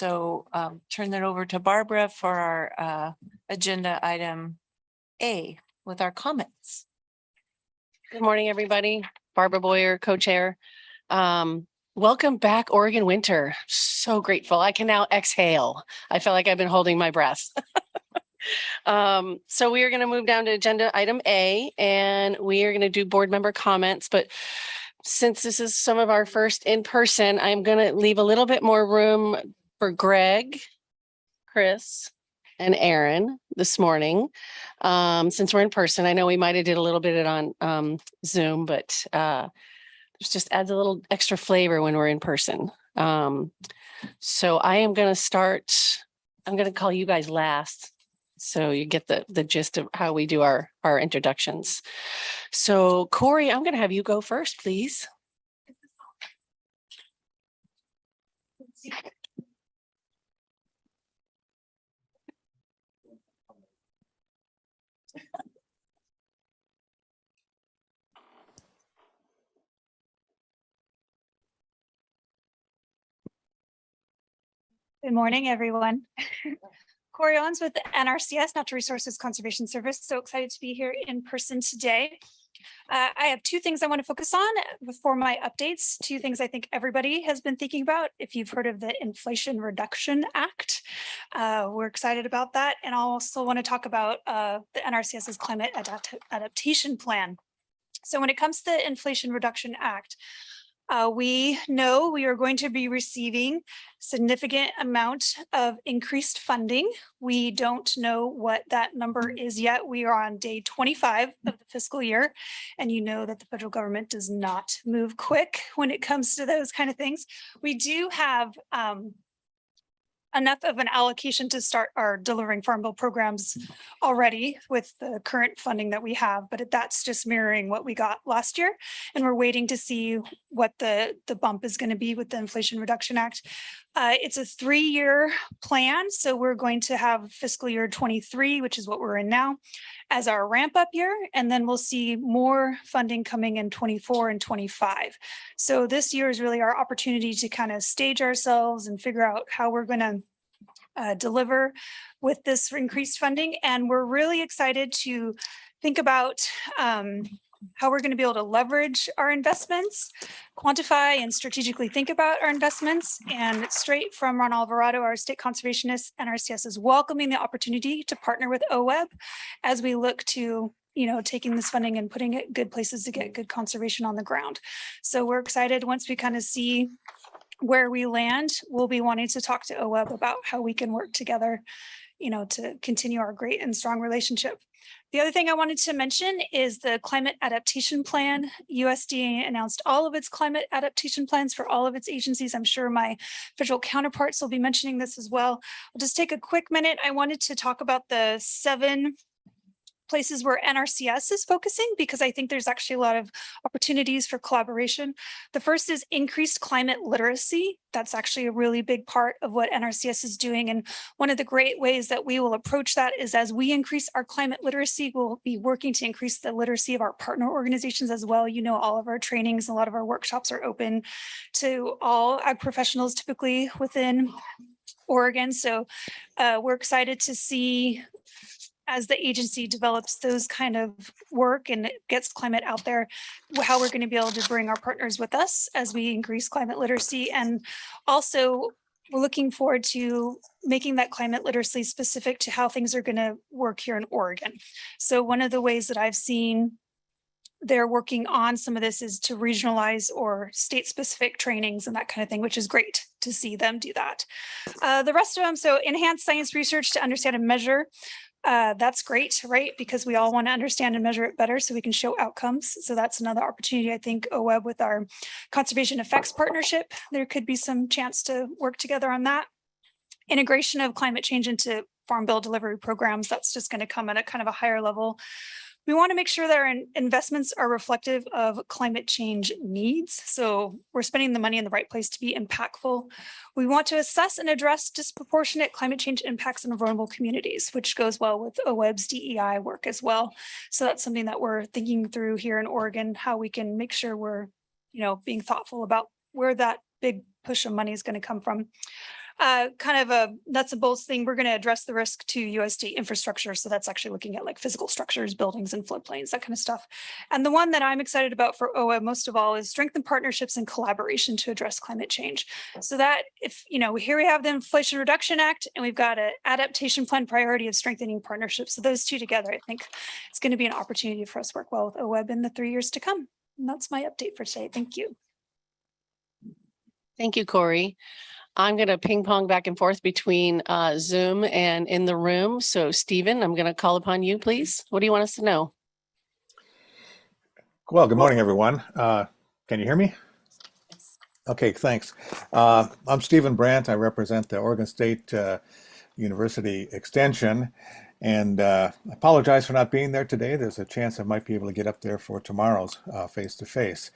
So turn that over to Barbara for our agenda item A with our comments. Good morning, everybody. Barbara Boyer, co-chair. Welcome back, Oregon winter. So grateful. I can now exhale. I felt like I've been holding my breath. So we are going to move down to agenda item A, and we are going to do board member comments. But since this is some of our first in person, I'm going to leave a little bit more room for Greg, Chris, and Aaron this morning. Since we're in person, I know we might have did a little bit on Zoom, but it just adds a little extra flavor when we're in person. So I am going to start. I'm going to call you guys last, so you get the gist of how we do our introductions. So Corey, I'm going to have you go first, please. Good morning, everyone. Corey Owens with the NRCS, Natural Resources Conservation Service. So excited to be here in person today. I have two things I want to focus on before my updates. Two things I think everybody has been thinking about. If you've heard of the Inflation Reduction Act, we're excited about that. And I also want to talk about the NRCS's Climate Adaptation Plan. So when it comes to the Inflation Reduction Act, we know we are going to be receiving significant amount of increased funding. We don't know what that number is yet. We are on day 25 of the fiscal year, and you know that the federal government does not move quick when it comes to those kind of things. We do have enough of an allocation to start our delivering Farm Bill programs already with the current funding that we have, but that's just mirroring what we got last year. And we're waiting to see what the bump is going to be with the Inflation Reduction Act. It's a 3-year plan. So we're going to have fiscal year 23, which is what we're in now, as our ramp up year. And then we'll see more funding coming in 24 and 25. So this year is really our opportunity to kind of stage ourselves and figure out how we're going to deliver with this increased funding. And we're really excited to think about how we're going to be able to leverage our investments, quantify and strategically think about our investments. And straight from Ron Alvarado, our state conservationist, NRCS is welcoming the opportunity to partner with OWEB as we look to taking this funding and putting it good places to get good conservation on the ground. So we're excited once we kind of see where we land, we'll be wanting to talk to OWEB about how we can work together, to continue our great and strong relationship. The other thing I wanted to mention is the Climate Adaptation Plan. USDA announced all of its climate adaptation plans for all of its agencies. I'm sure my federal counterparts will be mentioning this as well. I'll just take a quick minute. I wanted to talk about the 7 places where NRCS is focusing, because I think there's actually a lot of opportunities for collaboration. The first is increased climate literacy. That's actually a really big part of what NRCS is doing. And one of the great ways that we will approach that is as we increase our climate literacy, we'll be working to increase the literacy of our partner organizations as well. All of our trainings, a lot of our workshops are open to all ag professionals typically within Oregon. So we're excited to see, as the agency develops those kind of work and it gets climate out there, how we're going to be able to bring our partners with us as we increase climate literacy. And also, we're looking forward to making that climate literacy specific to how things are going to work here in Oregon. So one of the ways that I've seen they're working on some of this is to regionalize or state specific trainings and that kind of thing, which is great to see them do that. The rest of them, so enhanced science research to understand and measure. That's great, right? Because we all want to understand and measure it better so we can show outcomes. So that's another opportunity. I think OWEB with our conservation effects partnership, there could be some chance to work together on that. Integration of climate change into Farm Bill delivery programs. That's just going to come at a kind of a higher level. We want to make sure that our investments are reflective of climate change needs. So we're spending the money in the right place to be impactful. We want to assess and address disproportionate climate change impacts on vulnerable communities, which goes well with OWEB's DEI work as well. So that's something that we're thinking through here in Oregon, how we can make sure we're, being thoughtful about where that big push of money is going to come from. kind of a nuts and bolts thing. We're going to address the risk to USD infrastructure. So that's actually looking at like physical structures, buildings and floodplains, that kind of stuff. And the one that I'm excited about for OWEB most of all is strengthen partnerships and collaboration to address climate change. So that if, here we have the Inflation Reduction Act and we've got an adaptation plan priority of strengthening partnerships. So those two together, I think it's going to be an opportunity for us to work well with OWEB in the 3 years to come. And that's my update for today. Thank you. Thank you, Corey. I'm going to ping pong back and forth between Zoom and in the room. So Stephen, I'm going to call upon you, please. What do you want us to know? Well, good morning, everyone. Can you hear me? Okay, thanks. I'm Stephen Brandt. I represent the Oregon State University Extension, and I apologize for not being there today. There's a chance I might be able to get up there for tomorrow's face-to-face.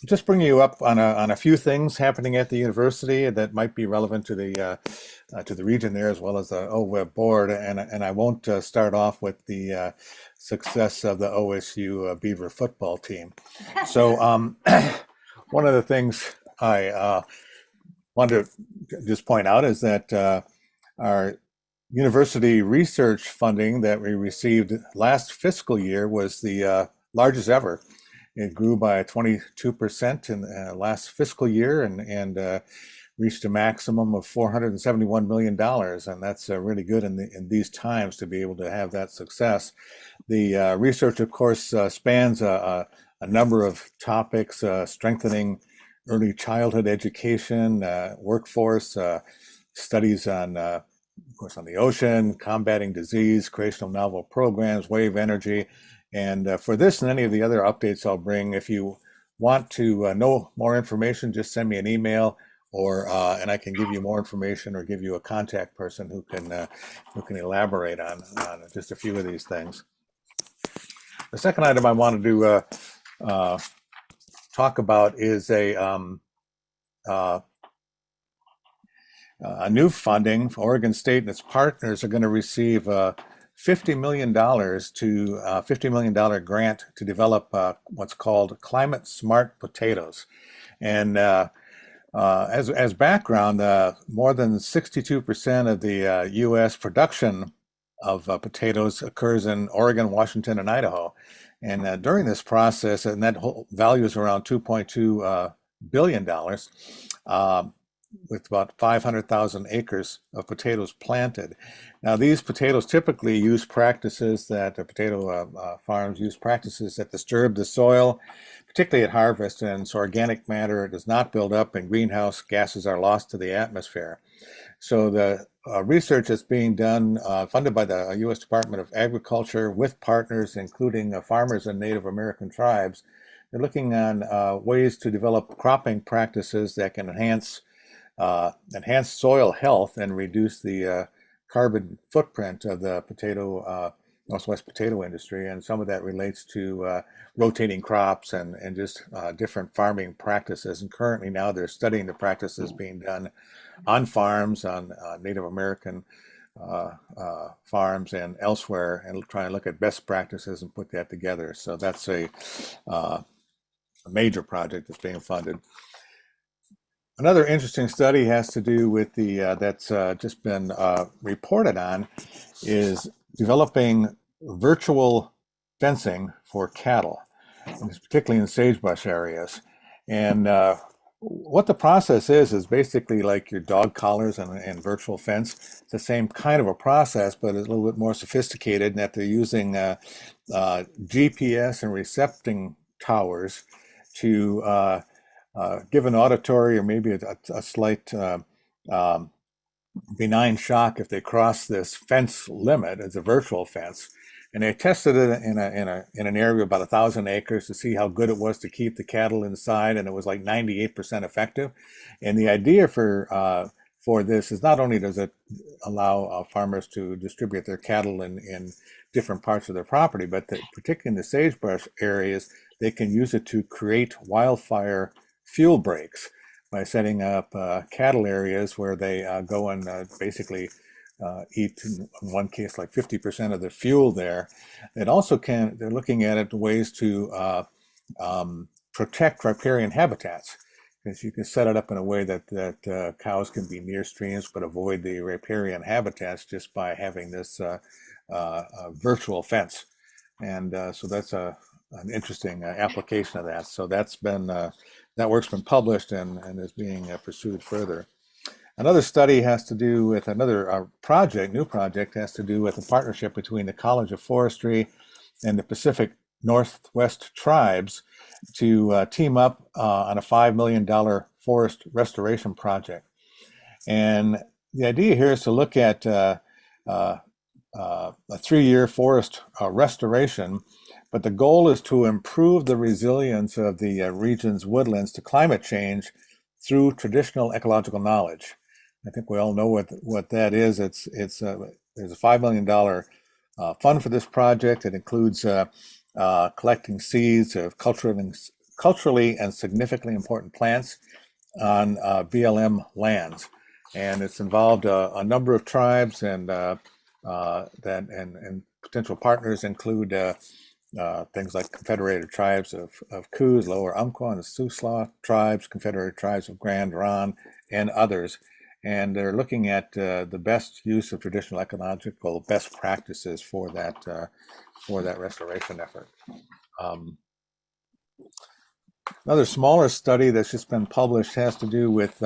Just bring you up on a few things happening at the university that might be relevant to the region there, as well as the OWEB board. And I won't start off with the success of the OSU Beaver football team. So one of the things I want to just point out is that our university research funding that we received last fiscal year was the largest ever. It grew by 22% in last fiscal year and reached a maximum of $471 million. And that's really good in these times to be able to have that success. The research, of course, spans a number of topics, strengthening early childhood education, workforce, studies on, of course, on the ocean, combating disease, creation of novel programs, wave energy. And for this and any of the other updates I'll bring, if you want to know more information, just send me an email, or and I can give you more information or give you a contact person who can elaborate on just a few of these things. The second item I wanted to talk about is a new funding. Oregon State and its partners are going to receive $50 million to $50 million grant to develop what's called climate smart potatoes. And as background, more than 62% of the U.S. production of potatoes occurs in Oregon, Washington, and Idaho. And during this process, and that whole value is around $2.2 billion, with about 500,000 acres of potatoes planted. Now, these potatoes typically use practices that potato farms use practices that disturb the soil, particularly at harvest, and so organic matter does not build up and greenhouse gases are lost to the atmosphere. So the research that's being done, funded by the U.S. Department of Agriculture with partners, including farmers and Native American tribes, they're looking on ways to develop cropping practices that can enhance soil health and reduce the carbon footprint of the Northwest potato industry. And some of that relates to rotating crops and just different farming practices. And currently now they're studying the practices being done on farms, on Native American farms and elsewhere, and trying to look at best practices and put that together. So that's a major project that's being funded. Another interesting study has to do with that's just been reported on, is developing virtual fencing for cattle, particularly in sagebrush areas. And what the process is basically like your dog collars and virtual fence. It's the same kind of a process, but it's a little bit more sophisticated in that they're using GPS and recepting towers to give an auditory or maybe a slight benign shock if they cross this fence limit. It's a virtual fence, and they tested it in an area of about 1,000 acres to see how good it was to keep the cattle inside, and it was like 98% effective. And the idea for this is not only does it allow farmers to distribute their cattle in different parts of their property, but particularly in the sagebrush areas, they can use it to create wildfire fuel breaks by setting up cattle areas where they go and basically eat, in one case, like 50% of the fuel there. It also they're looking at it ways to protect riparian habitats, because you can set it up in a way that cows can be near streams but avoid the riparian habitats just by having this virtual fence. And so that's an interesting application of that. So that's been that work's been published and is being pursued further. Another study has to do with another new project has to do with a partnership between the College of Forestry and the Pacific Northwest tribes to team up on a $5 million forest restoration project. And the idea here is to look at a 3-year forest restoration, but the goal is to improve the resilience of the region's woodlands to climate change through traditional ecological knowledge. I think we all know what that is. There's a $5 million fund for this project. It includes collecting seeds of culturally and significantly important plants on BLM lands, and it's involved a number of tribes, and potential partners include things like Confederated Tribes of Coos, Lower Umpqua, and the Siuslaw tribes, Confederated Tribes of Grand Ronde, and others. And they're looking at the best use of traditional ecological best practices for that restoration effort. Another smaller study that's just been published has to do with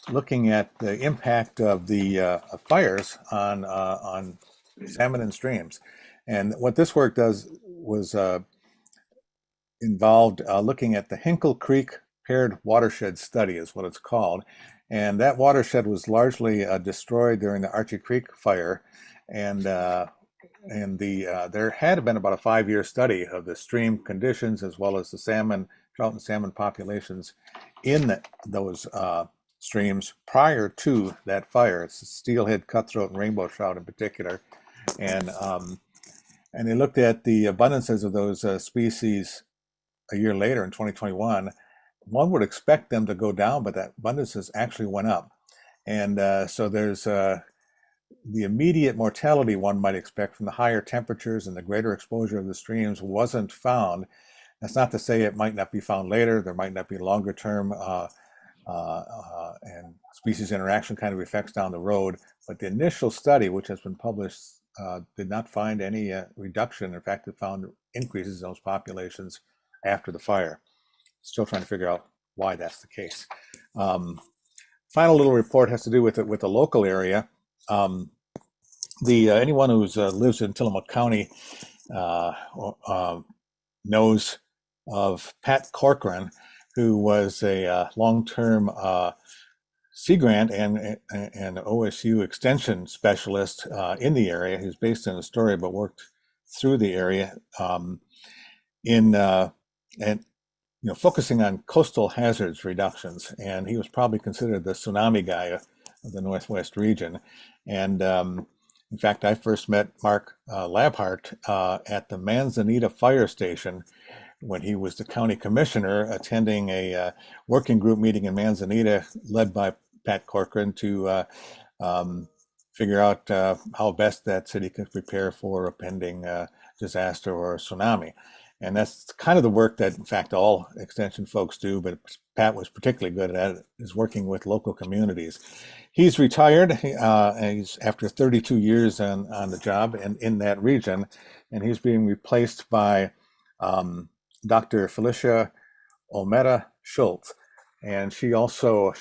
looking at the impact of the fires on salmon and streams. And what this work does was involved looking at the Hinkle Creek Paired Watershed Study is what it's called. And that watershed was largely destroyed during the Archie Creek fire. And there had been about a 5-year study of the stream conditions as well as the trout and salmon populations in those streams prior to that fire. It's steelhead, cutthroat, and rainbow trout in particular. And they looked at the abundances of those species a year later in 2021. One would expect them to go down, but that abundances actually went up. And so there's the immediate mortality one might expect from the higher temperatures and the greater exposure of the streams wasn't found. That's not to say it might not be found later. There might not be longer term and species interaction kind of effects down the road. But the initial study, which has been published, did not find any reduction. In fact, it found increases in those populations after the fire. Still trying to figure out why that's the case. Final little report has to do with the local area. Anyone who lives in Tillamook County knows of Pat Corcoran, who was a long-term Sea Grant and OSU extension specialist in the area. He's based in Astoria but worked through the area focusing on coastal hazards reductions. And he was probably considered the tsunami guy of the Northwest region. And in fact, I first met Mark Labhart at the Manzanita Fire Station when he was the county commissioner, attending a working group meeting in Manzanita led by Pat Corcoran to figure out how best that city could prepare for a pending disaster or a tsunami. And that's kind of the work that, in fact, all extension folks do, but Pat was particularly good at it, is working with local communities. He's retired, and he's after 32 years on the job and in that region, and he's being replaced by Dr. Felicia Olmeda Schultz. And she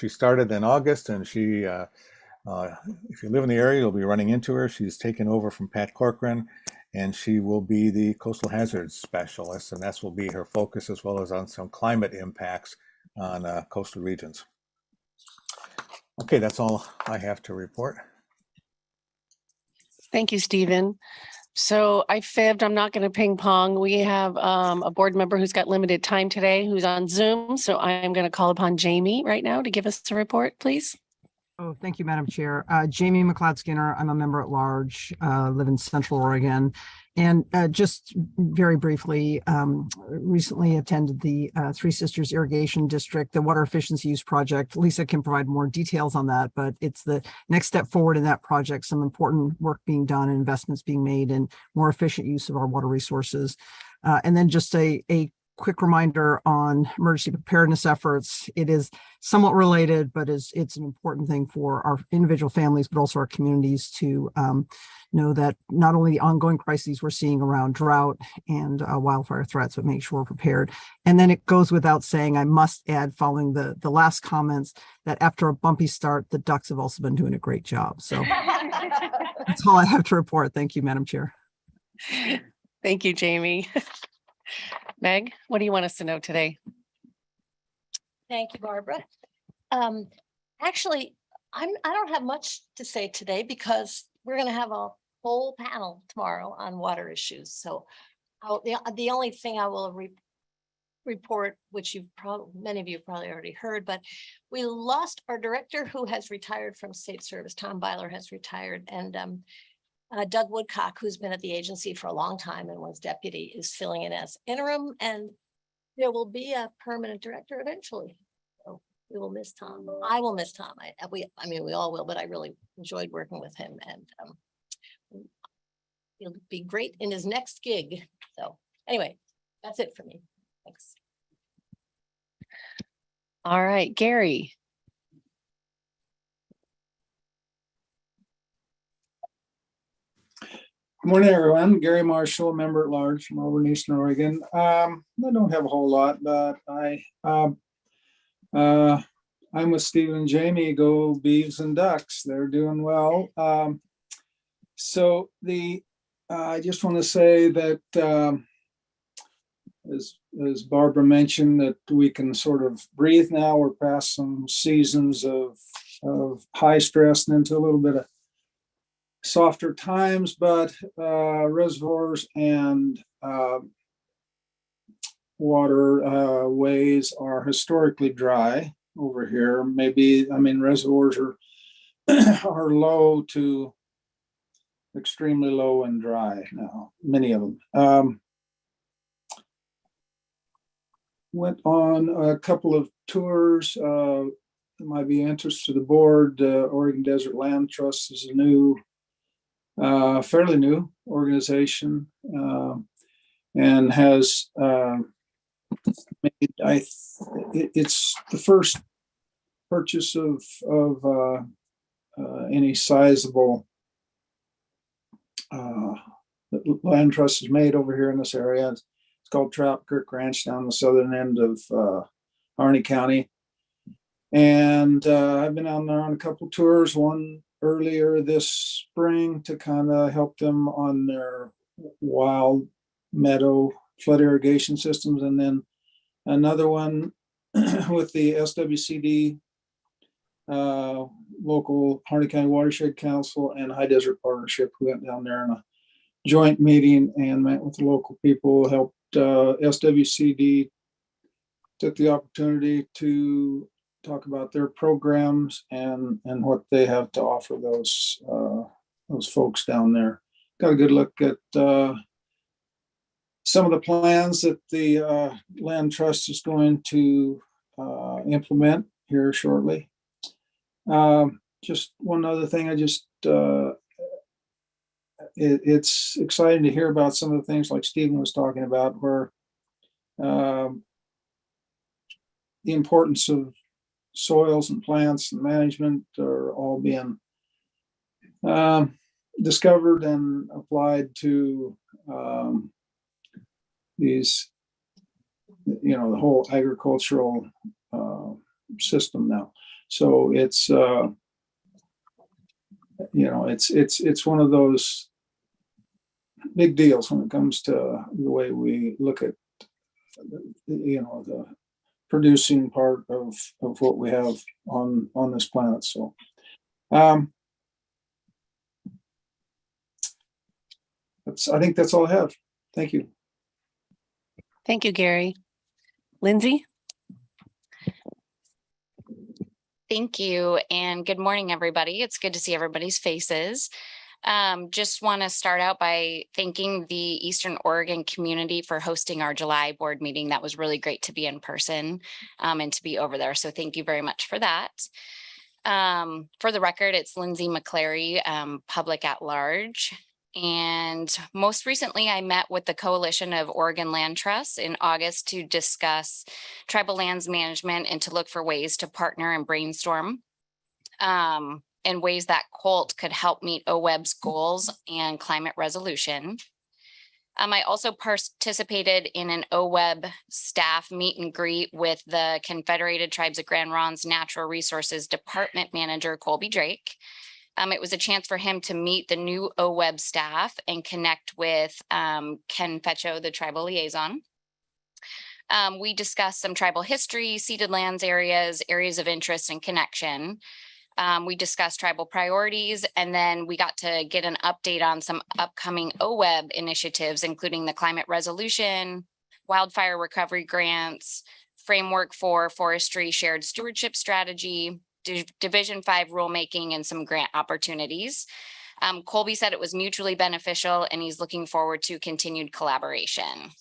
started in August, and she, if you live in the area, you'll be running into her. She's taken over from Pat Corcoran, and she will be the coastal hazards specialist, and that will be her focus, as well as on some climate impacts on coastal regions. Okay, that's all I have to report. Thank you, Stephen. So I fibbed, I'm not going to ping pong. We have a board member who's got limited time today, who's on Zoom. So I'm going to call upon Jamie right now to give us a report, please. Oh, thank you, Madam Chair. Jamie McLeod Skinner. I'm a member at large, live in Central Oregon. And just very briefly, recently attended the Three Sisters Irrigation District, the Water Efficiency Use Project. Lisa can provide more details on that, but it's the next step forward in that project. Some important work being done and investments being made in more efficient use of our water resources. And then just a quick reminder on emergency preparedness efforts. It is somewhat related, but it's an important thing for our individual families, but also our communities to know that not only the ongoing crises we're seeing around drought and wildfire threats, but make sure we're prepared. And then it goes without saying, I must add, following the last comments, that after a bumpy start, the Ducks have also been doing a great job. So that's all I have to report. Thank you, Madam Chair. Thank you, Jamie. Meg, what do you want us to know today? Thank you, Barbara. Actually, I don't have much to say today because we're going to have a whole panel tomorrow on water issues. So the only thing I will report, which many of you have probably already heard, but we lost our director who has retired from state service. Tom Byler has retired, and Doug Woodcock, who's been at the agency for a long time and was deputy, is filling in as interim, and there will be a permanent director eventually. So we will miss Tom. I will miss Tom. I mean, we all will, but I really enjoyed working with him, and he'll be great in his next gig. So anyway, that's it for me. Thanks. All right, Gary. Good morning, everyone. Gary Marshall, member at large from over in Eastern Oregon. I don't have a whole lot, but I'm with Steve and Jamie. Go Beavs and Ducks. They're doing well. So I just want to say that as Barbara mentioned, that we can sort of breathe now. We're past some seasons of high stress and into a little bit of softer times, but reservoirs and waterways are historically dry over here. Maybe, I mean, reservoirs are are low to extremely low and dry now, many of them. Went on a couple of tours. That might be of interest to the board. Oregon Desert Land Trust is a new, fairly new organization, and has made, it's the first purchase of any sizable land trust is made over here in this area. It's called Trout Creek Ranch down the southern end of Harney County. And I've been out there on a couple tours, one earlier this spring to kind of help them on their wild meadow flood irrigation systems. And then another one with the SWCD, local Harney County Watershed Council and High Desert Partnership. We went down there in a joint meeting and met with the local people, helped SWCD, took the opportunity to talk about their programs and what they have to offer those folks down there. Got a good look at some of the plans that the Land Trust is going to implement here shortly. Just one other thing, it's exciting to hear about some of the things like Stephen was talking about, where the importance of soils and plants and management are all being discovered and applied to these, the whole agricultural system now. So it's it's one of those big deals when it comes to the way we look at the producing part of what we have on this planet. So I think that's all I have. Thank you. Thank you, Gary. Lindsay? Thank you, and good morning, everybody. It's good to see everybody's faces. Just want to start out by thanking the Eastern Oregon community for hosting our July board meeting. That was really great to be in person and to be over there. So thank you very much for that. For the record, it's Lindsay McClary, public at large. And most recently, I met with the Coalition of Oregon Land Trusts in August to discuss tribal lands management and to look for ways to partner and brainstorm in ways that COLT could help meet OWEB's goals and climate resolution. I also participated in an OWEB staff meet and greet with the Confederated Tribes of Grand Ronde's Natural Resources Department Manager, Colby Drake. It was a chance for him to meet the new OWEB staff and connect with Ken Fecho, the tribal liaison. We discussed some tribal history, ceded lands areas, areas of interest and connection. We discussed tribal priorities, and then we got to get an update on some upcoming OWEB initiatives, including the climate resolution, wildfire recovery grants, framework for forestry shared stewardship strategy, Division 5 rulemaking, and some grant opportunities. Colby said it was mutually beneficial, and he's looking forward to continued collaboration.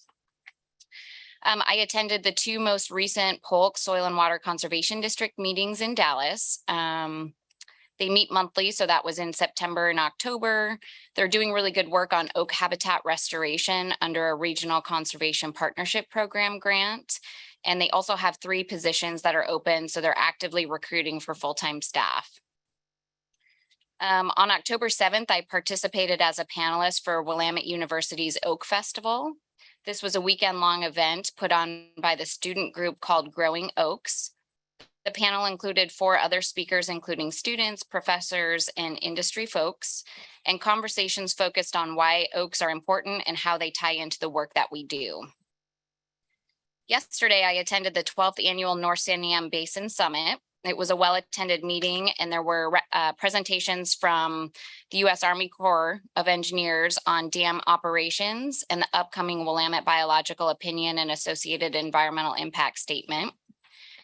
I attended the 2 most recent Polk Soil and Water Conservation District meetings in Dallas. They meet monthly, so that was in September and October. They're doing really good work on oak habitat restoration under a Regional Conservation Partnership Program grant. And they also have 3 positions that are open, so they're actively recruiting for full-time staff. On October 7th, I participated as a panelist for Willamette University's Oak Festival. This was a weekend-long event put on by the student group called Growing Oaks. The panel included 4 other speakers, including students, professors, and industry folks, and conversations focused on why oaks are important and how they tie into the work that we do. Yesterday, I attended the 12th annual North Sandiam Basin Summit. It was a well-attended meeting, and there were presentations from the U.S. Army Corps of Engineers on dam operations and the upcoming Willamette Biological Opinion and Associated Environmental Impact Statement.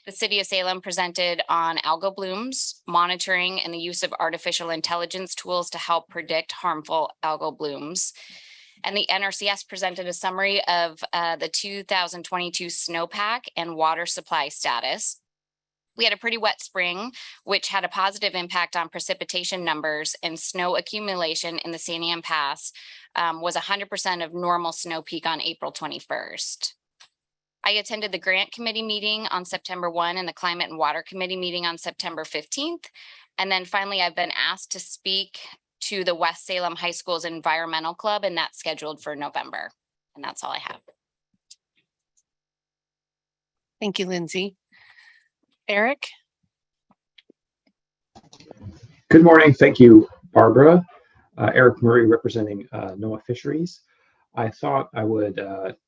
The City of Salem presented on algal blooms, monitoring, and the use of artificial intelligence tools to help predict harmful algal blooms. And the NRCS presented a summary of the 2022 snowpack and water supply status. We had a pretty wet spring, which had a positive impact on precipitation numbers, and snow accumulation in the Sandiam Pass was 100% of normal snow peak on April 21st. I attended the Grant Committee meeting on September 1 and the Climate and Water Committee meeting on September 15th. And then finally, I've been asked to speak to the West Salem High School's Environmental Club, and that's scheduled for November. And that's all I have. Thank you, Lindsay. Eric? Good morning. Thank you, Barbara. Eric Murray representing NOAA Fisheries. I thought I would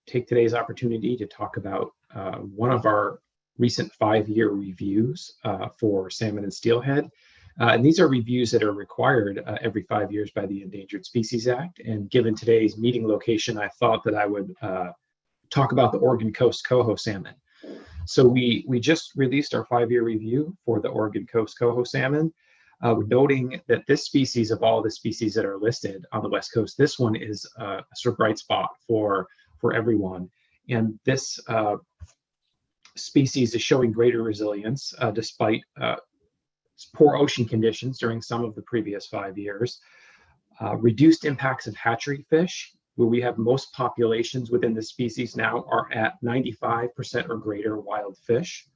take today's opportunity to talk about one of our recent 5-year reviews for salmon and steelhead. And these are reviews that are required every 5 years by the Endangered Species Act. And given today's meeting location, I thought that I would talk about the Oregon Coast coho salmon. So we just released our 5-year review for the Oregon Coast coho salmon. Noting that this species, of all the species that are listed on the West Coast, this one is a sort of bright spot for everyone. And this species is showing greater resilience despite poor ocean conditions during some of the previous 5 years. Reduced impacts of hatchery fish, where we have most populations within the species now are at 95% or greater wild fish.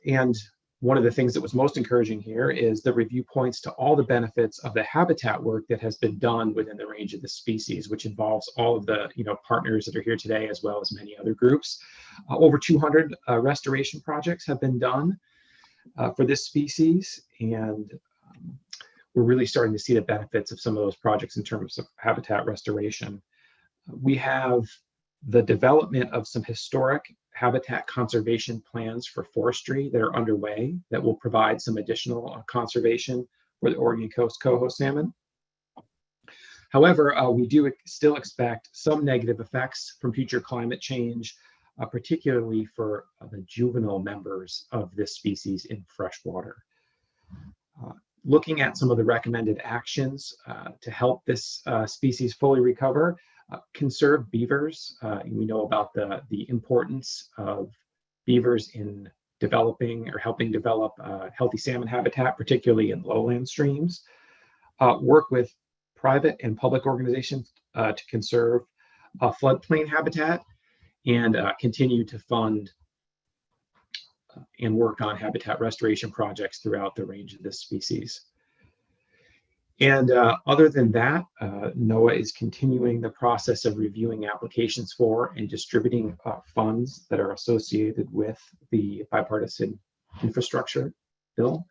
And one of the things that was most encouraging here is the review points to all the benefits of the habitat work that has been done within the range of the species, which involves all of the partners that are here today, as well as many other groups. Over 200 restoration projects have been done for this species, and we're really starting to see the benefits of some of those projects in terms of habitat restoration. We have the development of some historic habitat conservation plans for forestry that are underway that will provide some additional conservation for the Oregon Coast coho salmon. However, we do still expect some negative effects from future climate change, particularly for the juvenile members of this species in freshwater. Looking at some of the recommended actions to help this species fully recover, conserve beavers. We know about the importance of beavers in developing or helping develop healthy salmon habitat, particularly in lowland streams. Work with private and public organizations to conserve floodplain habitat and continue to fund and work on habitat restoration projects throughout the range of this species. And other than that, NOAA is continuing the process of reviewing applications for and distributing funds that are associated with the bipartisan infrastructure bill.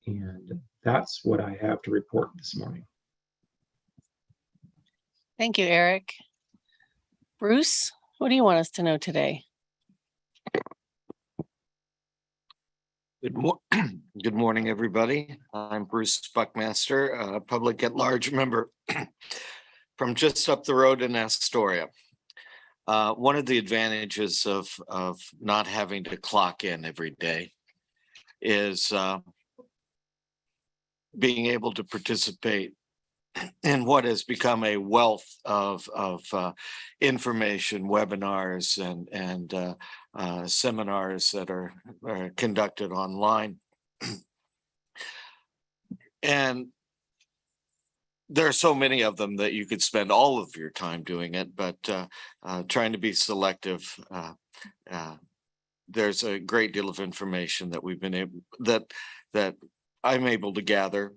And that's what I have to report this morning. Thank you, Eric. Bruce, what do you want us to know today? Good morning, everybody. I'm Bruce Buckmaster, a public at large member from just up the road in Astoria. One of the advantages of not having to clock in every day is being able to participate in what has become a wealth of information, webinars, and seminars that are conducted online. And there are so many of them that you could spend all of your time doing it, but trying to be selective. There's a great deal of information that we've been able that I'm able to gather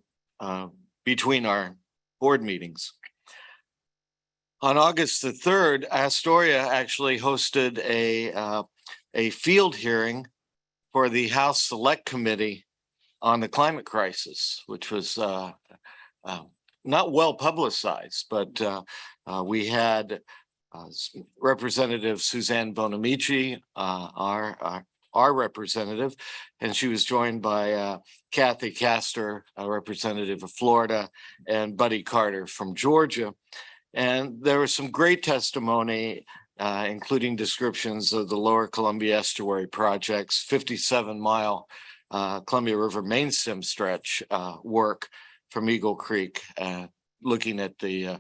between our board meetings. On August the 3rd, Astoria actually hosted a field hearing for the House Select Committee on the climate crisis, which was not well publicized, but we had Representative Suzanne Bonamici, our representative, and she was joined by Kathy Castor, a representative of Florida, and Buddy Carter from Georgia. And there was some great testimony, including descriptions of the Lower Columbia Estuary projects, 57-mile Columbia River main stem stretch work from Eagle Creek, looking at the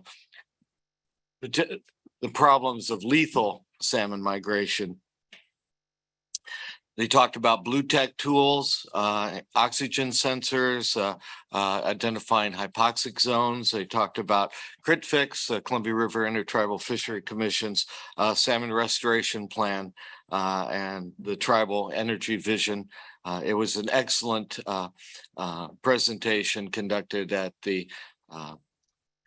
problems of lethal salmon migration. They talked about blue tech tools, oxygen sensors, identifying hypoxic zones. They talked about CritFix, Columbia River Intertribal Fishery Commission's salmon restoration plan, and the tribal energy vision. It was an excellent presentation conducted at the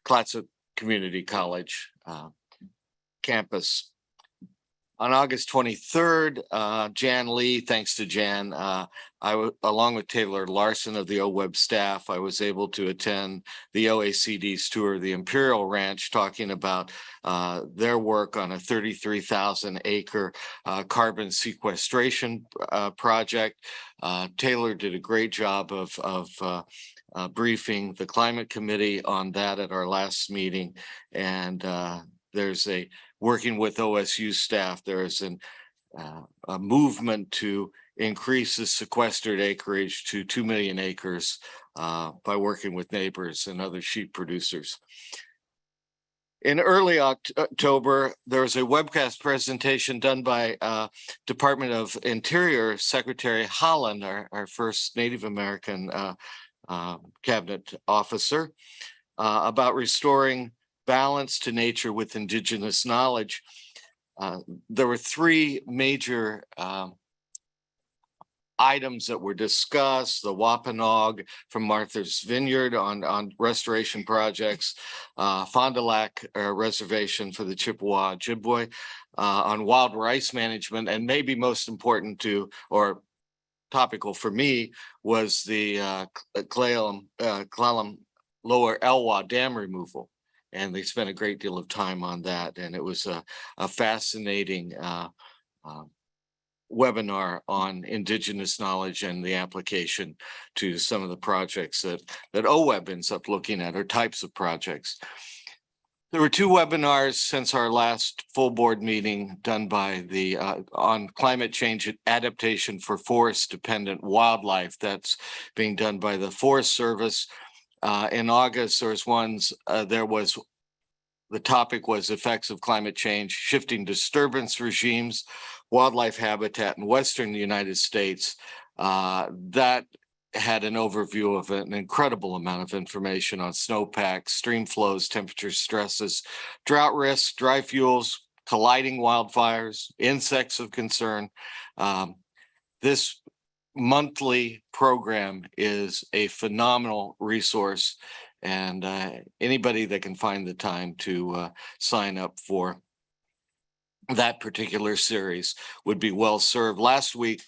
Clatsop Community College campus. On August 23rd, Jan Lee, thanks to Jan, along with Taylor Larson of the OWEB staff, I was able to attend the OACD's tour of the Imperial Ranch, talking about their work on a 33,000 acre carbon sequestration project. Taylor did a great job of briefing the Climate Committee on that at our last meeting. And there's working with OSU staff, there is a movement to increase the sequestered acreage to 2 million acres by working with neighbors and other sheep producers. In early October, there was a webcast presentation done by Department of Interior Secretary Holland, our first Native American cabinet officer, about restoring balance to nature with indigenous knowledge. There were three major items that were discussed: the Wampanoag from Martha's Vineyard on restoration projects, Fond du Lac Reservation for the Chippewa Ojibwe on wild rice management, and maybe most important to, or topical for me, was the Clallam Lower Elwha Dam removal. And they spent a great deal of time on that. And it was a fascinating webinar on indigenous knowledge and the application to some of the projects that OWEB ends up looking at, or types of projects. There were two webinars since our last full board meeting done by the on climate change adaptation for forest dependent wildlife. That's being done by the Forest Service. In August, the topic was effects of climate change, shifting disturbance regimes, wildlife habitat in Western United States. That had an overview of an incredible amount of information on snowpack, stream flows, temperature stresses, drought risks, dry fuels, colliding wildfires, insects of concern. This monthly program is a phenomenal resource, and anybody that can find the time to sign up for that particular series would be well served. Last week,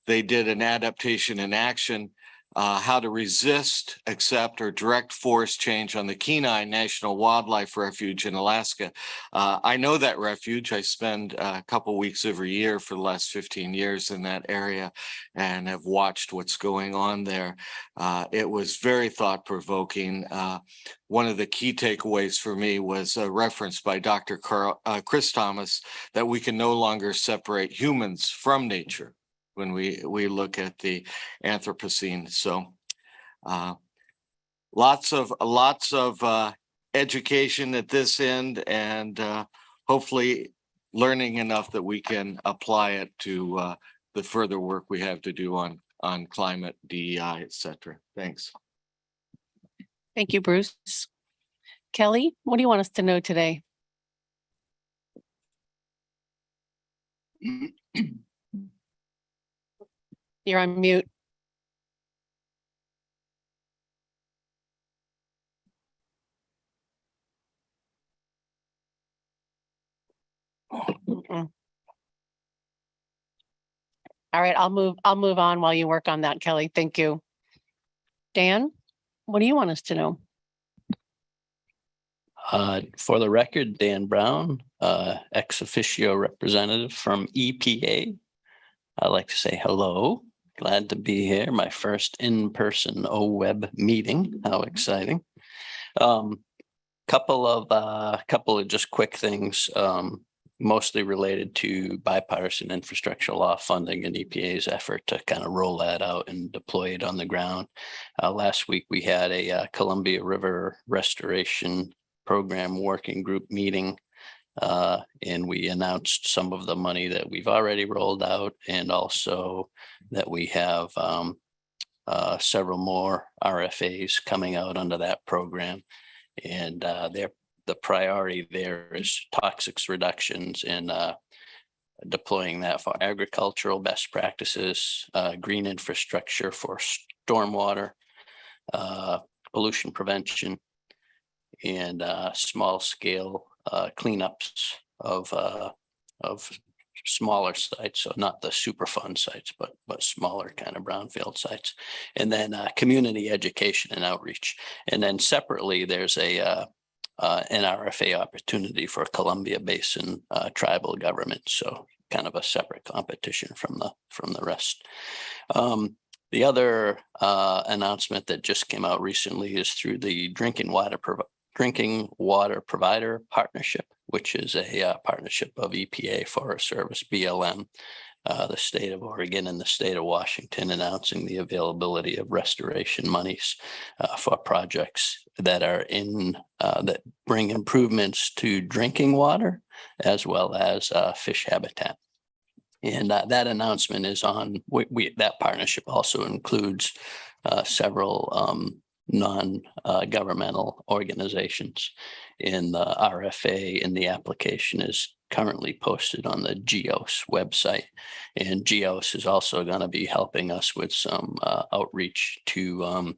they did an adaptation in action, how to resist, accept, or direct forest change on the Kenai National Wildlife Refuge in Alaska. I know that refuge. I spend a couple weeks every year for the last 15 years in that area and have watched what's going on there. It was very thought-provoking. One of the key takeaways for me was a reference by Dr. Chris Thomas that we can no longer separate humans from nature when we look at the Anthropocene. So lots of education at this end, and hopefully learning enough that we can apply it to the further work we have to do on climate, DEI, et cetera. Thanks. Thank you, Bruce. Kelly, what do you want us to know today? You're on mute. Mm-mm. All right, I'll move on while you work on that, Kelly. Thank you. Dan, what do you want us to know? For the record, Dan Brown, ex officio representative from EPA. I'd like to say hello. Glad to be here. My first in-person OWEB meeting. How exciting. Couple of just quick things, mostly related to bipartisan infrastructure law funding and EPA's effort to kind of roll that out and deploy it on the ground. Last week, we had a Columbia River Restoration Program Working Group meeting, and we announced some of the money that we've already rolled out, and also that we have several more RFAs coming out under that program. And the priority there is toxics reductions and deploying that for agricultural best practices, green infrastructure for stormwater, pollution prevention, and small scale cleanups of smaller sites, so not the Superfund sites, but smaller kind of brownfield sites, and then community education and outreach. And then separately, there's an RFA opportunity for Columbia Basin tribal government, so kind of a separate competition from the rest. The other announcement that just came out recently is through the Drinking Water Provider Partnership, which is a partnership of EPA, Forest Service, BLM, the state of Oregon, and the state of Washington, announcing the availability of restoration monies for projects that are that bring improvements to drinking water as well as fish habitat. And that announcement is on. That partnership also includes several non-governmental organizations. In the RFA, in the application is currently posted on the GEOS website, and GEOS is also going to be helping us with some outreach to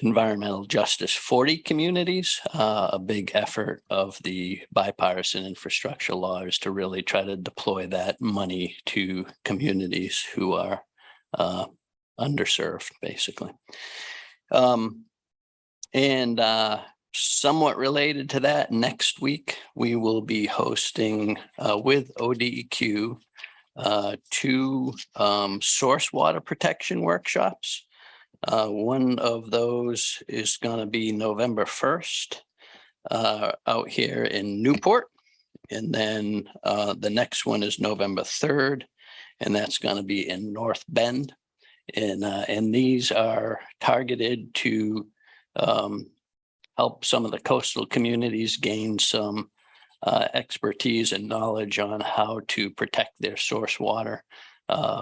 environmental justice 40 communities. A big effort of the bipartisan infrastructure law is to really try to deploy that money to communities who are underserved, basically. Somewhat related to that, next week, we will be hosting with ODEQ 2 source water protection workshops. One of those is going to be November 1st out here in Newport. And then the next one is November 3rd, and that's going to be in North Bend. And these are targeted to help some of the coastal communities gain some expertise and knowledge on how to protect their source water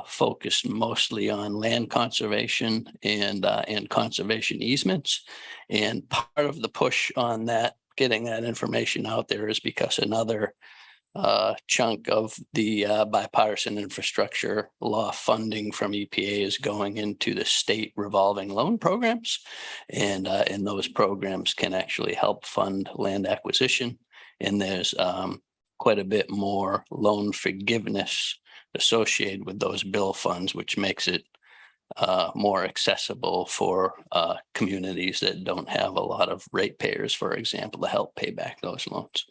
focused mostly on land conservation and conservation easements. And part of the push on that, getting that information out there, is because another chunk of the bipartisan infrastructure law funding from EPA is going into the state revolving loan programs. And those programs can actually help fund land acquisition. And there's quite a bit more loan forgiveness associated with those bill funds, which makes it more accessible for communities that don't have a lot of ratepayers, for example, to help pay back those loans.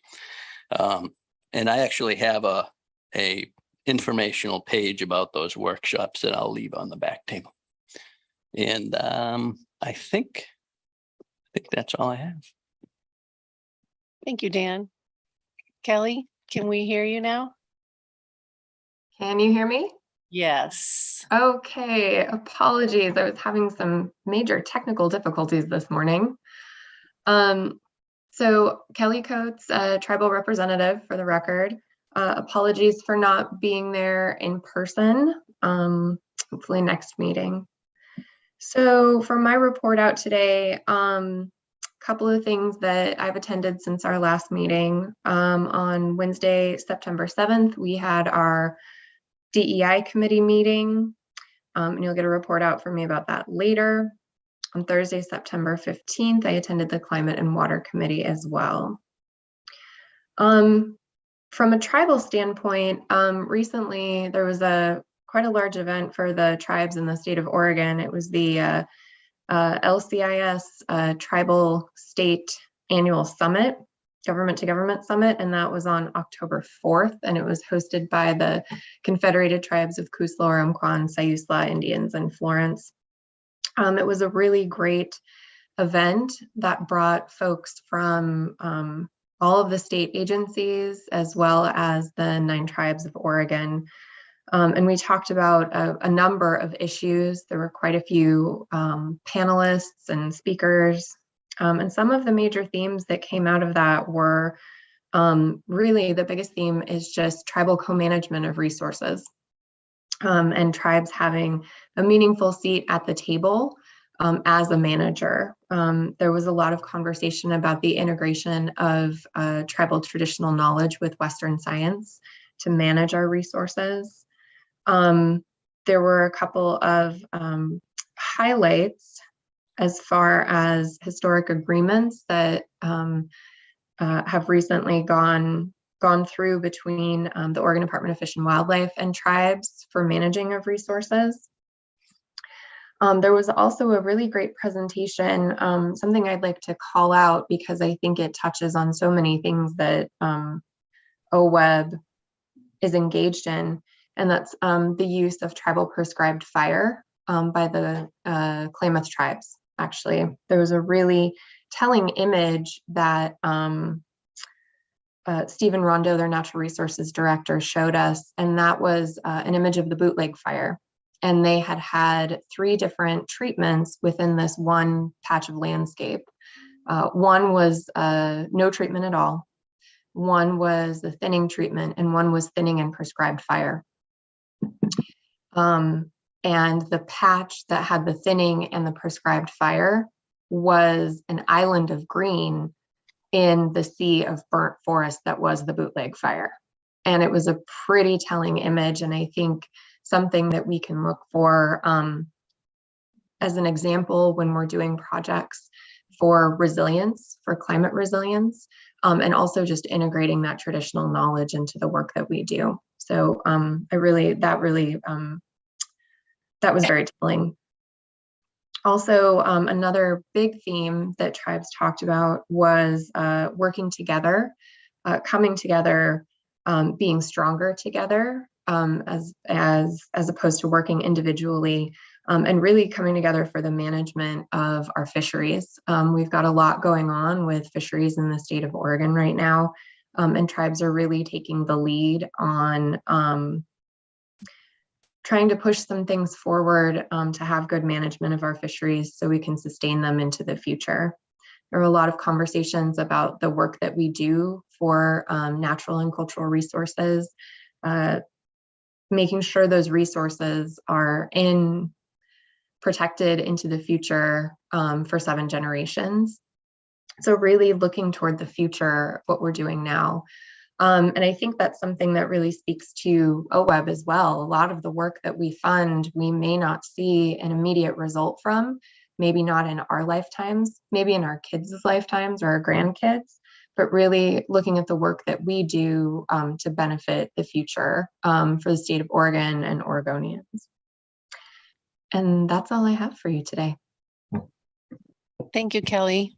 And I actually have a informational page about those workshops that I'll leave on the back table. And I think that's all I have. Thank you, Dan. Kelly, can we hear you now? Can you hear me? Yes. Okay, apologies. I was having some major technical difficulties this morning. So Kelly Coates, tribal representative for the record. Apologies for not being there in person. Hopefully next meeting. So for my report out today, couple of things that I've attended since our last meeting. On Wednesday, September 7th, we had our DEI committee meeting, and you'll get a report out from me about that later. On Thursday, September 15th, I attended the Climate and Water Committee as well. From a tribal standpoint, recently there was quite a large event for the tribes in the state of Oregon. It was the LCIS Tribal State Annual Summit, Government to Government Summit, and that was on October 4th, and it was hosted by the Confederated Tribes of Kuslo, Umpqua, Siuslaw Indians in Florence. It was a really great event that brought folks from all of the state agencies as well as the 9 tribes of Oregon. And we talked about a number of issues. There were quite a few panelists and speakers. And some of the major themes that came out of that were really the biggest theme is just tribal co-management of resources. And tribes having a meaningful seat at the table as a manager. There was a lot of conversation about the integration of tribal traditional knowledge with Western science to manage our resources. There were a couple of highlights as far as historic agreements that have recently gone through between the Oregon Department of Fish and Wildlife and tribes for managing of resources. There was also a really great presentation, something I'd like to call out because I think it touches on so many things that OWEB is engaged in, and that's the use of tribal prescribed fire by the Klamath tribes. Actually, there was a really telling image that Stephen Rondo, their natural resources director, showed us, and that was an image of the bootleg fire. And they had 3 different treatments within this one patch of landscape. One was no treatment at all. One was the thinning treatment, and one was thinning and prescribed fire. And the patch that had the thinning and the prescribed fire was an island of green in the sea of burnt forest that was the bootleg fire. And it was a pretty telling image, and I think something that we can look for as an example when we're doing projects for resilience, for climate resilience, and also just integrating that traditional knowledge into the work that we do. So that was very telling. Also, another big theme that tribes talked about was working together, coming together, being stronger together, as opposed to working individually, and really coming together for the management of our fisheries. We've got a lot going on with fisheries in the state of Oregon right now, and tribes are really taking the lead on trying to push some things forward to have good management of our fisheries so we can sustain them into the future. There were a lot of conversations about the work that we do for natural and cultural resources. making sure those resources are protected into the future for 7 generations. So really looking toward the future, what we're doing now. And I think that's something that really speaks to OWEB as well. A lot of the work that we fund, we may not see an immediate result from, maybe not in our lifetimes, maybe in our kids' lifetimes or our grandkids, but really looking at the work that we do to benefit the future for the state of Oregon and Oregonians. And that's all I have for you today. Thank you, Kelly.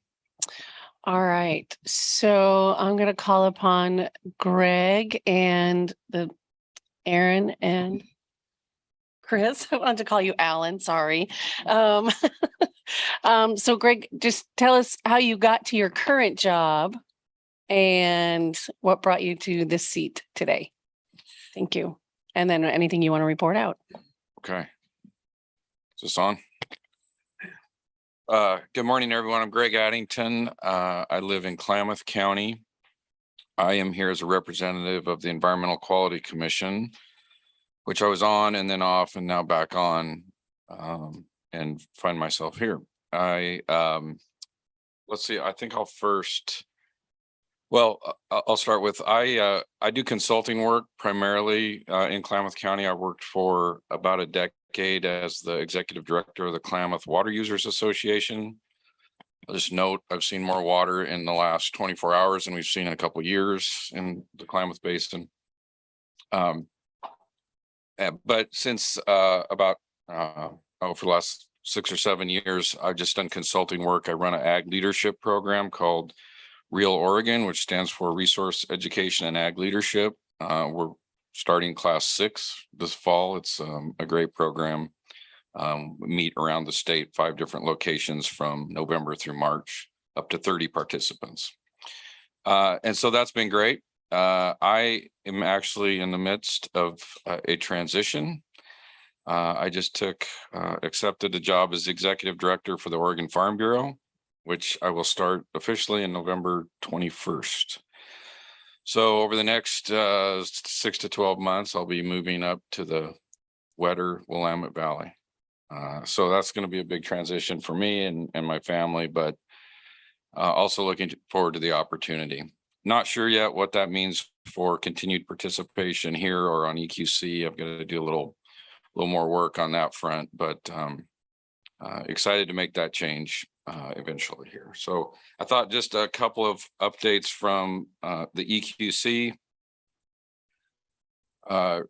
All right, so I'm going to call upon Greg and Aaron and Chris. I wanted to call you Alan, sorry. So Greg, just tell us how you got to your current job and what brought you to this seat today. Thank you. And then anything you want to report out. Okay. Is this on? Good morning, everyone. I'm Greg Addington. I live in Klamath County. I am here as a representative of the Environmental Quality Commission, which I was on and then off and now back on, and find myself here. Let's see, I think I'll start with, I do consulting work primarily in Klamath County. I worked for about a decade as the executive director of the Klamath Water Users Association. I'll just note, I've seen more water in the last 24 hours than we've seen in a couple of years in the Klamath Basin. But since for the last 6 or 7 years, I've just done consulting work. I run an ag leadership program called Real Oregon, which stands for Resource Education and Ag Leadership. We're starting class 6 this fall. It's a great program. We meet around the state, 5 different locations from November through March, up to 30 participants. And so that's been great. I am actually in the midst of a transition. I just accepted a job as executive director for the Oregon Farm Bureau, which I will start officially in November 21st. So over the next 6 to 12 months, I'll be moving up to the wetter Willamette Valley. So that's going to be a big transition for me and my family, but also looking forward to the opportunity. Not sure yet what that means for continued participation here or on EQC. I've got to do a little more work on that front, but excited to make that change eventually here. So I thought just a couple of updates from the EQC. I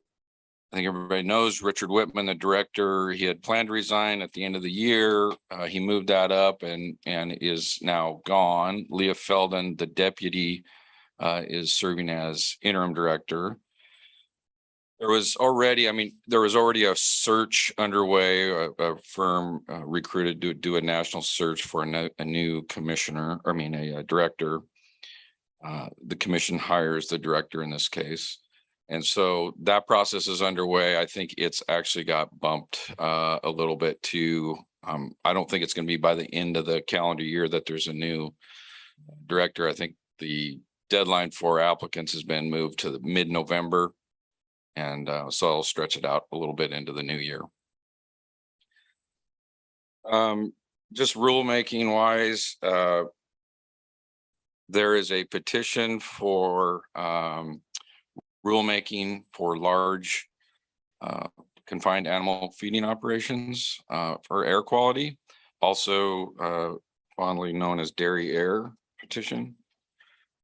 think everybody knows Richard Whitman, the director, he had planned to resign at the end of the year. He moved that up and is now gone. Leah Felden, the deputy, is serving as interim director. There was already a search underway, a firm recruited to do a national search for a new commissioner, a director. The commission hires the director in this case. And so that process is underway. I think it's actually got bumped a little bit to, I don't think it's going to be by the end of the calendar year that there's a new director. I think the deadline for applicants has been moved to the mid-November. And so I'll stretch it out a little bit into the new year. Just rulemaking wise, there is a petition for rulemaking for large confined animal feeding operations for air quality, also fondly known as dairy air petition.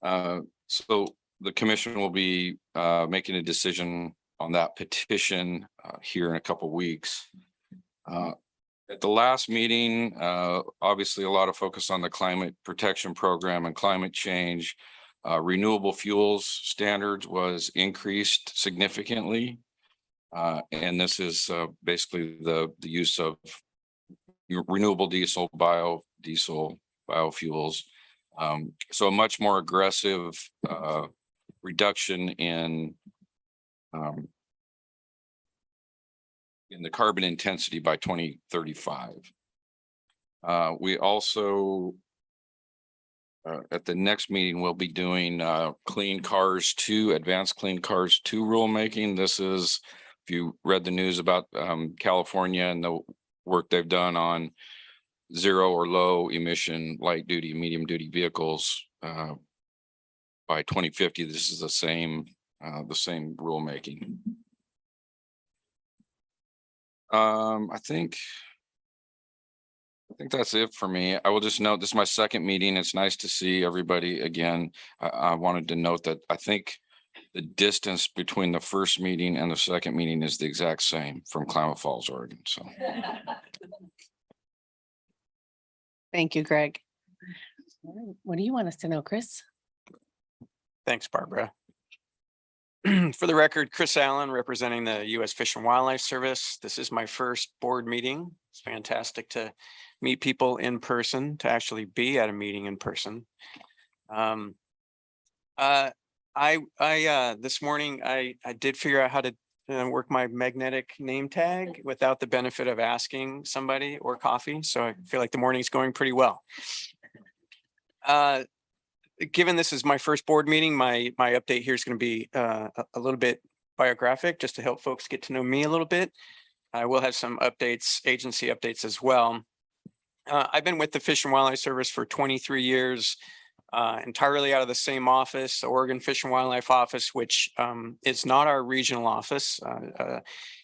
So the commission will be making a decision on that petition here in a couple of weeks. At the last meeting, obviously a lot of focus on the climate protection program and climate change. Renewable fuels standards was increased significantly. And this is basically the use of renewable diesel, biodiesel, biofuels. So a much more aggressive reduction in the carbon intensity by 2035. We also, at the next meeting, we'll be doing Clean Cars 2, Advanced Clean Cars 2 rulemaking. This is if you read the news about California and the work they've done on zero or low emission light duty, medium duty vehicles by 2050, this is the same rulemaking. I think that's it for me. I will just note this is my second meeting. It's nice to see everybody again. I wanted to note that I think the distance between the first meeting and the second meeting is the exact same from Klamath Falls, Oregon. So Thank you, Greg. All right, what do you want us to know, Chris? Thanks, Barbara. For the record, Chris Allen, representing the U.S. Fish and Wildlife Service. This is my first board meeting. It's fantastic to meet people in person, to actually be at a meeting in person. This morning, I did figure out how to work my magnetic name tag without the benefit of asking somebody or coffee. So I feel like the morning's going pretty well. Given this is my first board meeting, my update here is going to be a little bit biographic, just to help folks get to know me a little bit. I will have some updates, agency updates as well. I've been with the Fish and Wildlife Service for 23 years, entirely out of the same office, the Oregon Fish and Wildlife Office, which is not our regional office.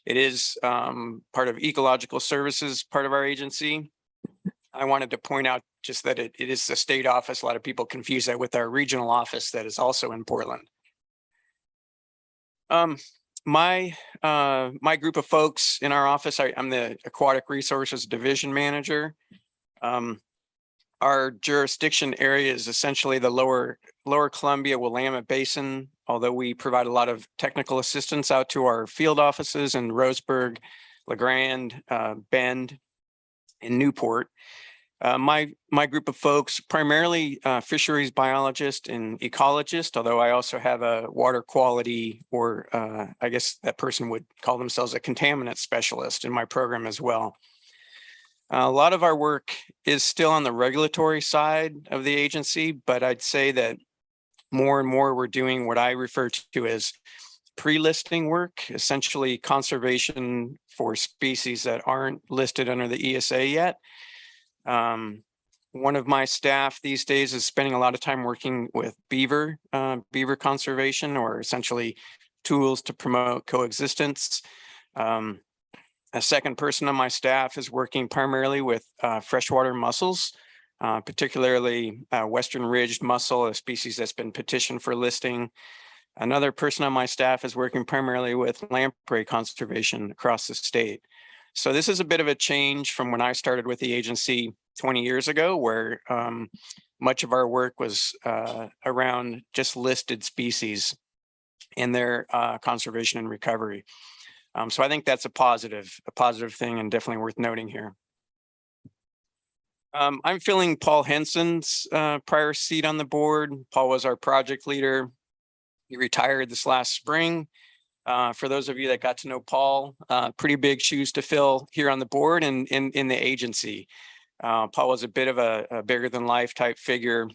It is part of Ecological Services, part of our agency. I wanted to point out just that it is the state office. A lot of people confuse that with our regional office that is also in Portland. My group of folks in our office, I'm the Aquatic Resources Division Manager. Our jurisdiction area is essentially the lower Columbia Willamette Basin, although we provide a lot of technical assistance out to our field offices in Roseburg, LeGrand, Bend, and Newport. My group of folks, primarily fisheries biologist and ecologist, although I also have a water quality, or I guess that person would call themselves a contaminant specialist in my program as well. A lot of our work is still on the regulatory side of the agency, but I'd say that more and more we're doing what I refer to as pre-listing work, essentially conservation for species that aren't listed under the ESA yet. One of my staff these days is spending a lot of time working with beaver conservation, or essentially tools to promote coexistence. A second person on my staff is working primarily with freshwater mussels, particularly Western Ridged mussel, a species that's been petitioned for listing. Another person on my staff is working primarily with lamprey conservation across the state. So this is a bit of a change from when I started with the agency 20 years ago, where much of our work was around just listed species and their conservation and recovery. So I think that's a positive thing, and definitely worth noting here. I'm filling Paul Henson's prior seat on the board. Paul was our project leader. He retired this last spring. For those of you that got to know Paul, pretty big shoes to fill here on the board and in the agency. Paul was a bit of a bigger than life type figure.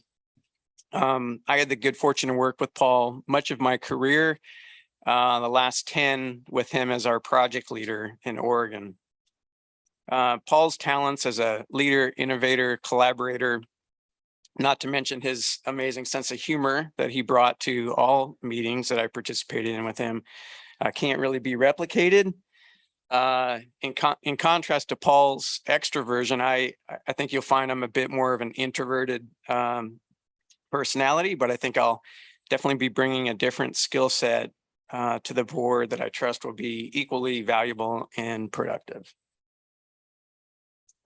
I had the good fortune to work with Paul much of my career, the last 10 with him as our project leader in Oregon. Paul's talents as a leader, innovator, collaborator, not to mention his amazing sense of humor that he brought to all meetings that I participated in with him, can't really be replicated. In contrast to Paul's extroversion, I think you'll find I'm a bit more of an introverted personality, but I think I'll definitely be bringing a different skill set to the board that I trust will be equally valuable and productive.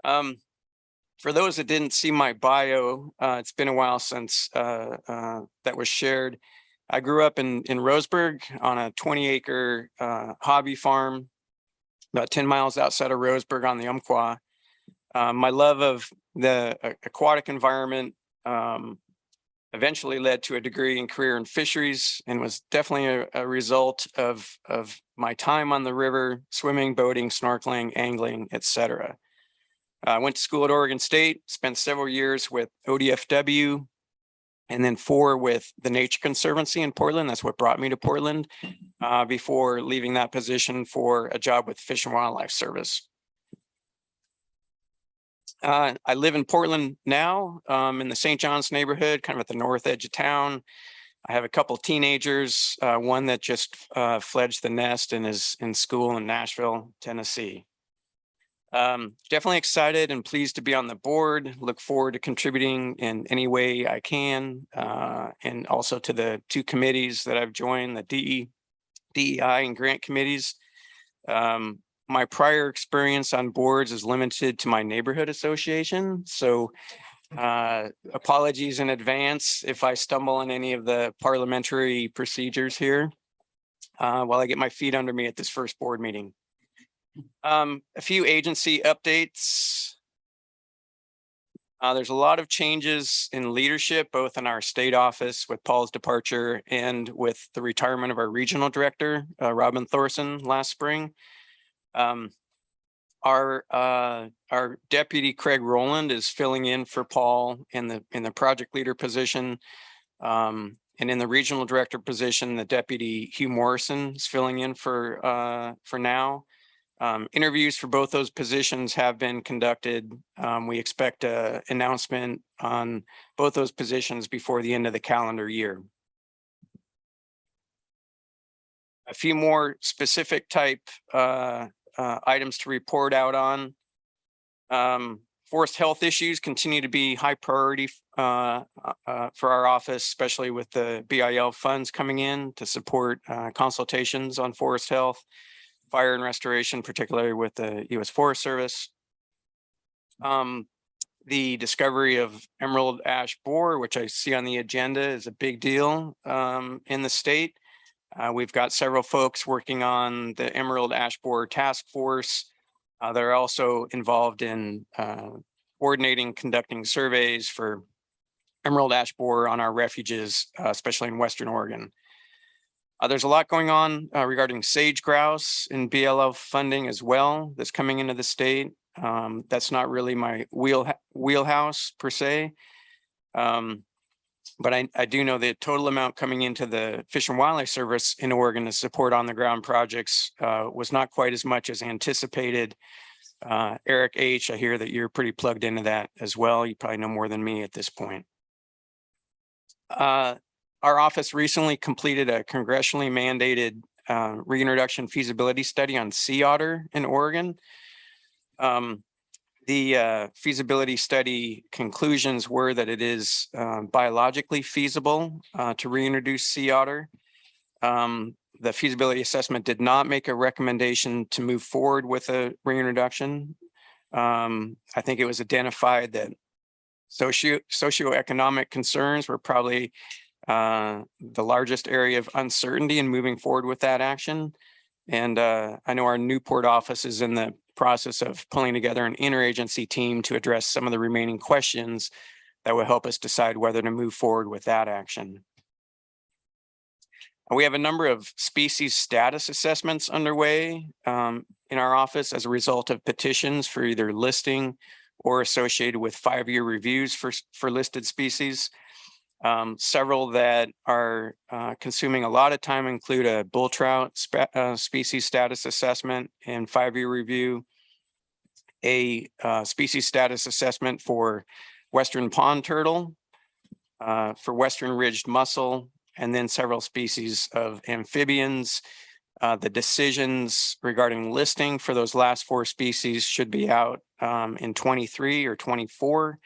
For those that didn't see my bio, it's been a while since that was shared. I grew up in Roseburg on a 20-acre hobby farm, about 10 miles outside of Roseburg on the Umpqua. My love of the aquatic environment eventually led to a degree and career in fisheries, and was definitely a result of my time on the river, swimming, boating, snorkeling, angling, etc. I went to school at Oregon State, spent several years with ODFW, and then 4 with the Nature Conservancy in Portland. That's what brought me to Portland. before leaving that position for a job with Fish and Wildlife Service. I live in Portland now, in the St. John's neighborhood, kind of at the north edge of town. I have a couple of teenagers, one that just fledged the nest and is in school in Nashville, Tennessee. Definitely excited and pleased to be on the board. Look forward to contributing in any way I can, and also to the 2 committees that I've joined, the DEI and grant committees. My prior experience on boards is limited to my neighborhood association, so apologies in advance if I stumble on any of the parliamentary procedures here while I get my feet under me at this first board meeting. A few agency updates. There's a lot of changes in leadership, both in our state office with Paul's departure and with the retirement of our regional director, Robin Thorson, last spring. Our deputy Craig Rowland is filling in for Paul in the project leader position. And in the regional director position, the deputy Hugh Morrison is filling in for now. Interviews for both those positions have been conducted. We expect an announcement on both those positions before the end of the calendar year. A few more specific type items to report out on. Forest health issues continue to be high priority for our office, especially with the BIL funds coming in to support consultations on forest health, fire and restoration, particularly with the U.S. Forest Service. The discovery of emerald ash borer, which I see on the agenda, is a big deal in the state. We've got several folks working on the Emerald Ash Borer Task Force. They're also involved in coordinating, conducting surveys for emerald ash borer on our refuges, especially in Western Oregon. There's a lot going on regarding sage grouse and BLF funding as well that's coming into the state. That's not really my wheelhouse per se. But I do know the total amount coming into the Fish and Wildlife Service in Oregon to support on the ground projects was not quite as much as anticipated. Eric H., I hear that you're pretty plugged into that as well. You probably know more than me at this point. Our office recently completed a congressionally mandated reintroduction feasibility study on sea otter in Oregon. The feasibility study conclusions were that it is biologically feasible to reintroduce sea otter. The feasibility assessment did not make a recommendation to move forward with a reintroduction. I think it was identified that socioeconomic concerns were probably the largest area of uncertainty in moving forward with that action. And I know our Newport office is in the process of pulling together an interagency team to address some of the remaining questions that will help us decide whether to move forward with that action. We have a number of species status assessments underway in our office as a result of petitions for either listing or associated with 5-year reviews for listed species. Several that are consuming a lot of time include a bull trout species status assessment and 5-year review, a species status assessment for Western pond turtle, for Western ridged mussel, and then several species of amphibians. The decisions regarding listing for those last 4 species should be out in 23 or 24.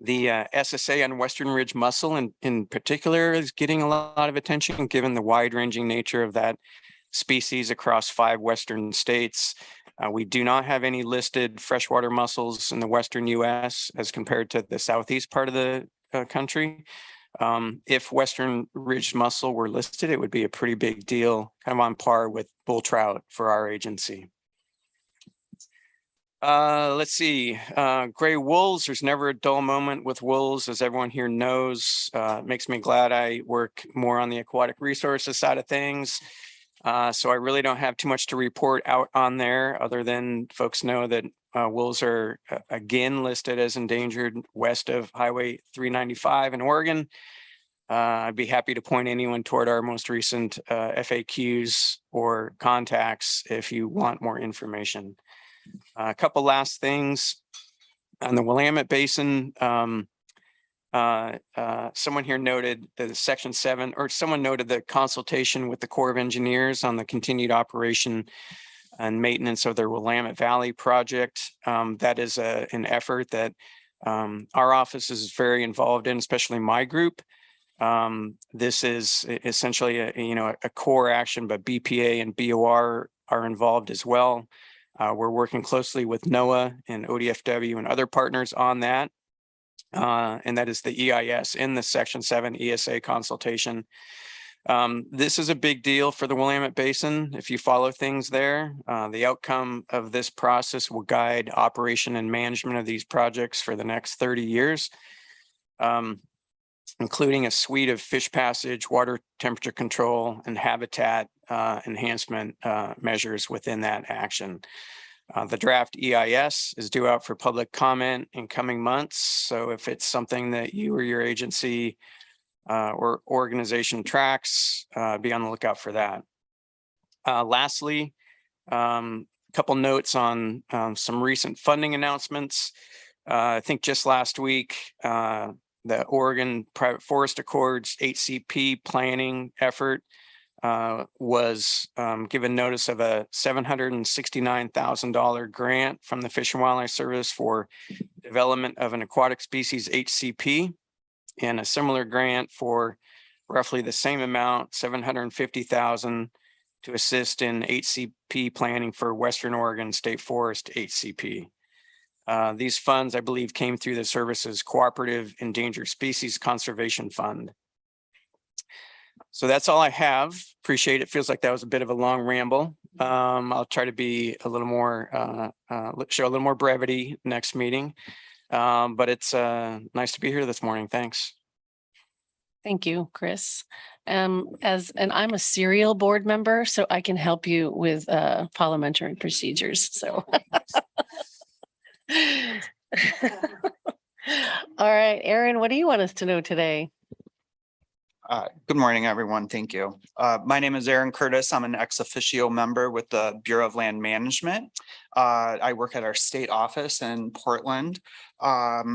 The SSA on Western ridge mussel in particular is getting a lot of attention given the wide-ranging nature of that species across 5 Western states. We do not have any listed freshwater mussels in the Western US as compared to the southeast part of the country. If Western ridge mussel were listed, it would be a pretty big deal, kind of on par with bull trout for our agency. Let's see, gray wolves. There's never a dull moment with wolves, as everyone here knows. It makes me glad I work more on the aquatic resources side of things. So I really don't have too much to report out on there, other than folks know that wolves are again listed as endangered west of Highway 395 in Oregon. I'd be happy to point anyone toward our most recent FAQs or contacts if you want more information. A couple last things on the Willamette Basin. Someone here noted the Section 7, or someone noted the consultation with the Corps of Engineers on the continued operation and maintenance of their Willamette Valley project. That is an effort that our office is very involved in, especially my group. This is essentially a core action, but BPA and BOR are involved as well. We're working closely with NOAA and ODFW and other partners on that. And that is the EIS in the Section 7 ESA consultation. This is a big deal for the Willamette Basin. If you follow things there, the outcome of this process will guide operation and management of these projects for the next 30 years, including a suite of fish passage, water temperature control, and habitat enhancement measures within that action. The draft EIS is due out for public comment in coming months. So if it's something that you or your agency or organization tracks, be on the lookout for that. Lastly, a couple notes on some recent funding announcements. I think just last week, the Oregon Private Forest Accords HCP planning effort was given notice of a $769,000 grant from the Fish and Wildlife Service for development of an aquatic species HCP, and a similar grant for roughly the same amount, $750,000, to assist in HCP planning for Western Oregon State Forest HCP. These funds, I believe, came through the service's Cooperative Endangered Species Conservation Fund. So that's all I have. Appreciate it. Feels like that was a bit of a long ramble. I'll try to be a little more, show a little more brevity next meeting. But it's nice to be here this morning. Thanks. Thank you, Chris. And I'm a serial board member, so I can help you with parliamentary procedures. So. All right, Aaron, what do you want us to know today? Good morning, everyone. Thank you. My name is Aaron Curtis. I'm an ex officio member with the Bureau of Land Management. I work at our state office in Portland. Like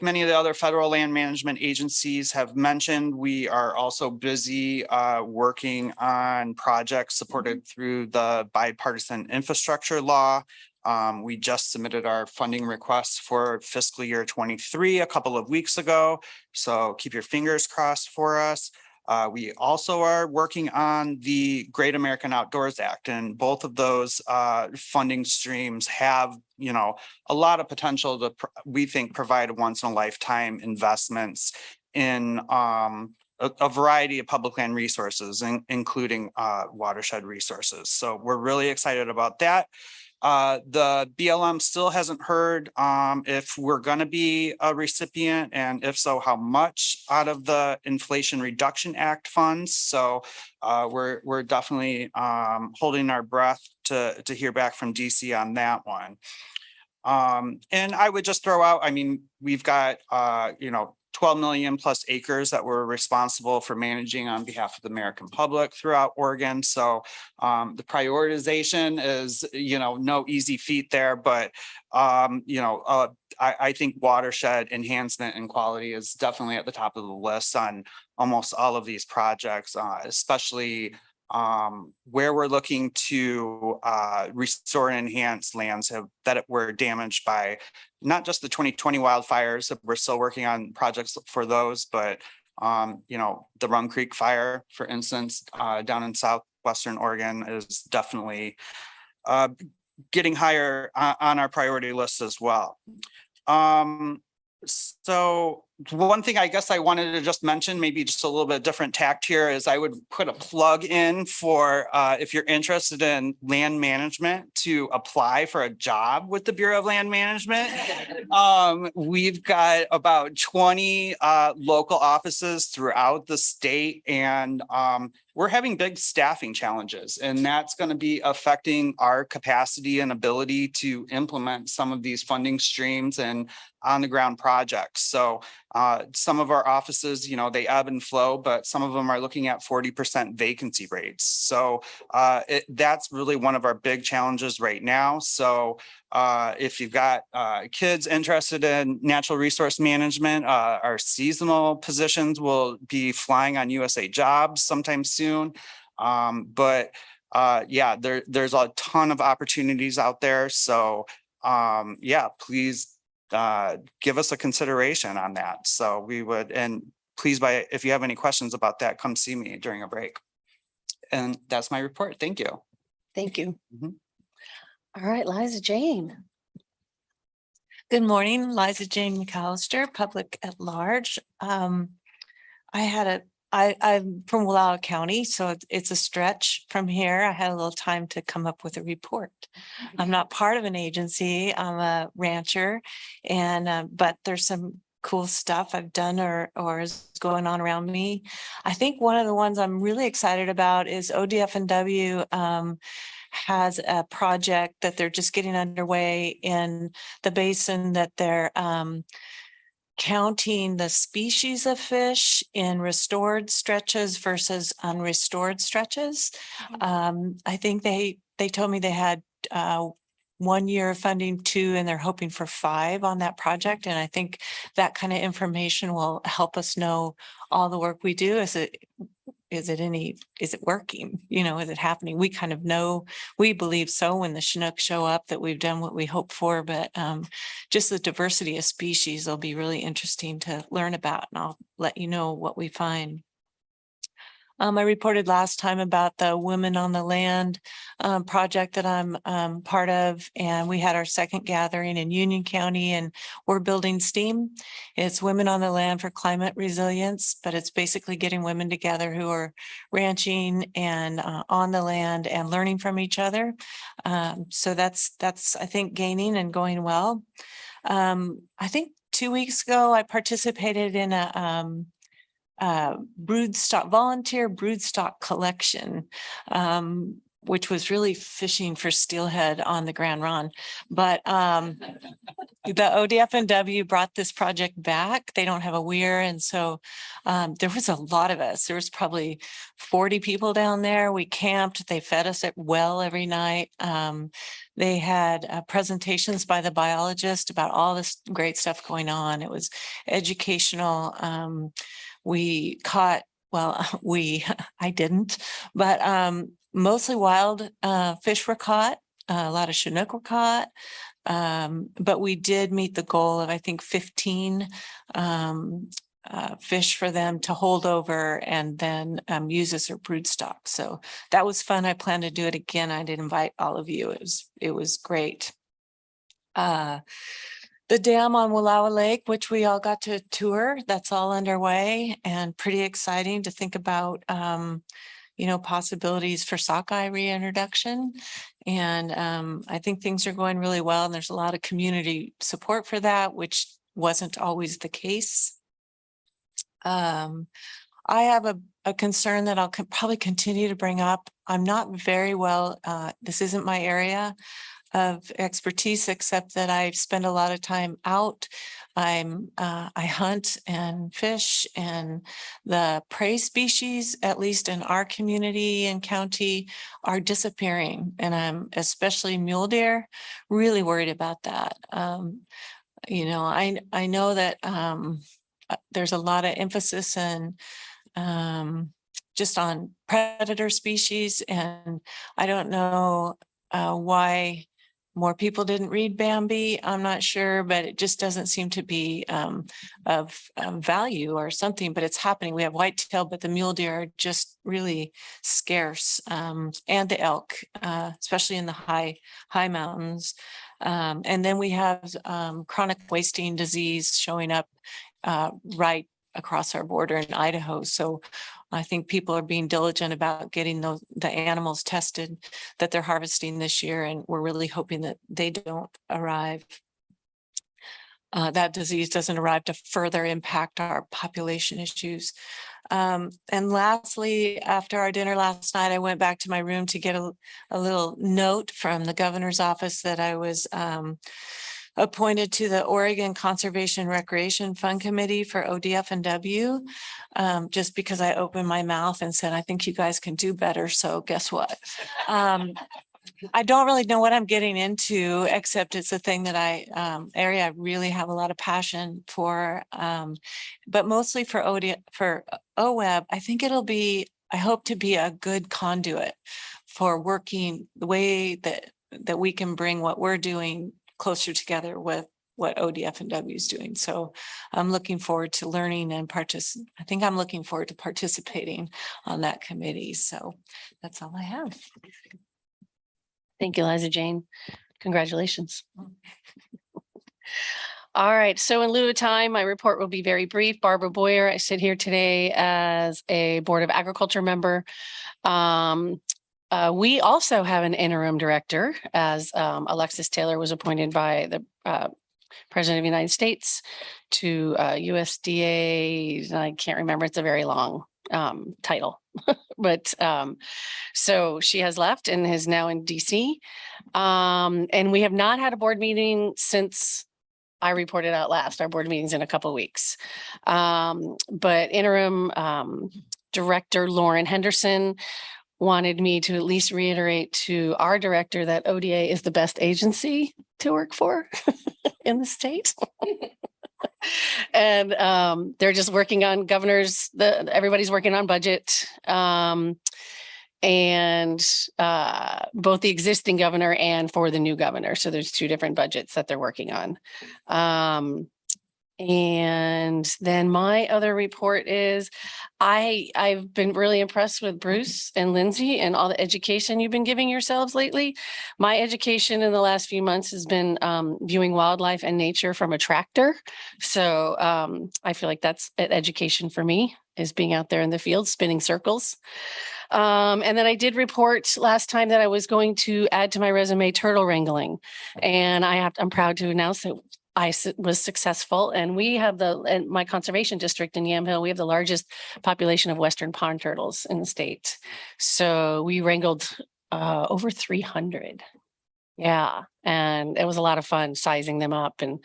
many of the other federal land management agencies have mentioned, we are also busy working on projects supported through the bipartisan infrastructure law. We just submitted our funding requests for fiscal year 23 a couple of weeks ago, so keep your fingers crossed for us. We also are working on the Great American Outdoors Act, and both of those funding streams have, a lot of potential to, we think, provide once in a lifetime investments in a variety of public land resources, including watershed resources. So we're really excited about that. The BLM still hasn't heard if we're going to be a recipient, and if so, how much out of the Inflation Reduction Act funds. So we're definitely holding our breath to hear back from DC on that one. And I would just throw out, we've got 12 million plus acres that we're responsible for managing on behalf of the American public throughout Oregon. So the prioritization is, no easy feat there, but I think watershed enhancement and quality is definitely at the top of the list on almost all of these projects, especially where we're looking to restore and enhance lands that were damaged by not just the 2020 wildfires. We're still working on projects for those, but the Rum Creek fire, for instance, down in southwestern Oregon is definitely getting higher on our priority list as well. So one thing I guess I wanted to just mention, maybe just a little bit different tact here, is I would put a plug in for if you're interested in land management to apply for a job with the Bureau of Land Management. We've got about 20 local offices throughout the state, and we're having big staffing challenges, and that's going to be affecting our capacity and ability to implement some of these funding streams and on the ground projects. So Some of our offices, they ebb and flow, but some of them are looking at 40% vacancy rates. So that's really one of our big challenges right now. So if you've got kids interested in natural resource management, our seasonal positions will be flying on USA Jobs sometime soon. But yeah, there's a ton of opportunities out there. So yeah, please give us a consideration on that. So we would, and please, if you have any questions about that, come see me during a break. And that's my report. Thank you. Thank you. Mhm. All right, Liza Jane. Good morning, Liza Jane McAllister, Public at Large. I'm from Wallowa County, so it's a stretch from here. I had a little time to come up with a report. I'm not part of an agency. I'm a rancher, and but there's some cool stuff I've done or is going on around me. I think one of the ones I'm really excited about is ODF&W has a project that they're just getting underway in the basin that they're counting the species of fish in restored stretches versus unrestored stretches. I think they told me they had 1 year of funding, 2, and they're hoping for 5 on that project. And I think that kind of information will help us know all the work we do. Is it working? Is it happening? We kind of know, we believe so when the Chinook show up that we've done what we hope for, but just the diversity of species will be really interesting to learn about, and I'll let you know what we find. I reported last time about the Women on the Land project that I'm part of, and we had our second gathering in Union County, and we're building STEAM. It's Women on the Land for Climate Resilience, but it's basically getting women together who are ranching and on the land and learning from each other. So that's I think gaining and going well. I think 2 weeks ago I participated in a volunteer broodstock collection, which was really fishing for steelhead on the Grand Ronde. But the ODF&W brought this project back. They don't have a weir, and so there was a lot of us. There was probably 40 people down there. We camped. They fed us at well every night. They had presentations by the biologist about all this great stuff going on. It was educational. We caught, I didn't, but mostly wild fish were caught. A lot of Chinook were caught. But we did meet the goal of, I think, 15 fish for them to hold over and then use as their brood stock. So that was fun. I plan to do it again. I did invite all of you. It was great. The dam on Wallowa Lake, which we all got to tour, that's all underway and pretty exciting to think about, possibilities for sockeye reintroduction. And I think things are going really well, and there's a lot of community support for that, which wasn't always the case. I have a concern that I'll probably continue to bring up. I'm not very well, this isn't my area of expertise, except that I spend a lot of time out. I hunt and fish, and the prey species, at least in our community and county, are disappearing. And I'm especially mule deer, really worried about that. I know that there's a lot of emphasis and just on predator species, and I don't know why more people didn't read Bambi. I'm not sure, but it just doesn't seem to be of value or something, but it's happening. We have whitetail, but the mule deer are just really scarce, and the elk, especially in the high mountains. And then we have chronic wasting disease showing up right across our border in Idaho. So I think people are being diligent about getting the animals tested that they're harvesting this year, and we're really hoping that they don't arrive. That disease doesn't arrive to further impact our population issues. And lastly, after our dinner last night, I went back to my room to get a little note from the governor's office that I was appointed to the Oregon Conservation Recreation Fund Committee for ODF and W. Just because I opened my mouth and said, I think you guys can do better. So guess what? I don't really know what I'm getting into, except it's a thing that area I really have a lot of passion for. But mostly for OWEB, I think I hope to be a good conduit for working the way that we can bring what we're doing closer together with what ODF and W is doing. So I'm looking forward to learning and I think I'm looking forward to participating on that committee. So that's all I have. Thank you, Liza Jane. Congratulations. All right, so in lieu of time, my report will be very brief. Barbara Boyer, I sit here today as a Board of Agriculture member. We also have an interim director, as Alexis Taylor was appointed by the President of the United States to USDA. I can't remember, it's a very long title, but so she has left and is now in DC. And we have not had a board meeting since I reported out last. Our board meeting's in a couple of weeks. But interim director Lauren Henderson wanted me to at least reiterate to our director that ODA is the best agency to work for in the state. And they're just working on everybody's working on budget. And both the existing governor and for the new governor. So there's two different budgets that they're working on. And then my other report is I've been really impressed with Bruce and Lindsay and all the education you've been giving yourselves lately. My education in the last few months has been viewing wildlife and nature from a tractor. So I feel like that's an education for me, is being out there in the field spinning circles. And then I did report last time that I was going to add to my resume turtle wrangling. And I'm proud to announce that I was successful, and we have in my conservation district in Yamhill, we have the largest population of Western pond turtles in the state. So we wrangled over 300. Yeah. And it was a lot of fun sizing them up, and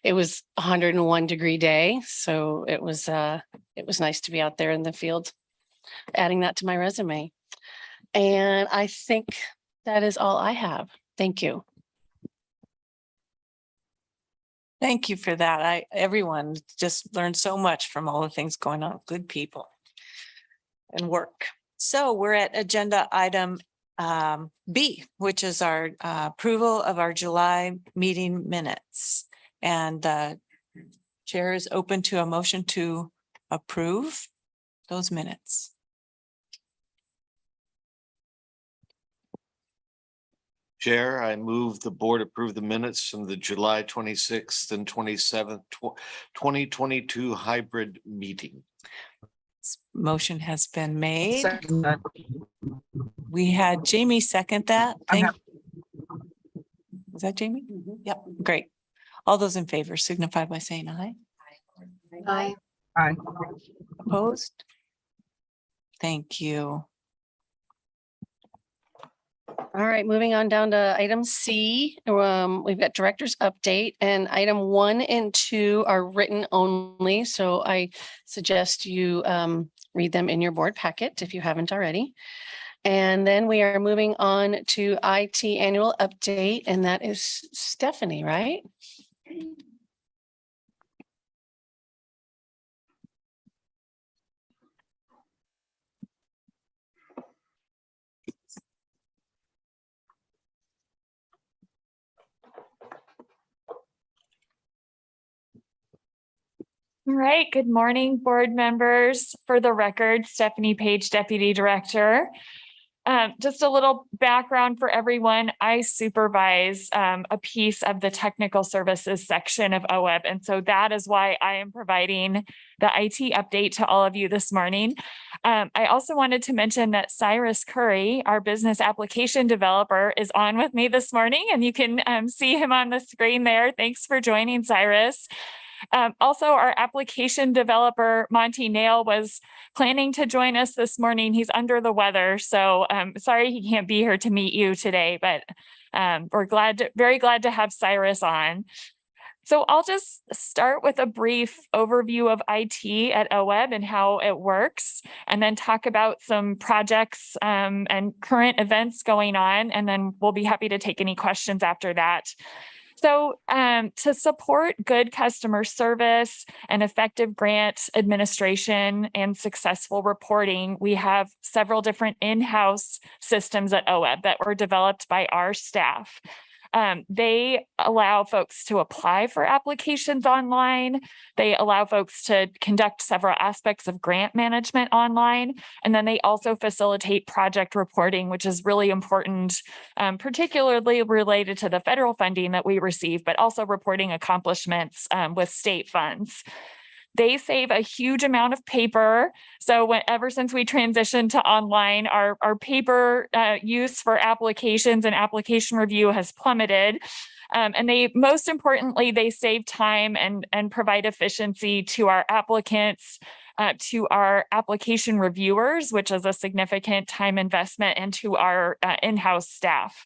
it was 101-degree day. So it was nice to be out there in the field, adding that to my resume. And I think that is all I have. Thank you. Thank you for that. Everyone just learned so much from all the things going on. Good people and work. So we're at agenda item B, which is our approval of our July meeting minutes. And the chair is open to a motion to approve those minutes. Chair, I move the board approve the minutes from the July 26th and 27th, 2022 hybrid meeting. Motion has been made. We had Jamie second that. Was that Jamie? Yep, great. All those in favor signify by saying aye. Aye. Aye. Opposed? Thank you. All right, moving on down to item C. We've got director's update, and item 1 and 2 are written only. So I suggest you read them in your board packet if you haven't already. And then we are moving on to IT annual update, and that is Stephanie, right? All right, good morning, board members. For the record, Stephanie Page, Deputy Director. Just a little background for everyone. I supervise a piece of the technical services section of OWEB. And so that is why I am providing the IT update to all of you this morning. I also wanted to mention that Cyrus Curry, our business application developer, is on with me this morning, and you can see him on the screen there. Thanks for joining, Cyrus. Also, our application developer, Monty Nail, was planning to join us this morning. He's under the weather, so sorry he can't be here to meet you today, but we're very glad to have Cyrus on. So I'll just start with a brief overview of IT at OWEB and how it works, and then talk about some projects and current events going on, and then we'll be happy to take any questions after that. So to support good customer service and effective grant administration and successful reporting, we have several different in-house systems at OWEB that were developed by our staff. They allow folks to apply for applications online. They allow folks to conduct several aspects of grant management online. And then they also facilitate project reporting, which is really important, particularly related to the federal funding that we receive, but also reporting accomplishments with state funds. They save a huge amount of paper. So ever since we transitioned to online, our paper use for applications and application review has plummeted. And most importantly, they save time and provide efficiency to our applicants, to our application reviewers, which is a significant time investment, and to our in-house staff.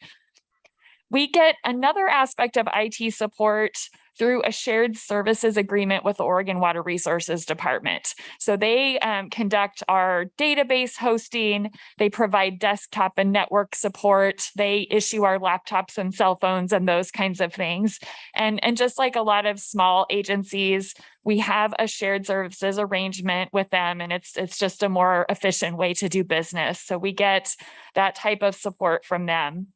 We get another aspect of IT support through a shared services agreement with the Oregon Water Resources Department. So they conduct our database hosting, they provide desktop and network support, they issue our laptops and cell phones and those kinds of things. And just like a lot of small agencies, we have a shared services arrangement with them, and it's just a more efficient way to do business. So we get that type of support from them.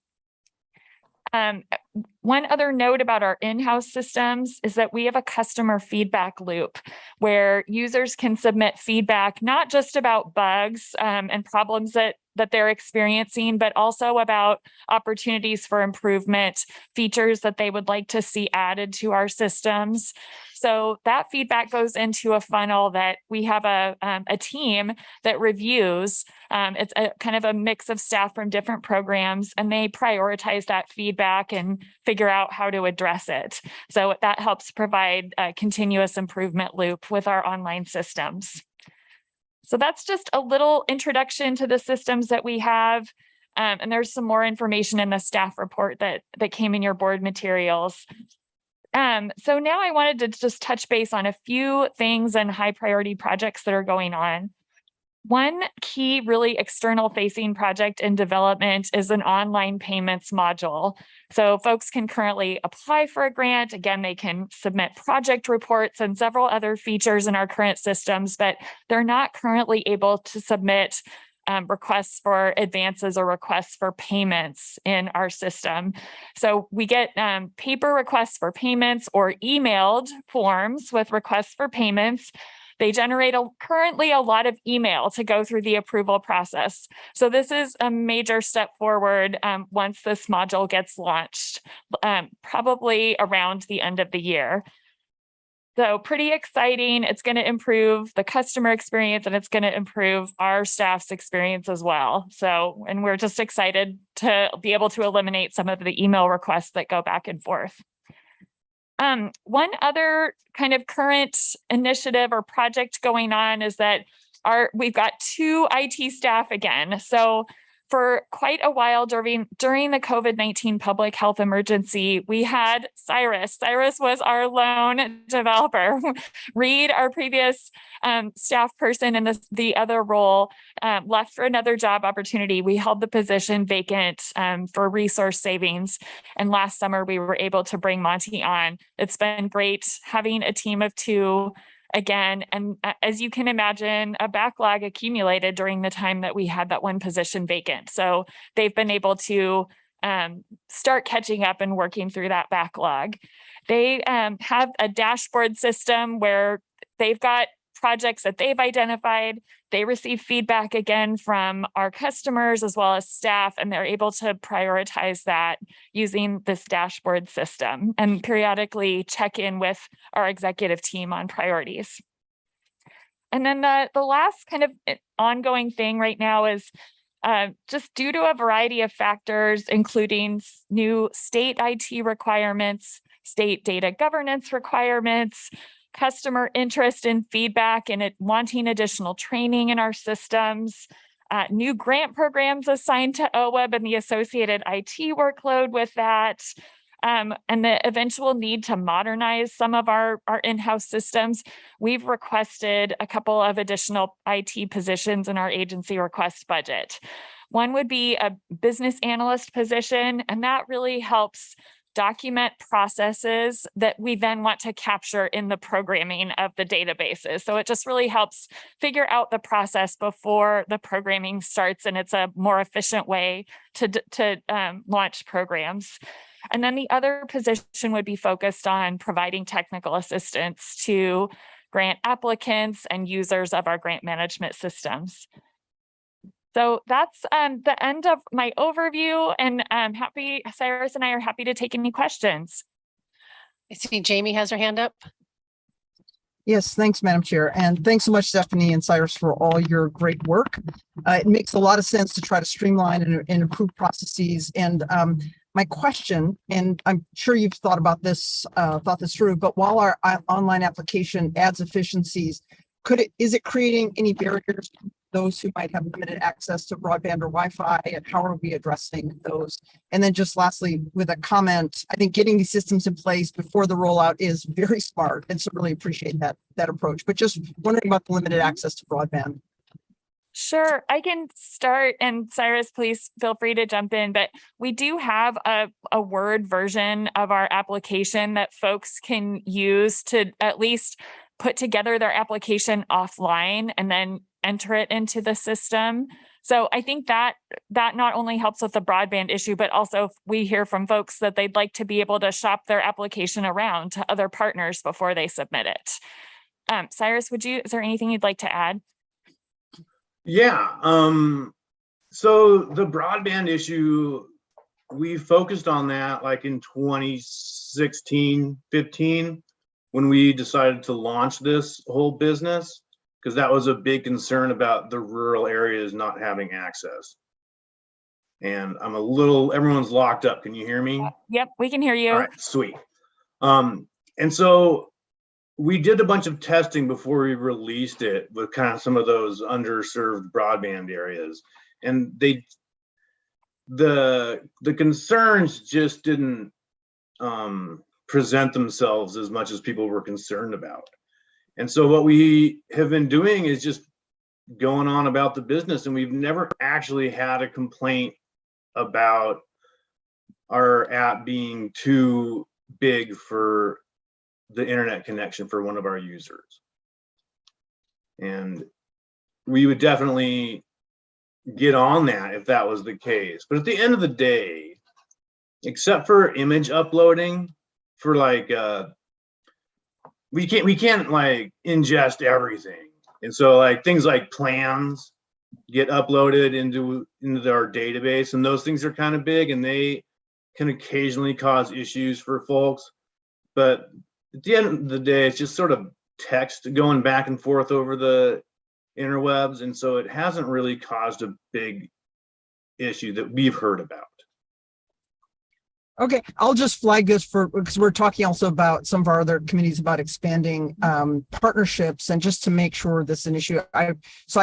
One other note about our in-house systems is that we have a customer feedback loop where users can submit feedback, not just about bugs and problems that they're experiencing, but also about opportunities for improvement, features that they would like to see added to our systems. So that feedback goes into a funnel that we have a team that reviews. It's a kind of a mix of staff from different programs, and they prioritize that feedback and figure out how to address it. So that helps provide a continuous improvement loop with our online systems. So that's just a little introduction to the systems that we have. And there's some more information in the staff report that came in your board materials. So now I wanted to just touch base on a few things and high priority projects that are going on. One key really external facing project in development is an online payments module. So folks can currently apply for a grant. Again, they can submit project reports and several other features in our current systems, but they're not currently able to submit requests for advances or requests for payments in our system. So we get paper requests for payments or emailed forms with requests for payments. They generate currently a lot of email to go through the approval process. So this is a major step forward once this module gets launched, probably around the end of the year. So pretty exciting. It's going to improve the customer experience, and it's going to improve our staff's experience as well. So, and we're just excited to be able to eliminate some of the email requests that go back and forth. One other kind of current initiative or project going on is that we've got 2 IT staff again. So for quite a while during the COVID-19 public health emergency, we had Cyrus. Cyrus was our lone developer. Reed, our previous staff person in the other role, left for another job opportunity. We held the position vacant for resource savings. And last summer, we were able to bring Monty on. It's been great having a team of 2 again. And as you can imagine, a backlog accumulated during the time that we had that one position vacant. So they've been able to start catching up and working through that backlog. They have a dashboard system where they've got projects that they've identified. They receive feedback again from our customers as well as staff, and they're able to prioritize that using this dashboard system and periodically check in with our executive team on priorities. And then the last kind of ongoing thing right now is just due to a variety of factors, including new state IT requirements, state data governance requirements, customer interest and feedback and wanting additional training in our systems, new grant programs assigned to OWEB and the associated IT workload with that, and the eventual need to modernize some of our in-house systems. We've requested a couple of additional IT positions in our agency request budget. One would be a business analyst position, and that really helps document processes that we then want to capture in the programming of the databases. So it just really helps figure out the process before the programming starts, and it's a more efficient way to launch programs. And then the other position would be focused on providing technical assistance to grant applicants and users of our grant management systems. So that's the end of my overview, and I'm happy, Cyrus and I are happy to take any questions. I see Jamie has her hand up. Yes, thanks, Madam Chair. And thanks so much, Stephanie and Cyrus, for all your great work. It makes a lot of sense to try to streamline and improve processes. And my question, and I'm sure you've thought about this, thought this through, but while our online application adds efficiencies, is it creating any barriers to those who might have limited access to broadband or Wi-Fi, and how are we addressing those? And then just lastly, with a comment, I think getting these systems in place before the rollout is very smart, and so really appreciate that approach. But just wondering about the limited access to broadband. Sure, I can start, and Cyrus, please feel free to jump in, but we do have a Word version of our application that folks can use to at least put together their application offline and then enter it into the system. So I think that not only helps with the broadband issue, but also we hear from folks that they'd like to be able to shop their application around to other partners before they submit it. Cyrus, is there anything you'd like to add? Yeah, so the broadband issue, we focused on that like in 2016, 15, when we decided to launch this whole business, because that was a big concern about the rural areas not having access. And everyone's locked up. Can you hear me? Yep, we can hear you. All right, sweet. And so we did a bunch of testing before we released it with kind of some of those underserved broadband areas. And the concerns just didn't present themselves as much as people were concerned about. And so what we have been doing is just going on about the business, and we've never actually had a complaint about our app being too big for the internet connection for one of our users. And we would definitely get on that if that was the case. But at the end of the day, except for image uploading, for like we can't like ingest everything. And so like things like plans get uploaded into our database, and those things are kind of big and they can occasionally cause issues for folks. But at the end of the day, it's just sort of text going back and forth over the interwebs. And so it hasn't really caused a big issue that we've heard about. Okay, I'll just flag this because we're talking also about some of our other committees about expanding partnerships, and just to make sure this is an issue. I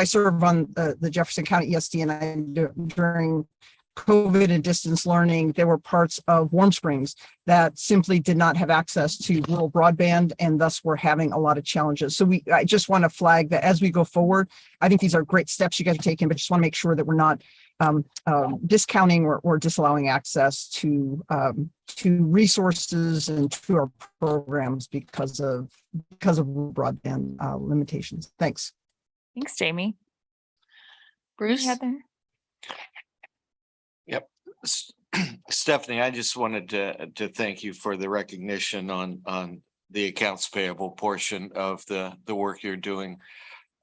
serve on the Jefferson County ESD, and during COVID and distance learning, there were parts of Warm Springs that simply did not have access to rural broadband, and thus were having a lot of challenges. So I just want to flag that as we go forward. I think these are great steps you guys are taking, but just want to make sure that we're not discounting or disallowing access to resources and to our programs because of broadband limitations. Thanks. Thanks, Jamie. Bruce? Heather? Yep. Stephanie, I just wanted to thank you for the recognition on the accounts payable portion of the work you're doing.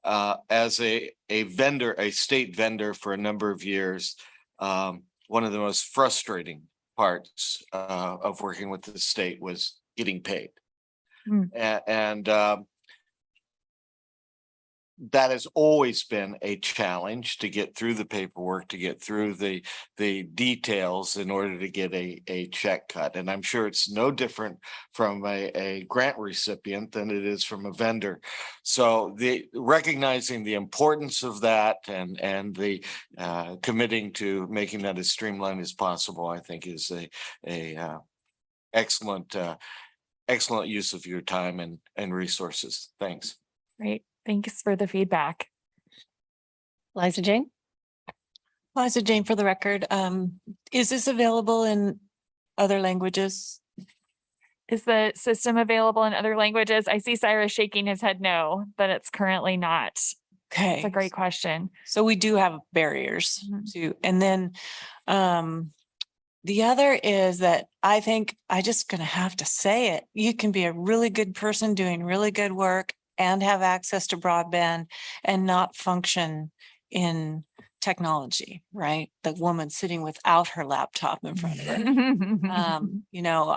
As a vendor, a state vendor for a number of years, one of the most frustrating parts of working with the state was getting paid. And that has always been a challenge to get through the paperwork, to get through the details in order to get a check cut. And I'm sure it's no different from a grant recipient than it is from a vendor. So recognizing the importance of that and the committing to making that as streamlined as possible, I think is a excellent use of your time and resources. Thanks. Great. Thanks for the feedback. Liza Jane? Liza Jane, for the record, is this available in other languages? Is the system available in other languages? I see Cyrus shaking his head no, that it's currently not. Okay. That's a great question. So we do have barriers to, and then the other is that I think I just gonna have to say it. You can be a really good person doing really good work and have access to broadband and not function in technology, right? The woman sitting without her laptop in front of her. You know,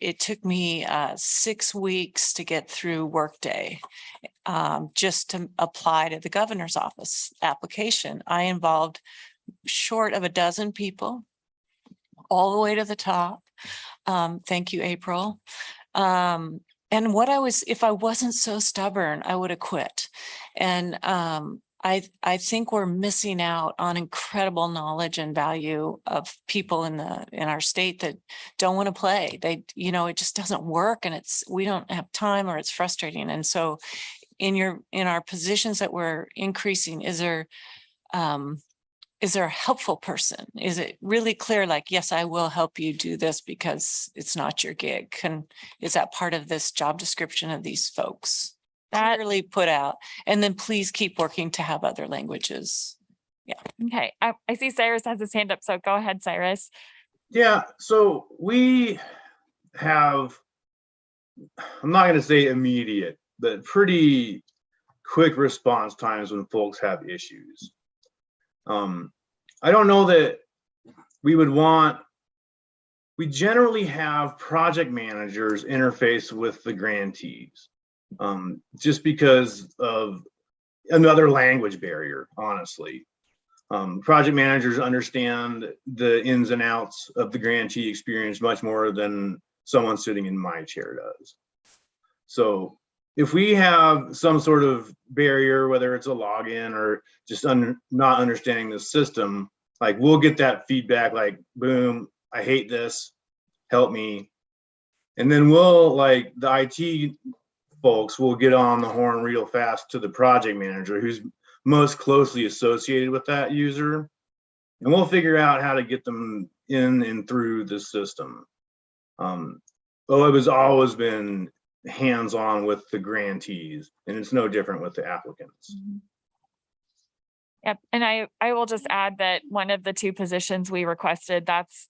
it took me 6 weeks to get through Workday just to apply to the governor's office application. I involved short of a dozen people all the way to the top. Thank you, April. And if I wasn't so stubborn, I would have quit. And I think we're missing out on incredible knowledge and value of people in our state that don't want to play. It just doesn't work, and we don't have time, or it's frustrating. And so in our positions that we're increasing, is there a helpful person? Is it really clear, like, yes, I will help you do this because it's not your gig? Is that part of this job description of these folks? Clearly put out, and then please keep working to have other languages. Yeah. Okay. I see Cyrus has his hand up, so go ahead, Cyrus. Yeah, so we have, I'm not going to say immediate, but pretty quick response times when folks have issues. I don't know that we generally have project managers interface with the grantees, just because of another language barrier, honestly. Project managers understand the ins and outs of the grantee experience much more than someone sitting in my chair does. So if we have some sort of barrier, whether it's a login or just not understanding the system, like, we'll get that feedback, like, boom, I hate this, help me. And then the IT folks will get on the horn real fast to the project manager who's most closely associated with that user. And we'll figure out how to get them in and through the system. OWEB has always been hands-on with the grantees, and it's no different with the applicants. Yep. And I will just add that one of the 2 positions we requested, that's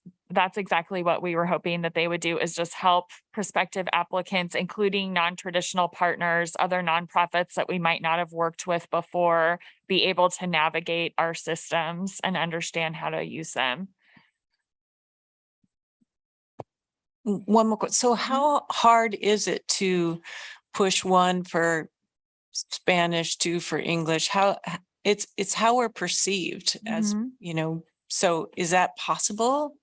exactly what we were hoping that they would do, is just help prospective applicants, including non-traditional partners, other nonprofits that we might not have worked with before, be able to navigate our systems and understand how to use them. One more question. So how hard is it to push 1 for Spanish, 2 for English? It's how we're perceived as, so is that possible?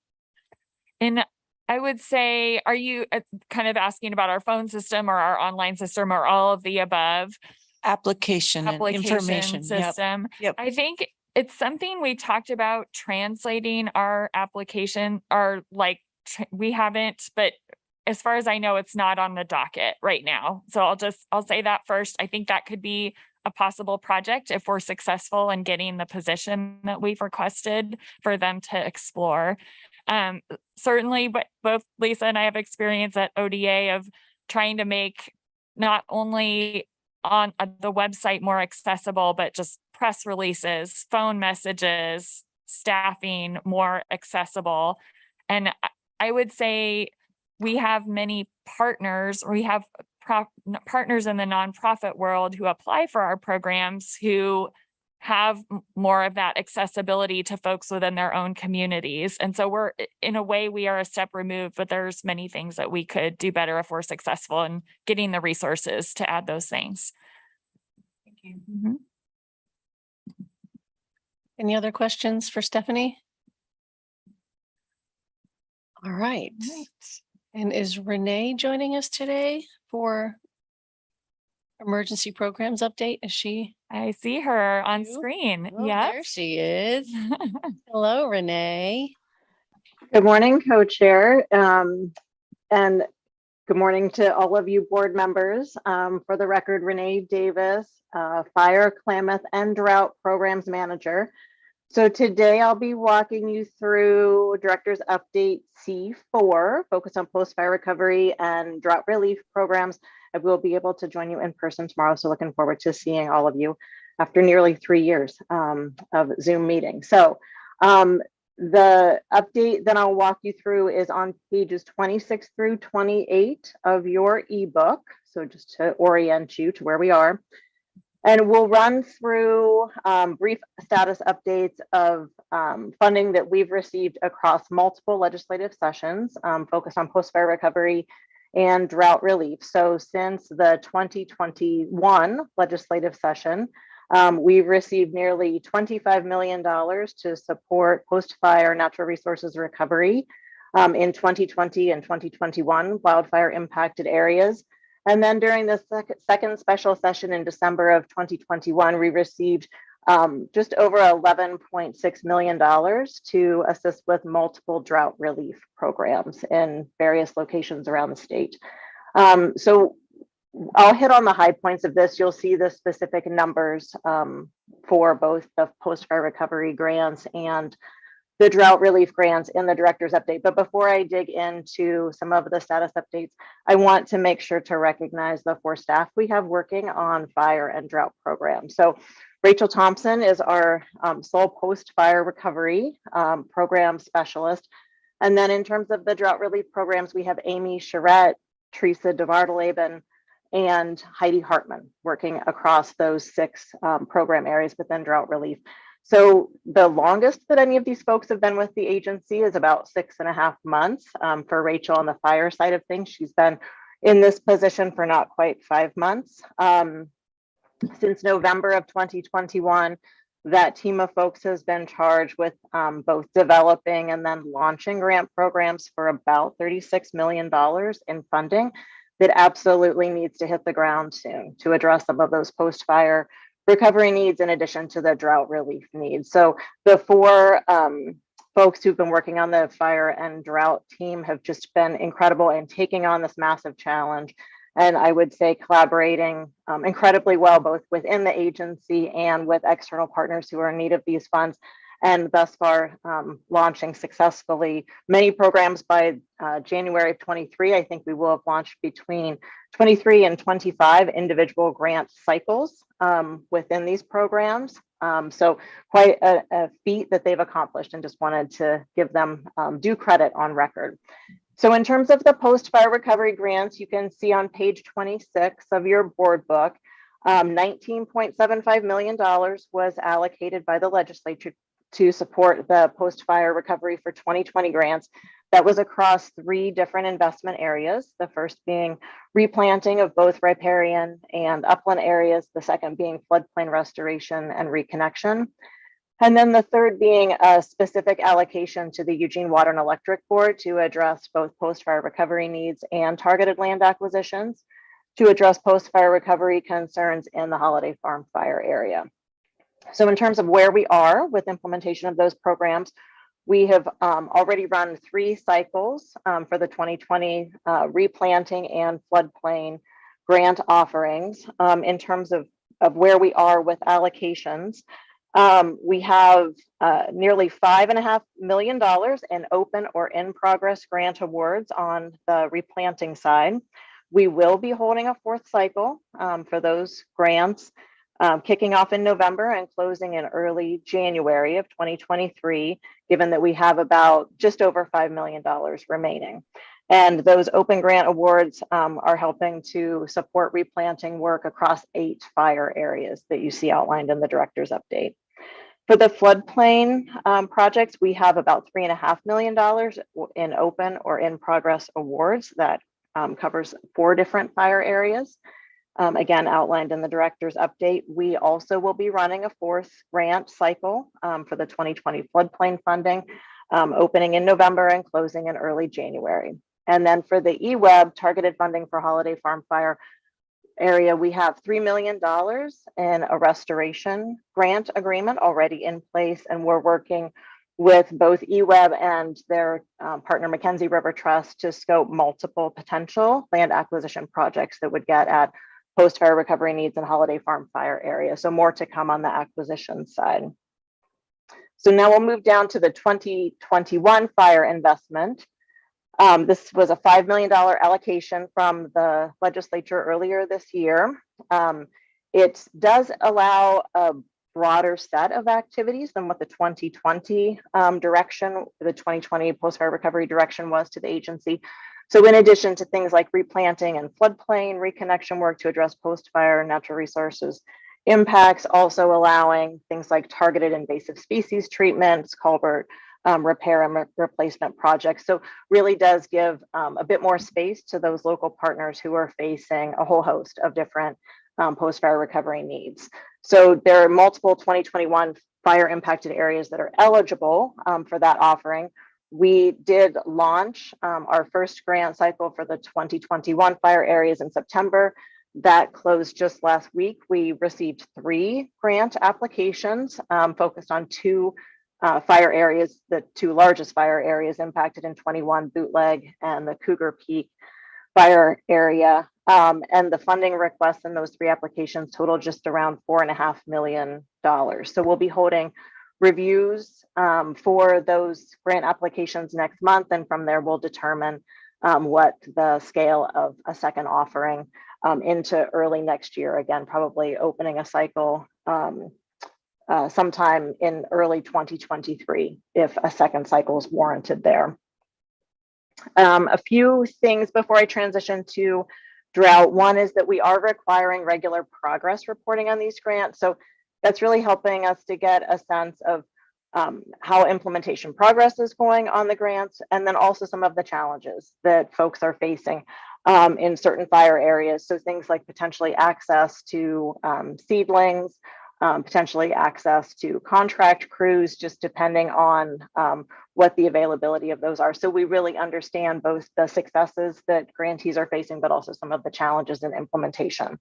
And I would say, are you kind of asking about our phone system or our online system or all of the above? Application and information system. Yep. I think it's something we talked about, translating our application, we haven't, but as far as I know, it's not on the docket right now. So I'll say that first. I think that could be a possible project if we're successful in getting the position that we've requested for them to explore. Certainly, but both Lisa and I have experience at ODA of trying to make not only on the website more accessible, but just press releases, phone messages, staffing more accessible. And I would say we have many partners, or we have partners in the nonprofit world who apply for our programs who have more of that accessibility to folks within their own communities. And so in a way, we are a step removed, but there's many things that we could do better if we're successful in getting the resources to add those things. Mhm. Any other questions for Stephanie? All right. And is Renee joining us today for emergency programs update? Is she? I see her on You? screen. Oh, Yep. there she is. Hello, Renee. Good morning, co-chair. And good morning to all of you board members. For the record, Renee Davis, Fire, Klamath, and Drought Programs Manager. So today I'll be walking you through Director's Update C4, focus on post-fire recovery and drought relief programs. I will be able to join you in person tomorrow, so looking forward to seeing all of you after nearly 3 years of Zoom meeting. So the update that I'll walk you through is on pages 26 through 28 of your ebook. So just to orient you to where we are. And we'll run through brief status updates of funding that we've received across multiple legislative sessions focused on post-fire recovery and drought relief. So since the 2021 legislative session, we've received nearly $25 million to support post-fire natural resources recovery in 2020 and 2021 wildfire impacted areas. And then during the second special session in December of 2021, we received just over $11.6 million to assist with multiple drought relief programs in various locations around the state. So I'll hit on the high points of this. You'll see the specific numbers for both the post-fire recovery grants and the drought relief grants in the director's update. But before I dig into some of the status updates, I want to make sure to recognize the 4 staff we have working on fire and drought programs. So Rachel Thompson is our sole post-fire recovery program specialist. And then in terms of the drought relief programs, we have Amy Charette, Teresa DeVardeleben, and Heidi Hartman working across those 6 program areas within drought relief. So the longest that any of these folks have been with the agency is about 6.5 months. For Rachel on the fire side of things, she's been in this position for not quite 5 months. Since November of 2021, that team of folks has been charged with both developing and then launching grant programs for about $36 million in funding that absolutely needs to hit the ground soon to address some of those post-fire recovery needs in addition to the drought relief needs. So the 4 folks who've been working on the fire and drought team have just been incredible in taking on this massive challenge. And I would say collaborating incredibly well, both within the agency and with external partners who are in need of these funds. And thus far, launching successfully many programs by January of 23. I think we will have launched between 23 and 25 individual grant cycles within these programs. So quite a feat that they've accomplished, and just wanted to give them due credit on record. So in terms of the post-fire recovery grants, you can see on page 26 of your board book, $19.75 million was allocated by the legislature to support the post-fire recovery for 2020 grants. That was across 3 different investment areas. The first being replanting of both riparian and upland areas. The second being floodplain restoration and reconnection. And then the third being a specific allocation to the Eugene Water and Electric Board to address both post-fire recovery needs and targeted land acquisitions to address post-fire recovery concerns in the Holiday Farm fire area. So in terms of where we are with implementation of those programs, we have already run 3 cycles for the 2020 replanting and floodplain grant offerings. In terms of where we are with allocations, we have nearly $5.5 million in open or in progress grant awards on the replanting side. We will be holding a 4th cycle for those grants, kicking off in November and closing in early January of 2023, given that we have about just over $5 million remaining. And those open grant awards are helping to support replanting work across 8 fire areas that you see outlined in the director's update. For the floodplain projects, we have about $3.5 million in open or in progress awards that covers 4 different fire areas. again, outlined in the director's update. We also will be running a fourth grant cycle for the 2020 floodplain funding, opening in November and closing in early January. And then for the OWEB targeted funding for Holiday Farm Fire area, we have $3 million in a restoration grant agreement already in place, and we're working with both OWEB and their partner Mackenzie River Trust to scope multiple potential land acquisition projects that would get at post-fire recovery needs in Holiday Farm Fire area. So more to come on the acquisition side. So now we'll move down to the 2021 fire investment. This was a $5 million allocation from the legislature earlier this year. It does allow a broader set of activities than what the 2020 direction, the 2020 post-fire recovery direction was to the agency. So in addition to things like replanting and floodplain reconnection work to address post-fire natural resources impacts, also allowing things like targeted invasive species treatments, culvert repair and replacement projects. So really does give a bit more space to those local partners who are facing a whole host of different post-fire recovery needs. So there are multiple 2021 fire impacted areas that are eligible for that offering. We did launch our first grant cycle for the 2021 fire areas in September. That closed just last week. We received 3 grant applications focused on 2 fire areas, the 2 largest fire areas impacted in 21, Bootleg and the Cougar Peak fire area. And the funding requests in those 3 applications total just around $4.5 million. So we'll be holding reviews for those grant applications next month. And from there, we'll determine what the scale of a second offering into early next year. Again, probably opening a cycle sometime in early 2023 if a second cycle is warranted there. A few things before I transition to drought. One is that we are requiring regular progress reporting on these grants. So that's really helping us to get a sense of how implementation progress is going on the grants, and then also some of the challenges that folks are facing in certain fire areas. So things like potentially access to seedlings, potentially access to contract crews, just depending on what the availability of those are. So we really understand both the successes that grantees are facing, but also some of the challenges in implementation.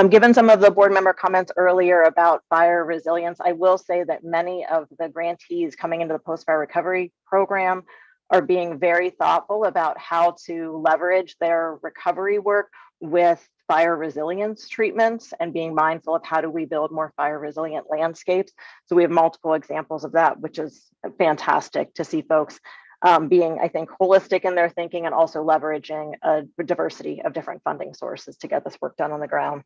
Given some of the board member comments earlier about fire resilience, I will say that many of the grantees coming into the post-fire recovery program are being very thoughtful about how to leverage their recovery work with fire resilience treatments and being mindful of how do we build more fire resilient landscapes. So we have multiple examples of that, which is fantastic to see folks being, I think, holistic in their thinking and also leveraging a diversity of different funding sources to get this work done on the ground.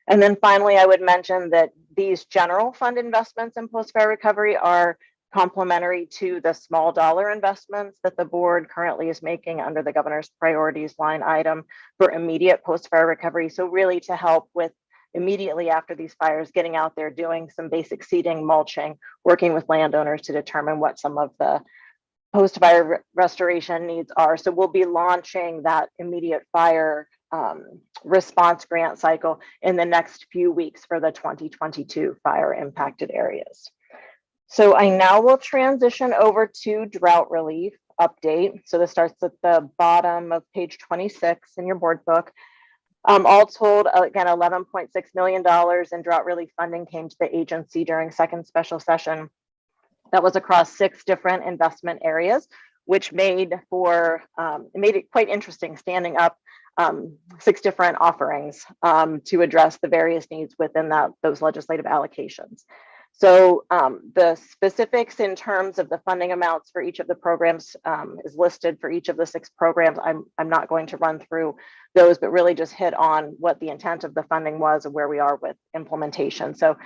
And then finally, I would mention that these general fund investments in post-fire recovery are complementary to the small dollar investments that the board currently is making under the governor's priorities line item for immediate post-fire recovery. So really to help with immediately after these fires, getting out there, doing some basic seeding, mulching, working with landowners to determine what some of the post-fire restoration needs are. So we'll be launching that immediate fire response grant cycle in the next few weeks for the 2022 fire impacted areas. So I now will transition over to drought relief update. So this starts at the bottom of page 26 in your board book. All told, again, $11.6 million in drought relief funding came to the agency during second special session. That was across 6 different investment areas, which made it quite interesting standing up 6 different offerings to address the various needs within those legislative allocations. So the specifics in terms of the funding amounts for each of the programs is listed for each of the 6 programs. I'm not going to run through those, but really just hit on what the intent of the funding was and where we are with implementation. So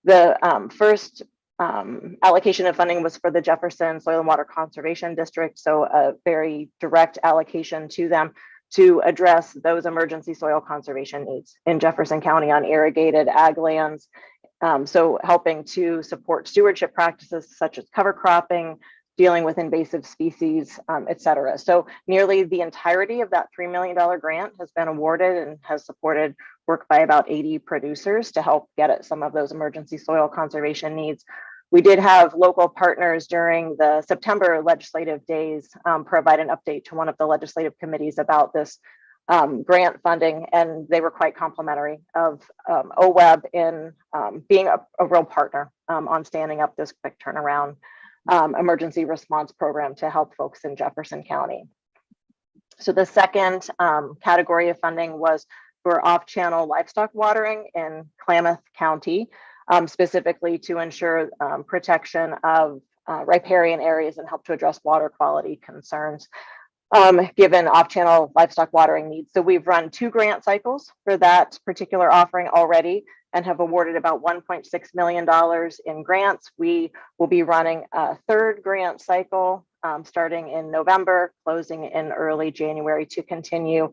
the first allocation of funding was for the Jefferson Soil and Water Conservation District. So a very direct allocation to them to address those emergency soil conservation needs in Jefferson County on irrigated ag lands. So helping to support stewardship practices such as cover cropping, dealing with invasive species, et cetera. So nearly the entirety of that $3 million grant has been awarded and has supported work by about 80 producers to help get at some of those emergency soil conservation needs. We did have local partners during the September legislative days provide an update to one of the legislative committees about this grant funding, and they were quite complimentary of OWEB in being a real partner on standing up this quick turnaround emergency response program to help folks in Jefferson County. So the second category of funding was for off-channel livestock watering in Klamath County, specifically to ensure protection of riparian areas and help to address water quality concerns given off-channel livestock watering needs. So we've run 2 grant cycles for that particular offering already and have awarded about $1.6 million in grants. We will be running a 3rd grant cycle starting in November, closing in early January to continue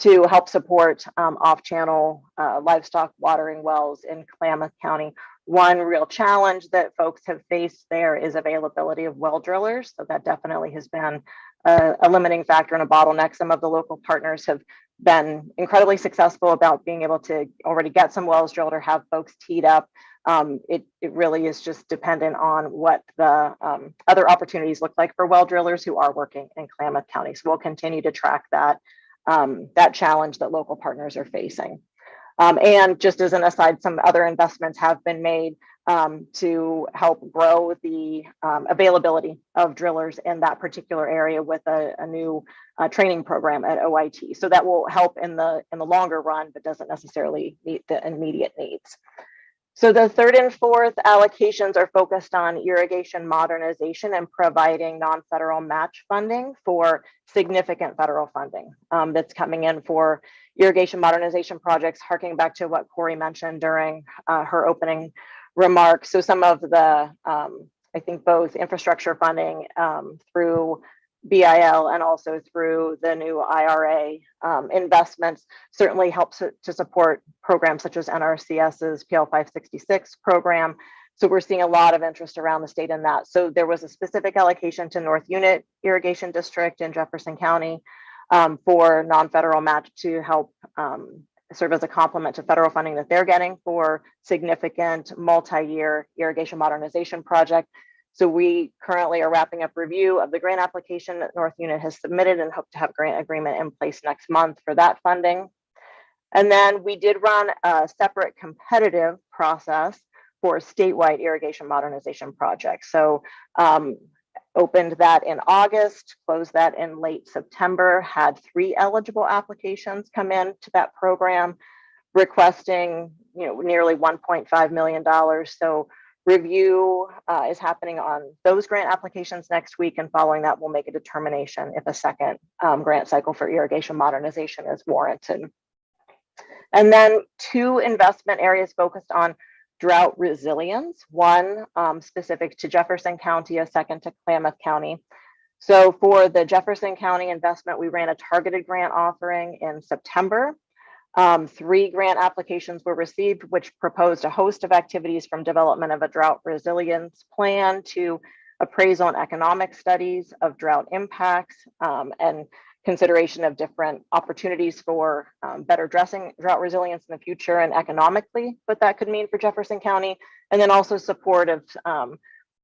to help support off-channel livestock watering wells in Klamath County. One real challenge that folks have faced there is availability of well drillers. So that definitely has been a limiting factor and a bottleneck. Some of the local partners have been incredibly successful about being able to already get some wells drilled or have folks teed up. It really is just dependent on what the other opportunities look like for well drillers who are working in Klamath County. So we'll continue to track that challenge that local partners are facing. And just as an aside, some other investments have been made to help grow the availability of drillers in that particular area with a new training program at OIT. So that will help in the longer run, but doesn't necessarily meet the immediate needs. So the 3rd and 4th allocations are focused on irrigation modernization and providing non-federal match funding for significant federal funding that's coming in for irrigation modernization projects, harking back to what Corey mentioned during her opening remarks. So some of the, I think both infrastructure funding through BIL and also through the new IRA investments certainly helps to support programs such as NRCS's PL 566 program. So we're seeing a lot of interest around the state in that. So there was a specific allocation to North Unit Irrigation District in Jefferson County for non-federal match to help serve as a complement to federal funding that they're getting for significant multi-year irrigation modernization project. So we currently are wrapping up review of the grant application that North Unit has submitted and hope to have grant agreement in place next month for that funding. And then we did run a separate competitive process for statewide irrigation modernization projects. So opened that in August, closed that in late September, had 3 eligible applications come in to that program, requesting nearly $1.5 million. So review is happening on those grant applications next week, and following that, we'll make a determination if a second grant cycle for irrigation modernization is warranted. And then 2 investment areas focused on drought resilience, one specific to Jefferson County, a second to Klamath County. So for the Jefferson County investment, we ran a targeted grant offering in September. 3 grant applications were received, which proposed a host of activities from development of a drought resilience plan to appraisal and economic studies of drought impacts and consideration of different opportunities for better addressing drought resilience in the future and economically what that could mean for Jefferson County, and then also support of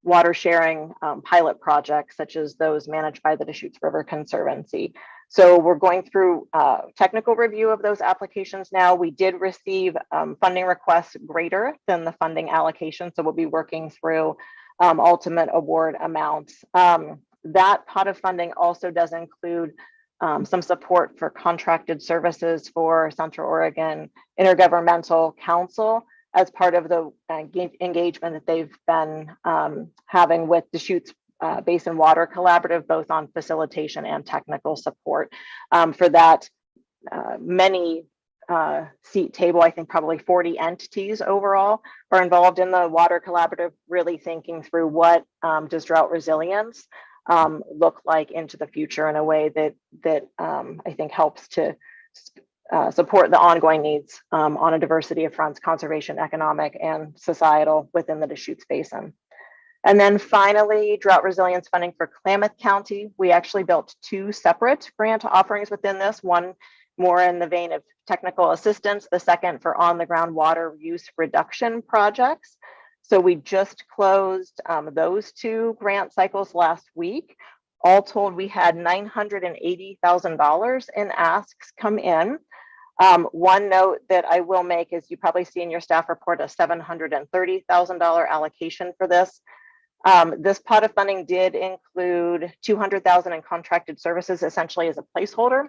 water sharing pilot projects such as those managed by the Deschutes River Conservancy. So we're going through technical review of those applications now. We did receive funding requests greater than the funding allocation, so we'll be working through ultimate award amounts. That pot of funding also does include some support for contracted services for Central Oregon Intergovernmental Council as part of the engagement that they've been having with Deschutes Basin Water Collaborative, both on facilitation and technical support. For that many seat table, I think probably 40 entities overall are involved in the Water Collaborative, really thinking through what does drought resilience look like into the future in a way that I think helps to support the ongoing needs on a diversity of fronts, conservation, economic, and societal within the Deschutes Basin. And then finally, drought resilience funding for Klamath County. We actually built 2 separate grant offerings within this, one more in the vein of technical assistance, the second for on-the-ground water use reduction projects. So we just closed those 2 grant cycles last week. All told, we had $980,000 in asks come in. One note that I will make is you probably see in your staff report a $730,000 allocation for this. This pot of funding did include $200,000 in contracted services, essentially as a placeholder.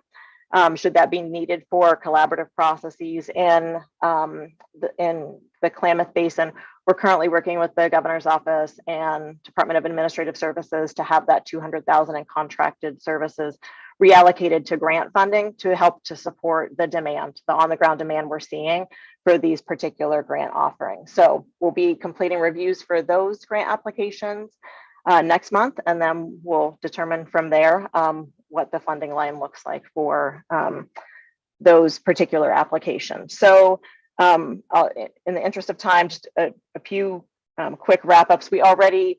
Should that be needed for collaborative processes in the Klamath Basin. We're currently working with the governor's office and Department of Administrative Services to have that $200,000 in contracted services reallocated to grant funding to help to support the demand, the on-the-ground demand we're seeing for these particular grant offerings. So we'll be completing reviews for those grant applications next month, and then we'll determine from there what the funding line looks like for those particular applications. So in the interest of time, just a few quick wrap-ups. We already,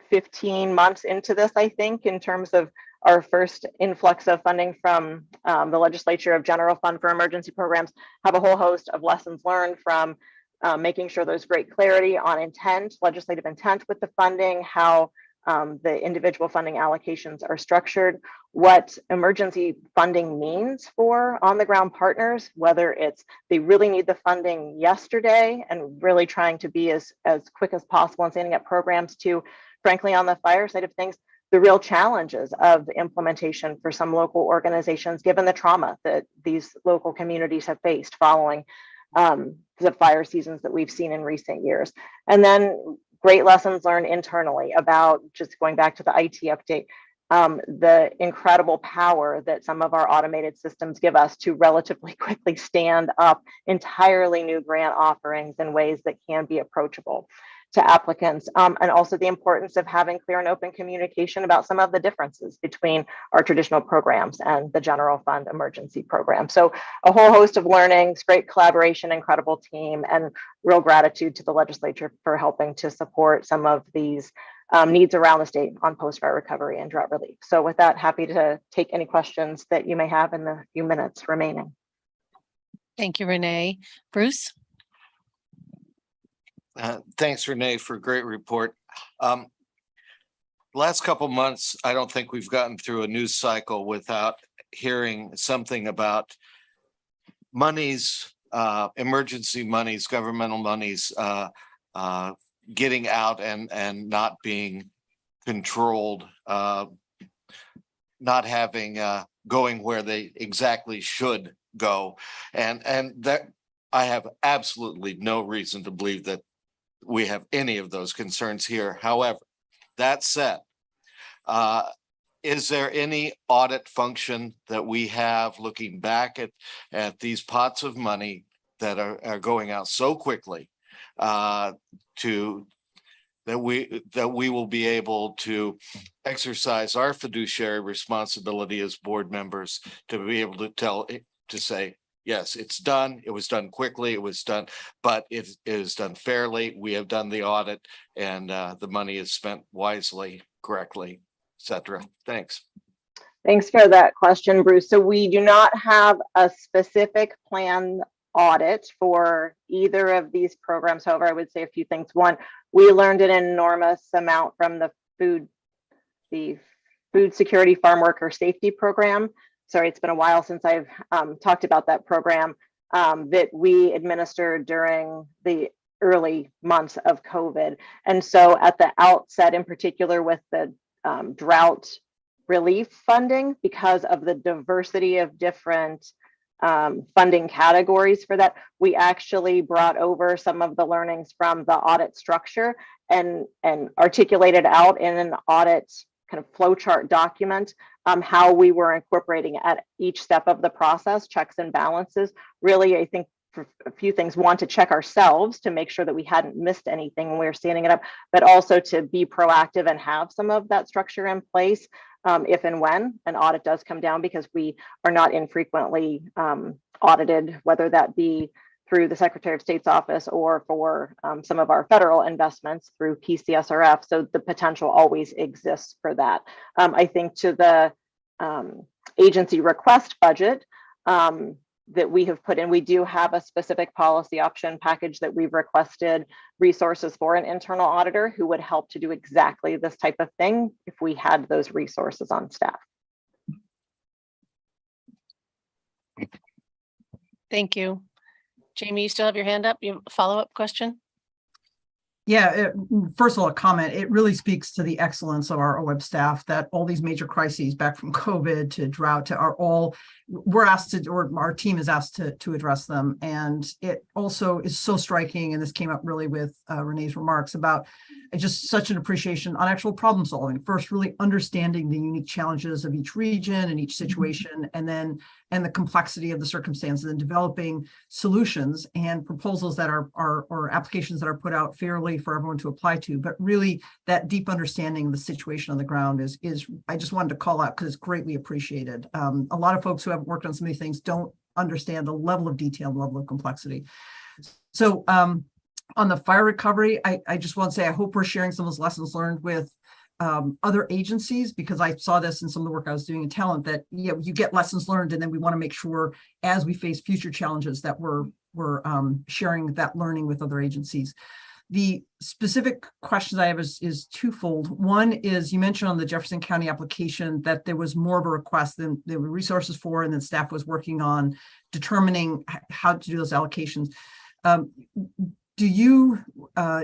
15 months into this, I think, in terms of our first influx of funding from the legislature of general fund for emergency programs, have a whole host of lessons learned from making sure there's great clarity on intent, legislative intent with the funding, how the individual funding allocations are structured, what emergency funding means for on-the-ground partners, whether it's they really need the funding yesterday and really trying to be as quick as possible and standing up programs to, frankly, on the fire side of things, the real challenges of implementation for some local organizations, given the trauma that these local communities have faced following the fire seasons that we've seen in recent years. And then great lessons learned internally about, just going back to the IT update, the incredible power that some of our automated systems give us to relatively quickly stand up entirely new grant offerings in ways that can be approachable to applicants, and also the importance of having clear and open communication about some of the differences between our traditional programs and the general fund emergency program. So a whole host of learnings, great collaboration, incredible team, and real gratitude to the legislature for helping to support some of these needs around the state on post-fire recovery and drought relief. So with that, happy to take any questions that you may have in the few minutes remaining. Thank you, Renee. Bruce? Thanks, Renee, for a great report. Last couple months, I don't think we've gotten through a news cycle without hearing something about monies, emergency monies, governmental monies, getting out and not being controlled, not having going where they exactly should go, and that I have absolutely no reason to believe that we have any of those concerns here. However, that said, is there any audit function that we have looking back at these pots of money that are going out so quickly that we will be able to exercise our fiduciary responsibility as board members to be able to say, yes, it's done. It was done quickly. It was done, but it is done fairly. We have done the audit, and the money is spent wisely, correctly, etc. Thanks. Thanks for that question, Bruce. So we do not have a specific plan audit for either of these programs. However, I would say a few things. One, we learned an enormous amount from the food security farm worker safety program. Sorry, it's been a while since I've talked about that program that we administered during the early months of COVID. And so at the outset, in particular with the drought relief funding, because of the diversity of different funding categories for that, we actually brought over some of the learnings from the audit structure and articulated out in an audit kind of flowchart document how we were incorporating at each step of the process, checks and balances. Really, I think for a few things, one, to check ourselves to make sure that we hadn't missed anything when we were standing it up, but also to be proactive and have some of that structure in place if and when an audit does come down, because we are not infrequently audited, whether that be through the Secretary of State's office or for some of our federal investments through PCSRF. So the potential always exists for that. I think to the agency request budget that we have put in, we do have a specific policy option package that we've requested resources for an internal auditor who would help to do exactly this type of thing if we had those resources on staff. Thank you. Jamie, you still have your hand up? You have a follow-up question? Yeah, first of all, a comment. It really speaks to the excellence of our OWEB staff that all these major crises, back from COVID to drought, to are all, we're asked to, or our team is asked to address them. And it also is so striking, and this came up really with Renee's remarks about just such an appreciation on actual problem solving. First, really understanding the unique challenges of each region and each situation, and the complexity of the circumstances, and developing solutions and proposals that are or applications that are put out fairly for everyone to apply to. But really, that deep understanding of the situation on the ground is I just wanted to call out because it's greatly appreciated. A lot of folks who haven't worked on some of these things don't understand the level of detail, level of complexity. So on the fire recovery, I just want to say I hope we're sharing some of those lessons learned with other agencies, because I saw this in some of the work I was doing in talent, that you get lessons learned, and then we want to make sure as we face future challenges that we're sharing that learning with other agencies. The specific questions I have is twofold. One is, you mentioned on the Jefferson County application that there was more of a request than there were resources for, and then staff was working on determining how to do those allocations. Do you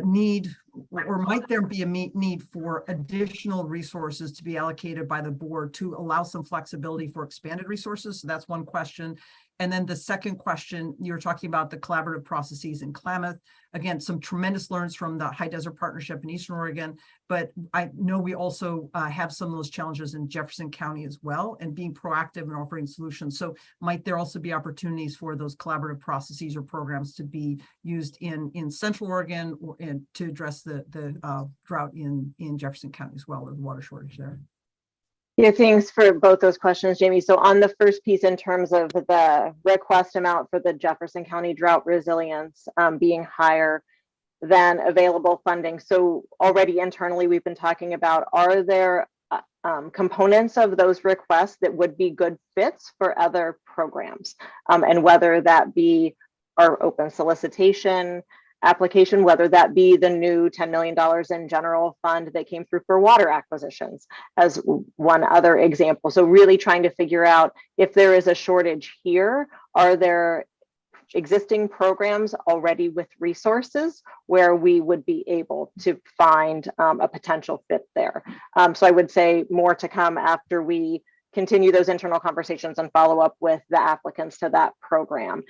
need, or might there be a need for additional resources to be allocated by the board to allow some flexibility for expanded resources? So that's one question. And then the second question, you were talking about the collaborative processes in Klamath. Again, some tremendous learns from the High Desert Partnership in Eastern Oregon, but I know we also have some of those challenges in Jefferson County as well, and being proactive and offering solutions. So might there also be opportunities for those collaborative processes or programs to be used in Central Oregon, or to address the drought in Jefferson County as well, or the water shortage there? Yeah, thanks for both those questions, Jamie. So on the first piece, in terms of the request amount for the Jefferson County drought resilience being higher than available funding. So already internally, we've been talking about, are there components of those requests that would be good fits for other programs, and whether that be our open solicitation application, whether that be the new $10 million in general fund that came through for water acquisitions as one other example. So really trying to figure out, if there is a shortage here, are there existing programs already with resources where we would be able to find a potential fit there. So I would say more to come after we continue those internal conversations and follow up with the applicants to that program.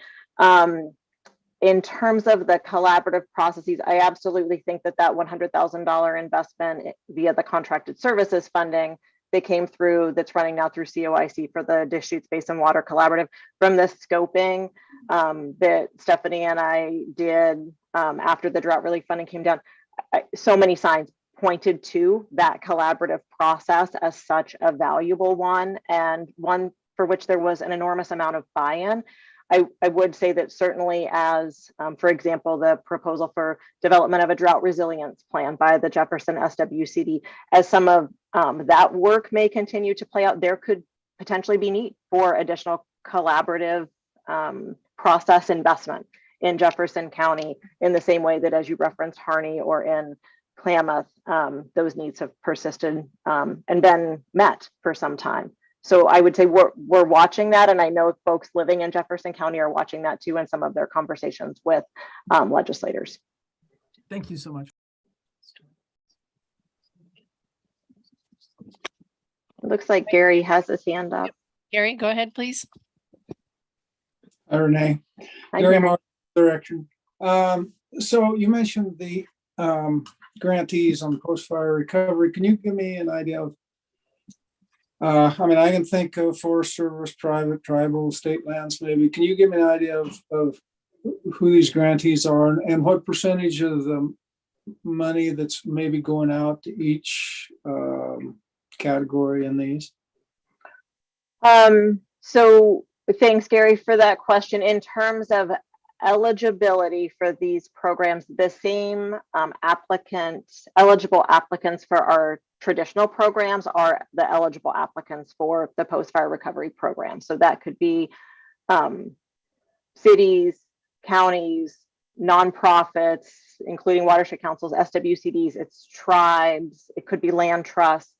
In terms of the collaborative processes, I absolutely think that $100,000 investment via the contracted services funding that came through, that's running now through COIC for the Deschutes Basin Water Collaborative, from the scoping that Stephanie and I did after the drought relief funding came down, so many signs pointed to that collaborative process as such a valuable one, and one for which there was an enormous amount of buy-in. I would say that certainly, as, for example, the proposal for development of a drought resilience plan by the Jefferson SWCD, as some of that work may continue to play out, there could potentially be need for additional collaborative process investment in Jefferson County, in the same way that, as you referenced, Harney or in Klamath, those needs have persisted and been met for some time. So I would say we're watching that, and I know folks living in Jefferson County are watching that too in some of their conversations with legislators. Thank you so much. It looks like Gary has his hand up. Gary, go ahead, please. Hi, Renee. Hi, Gary Gary. Martin, Director. So you mentioned the grantees on post-fire recovery. Can you give me an idea of, I mean, I can think of Forest Service, private, tribal, state lands, maybe. Can you give me an idea of who these grantees are, and what percentage of the money that's maybe going out to each category in these? So thanks, Gary, for that question. In terms of eligibility for these programs, the same eligible applicants for our traditional programs are the eligible applicants for the post-fire recovery program. So that could be cities, counties, nonprofits, including watershed councils, SWCDs, it's tribes, it could be land trusts.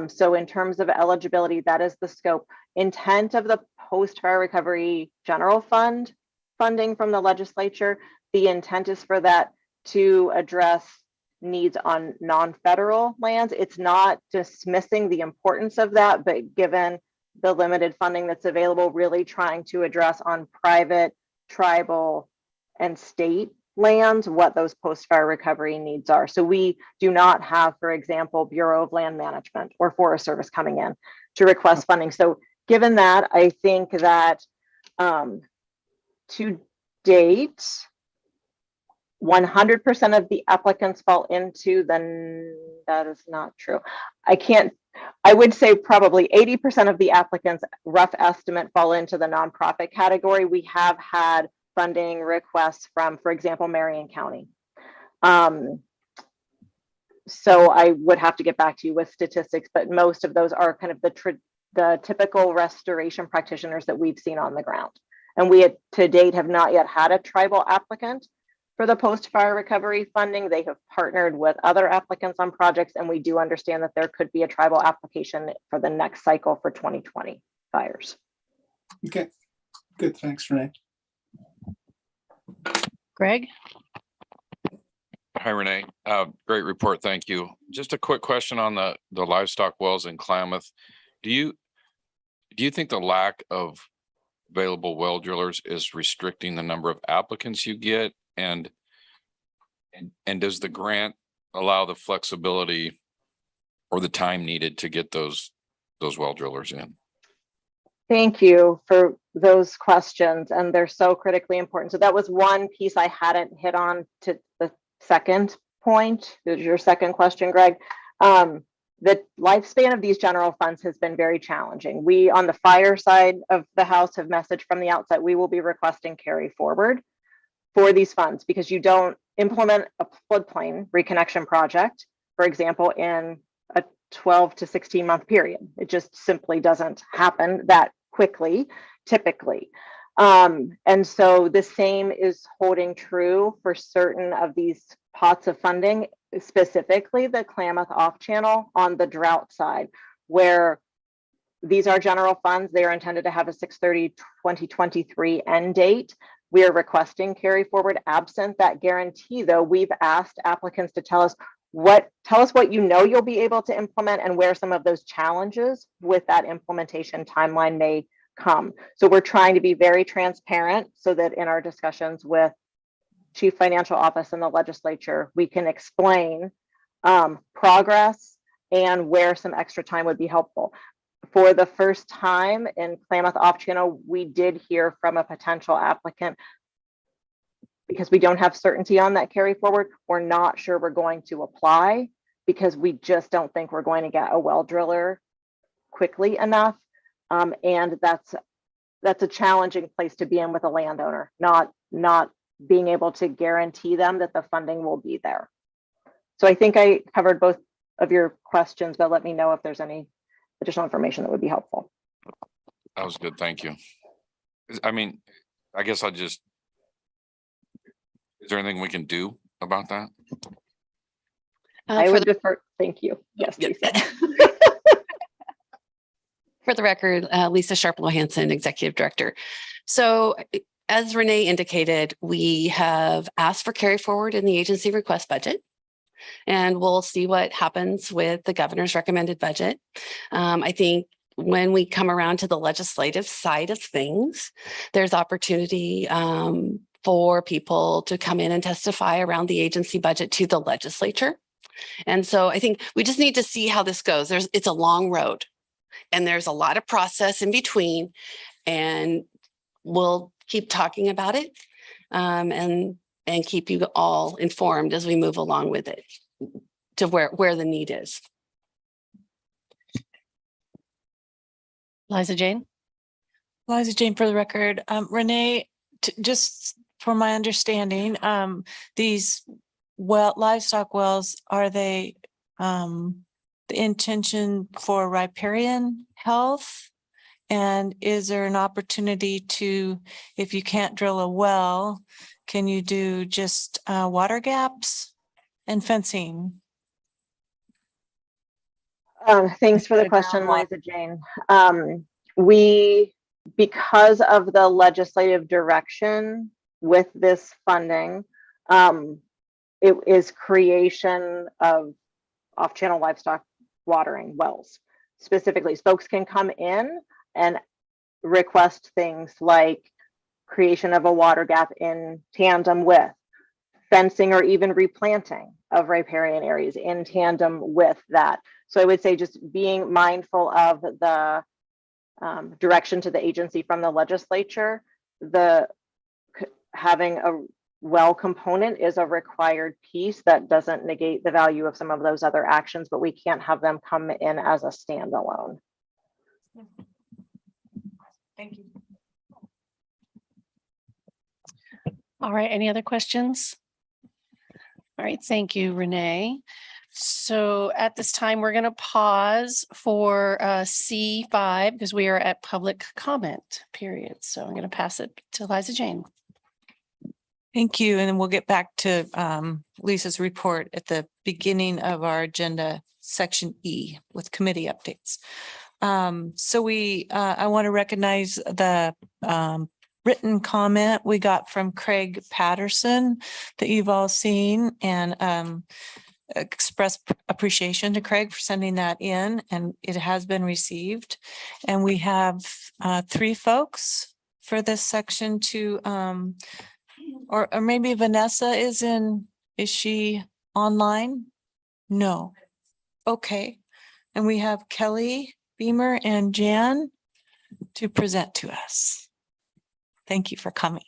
So in terms of eligibility, that is the scope. Intent of the post-fire recovery general fund funding from the legislature, the intent is for that to address needs on non-federal lands. It's not dismissing the importance of that, but given the limited funding that's available, really trying to address on private, tribal, and state lands what those post-fire recovery needs are. So we do not have, for example, Bureau of Land Management or Forest Service coming in to request funding. So given that, I think that to date, 100% of the applicants fall into that is not true. I would say probably 80% of the applicants, rough estimate, fall into the nonprofit category. We have had funding requests from, for example, Marion County. So I would have to get back to you with statistics, but most of those are kind of the typical restoration practitioners that we've seen on the ground. And we to date have not yet had a tribal applicant for the post-fire recovery funding. They have partnered with other applicants on projects, and we do understand that there could be a tribal application for the next cycle for 2020 fires. Okay, good. Thanks, Renee. Greg? Hi, Renee. Great report. Thank you. Just a quick question on the livestock wells in Klamath. Do you think the lack of available well drillers is restricting the number of applicants you get? And does the grant allow the flexibility or the time needed to get those well drillers in? Thank you for those questions, and they're so critically important. So that was one piece I hadn't hit on to the second point. Your second question, Greg. The lifespan of these general funds has been very challenging. We, on the fire side of the house, have messaged from the outset, we will be requesting carry forward for these funds because you don't implement a floodplain reconnection project, for example, in a 12 to 16 month period. It just simply doesn't happen that quickly, typically. And so the same is holding true for certain of these pots of funding, specifically the Klamath off channel on the drought side, where these are general funds. They are intended to have a 6/30/2023 end date. We are requesting carry forward. Absent that guarantee, though, we've asked applicants to tell us what you'll be able to implement and where some of those challenges with that implementation timeline may come. So we're trying to be very transparent so that in our discussions with Chief Financial Office and the legislature, we can explain progress and where some extra time would be helpful. For the first time in Klamath off channel, we did hear from a potential applicant because we don't have certainty on that carry forward. We're not sure we're going to apply because we just don't think we're going to get a well driller quickly enough. And that's a challenging place to be in with a landowner, not being able to guarantee them that the funding will be there. So I think I covered both of your questions, but let me know if there's any additional information that would be helpful. That was good. Thank you. I mean, I guess is there anything we can do about that? I would defer. Thank you. Yes, Lisa. For the record, Lisa Sharp-Lohansen, Executive Director. So as Renee indicated, we have asked for carry forward in the agency request budget, and we'll see what happens with the governor's recommended budget. I think when we come around to the legislative side of things, there's opportunity for people to come in and testify around the agency budget to the legislature. And so I think we just need to see how this goes. It's a long road and there's a lot of process in between, and we'll keep talking about it and keep you all informed as we move along with it to where the need is. Liza Jane for the record. Renee, just for my understanding, these livestock wells, are they the intention for riparian health? And is there an opportunity to, if you can't drill a well, can you do just water gaps and fencing? Thanks for the question, Liza Jane. We, because of the legislative direction with this funding, it is creation of off-channel livestock watering wells. Specifically, folks can come in and request things like creation of a water gap in tandem with fencing or even replanting of riparian areas in tandem with that. So I would say just being mindful of the direction to the agency from the legislature, having a well component is a required piece. That doesn't negate the value of some of those other actions, but we can't have them come in as a standalone. Thank you. All right, any other questions? All right, thank you, Renee. So at this time, we're going to pause for C5 because we are at public comment period. So I'm going to pass it to Liza Jane. Thank you. And then we'll get back to Lisa's report at the beginning of our agenda, section E, with committee updates. So I want to recognize the written comment we got from Craig Patterson that you've all seen, and express appreciation to Craig for sending that in, and it has been received. And we have 3 folks for this section to or maybe Vanessa is she online? No. Okay. And we have Kelly Beamer and Jan to present to us. Thank you for coming.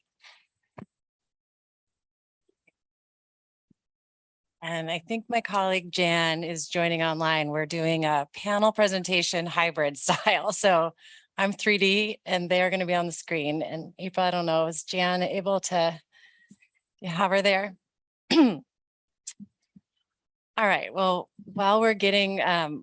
And I think my colleague Jan is joining online. We're doing a panel presentation hybrid style. So I'm 3D and they're going to be on the screen. And April, I don't know, is Jan able to have her there? All right. Well, while we're getting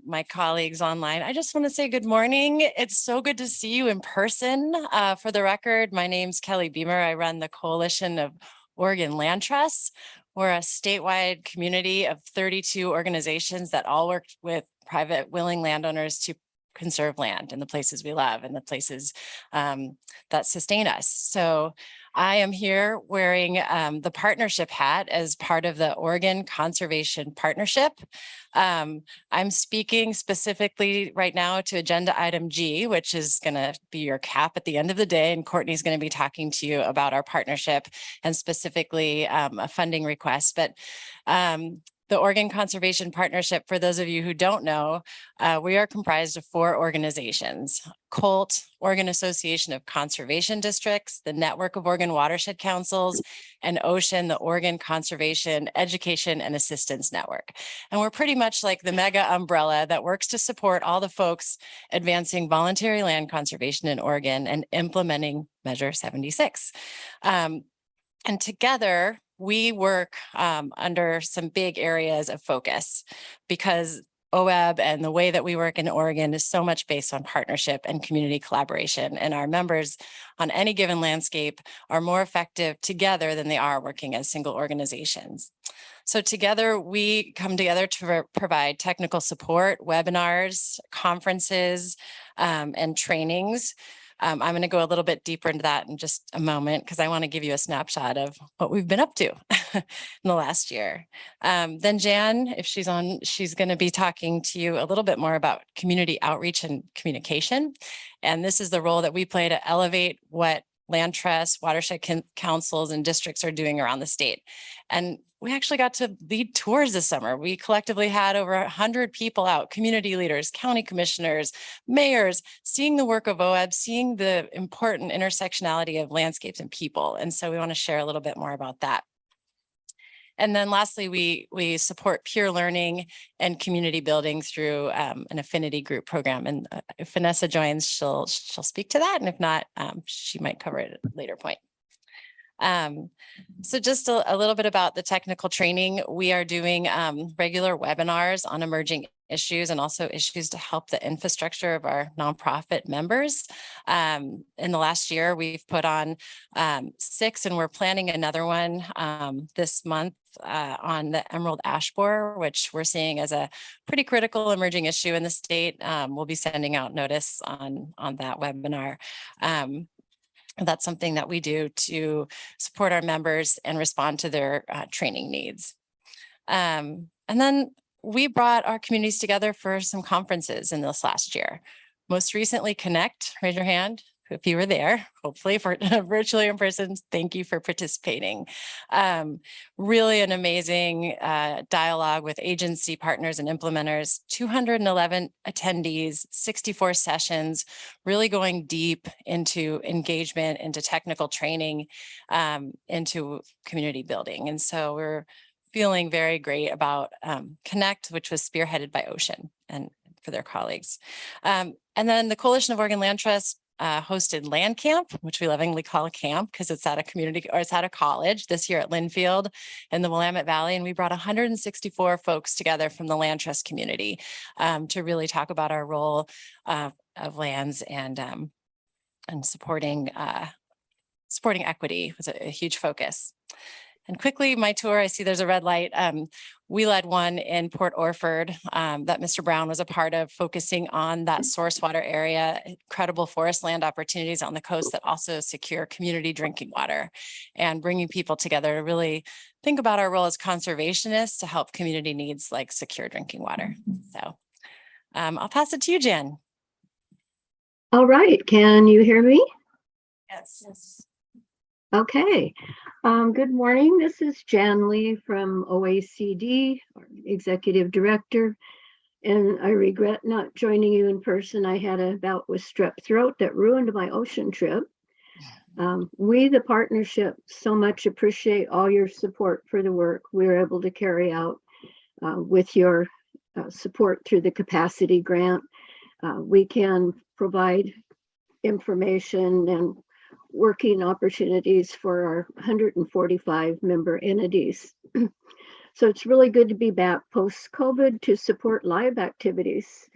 my colleagues online, I just want to say good morning. It's so good to see you in person. For the record, my name's Kelly Beamer. I run the Coalition of Oregon Land Trusts. We're a statewide community of 32 organizations that all work with private willing landowners to conserve land in the places we love and the places that sustain us. So I am here wearing the partnership hat as part of the Oregon Conservation Partnership. I'm speaking specifically right now to agenda item G, which is going to be your cap at the end of the day. And Courtney's going to be talking to you about our partnership and specifically a funding request. But the Oregon Conservation Partnership, for those of you who don't know, we are comprised of 4 organizations: COLT, Oregon Association of Conservation Districts, the Network of Oregon Watershed Councils, and OCEAN, the Oregon Conservation Education and Assistance Network. And we're pretty much like the mega umbrella that works to support all the folks advancing voluntary land conservation in Oregon and implementing Measure 76. And together, we work under some big areas of focus because OWEB and the way that we work in Oregon is so much based on partnership and community collaboration. And our members on any given landscape are more effective together than they are working as single organizations. So together, we come together to provide technical support, webinars, conferences, and trainings. I'm going to go a little bit deeper into that in just a moment because I want to give you a snapshot of what we've been up to in the last year. Then Jan, if she's on, she's going to be talking to you a little bit more about community outreach and communication. And this is the role that we play to elevate what land trusts, watershed councils, and districts are doing around the state. And we actually got to lead tours this summer. We collectively had over 100 people out, community leaders, county commissioners, mayors, seeing the work of OWEB, seeing the important intersectionality of landscapes and people. And so we want to share a little bit more about that. And then lastly, we support peer learning and community building through an affinity group program. And if Vanessa joins, she'll speak to that. And if not, she might cover it at a later point. So just a little bit about the technical training. We are doing regular webinars on emerging issues and also issues to help the infrastructure of our nonprofit members. In the last year, we've put on 6, and we're planning another one this month on the emerald ash borer, which we're seeing as a pretty critical emerging issue in the state. We'll be sending out notice on that webinar. That's something that we do to support our members and respond to their training needs. And then we brought our communities together for some conferences in this last year. Most recently, Connect, raise your hand if you were there, hopefully for virtually in person. Thank you for participating. Really an amazing dialogue with agency partners and implementers, 211 attendees, 64 sessions, really going deep into engagement, into technical training, into community building. And so we're feeling very great about Connect, which was spearheaded by Ocean and for their colleagues. And then the Coalition of Oregon Land Trusts hosted Land Camp, which we lovingly call a camp because it's at a community or it's at a college this year at Linfield in the Willamette Valley. And we brought 164 folks together from the land trust community to really talk about our role of lands and supporting equity was a huge focus. And quickly, my tour, I see there's a red light. We led one in Port Orford that Mr. Brown was a part of, focusing on that source water area, incredible forest land opportunities on the coast that also secure community drinking water, and bringing people together to really think about our role as conservationists to help community needs like secure drinking water. So I'll pass it to you, Jan. All right, can you hear me? Yes. Okay. Good morning. This is Jan Lee from OECD, Executive Director, and I regret not joining you in person. I had a bout with strep throat that ruined my ocean trip. We, the partnership, so much appreciate all your support for the work we're able to carry out with your support through the capacity grant. We can provide information and working opportunities for our 145 member entities. So it's really good to be back post-COVID to support live activities.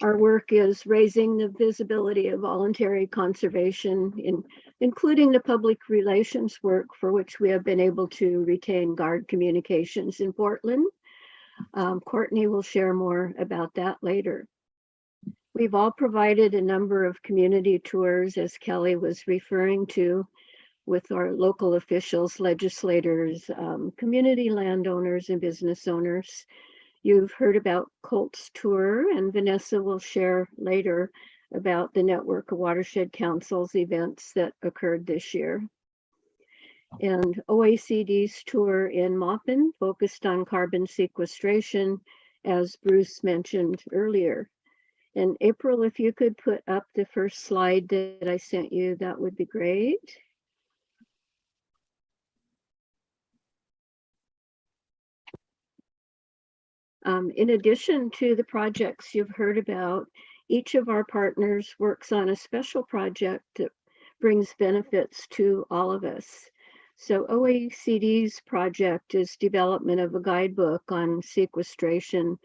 Our work is raising the visibility of voluntary conservation, including the public relations work for which we have been able to retain GUARD Communications in Portland. Courtney will share more about that later. We've all provided a number of community tours, as Kelly was referring to, with our local officials, legislators, community landowners, and business owners. You've heard about Colt's tour, and Vanessa will share later about the network of watershed councils events that occurred this year. And OACD's tour in Maupin focused on carbon sequestration, as Bruce mentioned earlier. And April, if you could put up the first slide that I sent you, that would be great. In addition to the projects you've heard about, each of our partners works on a special project that brings benefits to all of us. So OACD's project is development of a guidebook on sequestration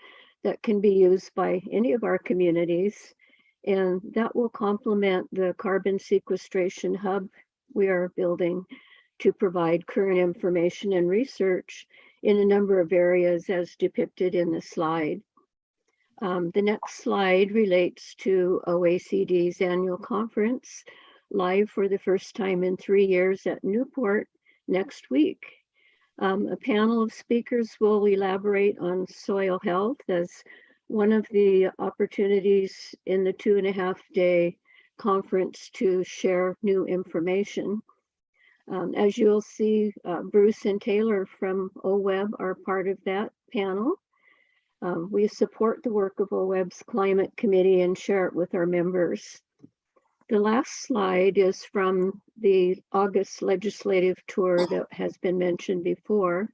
that can be used by any of our communities, and that will complement the carbon sequestration hub we are building to provide current information and research in a number of areas as depicted in the slide. The next slide relates to OACD's annual conference, live for the first time in 3 years at Newport next week. A panel of speakers will elaborate on soil health as one of the opportunities in the 2.5-day conference to share new information. As you'll see, Bruce and Taylor from OWEB are part of that panel. We support the work of OWEB's Climate Committee and share it with our members. The last slide is from the August legislative tour that has been mentioned before.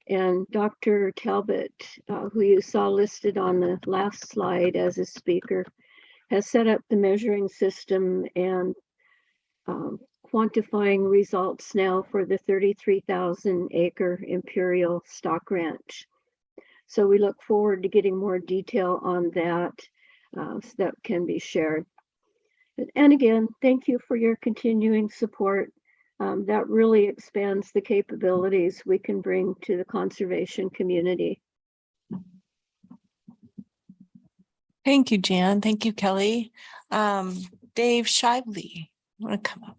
And Dr. Talbot, who you saw listed on the last slide as a speaker, has set up the measuring system and quantifying results now for the 33,000 acre Imperial Stock Ranch. So we look forward to getting more detail on that so that can be shared. And again, thank you for your continuing support. That really expands the capabilities we can bring to the conservation community. Thank you, Jan. Thank you, Kelly. Dave Shively, you want to come up?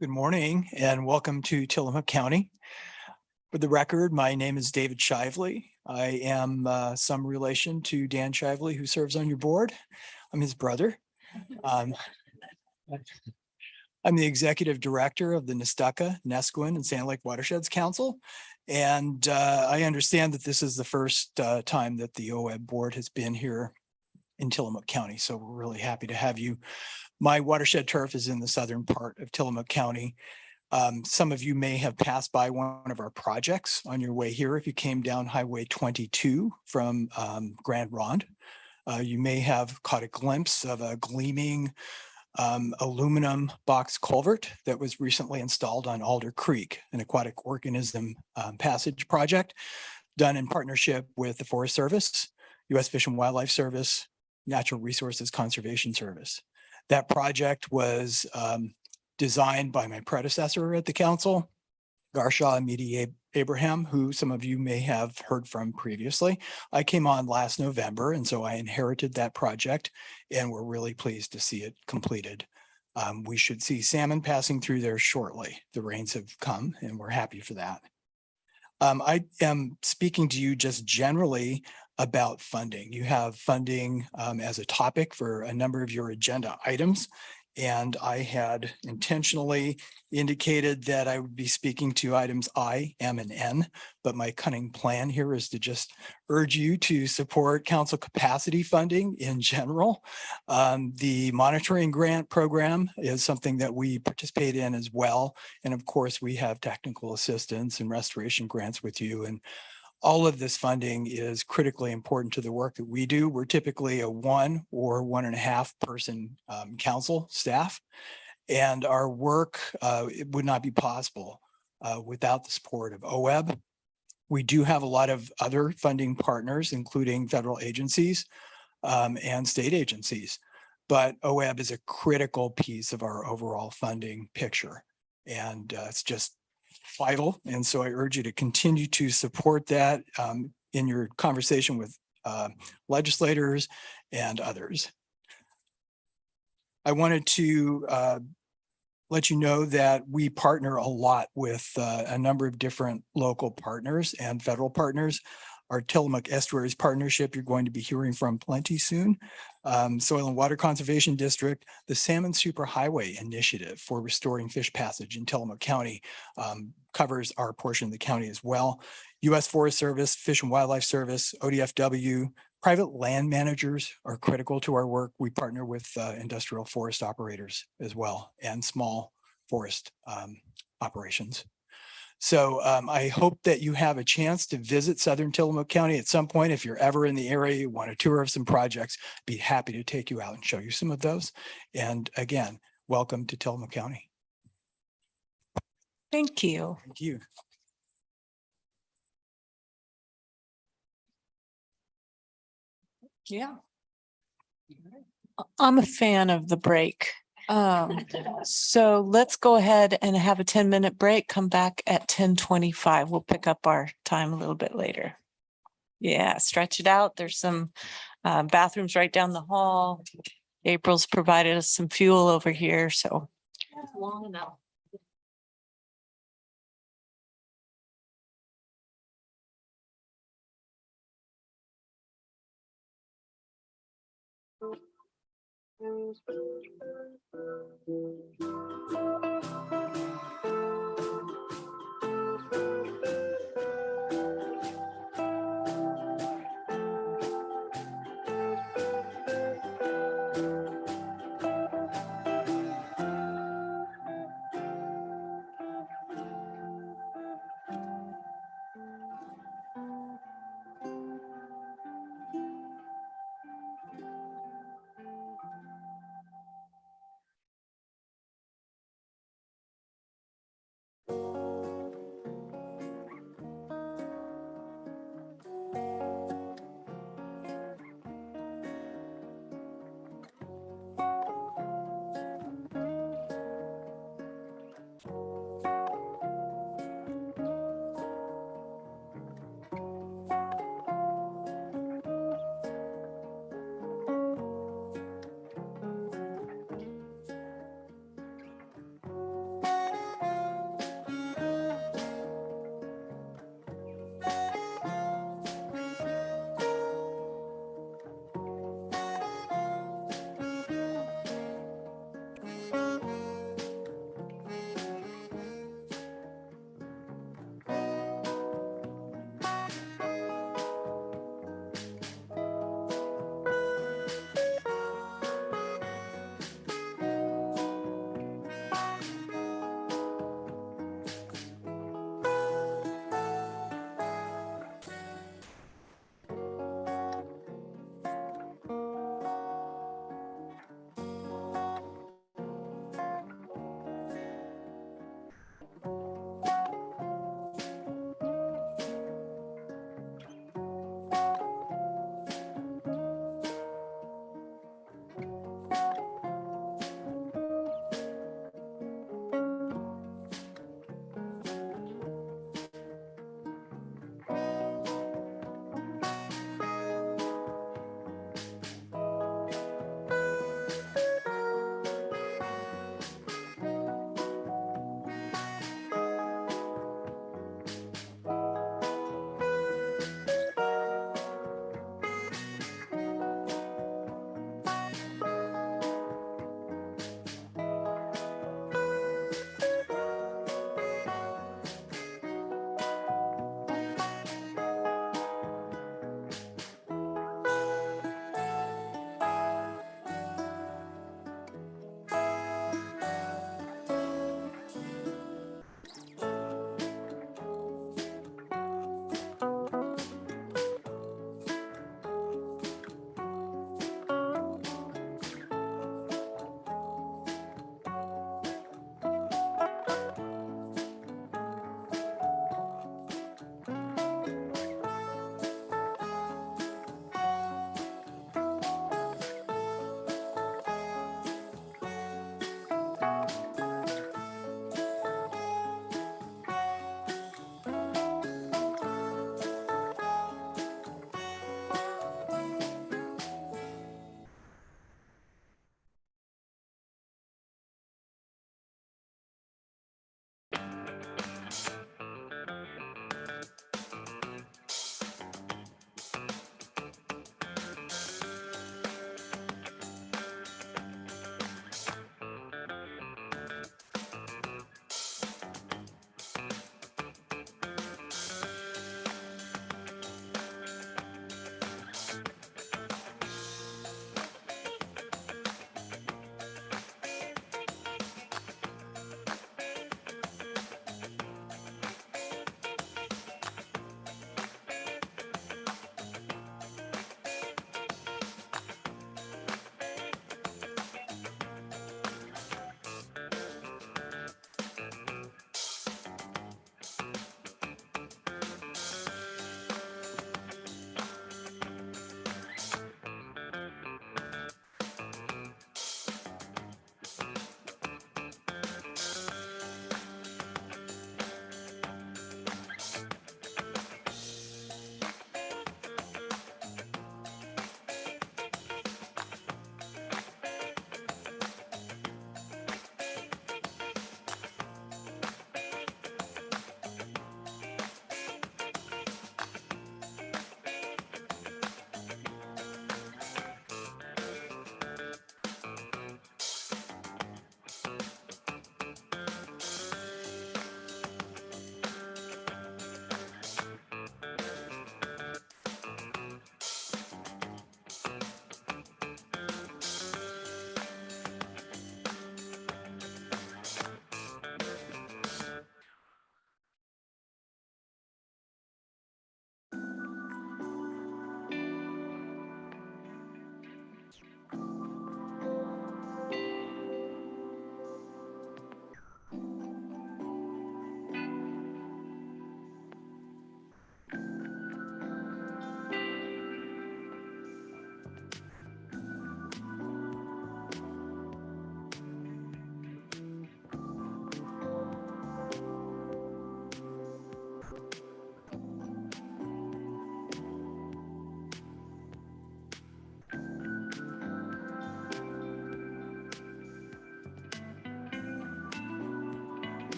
Good morning and welcome to Tillamook County. For the record, my name is David Shively. I am some relation to Dan Shively, who serves on your board. I'm his brother. I'm the executive director of the Nestucca, Nesquin, and Sand Lake Watersheds Council. And I understand that this is the first time that the OWEB board has been here in Tillamook County. So we're really happy to have you. My watershed turf is in the southern part of Tillamook County. Some of you may have passed by one of our projects on your way here. If you came down Highway 22 from Grand Ronde, you may have caught a glimpse of a gleaming aluminum box culvert that was recently installed on Alder Creek, an aquatic organism passage project done in partnership with the Forest Service, U.S. Fish and Wildlife Service, Natural Resources Conservation Service. That project was designed by my predecessor at the council, Garshaw Amidi Abraham, who some of you may have heard from previously. I came on last November, and so I inherited that project, and we're really pleased to see it completed. We should see salmon passing through there shortly. The rains have come, and we're happy for that. I am speaking to you just generally about funding. You have funding as a topic for a number of your agenda items. And I had intentionally indicated that I would be speaking to items I, M, and N, but my cunning plan here is to just urge you to support council capacity funding in general. The monitoring grant program is something that we participate in as well. And of course, we have technical assistance and restoration grants with you. And all of this funding is critically important to the work that we do. We're typically a 1 or 1.5 person council staff, and our work it would not be possible without the support of OWEB. We do have a lot of other funding partners, including federal agencies and state agencies, but OWEB is a critical piece of our overall funding picture, and it's just vital. And so I urge you to continue to support that in your conversation with legislators and others. I wanted to let you know that we partner a lot with a number of different local partners and federal partners. Our Tillamook Estuaries Partnership, you're going to be hearing from plenty soon. Soil and Water Conservation District, the Salmon Superhighway Initiative for restoring fish passage in Tillamook County covers our portion of the county as well. U.S. Forest Service, Fish and Wildlife Service, ODFW, private land managers are critical to our work. We partner with industrial forest operators as well and small forest operations. So I hope that you have a chance to visit Southern Tillamook County at some point. If you're ever in the area, you want a tour of some projects, be happy to take you out and show you some of those. And again, welcome to Tillamook County. Thank you. Thank you. Yeah. I'm a fan of the break. So let's go ahead and have a 10-minute break, come back at 10:25. We'll pick up our time a little bit later. Yeah, stretch it out. There's some bathrooms right down the hall. April's provided us some fuel over here, so. Long enough.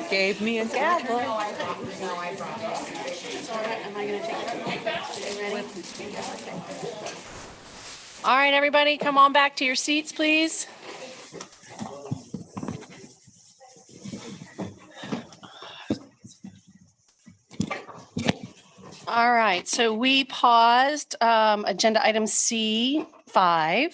Gave me a gavel. All right, everybody, come on back to your seats, please. All right, so we paused agenda item C5,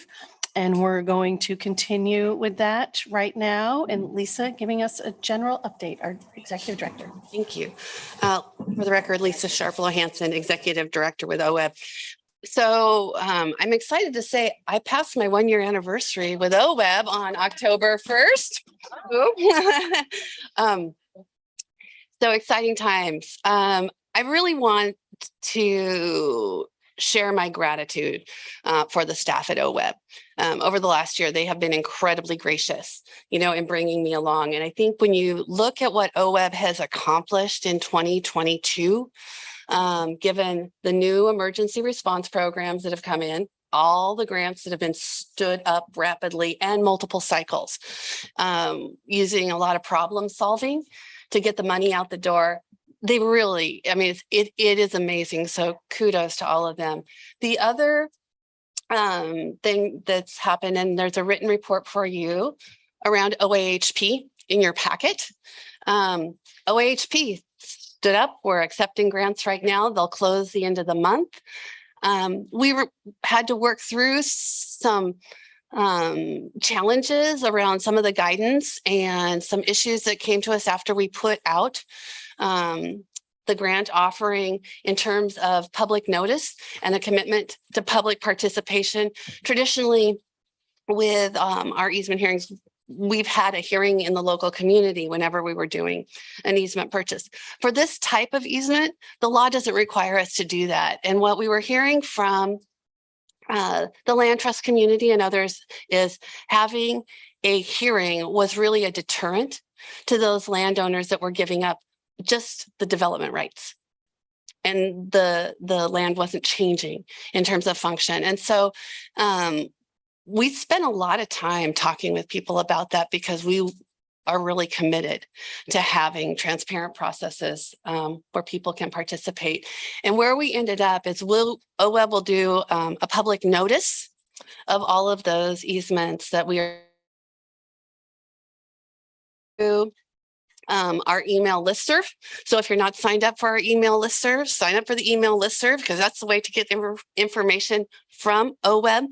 and we're going to continue with that right now. And Lisa giving us a general update, our executive director. Thank you. For the record, Lisa Sharplow-Hanson, Executive Director with OWEB. So I'm excited to say I passed my 1-year anniversary with OWEB on October 1st. So exciting times. I really want to share my gratitude for the staff at OWEB. Over the last year, they have been incredibly gracious, in bringing me along. And I think when you look at what OWEB has accomplished in 2022, given the new emergency response programs that have come in, all the grants that have been stood up rapidly and multiple cycles, using a lot of problem solving to get the money out the door. They really, it is amazing. So kudos to all of them. The other thing that's happened, and there's a written report for you around OAHP in your packet. OAHP stood up. We're accepting grants right now. They'll close the end of the month. We had to work through some challenges around some of the guidance and some issues that came to us after we put out the grant offering in terms of public notice and a commitment to public participation. Traditionally, with our easement hearings, we've had a hearing in the local community whenever we were doing an easement purchase. For this type of easement, the law doesn't require us to do that. And what we were hearing from the land trust community and others is having a hearing was really a deterrent to those landowners that were giving up just the development rights. And the land wasn't changing in terms of function. And so we spent a lot of time talking with people about that because we are really committed to having transparent processes where people can participate. And where we ended up is OWEB will do a public notice of all of those easements that we are our email listserv. So if you're not signed up for our email listserv, sign up for the email listserv because that's the way to get information from OWEB.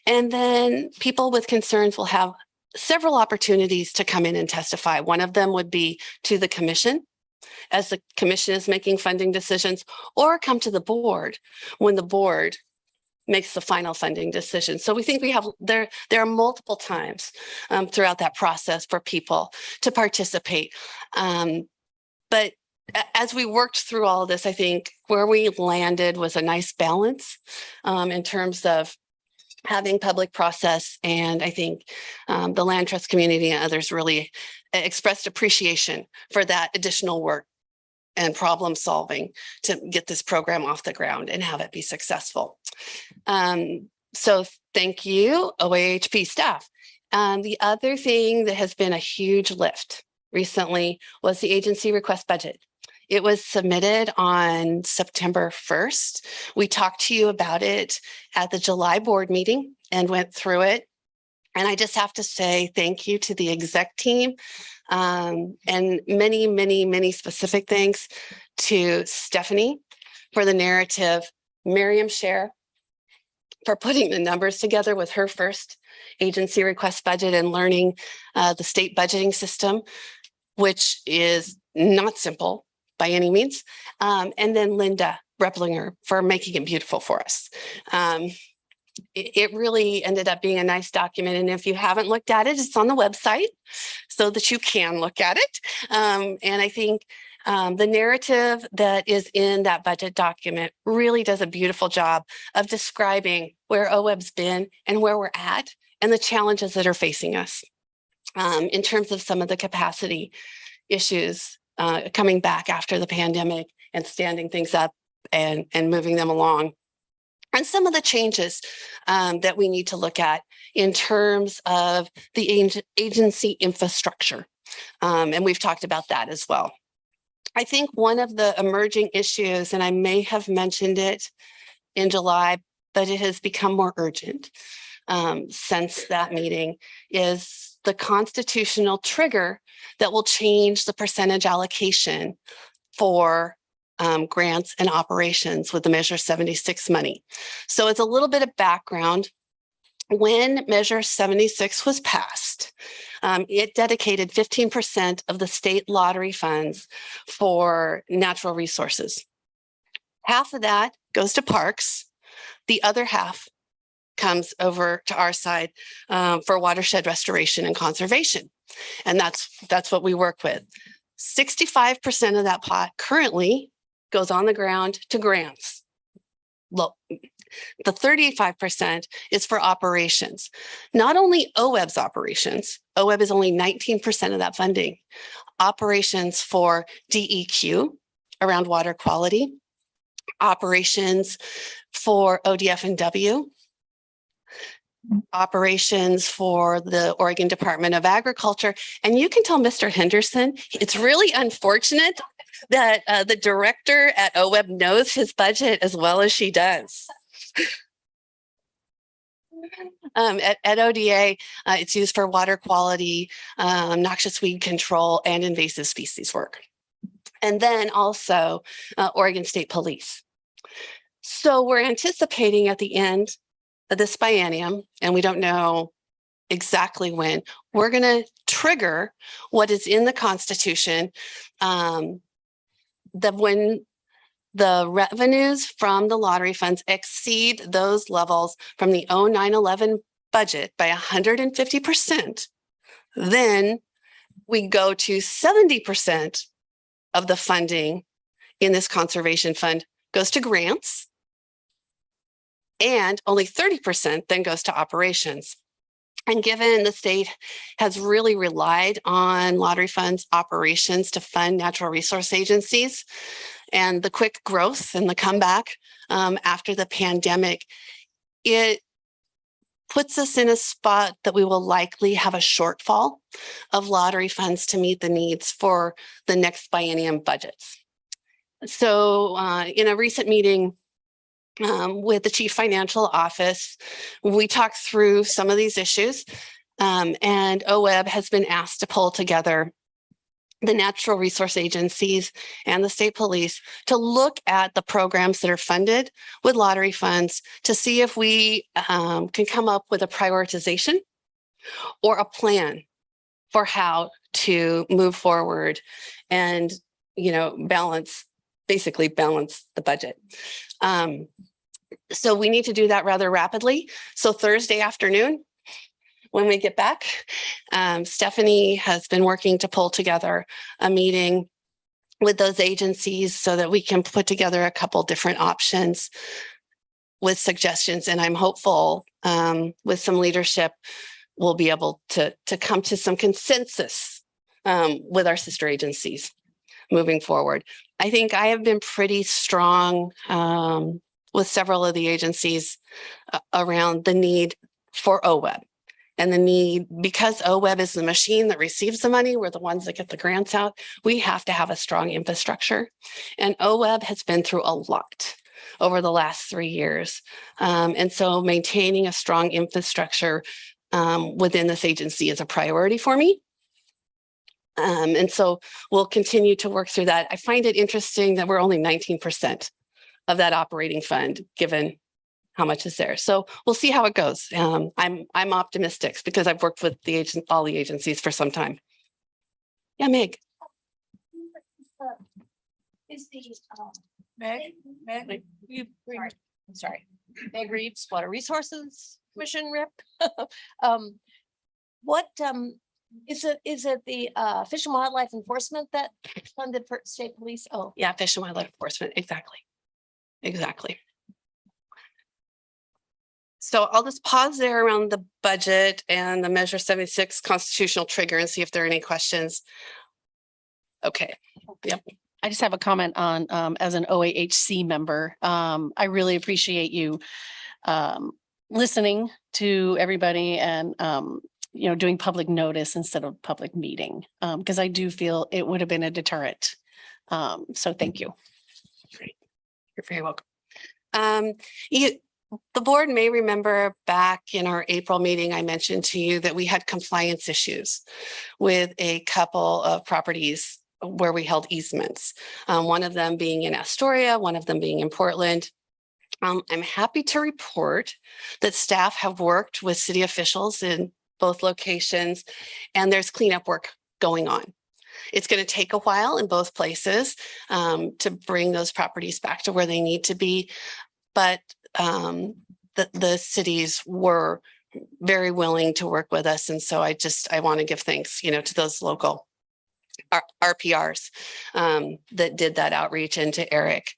And then people with concerns will have several opportunities to come in and testify. One of them would be to the commission as the commission is making funding decisions, or come to the board when the board makes the final funding decision. So we think we have there are multiple times throughout that process for people to participate. But as we worked through all of this, I think where we landed was a nice balance in terms of having public process. And I think the land trust community and others really expressed appreciation for that additional work and problem solving to get this program off the ground and have it be successful. So thank you, OAHP staff. The other thing that has been a huge lift recently was the agency request budget. It was submitted on September 1st. We talked to you about it at the July board meeting and went through it. And I just have to say thank you to the exec team and many, many, many specific thanks to Stephanie for the narrative, Miriam Scher for putting the numbers together with her first agency request budget and learning the state budgeting system, which is not simple by any means. And then Linda Replinger for making it beautiful for us. It really ended up being a nice document. And if you haven't looked at it, it's on the website so that you can look at it. And I think the narrative that is in that budget document really does a beautiful job of describing where OWEB's been and where we're at and the challenges that are facing us in terms of some of the capacity issues coming back after the pandemic and standing things up and moving them along. And some of the changes that we need to look at in terms of the agency infrastructure. And we've talked about that as well. I think one of the emerging issues, and I may have mentioned it in July, but it has become more urgent since that meeting, is the constitutional trigger that will change the percentage allocation for grants and operations with the Measure 76 money. So it's a little bit of background. When Measure 76 was passed, it dedicated 15% of the state lottery funds for natural resources. Half of that goes to parks. The other half comes over to our side for watershed restoration and conservation. And that's what we work with. 65% of that pot currently goes on the ground to grants. Look, the 35% is for operations. Not only OWEB's operations, OWEB is only 19% of that funding. Operations for DEQ around water quality, operations for ODF and W, operations for the Oregon Department of Agriculture. And you can tell Mr. Henderson, it's really unfortunate that the director at OWEB knows his budget as well as she does. At ODA, it's used for water quality, noxious weed control, and invasive species work. And then also Oregon State Police. So we're anticipating at the end of this biennium, and we don't know exactly when, we're going to trigger what is in the Constitution, that when the revenues from the lottery funds exceed those levels from the 09-11 budget by 150%, then we go to 70% of the funding in this conservation fund goes to grants, and only 30% then goes to operations. And given the state has really relied on lottery funds operations to fund natural resource agencies, and the quick growth and the comeback after the pandemic, it puts us in a spot that we will likely have a shortfall of lottery funds to meet the needs for the next biennium budgets. So in a recent meeting with the Chief Financial Office, we talked through some of these issues, and OWEB has been asked to pull together the natural resource agencies and the state police to look at the programs that are funded with lottery funds to see if we can come up with a prioritization or a plan for how to move forward and, basically balance the budget. So we need to do that rather rapidly. So Thursday afternoon, when we get back, Stephanie has been working to pull together a meeting with those agencies so that we can put together a couple different options with suggestions. And I'm hopeful with some leadership, we'll be able to come to some consensus with our sister agencies moving forward. I think I have been pretty strong with several of the agencies around the need for OWEB. And the need, because OWEB is the machine that receives the money, we're the ones that get the grants out, we have to have a strong infrastructure. And OWEB has been through a lot over the last 3 years. And so maintaining a strong infrastructure within this agency is a priority for me. And so we'll continue to work through that. I find it interesting that we're only 19% of that operating fund, given how much is there. So we'll see how it goes. I'm optimistic because I've worked with all the agencies for some time. Yeah, Meg. Is the Meg, I'm sorry, Meg Reeves, Water Resources Commission rep. What is it the Fish and Wildlife Enforcement that funded for state police? Oh, Yeah, Fish and Wildlife Enforcement, exactly. So I'll just pause there around the budget and the Measure 76 constitutional trigger and see if there are any questions. Okay. Yep. I just have a comment on, as an OAHC member, I really appreciate you listening to everybody and doing public notice instead of public meeting. Because I do feel it would have been a deterrent. So thank you. Great. You're very welcome. The board may remember back in our April meeting, I mentioned to you that we had compliance issues with a couple of properties where we held easements. One of them being in Astoria, one of them being in Portland. I'm happy to report that staff have worked with city officials in both locations, and there's cleanup work going on. It's going to take a while in both places to bring those properties back to where they need to be, but the cities were very willing to work with us. And so I want to give thanks, to those local RPRs that did that outreach, and to Eric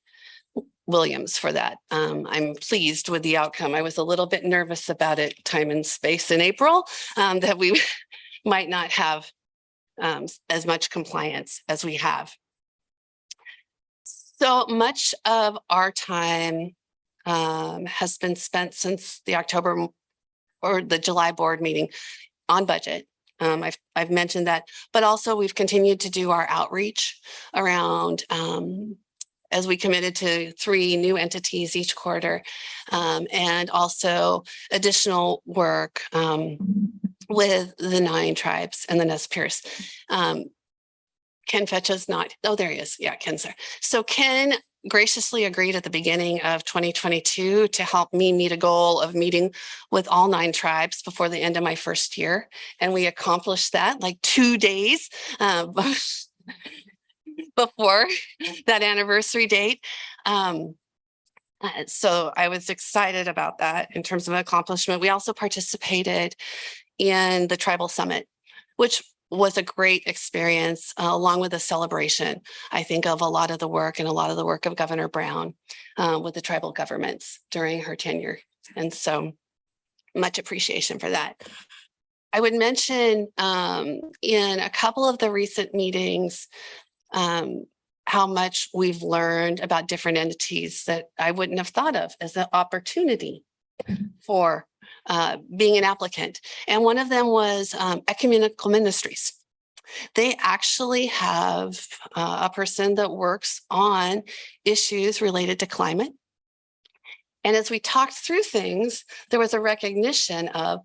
Williams for that. I'm pleased with the outcome. I was a little bit nervous about it, time and space in April, that we might not have as much compliance as we have. So much of our time has been spent since the October or the July board meeting on budget. I've mentioned that, but also we've continued to do our outreach around as we committed to 3 new entities each quarter, and also additional work with the 9 tribes and the Nez Perce. Ken Fetcha's not, oh, there he is. Yeah, Ken's there. So Ken graciously agreed at the beginning of 2022 to help me meet a goal of meeting with all 9 tribes before the end of my first year. And we accomplished that like 2 days before that anniversary date. So I was excited about that in terms of accomplishment. We also participated in the Tribal Summit, which was a great experience, along with a celebration, I think, of a lot of the work and a lot of the work of Governor Brown with the tribal governments during her tenure. And so much appreciation for that. I would mention in a couple of the recent meetings, how much we've learned about different entities that I wouldn't have thought of as an opportunity for being an applicant. And one of them was Ecumenical Ministries. They actually have a person that works on issues related to climate. And as we talked through things, there was a recognition of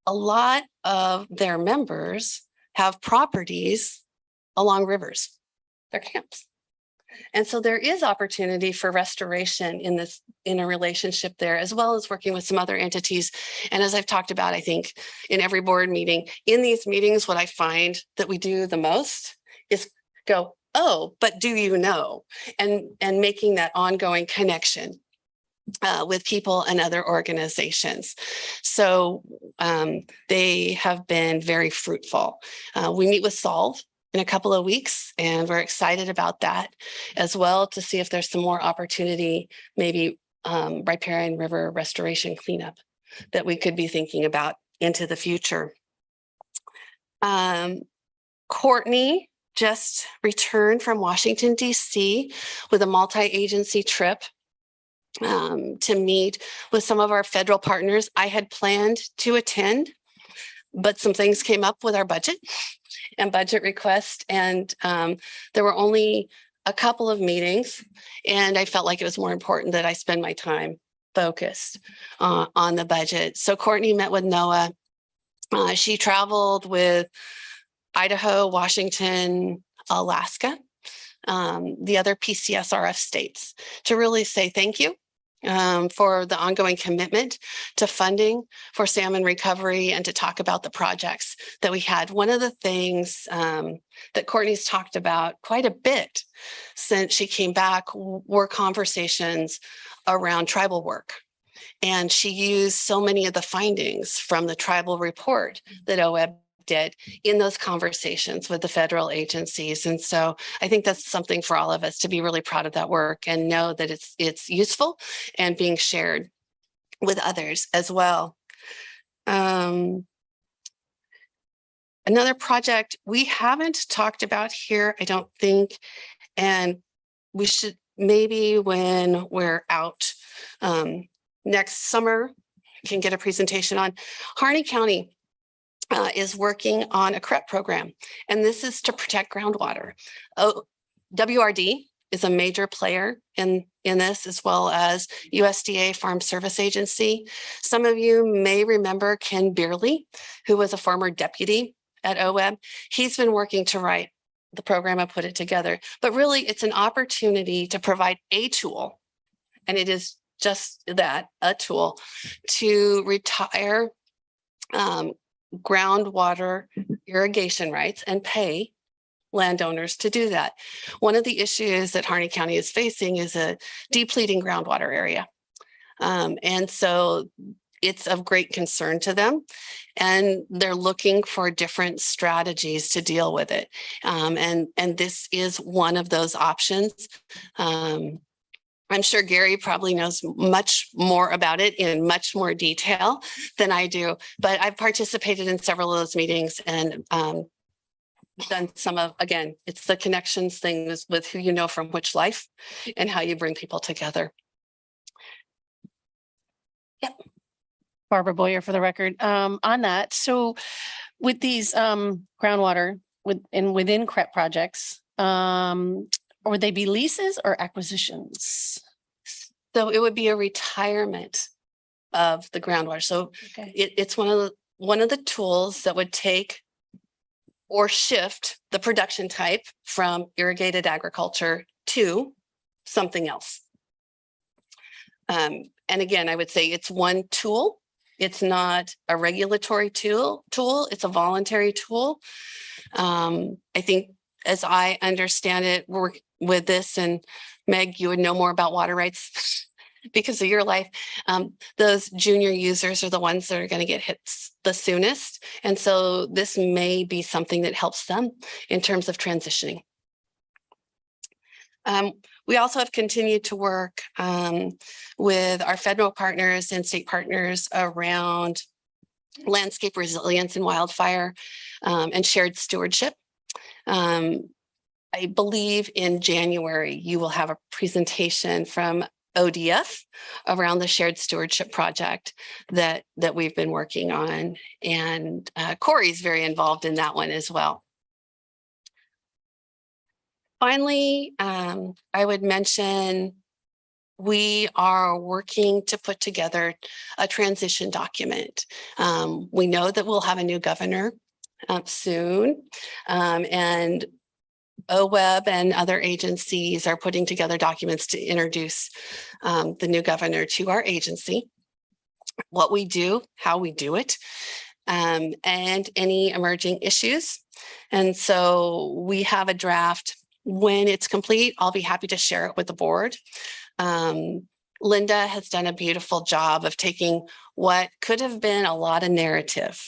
a lot of their members have properties along rivers, their camps. And so there is opportunity for restoration in a relationship there, as well as working with some other entities. And as I've talked about, I think in every board meeting, in these meetings, what I find that we do the most is go, oh, but do you know? And making that ongoing connection with people and other organizations. So they have been very fruitful. We meet with Solve in a couple of weeks, and we're excited about that as well, to see if there's some more opportunity, maybe riparian river restoration cleanup that we could be thinking about into the future. Courtney just returned from Washington, DC with a multi-agency trip to meet with some of our federal partners. I had planned to attend, but some things came up with our budget and budget request, and there were only a couple of meetings, and I felt like it was more important that I spend my time focused on the budget. So Courtney met with NOAA. She traveled with Idaho, Washington, Alaska, the other PCSRF states, to really say thank you for the ongoing commitment to funding for salmon recovery, and to talk about the projects that we had. One of the things that Courtney's talked about quite a bit since she came back were conversations around tribal work. And she used so many of the findings from the tribal report that OWEB did in those conversations with the federal agencies. And so I think that's something for all of us to be really proud of that work and know that it's useful and being shared with others as well. Another project we haven't talked about here, I don't think, and we should maybe when we're out next summer can get a presentation on Harney County. is working on a CREP program, and this is to protect groundwater. WRD is a major player in this, as well as USDA Farm Service Agency. Some of you may remember Ken Beerley, who was a former deputy at OWEB. He's been working to write the program and put it together, but really it's an opportunity to provide a tool, and it is just that, a tool to retire groundwater irrigation rights and pay landowners to do that. One of the issues that Harney County is facing is a depleting groundwater area. And so it's of great concern to them, and they're looking for different strategies to deal with it. And this is one of those options. I'm sure Gary probably knows much more about it in much more detail than I do, but I've participated in several of those meetings and done some of, again, it's the connections thing with who you know from which life and how you bring people together. Yep. Barbara Boyer for the record. On that, so with these groundwater within CREP projects, would they be leases or acquisitions? So it would be a retirement of the groundwater. So it's one of the tools that would take or shift the production type from irrigated agriculture to something else. And again, I would say it's one tool. It's not a regulatory tool. It's a voluntary tool. I think, as I understand it, we're with this, and Meg, you would know more about water rights because of your life. Those junior users are the ones that are going to get hit the soonest. And so this may be something that helps them in terms of transitioning. We also have continued to work with our federal partners and state partners around landscape resilience and wildfire and shared stewardship. I believe in January, you will have a presentation from ODF around the shared stewardship project that we've been working on. And Corey's very involved in that one as well. Finally, I would mention we are working to put together a transition document. We know that we'll have a new governor soon, and OWEB and other agencies are putting together documents to introduce the new governor to our agency, what we do, how we do it, and any emerging issues. And so we have a draft. When it's complete, I'll be happy to share it with the board. Linda has done a beautiful job of taking what could have been a lot of narrative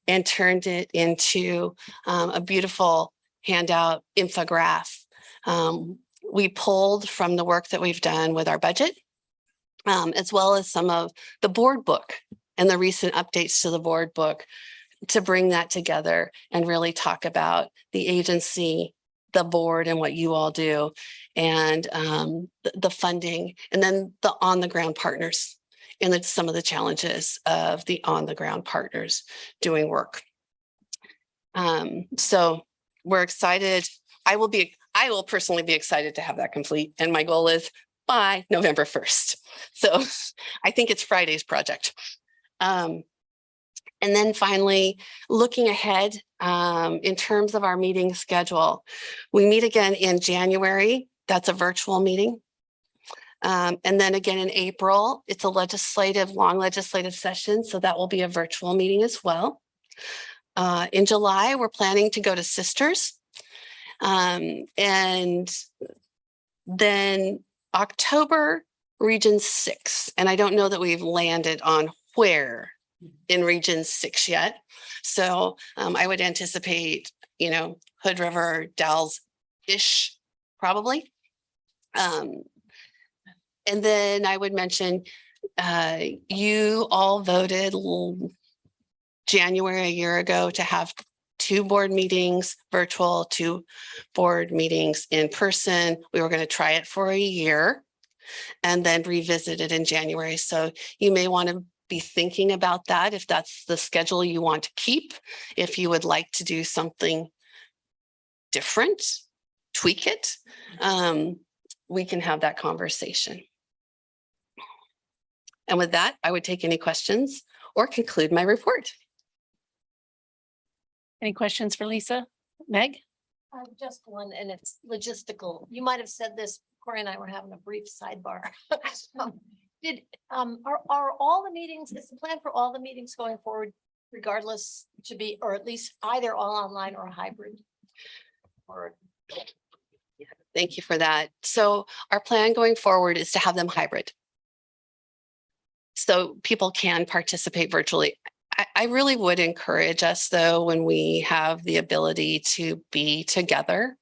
and turned it into a beautiful handout infograph. We pulled from the work that we've done with our budget, as well as some of the board book and the recent updates to the board book, to bring that together and really talk about the agency, the board, and what you all do, and the funding, and then the on-the-ground partners, and some of the challenges of the on-the-ground partners doing work. So we're excited. I will personally be excited to have that complete. And my goal is by November 1st. So I think it's Friday's project. And then finally, looking ahead in terms of our meeting schedule, we meet again in January. That's a virtual meeting. And then again in April, it's a long legislative session. So that will be a virtual meeting as well. In July, we're planning to go to Sisters. And then October, Region 6. And I don't know that we've landed on where in Region 6 yet. So I would anticipate, Hood River, Dalles-ish, probably. And then I would mention, you all voted January a year ago to have 2 board meetings virtual, 2 board meetings in person. We were going to try it for a year and then revisit it in January. So you may want to be thinking about that if that's the schedule you want to keep. If you would like to do something different, tweak it, we can have that conversation. And with that, I would take any questions or conclude my report. Any questions for Lisa? Meg? Just one, and it's logistical. You might have said this, Corey and I were having a brief sidebar. Are all the meetings, is the plan for all the meetings going forward regardless to be, or at least either all online or hybrid? Or Thank you for that. So our plan going forward is to have them hybrid, so people can participate virtually. I really would encourage us, though, when we have the ability to be together,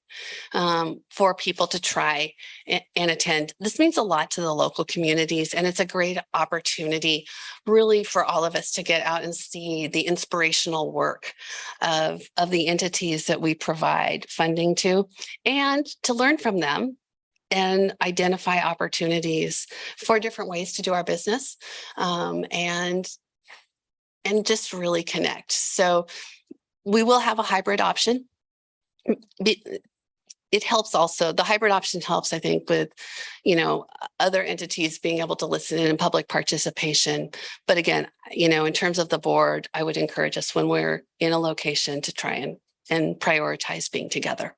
for people to try and attend. This means a lot to the local communities, and it's a great opportunity really for all of us to get out and see the inspirational work of the entities that we provide funding to, and to learn from them and identify opportunities for different ways to do our business, and just really connect. So we will have a hybrid option. It helps also, the hybrid option helps, I think, with, other entities being able to listen in public participation. But again, in terms of the board, I would encourage us when we're in a location to try and prioritize being together.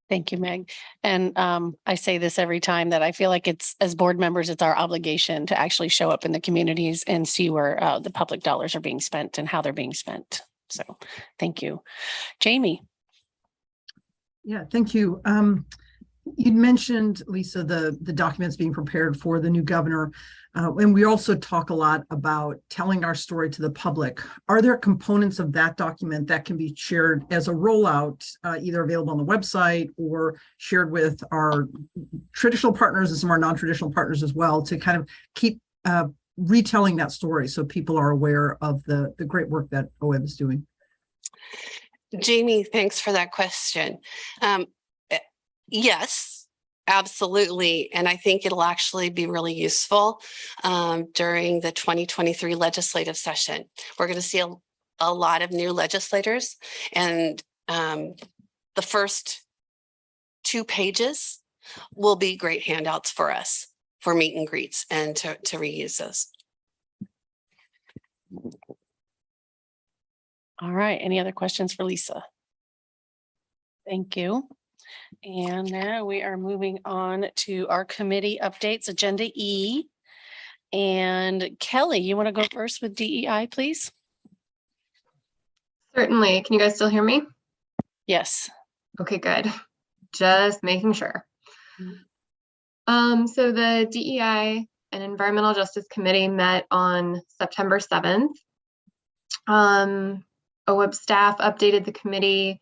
Thank you, Meg. And I say this every time that I feel like it's, as board members, it's our obligation to actually show up in the communities and see where the public dollars are being spent and how they're being spent. So thank you. Jamie. Yeah, thank you. You'd mentioned, Lisa, the documents being prepared for the new governor. And we also talk a lot about telling our story to the public. Are there components of that document that can be shared as a rollout, either available on the website or shared with our traditional partners and some of our non-traditional partners as well, to kind of keep retelling that story so people are aware of the great work that OWEB is doing? Jamie, thanks for that question. Yes, absolutely. And I think it'll actually be really useful during the 2023 legislative session. We're going to see a lot of new legislators, and the first 2 pages will be great handouts for us for meet and greets and to reuse those. All right. Any other questions for Lisa? Thank you. And now we are moving on to our committee updates, Agenda E. And Kelly, you want to go first with DEI, please? Certainly. Can you guys still hear me? Yes. Okay, good. Just making sure. So the DEI and Environmental Justice Committee met on September 7th. OWEB staff updated the committee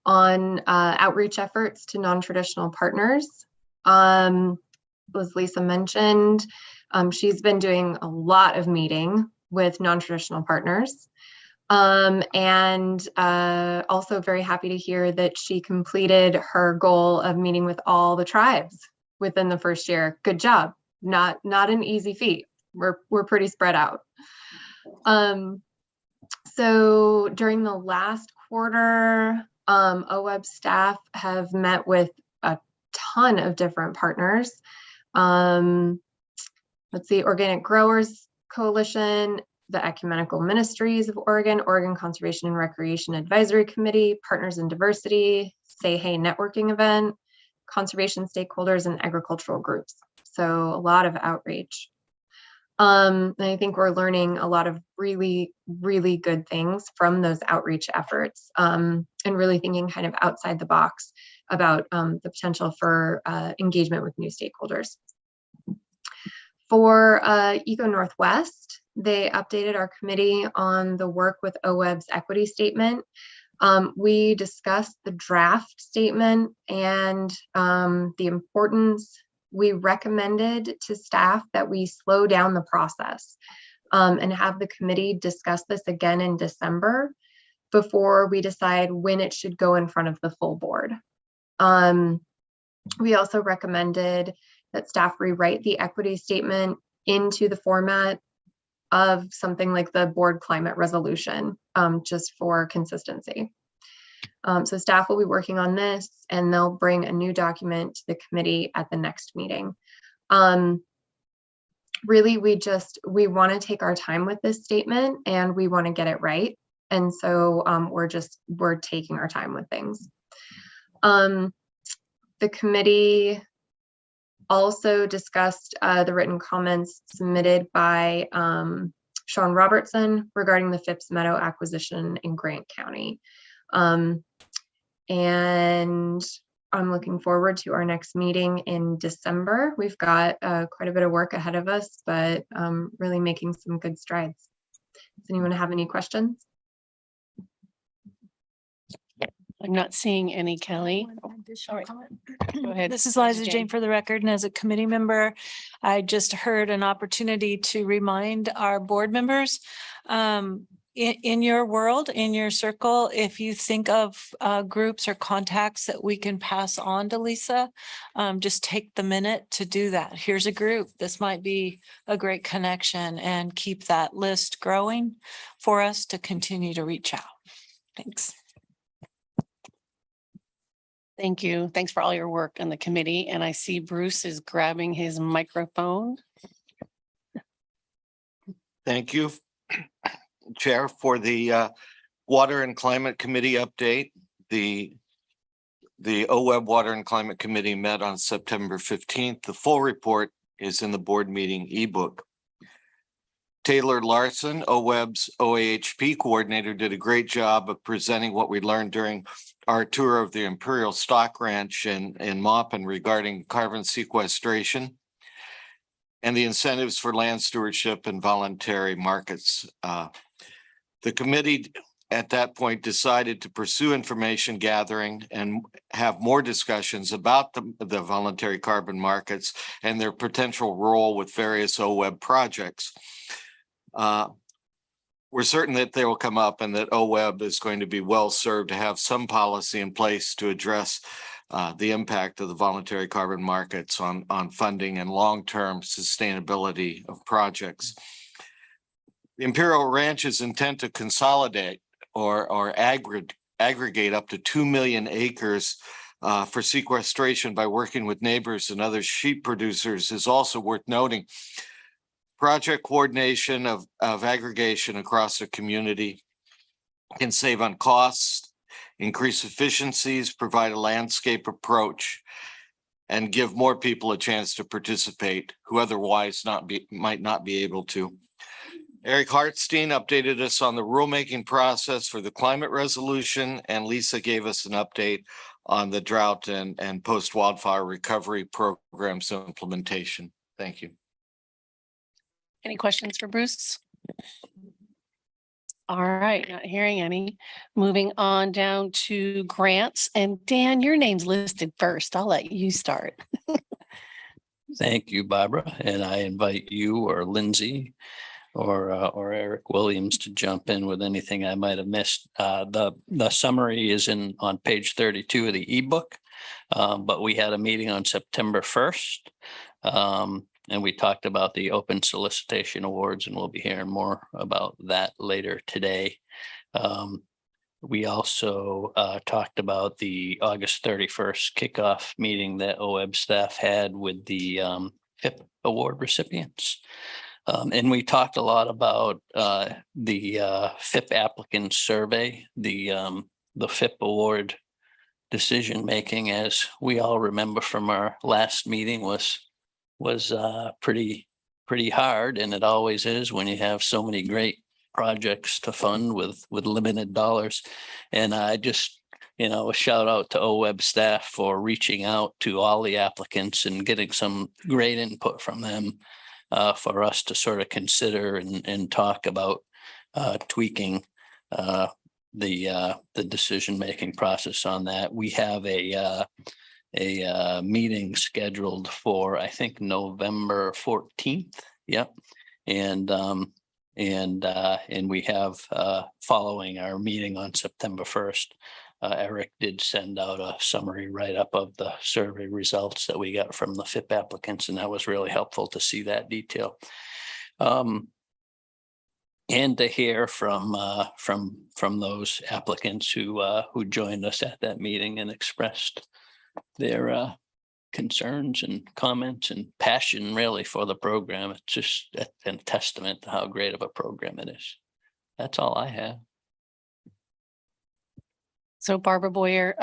on outreach efforts to non-traditional partners. As Lisa mentioned, she's been doing a lot of meeting with non-traditional partners. And also very happy to hear that she completed her goal of meeting with all the tribes within the first year. Good job. Not an easy feat. We're pretty spread out. So during the last quarter, OWEB staff have met with a ton of different partners. Let's see, Organic Growers Coalition, the Ecumenical Ministries of Oregon, Oregon Conservation and Recreation Advisory Committee, Partners in Diversity, Say Hey networking event, conservation stakeholders, and agricultural groups. So a lot of outreach. And I think we're learning a lot of really, really good things from those outreach efforts, and really thinking kind of outside the box about the potential for engagement with new stakeholders. For Eco Northwest, they updated our committee on the work with OWEB's equity statement. We discussed the draft statement and the importance. We recommended to staff that we slow down the process and have the committee discuss this again in December before we decide when it should go in front of the full board. We also recommended that staff rewrite the equity statement into the format of something like the board climate resolution, just for consistency. So staff will be working on this and they'll bring a new document to the committee at the next meeting. Really, we want to take our time with this statement and we want to get it right. And so we're taking our time with things. The committee also discussed the written comments submitted by Sean Robertson regarding the Phipps Meadow acquisition in Grant County. And I'm looking forward to our next meeting in December. We've got quite a bit of work ahead of us, but really making some good strides. Does anyone have any questions? I'm not seeing any, Kelly. All right. Go ahead. This is Liza Jane for the record, and as a committee member, I just heard an opportunity to remind our board members, in your world, in your circle, if you think of groups or contacts that we can pass on to Lisa, just take the minute to do that. Here's a group. This might be a great connection, and keep that list growing for us to continue to reach out. Thanks. Thank you. Thanks for all your work on the committee. And I see Bruce is grabbing his microphone. Thank you, Chair, for the Water and Climate Committee update. The OWEB Water and Climate Committee met on September 15th. The full report is in the board meeting ebook. Taylor Larson, OWEB's OAHP coordinator, did a great job of presenting what we learned during our tour of the Imperial Stock Ranch in Maupin regarding carbon sequestration and the incentives for land stewardship and voluntary markets. The committee at that point decided to pursue information gathering and have more discussions about the voluntary carbon markets and their potential role with various OWEB projects. We're certain that they will come up and that OWEB is going to be well served to have some policy in place to address the impact of the voluntary carbon markets on funding and long-term sustainability of projects. The Imperial Ranch's intent to consolidate or aggregate up to 2 million acres for sequestration by working with neighbors and other sheep producers is also worth noting. Project coordination of aggregation across the community can save on costs, increase efficiencies, provide a landscape approach, and give more people a chance to participate who otherwise might not be able to. Eric Hartstein updated us on the rulemaking process for the climate resolution, and Lisa gave us an update on the drought and post-wildfire recovery programs implementation. Thank you. Any questions for Bruce? All right, not hearing any. Moving on down to grants. And Dan, your name's listed first. I'll let you start. Thank you, Barbara. And I invite you or Lindsay or Eric Williams to jump in with anything I might have missed. The summary is on page 32 of the ebook, but we had a meeting on September 1st. And we talked about the open solicitation awards, and we'll be hearing more about that later today. We also talked about the August 31st kickoff meeting that OWEB staff had with the FIP award recipients. And we talked a lot about the FIP applicant survey, the FIP award decision making, as we all remember from our last meeting, was pretty hard, and it always is when you have so many great projects to fund with limited dollars. And I just, a shout out to OWEB staff for reaching out to all the applicants and getting some great input from them for us to sort of consider and talk about tweaking the decision-making process on that. We have a meeting scheduled for, I think, November 14th. Yep. And we have, following our meeting on September 1st, Eric did send out a summary write-up of the survey results that we got from the FIP applicants, and that was really helpful to see that detail. And to hear from those applicants who joined us at that meeting and expressed their concerns and comments and passion really for the program. It's just a testament to how great of a program it is. That's all I have. So Barbara Boyer,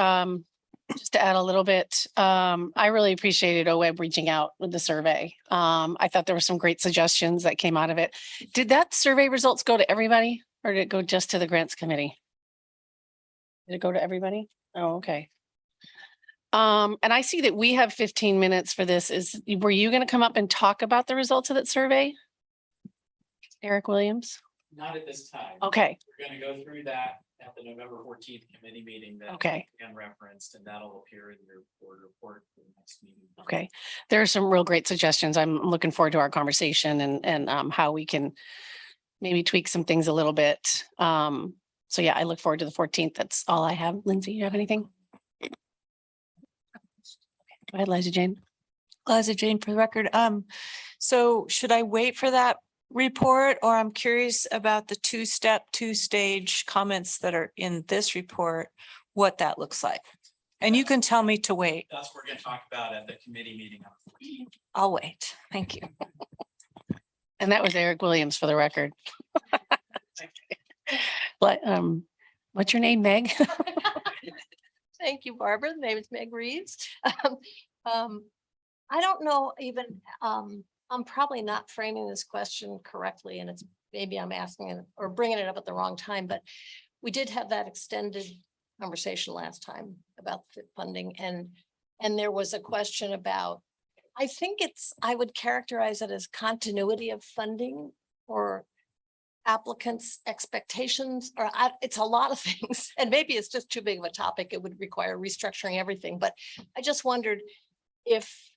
just to add a little bit, I really appreciated OWEB reaching out with the survey. I thought there were some great suggestions that came out of it. Did that survey results go to everybody or did it go just to the grants committee? Did it go to everybody? Oh, okay. And I see that we have 15 minutes for this. Were you going to come up and talk about the results of that survey? Eric Williams? Not at this time. Okay. We're going to go through that at the November 14th committee meeting that Okay. Ann referenced, and that'll appear in your board report for the next meeting. Okay. There are some real great suggestions. I'm looking forward to our conversation and how we can maybe tweak some things a little bit. So yeah, I look forward to the 14th. That's all I have. Lindsay, you have anything? Go ahead, Liza Jane. Liza Jane for the record. So should I wait for that report, or I'm curious about the two-stage comments that are in this report, what that looks like? And you can tell me to wait. That's what we're going to talk about at the committee meeting. I'll wait. Thank you. And that was Eric Williams for the record. But what's your name, Meg? Thank you, Barbara. The name is Meg Reeves. I don't know even, I'm probably not framing this question correctly, and it's maybe I'm asking it or bringing it up at the wrong time, but we did have that extended conversation last time about the funding, and there was a question about, I think I would characterize it as continuity of funding or applicants' expectations, or it's a lot of things, and maybe it's just too big of a topic. It would require restructuring everything, but I just wondered if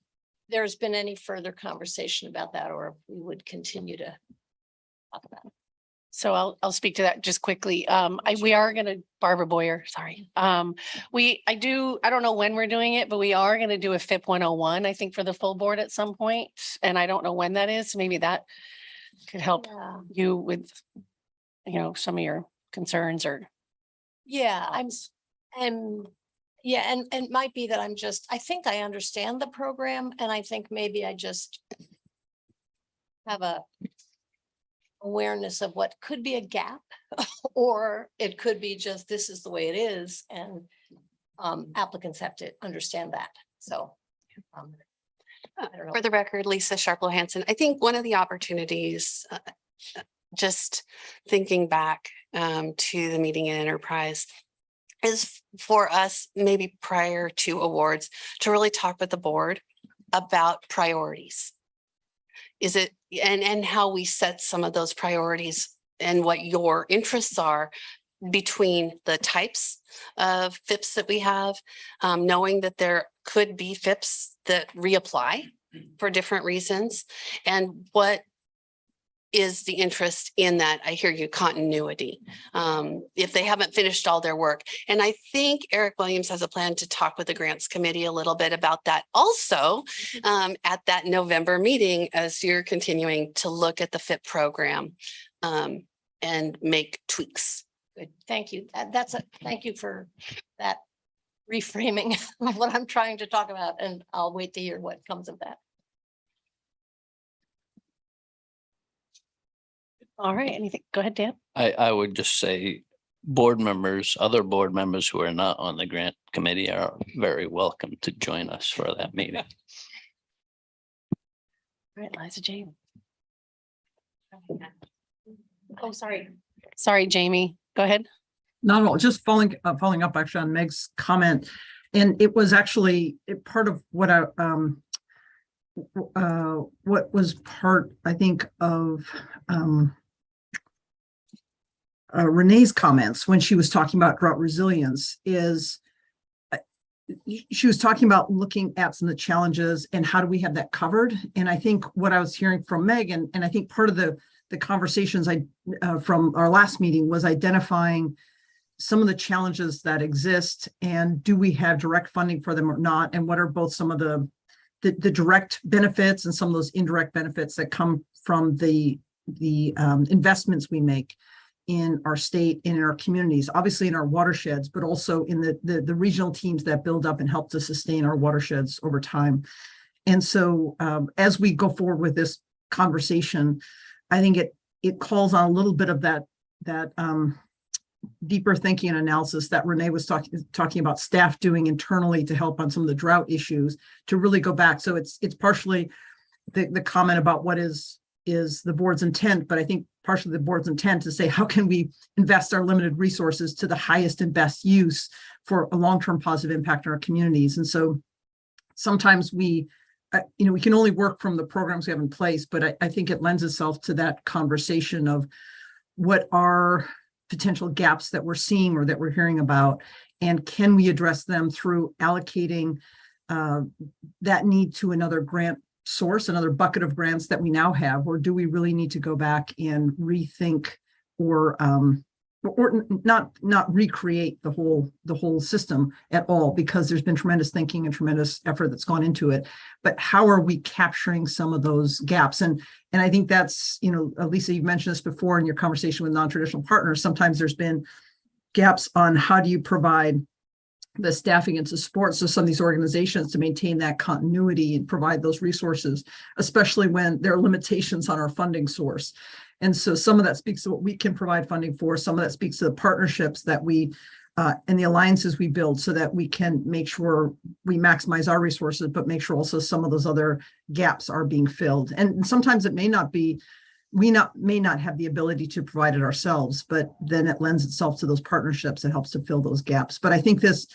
there's been any further conversation about that, or if we would continue to talk about it. So I'll speak to that just quickly. We are going to, Barbara Boyer, sorry. I don't know when we're doing it, but we are going to do a FIP 101, I think, for the full board at some point. And I don't know when that is. So maybe that could help you with, some of your concerns or. Yeah, and it might be that I think I understand the program, and I think maybe I just have a awareness of what could be a gap, or it could be just, this is the way it is, and applicants have to understand that. So I don't know. For the record, Lisa Sharplow Hansen, I think one of the opportunities, just thinking back to the meeting in Enterprise, is for us, maybe prior to awards, to really talk with the board about priorities. Is it, and how we set some of those priorities and what your interests are between the types of FIPS that we have, knowing that there could be FIPS that reapply for different reasons, and what is the interest in that. I hear you, continuity, if they haven't finished all their work. And I think Eric Williams has a plan to talk with the grants committee a little bit about that also at that November meeting, as you're continuing to look at the FIP program and make tweaks. Good, thank you. Thank you for that reframing of what I'm trying to talk about, and I'll wait to hear what comes of that. All right, anything? Go ahead, Dan. I would just say other board members who are not on the grant committee are very welcome to join us for that meeting. All right, Liza Jane. Oh, sorry. Sorry, Jamie. Go ahead. Not at all, just following up actually on Meg's comment. And it was actually part of what what was part, I think, of Renee's comments when she was talking about drought resilience, is she was talking about looking at some of the challenges and how do we have that covered. And I think what I was hearing from Meg, and I think part of the conversations from our last meeting was identifying some of the challenges that exist, and do we have direct funding for them or not? And what are both some of the direct benefits and some of those indirect benefits that come from the investments we make in our state and in our communities, obviously in our watersheds, but also in the regional teams that build up and help to sustain our watersheds over time. And so as we go forward with this conversation, I think it calls on a little bit of that deeper thinking and analysis that Renee was talking about staff doing internally to help on some of the drought issues, to really go back. So it's partially the comment about what is the board's intent, but I think partially the board's intent to say, how can we invest our limited resources to the highest and best use for a long-term positive impact on our communities? And so sometimes we can only work from the programs we have in place, but I think it lends itself to that conversation of what are potential gaps that we're seeing or that we're hearing about, and can we address them through allocating that need to another grant source, another bucket of grants that we now have, or do we really need to go back and rethink or not recreate the whole system at all, because there's been tremendous thinking and tremendous effort that's gone into it. But how are we capturing some of those gaps? And I think that's, Lisa, you've mentioned this before in your conversation with non-traditional partners. Sometimes there's been gaps on how do you provide the staffing and support so some of these organizations to maintain that continuity and provide those resources, especially when there are limitations on our funding source. And so some of that speaks to what we can provide funding for. Some of that speaks to the partnerships that we and the alliances we build, so that we can make sure we maximize our resources, but make sure also some of those other gaps are being filled. And sometimes it may not be, we may not have the ability to provide it ourselves, but then it lends itself to those partnerships that helps to fill those gaps. But I think this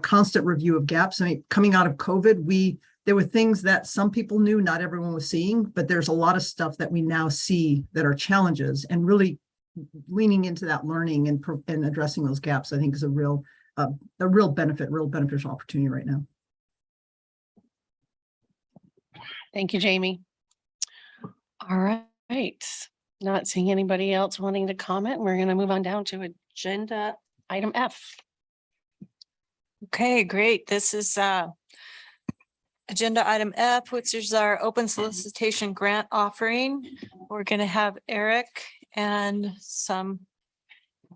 constant review of gaps, I mean, coming out of COVID, there were things that some people knew not everyone was seeing, but there's a lot of stuff that we now see that are challenges, and really leaning into that learning and addressing those gaps, I think is a real beneficial opportunity right now. Thank you, Jamie. All right. Not seeing anybody else wanting to comment. We're going to move on down to agenda item F. Okay, great. This is agenda item F, which is our open solicitation grant offering. We're going to have Eric and some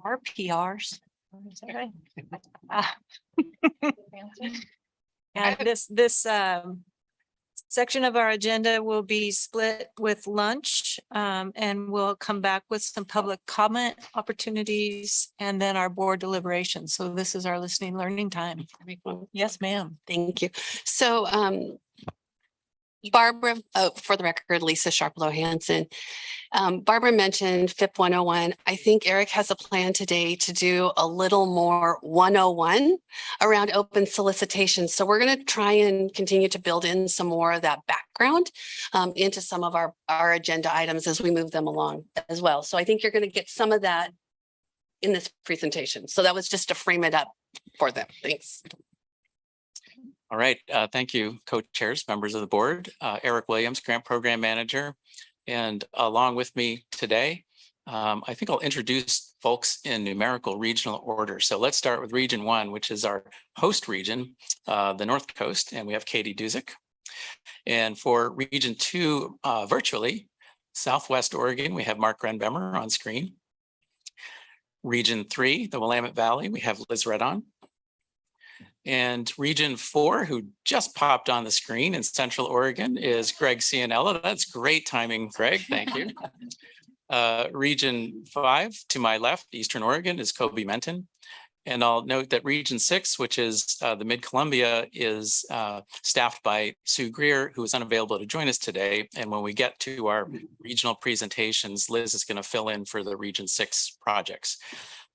RPRs. Is that right? And this section of our agenda will be split with lunch, and we'll come back with some public comment opportunities and then our board deliberations. So this is our listening learning time. Yes, ma'am. Thank you. So Barbara, for the record, Lisa Sharplow Hansen. Barbara mentioned FIP 101. I think Eric has a plan today to do a little more 101 around open solicitation. So we're going to try and continue to build in some more of that background into some of our agenda items as we move them along as well. So I think you're going to get some of that in this presentation. So that was just to frame it up for them. Thanks. All right, thank you, co-chairs, members of the board. Eric Williams, Grant Program Manager. And along with me today, I think I'll introduce folks in numerical regional order. So let's start with Region 1, which is our host region, the North Coast, and we have Katie Duzick. And for Region 2, virtually, Southwest Oregon, we have Mark Renbemmer on screen. Region 3, the Willamette Valley, we have Liz Redon. And Region 4, who just popped on the screen in Central Oregon, is Greg Cianella. That's great timing, Greg. Thank you. Region 5, to my left, Eastern Oregon, is Kobe Menton. And I'll note that Region 6, which is the Mid-Columbia, is staffed by Sue Greer, who is unavailable to join us today. And when we get to our regional presentations, Liz is going to fill in for the Region 6 projects.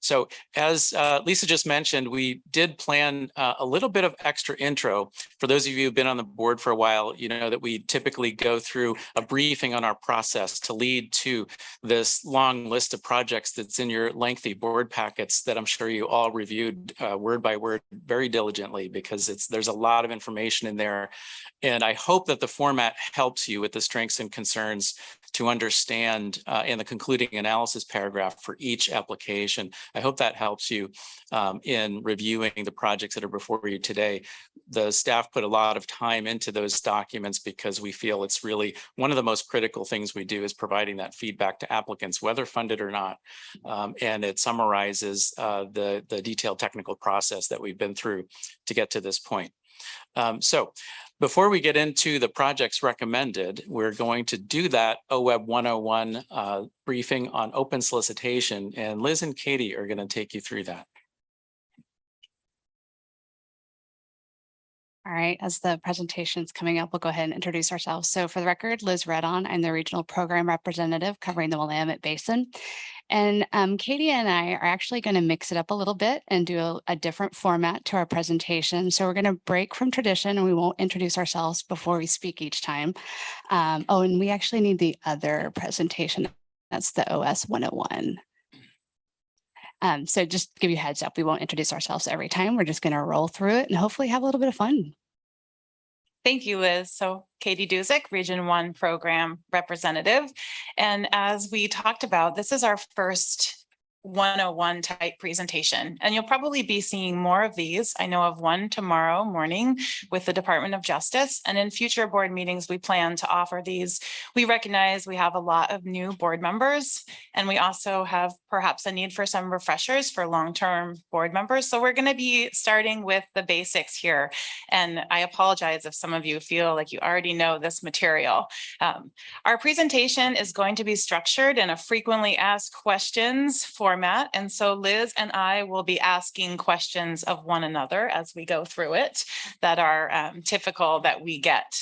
So as Lisa just mentioned, we did plan a little bit of extra intro. For those of you who've been on the board for a while, you know that we typically go through a briefing on our process to lead to this long list of projects that's in your lengthy board packets that I'm sure you all reviewed word by word very diligently, because there's a lot of information in there. And I hope that the format helps you with the strengths and concerns to understand in the concluding analysis paragraph for each application. I hope that helps you in reviewing the projects that are before you today. The staff put a lot of time into those documents because we feel it's really one of the most critical things we do is providing that feedback to applicants, whether funded or not. And it summarizes the detailed technical process that we've been through to get to this point. So before we get into the projects recommended, we're going to do that OWEB 101 briefing on open solicitation, and Liz and Katie are going to take you through that. All right, as the presentation is coming up, we'll go ahead and introduce ourselves. So for the record, Liz Redon, I'm the regional program representative covering the Willamette Basin. And Katie and I are actually going to mix it up a little bit and do a different format to our presentation. So we're going to break from tradition and we won't introduce ourselves before we speak each time. Oh, and we actually need the other presentation. That's the OS 101. So just to give you a heads up, we won't introduce ourselves every time. We're just going to roll through it and hopefully have a little bit of fun. Thank you, Liz. So Katie Duzick, Region 1 Program Representative. And as we talked about, this is our first 101 type presentation, and you'll probably be seeing more of these. I know of one tomorrow morning with the Department of Justice, and in future board meetings, we plan to offer these. We recognize we have a lot of new board members, and we also have perhaps a need for some refreshers for long-term board members. So we're going to be starting with the basics here. And I apologize if some of you feel like you already know this material. Our presentation is going to be structured in a frequently asked questions format. And so Liz and I will be asking questions of one another as we go through it that are typical that we get.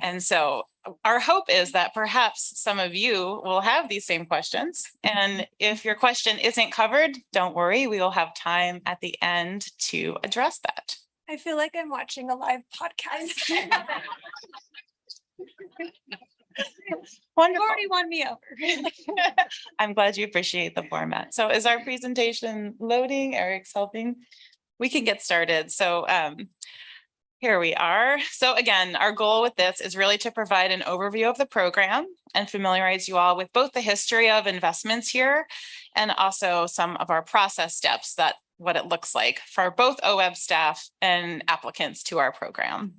And so our hope is that perhaps some of you will have these same questions. And if your question isn't covered, don't worry, we will have time at the end to address that. I feel like I'm watching a live podcast. Wonderful. You already won me over. I'm glad you appreciate the format. So is our presentation loading? Eric's helping? We can get started. So here we are. So again, our goal with this is really to provide an overview of the program and familiarize you all with both the history of investments here and also some of our process steps, that what it looks like for both OWEB staff and applicants to our program.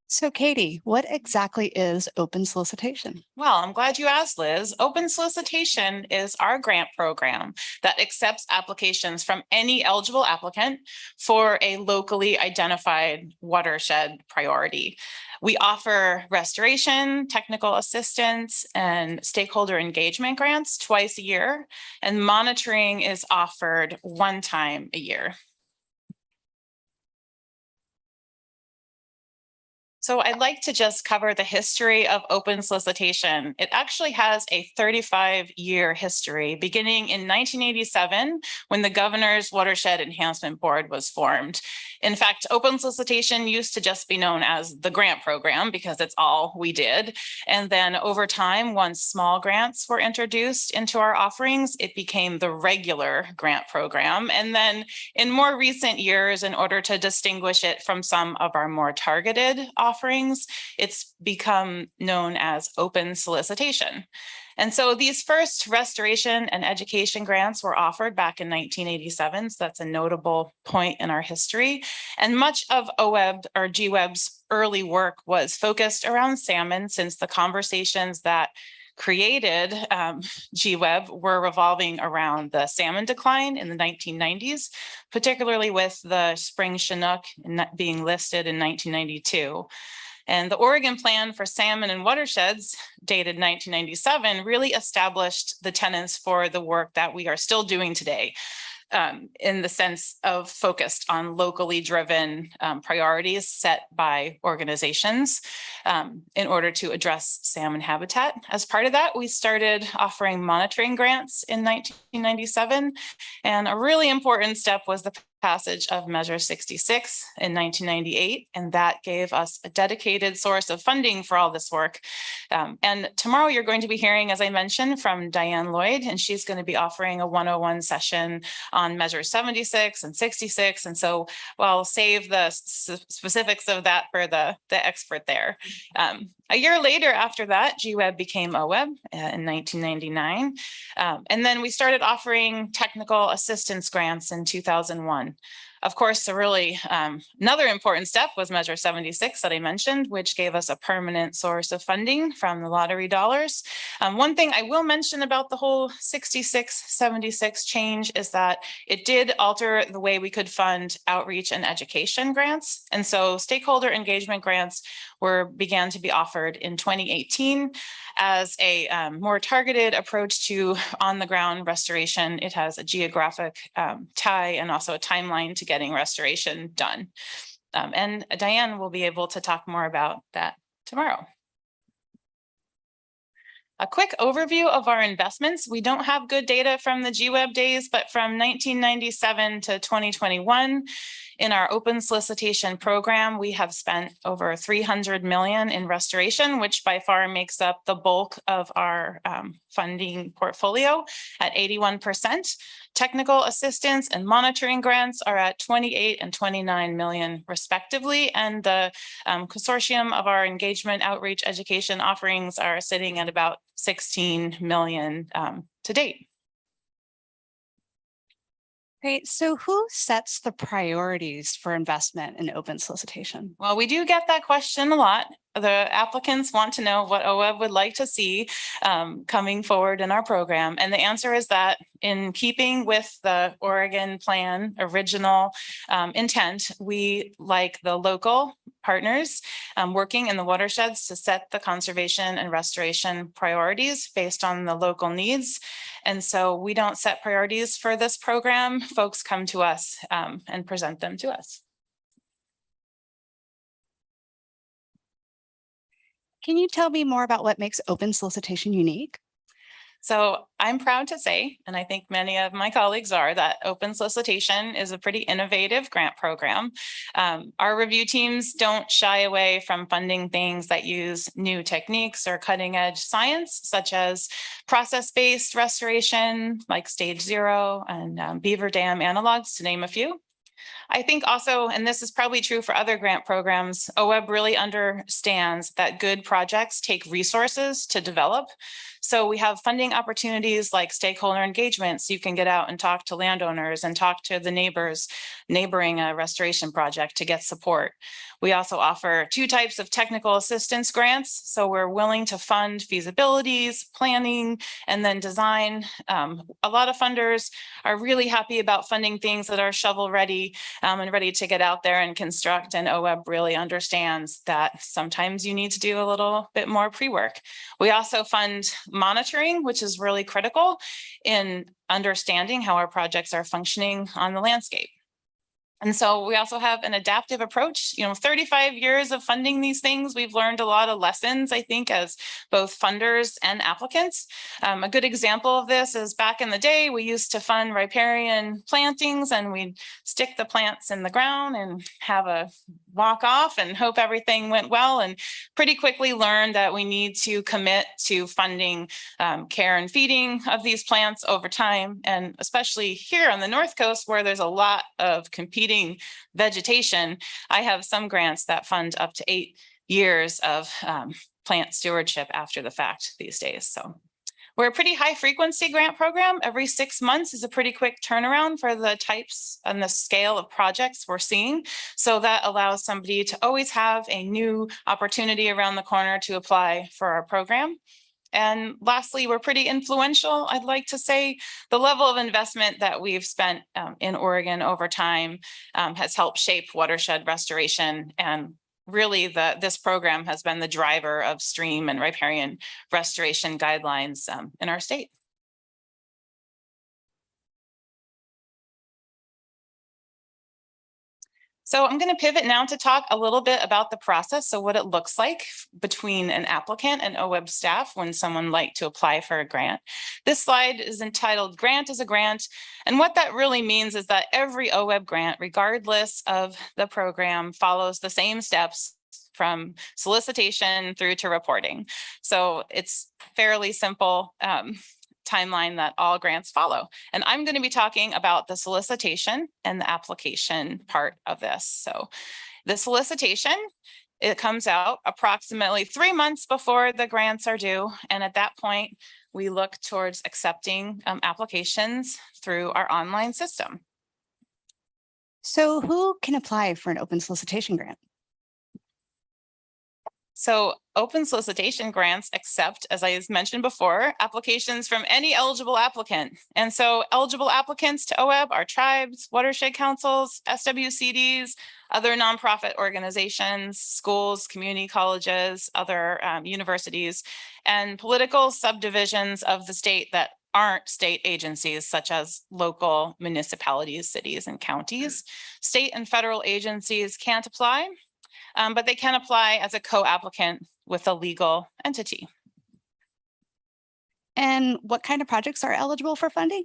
So Katie, what exactly is open solicitation? Well, I'm glad you asked, Liz. Open solicitation is our grant program that accepts applications from any eligible applicant for a locally identified watershed priority. We offer restoration, technical assistance, and stakeholder engagement grants twice a year, and monitoring is offered one time a year. So I'd like to just cover the history of open solicitation. It actually has a 35-year history, beginning in 1987, when the Governor's Watershed Enhancement Board was formed. In fact, open solicitation used to just be known as the grant program because it's all we did. And then over time, once small grants were introduced into our offerings, it became the regular grant program. And then in more recent years, in order to distinguish it from some of our more targeted offerings, it's become known as open solicitation. And so these first restoration and education grants were offered back in 1987. So that's a notable point in our history. And much of OWEB or GWEB's early work was focused around salmon, since the conversations that created GWEB were revolving around the salmon decline in the 1990s, particularly with the spring Chinook being listed in 1992. And the Oregon Plan for Salmon and Watersheds, dated 1997, really established the tenets for the work that we are still doing today, in the sense of focused on locally driven priorities set by organizations in order to address salmon habitat. As part of that, we started offering monitoring grants in 1997. And a really important step was the passage of Measure 66 in 1998, and that gave us a dedicated source of funding for all this work. And tomorrow you're going to be hearing, as I mentioned, from Diane Lloyd, and she's going to be offering a 101 session on Measure 76 and 66. And so I'll save the specifics of that for the expert there. A year later after that, GWEB became OWEB in 1999. And then we started offering technical assistance grants in 2001. Of course, another important step was Measure 76 that I mentioned, which gave us a permanent source of funding from the lottery dollars. One thing I will mention about the whole 66-76 change is that it did alter the way we could fund outreach and education grants. And so stakeholder engagement grants began to be offered in 2018 as a more targeted approach to on-the-ground restoration. It has a geographic tie and also a timeline to getting restoration done. And Diane will be able to talk more about that tomorrow. A quick overview of our investments. We don't have good data from the GWEB days, but from 1997 to 2021, in our open solicitation program, we have spent over 300 million in restoration, which by far makes up the bulk of our funding portfolio at 81%. Technical assistance and monitoring grants are at 28 and 29 million respectively. And the consortium of our engagement, outreach, education offerings are sitting at about 16 million to date. Great. So who sets the priorities for investment in open solicitation? Well, we do get that question a lot. The applicants want to know what OWEB would like to see coming forward in our program. And the answer is that in keeping with the Oregon plan original intent, we like the local partners working in the watersheds to set the conservation and restoration priorities based on the local needs. And so we don't set priorities for this program. Folks come to us and present them to us. Can you tell me more about what makes open solicitation unique? So I'm proud to say, and I think many of my colleagues are, that open solicitation is a pretty innovative grant program. Our review teams don't shy away from funding things that use new techniques or cutting edge science, such as process-based restoration, like Stage 0 and Beaver Dam analogs, to name a few. I think also, and this is probably true for other grant programs, OWEB really understands that good projects take resources to develop. So we have funding opportunities like stakeholder engagement, so you can get out and talk to landowners and talk to the neighbors neighboring a restoration project to get support. We also offer 2 types of technical assistance grants. So we're willing to fund feasibilities, planning, and then design. A lot of funders are really happy about funding things that are shovel ready and ready to get out there and construct. And OWEB really understands that sometimes you need to do a little bit more pre-work. We also fund monitoring, which is really critical in understanding how our projects are functioning on the landscape. And so we also have an adaptive approach. 35 years of funding these things, we've learned a lot of lessons, I think, as both funders and applicants. A good example of this is back in the day, we used to fund riparian plantings, and we'd stick the plants in the ground and have a walk off and hope everything went well, and pretty quickly learned that we need to commit to funding care and feeding of these plants over time. And especially here on the North Coast, where there's a lot of competing vegetation, I have some grants that fund up to 8 years of plant stewardship after the fact these days. So we're a pretty high frequency grant program. Every 6 months is a pretty quick turnaround for the types and the scale of projects we're seeing. So that allows somebody to always have a new opportunity around the corner to apply for our program. And lastly, we're pretty influential. I'd like to say the level of investment that we've spent in Oregon over time has helped shape watershed restoration. And really this program has been the driver of stream and riparian restoration guidelines in our state. So I'm going to pivot now to talk a little bit about the process. So what it looks like between an applicant and OWEB staff when someone like to apply for a grant. This slide is entitled Grant is a Grant. And what that really means is that every OWEB grant, regardless of the program, follows the same steps from solicitation through to reporting. So it's fairly simple timeline that all grants follow. And I'm going to be talking about the solicitation and the application part of this. So the solicitation, it comes out approximately 3 months before the grants are due. And at that point, we look towards accepting applications through our online system. So who can apply for an open solicitation grant? So open solicitation grants accept, as I mentioned before, applications from any eligible applicant. And so eligible applicants to OWEB are tribes, watershed councils, SWCDs, other nonprofit organizations, schools, community colleges, other universities, and political subdivisions of the state that aren't state agencies, such as local municipalities, cities, and counties. State and federal agencies can't apply. But they can apply as a co-applicant with a legal entity. And what kind of projects are eligible for funding?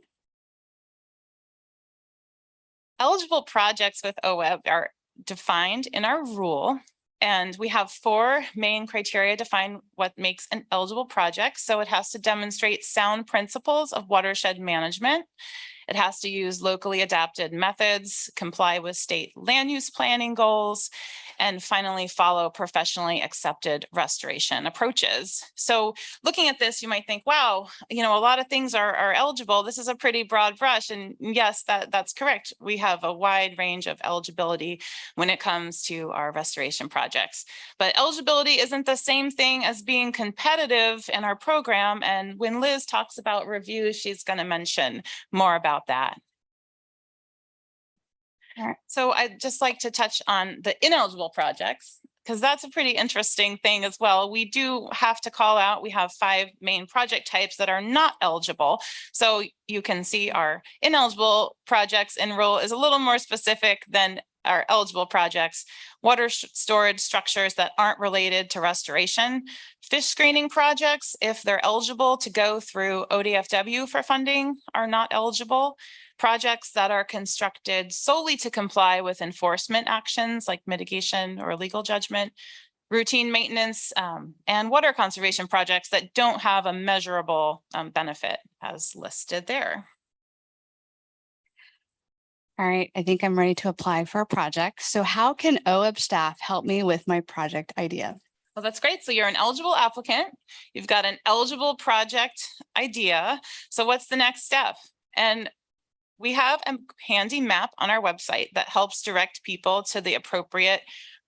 Eligible projects with OWEB are defined in our rule, and we have 4 main criteria to define what makes an eligible project. So it has to demonstrate sound principles of watershed management. It has to use locally adapted methods, comply with state land use planning goals, and finally follow professionally accepted restoration approaches. So looking at this, you might think, wow, a lot of things are eligible. This is a pretty broad brush. And yes, that's correct. We have a wide range of eligibility when it comes to our restoration projects. But eligibility isn't the same thing as being competitive in our program. And when Liz talks about reviews, she's going to mention more about that. So I'd just like to touch on the ineligible projects, because that's a pretty interesting thing as well. We do have to call out, we have 5 main project types that are not eligible. So you can see our ineligible projects enroll is a little more specific than our eligible projects. Water storage structures that aren't related to restoration. Fish screening projects, if they're eligible to go through ODFW for funding, are not eligible. Projects that are constructed solely to comply with enforcement actions like mitigation or legal judgment, routine maintenance, and water conservation projects that don't have a measurable benefit as listed there. All right, I think I'm ready to apply for a project. So how can OWEB staff help me with my project idea? Well, that's great. So you're an eligible applicant. You've got an eligible project idea. So what's the next step? And we have a handy map on our website that helps direct people to the appropriate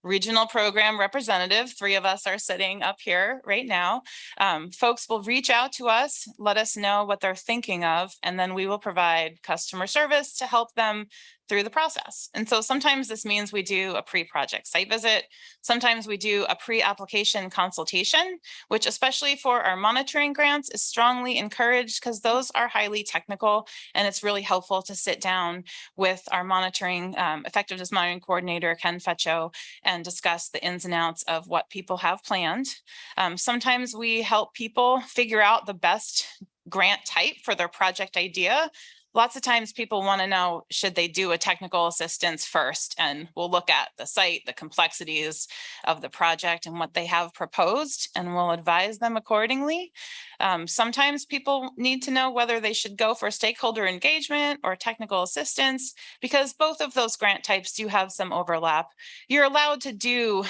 regional program representative. 3 of us are sitting up here right now. Folks will reach out to us, let us know what they're thinking of, and then we will provide customer service to help them through the process. And so sometimes this means we do a pre-project site visit. Sometimes we do a pre-application consultation, which especially for our monitoring grants is strongly encouraged because those are highly technical, and it's really helpful to sit down with our monitoring effectiveness monitoring coordinator, Ken Fetcho, and discuss the ins and outs of what people have planned. Sometimes we help people figure out the best grant type for their project idea. Lots of times people want to know, should they do a technical assistance first? And we'll look at the site, the complexities of the project and what they have proposed, and we'll advise them accordingly. Sometimes people need to know whether they should go for stakeholder engagement or technical assistance, because both of those grant types do have some overlap. You're allowed to do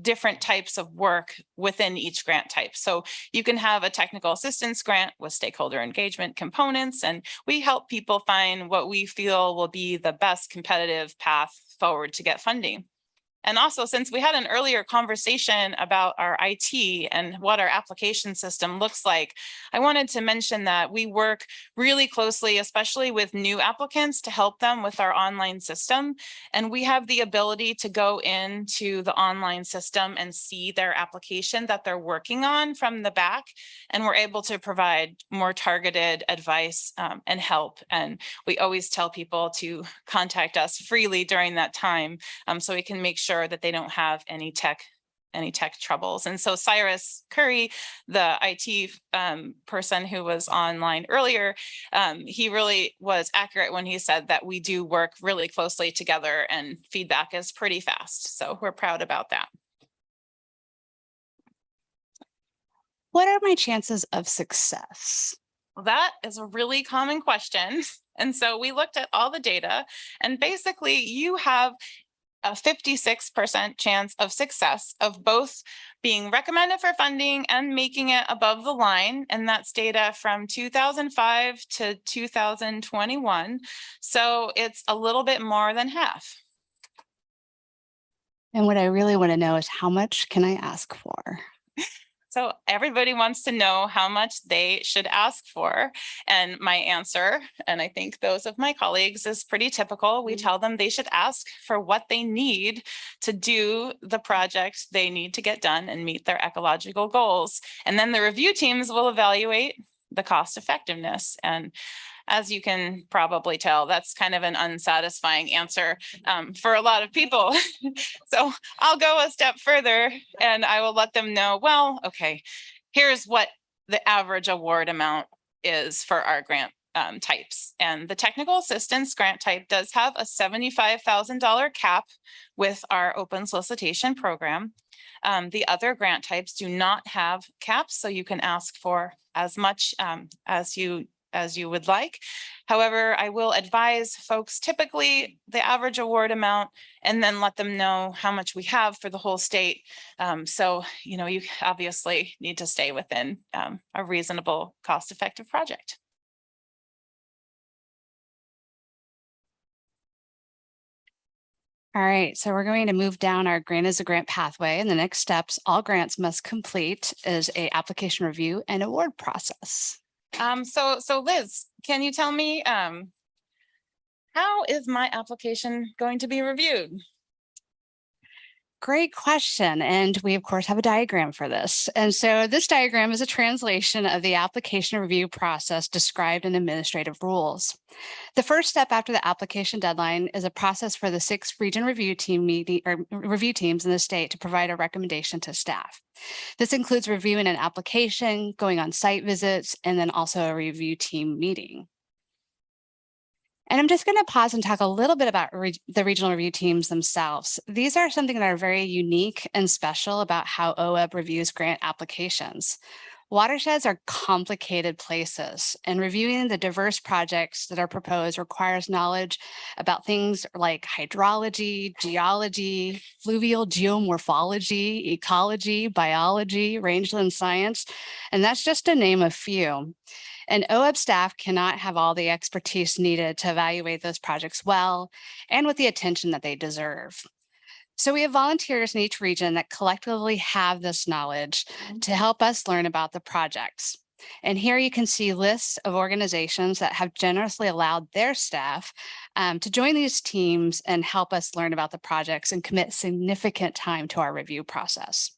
different types of work within each grant type. So you can have a technical assistance grant with stakeholder engagement components, and we help people find what we feel will be the best competitive path forward to get funding. And also, since we had an earlier conversation about our IT and what our application system looks like, I wanted to mention that we work really closely, especially with new applicants, to help them with our online system. And we have the ability to go into the online system and see their application that they're working on from the back. And we're able to provide more targeted advice and help. And we always tell people to contact us freely during that time, so we can make sure that they don't have any tech troubles. And so Cyrus Curry, the IT person who was online earlier, he really was accurate when he said that we do work really closely together and feedback is pretty fast. So we're proud about that. What are my chances of success? Well, that is a really common question. And so we looked at all the data, and basically you have a 56% chance of success of both being recommended for funding and making it above the line. And that's data from 2005 to 2021. So it's a little bit more than half. And what I really want to know is, how much can I ask for? So everybody wants to know how much they should ask for. And my answer, and I think those of my colleagues, is pretty typical. We tell them they should ask for what they need to do the project they need to get done and meet their ecological goals. And then the review teams will evaluate the cost effectiveness. And as you can probably tell, that's kind of an unsatisfying answer for a lot of people. So I'll go a step further and I will let them know, well, okay, here's what the average award amount is for our grant types. And the technical assistance grant type does have a $75,000 cap with our open solicitation program. The other grant types do not have caps, so you can ask for as much as you would like. However, I will advise folks typically the average award amount and then let them know how much we have for the whole state. So, you obviously need to stay within a reasonable, cost-effective project. All right, so we're going to move down our grant as a grant pathway, and the next steps all grants must complete is a application review and award process. So Liz, can you tell me how is my application going to be reviewed? Great question. And we, of course, have a diagram for this. And so this diagram is a translation of the application review process described in administrative rules. The first step after the application deadline is a process for the 6 region review teams in the state to provide a recommendation to staff. This includes reviewing an application, going on site visits, and then also a review team meeting. And I'm just going to pause and talk a little bit about the regional review teams themselves. These are something that are very unique and special about how OWEB reviews grant applications. Watersheds are complicated places, and reviewing the diverse projects that are proposed requires knowledge about things like hydrology, geology, fluvial geomorphology, ecology, biology, rangeland science, and that's just to name a few. And OWEB staff cannot have all the expertise needed to evaluate those projects well and with the attention that they deserve. So we have volunteers in each region that collectively have this knowledge to help us learn about the projects. And here you can see lists of organizations that have generously allowed their staff to join these teams and help us learn about the projects and commit significant time to our review process.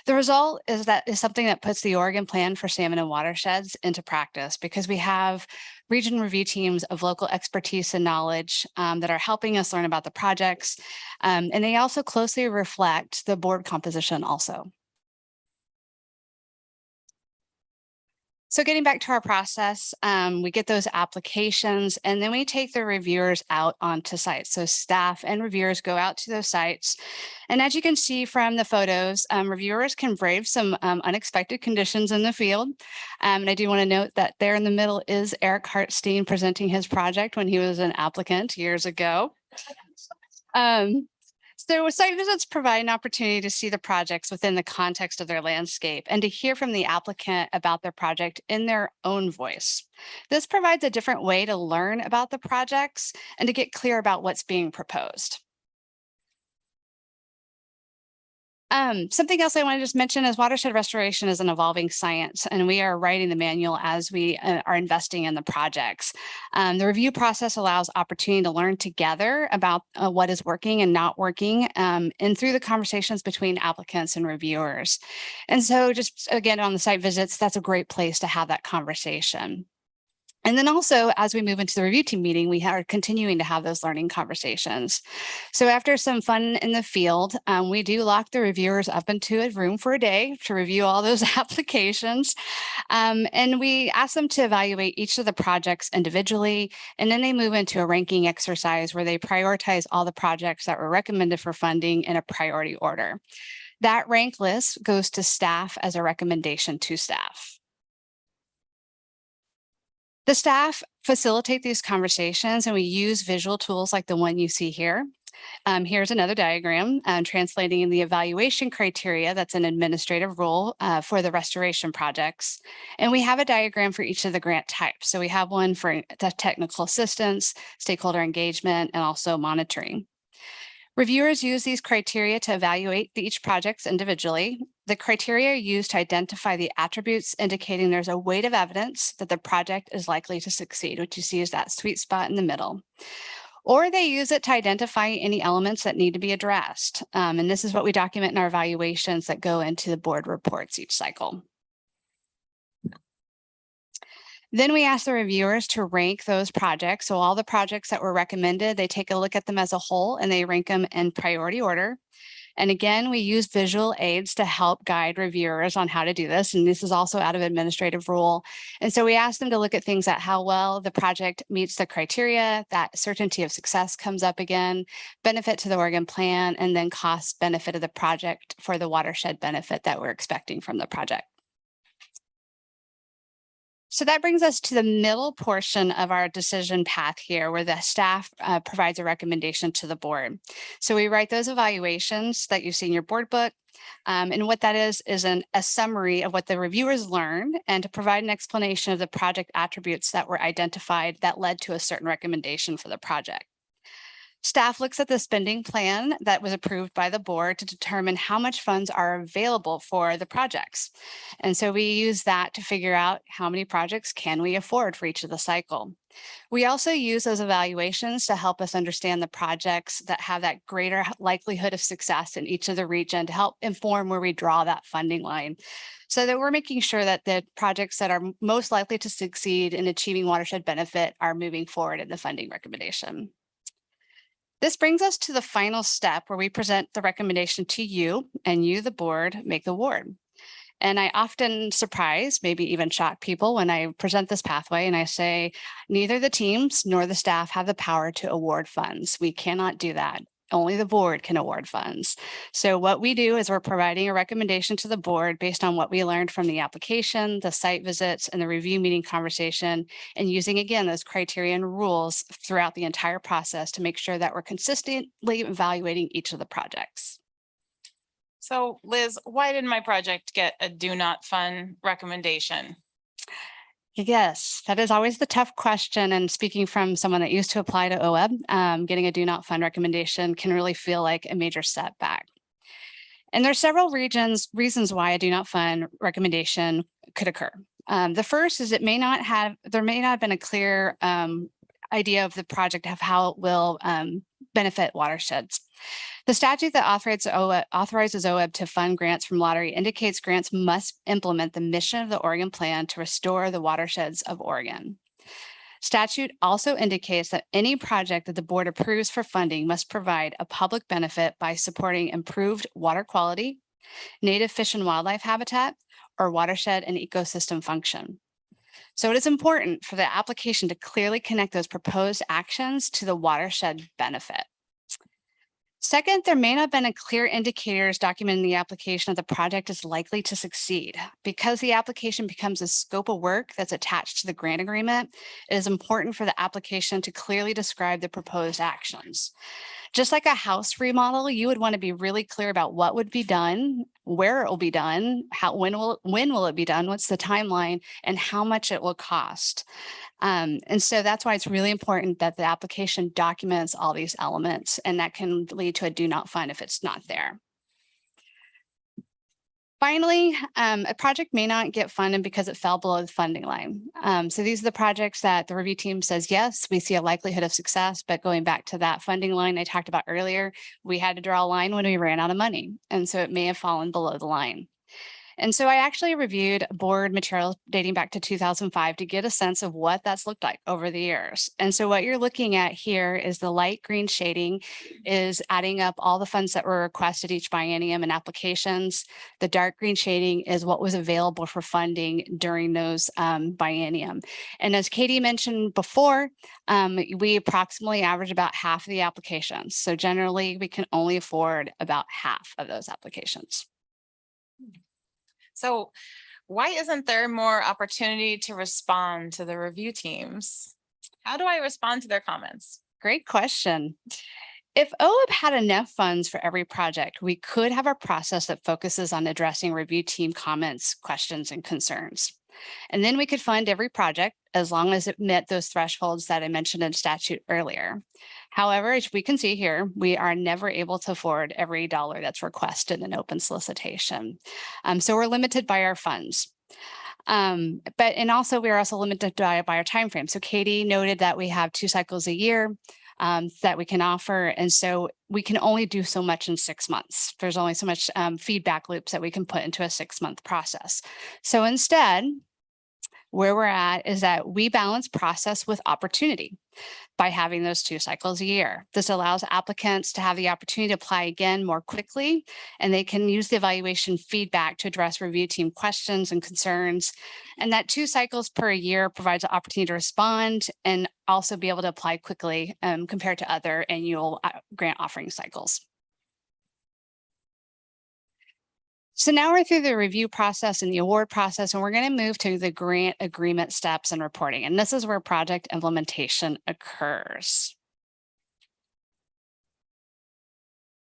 The result is something that puts the Oregon Plan for Salmon and Watersheds into practice, because we have region review teams of local expertise and knowledge that are helping us learn about the projects. And they also closely reflect the board composition also. So getting back to our process, we get those applications and then we take the reviewers out onto sites. So staff and reviewers go out to those sites. And as you can see from the photos, reviewers can brave some unexpected conditions in the field. And I do want to note that there in the middle is Eric Hartstein presenting his project when he was an applicant years ago. So site visits provide an opportunity to see the projects within the context of their landscape and to hear from the applicant about their project in their own voice. This provides a different way to learn about the projects and to get clear about what's being proposed. Something else I want to just mention is watershed restoration is an evolving science, and we are writing the manual as we are investing in the projects. The review process allows opportunity to learn together about what is working and not working, and through the conversations between applicants and reviewers. And so just again, on the site visits, that's a great place to have that conversation. And then also, as we move into the review team meeting, we are continuing to have those learning conversations. So after some fun in the field, we do lock the reviewers up into a room for a day to review all those applications. And we ask them to evaluate each of the projects individually. And then they move into a ranking exercise where they prioritize all the projects that were recommended for funding in a priority order. That rank list goes to staff as a recommendation to staff. The staff facilitate these conversations, and we use visual tools like the one you see here. Here's another diagram translating the evaluation criteria. That's an administrative role for the restoration projects. And we have a diagram for each of the grant types. So we have one for the technical assistance, stakeholder engagement, and also monitoring. Reviewers use these criteria to evaluate each project individually. The criteria are used to identify the attributes indicating there's a weight of evidence that the project is likely to succeed, which you see is that sweet spot in the middle. Or they use it to identify any elements that need to be addressed. And this is what we document in our evaluations that go into the board reports each cycle. Then we ask the reviewers to rank those projects. So all the projects that were recommended, they take a look at them as a whole and they rank them in priority order. And again, we use visual aids to help guide reviewers on how to do this. And this is also out of administrative rule. And so we ask them to look at things at how well the project meets the criteria, that certainty of success comes up again, benefit to the Oregon plan, and then cost benefit of the project for the watershed benefit that we're expecting from the project. So that brings us to the middle portion of our decision path here, where the staff provides a recommendation to the board. So we write those evaluations that you see in your board book. And what that is a summary of what the reviewers learned and to provide an explanation of the project attributes that were identified that led to a certain recommendation for the project. Staff looks at the spending plan that was approved by the board to determine how much funds are available for the projects. And so we use that to figure out how many projects can we afford for each of the cycle. We also use those evaluations to help us understand the projects that have that greater likelihood of success in each of the region to help inform where we draw that funding line, so that we're making sure that the projects that are most likely to succeed in achieving watershed benefit are moving forward in the funding recommendation. This brings us to the final step where we present the recommendation to you, and you, the board, make the award. And I often surprise, maybe even shock people when I present this pathway and I say, neither the teams nor the staff have the power to award funds. We cannot do that. Only the board can award funds. So what we do is we're providing a recommendation to the board based on what we learned from the application, the site visits, and the review meeting conversation, and using, again, those criteria and rules throughout the entire process to make sure that we're consistently evaluating each of the projects. So Liz, why did my project get a do not fund recommendation? Yes, that is always the tough question. And speaking from someone that used to apply to OWEB, getting a do not fund recommendation can really feel like a major setback. And there's several reasons why a do not fund recommendation could occur. The first is there may not have been a clear idea of the project of how it will benefit watersheds. The statute that authorizes OWEB to fund grants from lottery indicates grants must implement the mission of the Oregon Plan to restore the watersheds of Oregon. Statute also indicates that any project that the board approves for funding must provide a public benefit by supporting improved water quality, native fish and wildlife habitat, or watershed and ecosystem function. So it is important for the application to clearly connect those proposed actions to the watershed benefit. Second, there may not have been a clear indicators documenting the application of the project is likely to succeed. Because the application becomes a scope of work that's attached to the grant agreement, it is important for the application to clearly describe the proposed actions. Just like a house remodel, you would want to be really clear about what would be done, where it will be done, when will it be done, what's the timeline, and how much it will cost. And so that's why it's really important that the application documents all these elements, and that can lead to a do not fund if it's not there. Finally, a project may not get funded because it fell below the funding line. So these are the projects that the review team says, yes, we see a likelihood of success, but going back to that funding line I talked about earlier, we had to draw a line when we ran out of money. And so it may have fallen below the line. And so I actually reviewed board materials dating back to 2005 to get a sense of what that's looked like over the years. And so what you're looking at here is the light green shading is adding up all the funds that were requested each biennium and applications. The dark green shading is what was available for funding during those biennium. And as Katie mentioned before, we approximately average about half of the applications. So generally we can only afford about half of those applications. So why isn't there more opportunity to respond to the review teams? How do I respond to their comments? Great question. If OWEB had enough funds for every project, we could have a process that focuses on addressing review team comments, questions, and concerns. And then we could fund every project as long as it met those thresholds that I mentioned in statute earlier. However, as we can see here, we are never able to afford every dollar that's requested in open solicitation. So we're limited by our funds. And also we are also limited by our time frame. So Katie noted that we have 2 cycles a year that we can offer. And so we can only do so much in 6 months. There's only so much feedback loops that we can put into a 6-month process. So instead, where we're at is that we balance process with opportunity by having those 2 cycles a year. This allows applicants to have the opportunity to apply again more quickly, and they can use the evaluation feedback to address review team questions and concerns. And that 2 cycles per year provides an opportunity to respond and also be able to apply quickly compared to other annual grant offering cycles. So now we're through the review process and the award process, and we're going to move to the grant agreement steps and reporting. And this is where project implementation occurs.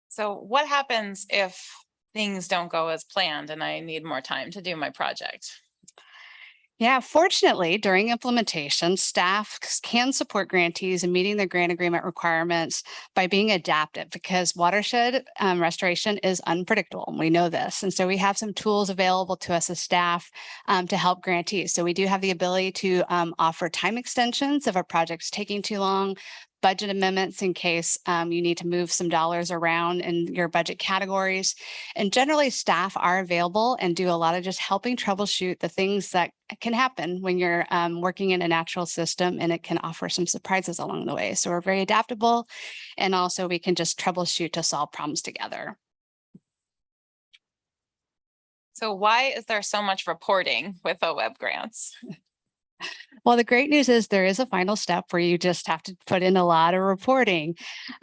So what happens if things don't go as planned and I need more time to do my project? Yeah, fortunately, during implementation, staff can support grantees in meeting their grant agreement requirements by being adaptive, because watershed restoration is unpredictable. We know this. And so we have some tools available to us as staff to help grantees. So we do have the ability to offer time extensions if a project's taking too long, budget amendments in case you need to move some dollars around in your budget categories. And generally staff are available and do a lot of just helping troubleshoot the things that can happen when you're working in a natural system, and it can offer some surprises along the way. So we're very adaptable, and also we can just troubleshoot to solve problems together. So why is there so much reporting with OWEB grants? Well, the great news is there is a final step where you just have to put in a lot of reporting.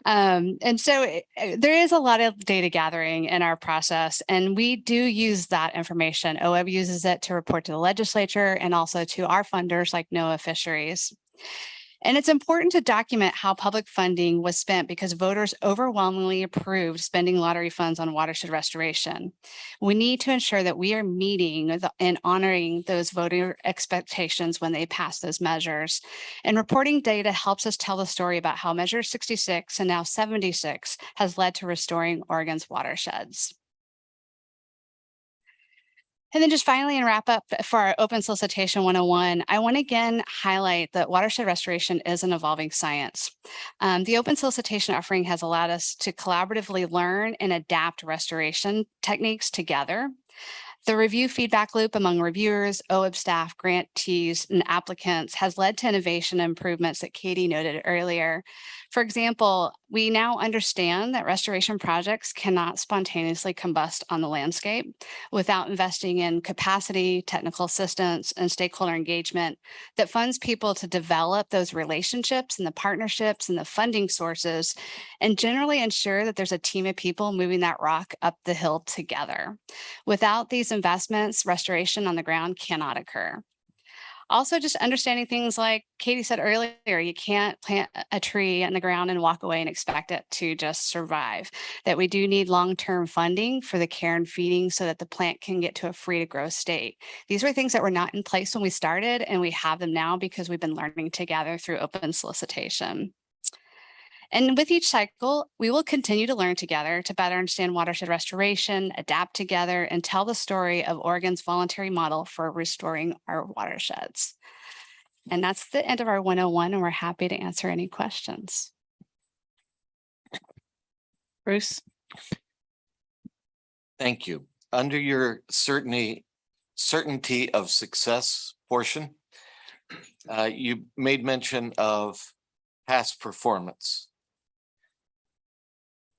And so there is a lot of data gathering in our process, and we do use that information. OWEB uses it to report to the legislature and also to our funders like NOAA Fisheries. And it's important to document how public funding was spent because voters overwhelmingly approved spending lottery funds on watershed restoration. We need to ensure that we are meeting and honoring those voter expectations when they pass those measures. And reporting data helps us tell the story about how Measure 66 and now 76 has led to restoring Oregon's watersheds. And then just finally, and wrap up for our Open Solicitation 101, I want to again highlight that watershed restoration is an evolving science. The Open Solicitation offering has allowed us to collaboratively learn and adapt restoration techniques together. The review feedback loop among reviewers, OWEB staff, grantees, and applicants has led to innovation improvements that Katie noted earlier. For example, we now understand that restoration projects cannot spontaneously combust on the landscape without investing in capacity, technical assistance, and stakeholder engagement that funds people to develop those relationships and the partnerships and the funding sources, and generally ensure that there's a team of people moving that rock up the hill together. Without these investments, restoration on the ground cannot occur. Also, just understanding things like Katie said earlier, you can't plant a tree in the ground and walk away and expect it to just survive. That we do need long-term funding for the care and feeding so that the plant can get to a free to grow state. These were things that were not in place when we started, and we have them now because we've been learning together through open solicitation. And with each cycle, we will continue to learn together to better understand watershed restoration, adapt together, and tell the story of Oregon's voluntary model for restoring our watersheds. And that's the end of our 101, and we're happy to answer any questions. Bruce? Thank you. Under your certainty of success portion, you made mention of past performance.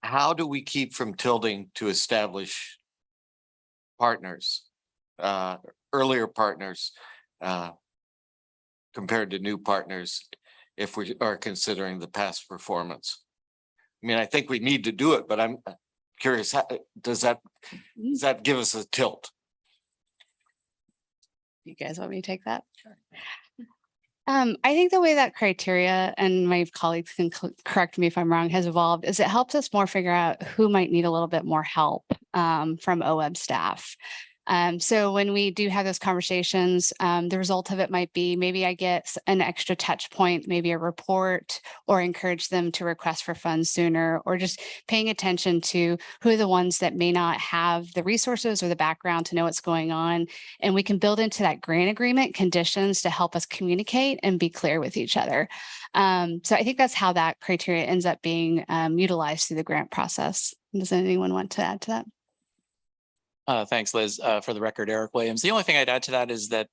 How do we keep from tilting to establish partners, earlier partners, compared to new partners, if we are considering the past performance? I mean, I think we need to do it, but I'm curious, does that give us a tilt? You guys want me to take that? Sure. I think the way that criteria, and my colleagues can correct me if I'm wrong, has evolved is it helps us more figure out who might need a little bit more help from OWEB staff. So when we do have those conversations, the result of it might be maybe I get an extra touch point, maybe a report, or encourage them to request for funds sooner, or just paying attention to who are the ones that may not have the resources or the background to know what's going on. And we can build into that grant agreement conditions to help us communicate and be clear with each other. So I think that's how that criteria ends up being utilized through the grant process. Does anyone want to add to that? Thanks, Liz. For the record, Eric Williams. The only thing I'd add to that is that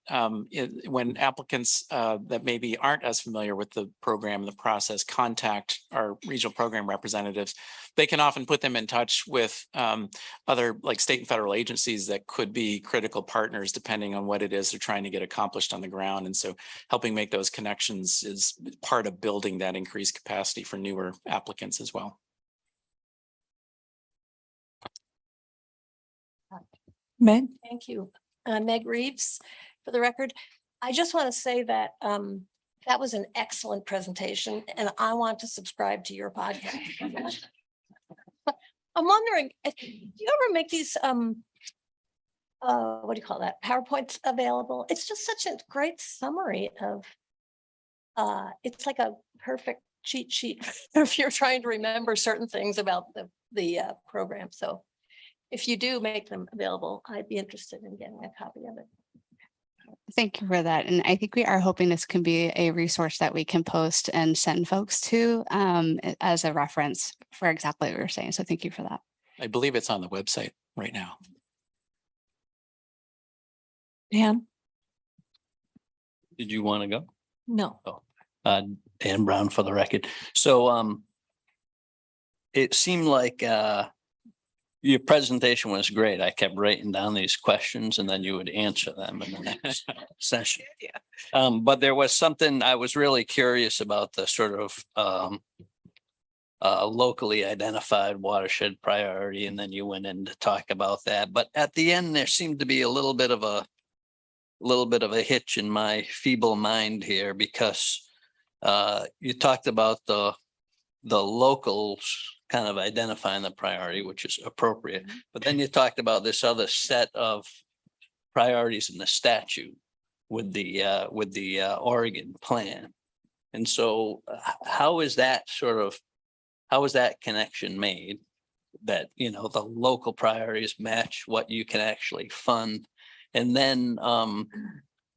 when applicants that maybe aren't as familiar with the program, the process, contact our regional program representatives, they can often put them in touch with other like state and federal agencies that could be critical partners depending on what it is they're trying to get accomplished on the ground. And so helping make those connections is part of building that increased capacity for newer applicants as well. Meg? Thank you. Meg Reeves, for the record. I just want to say that that was an excellent presentation and I want to subscribe to your podcast. I'm wondering, do you ever make these, what do you call that, PowerPoints available? It's just such a great summary of, it's like a perfect cheat sheet if you're trying to remember certain things about the program. So if you do make them available, I'd be interested in getting a copy of it. Thank you for that. And I think we are hoping this can be a resource that we can post and send folks to as a reference for exactly what you're saying. So thank you for that. I believe it's on the website right now. Dan? Did you want to go? No. Oh, Dan Brown for the record. So it seemed like your presentation was great. I kept writing down these questions and then you would answer them in the next session. But there was something I was really curious about, the sort of locally identified watershed priority. And then you went in to talk about that. But at the end, there seemed to be a little bit of a hitch in my feeble mind here, because you talked about the locals kind of identifying the priority, which is appropriate. But then you talked about this other set of priorities in the statute with the Oregon plan. And so how is that connection made, that, you know, the local priorities match what you can actually fund? And then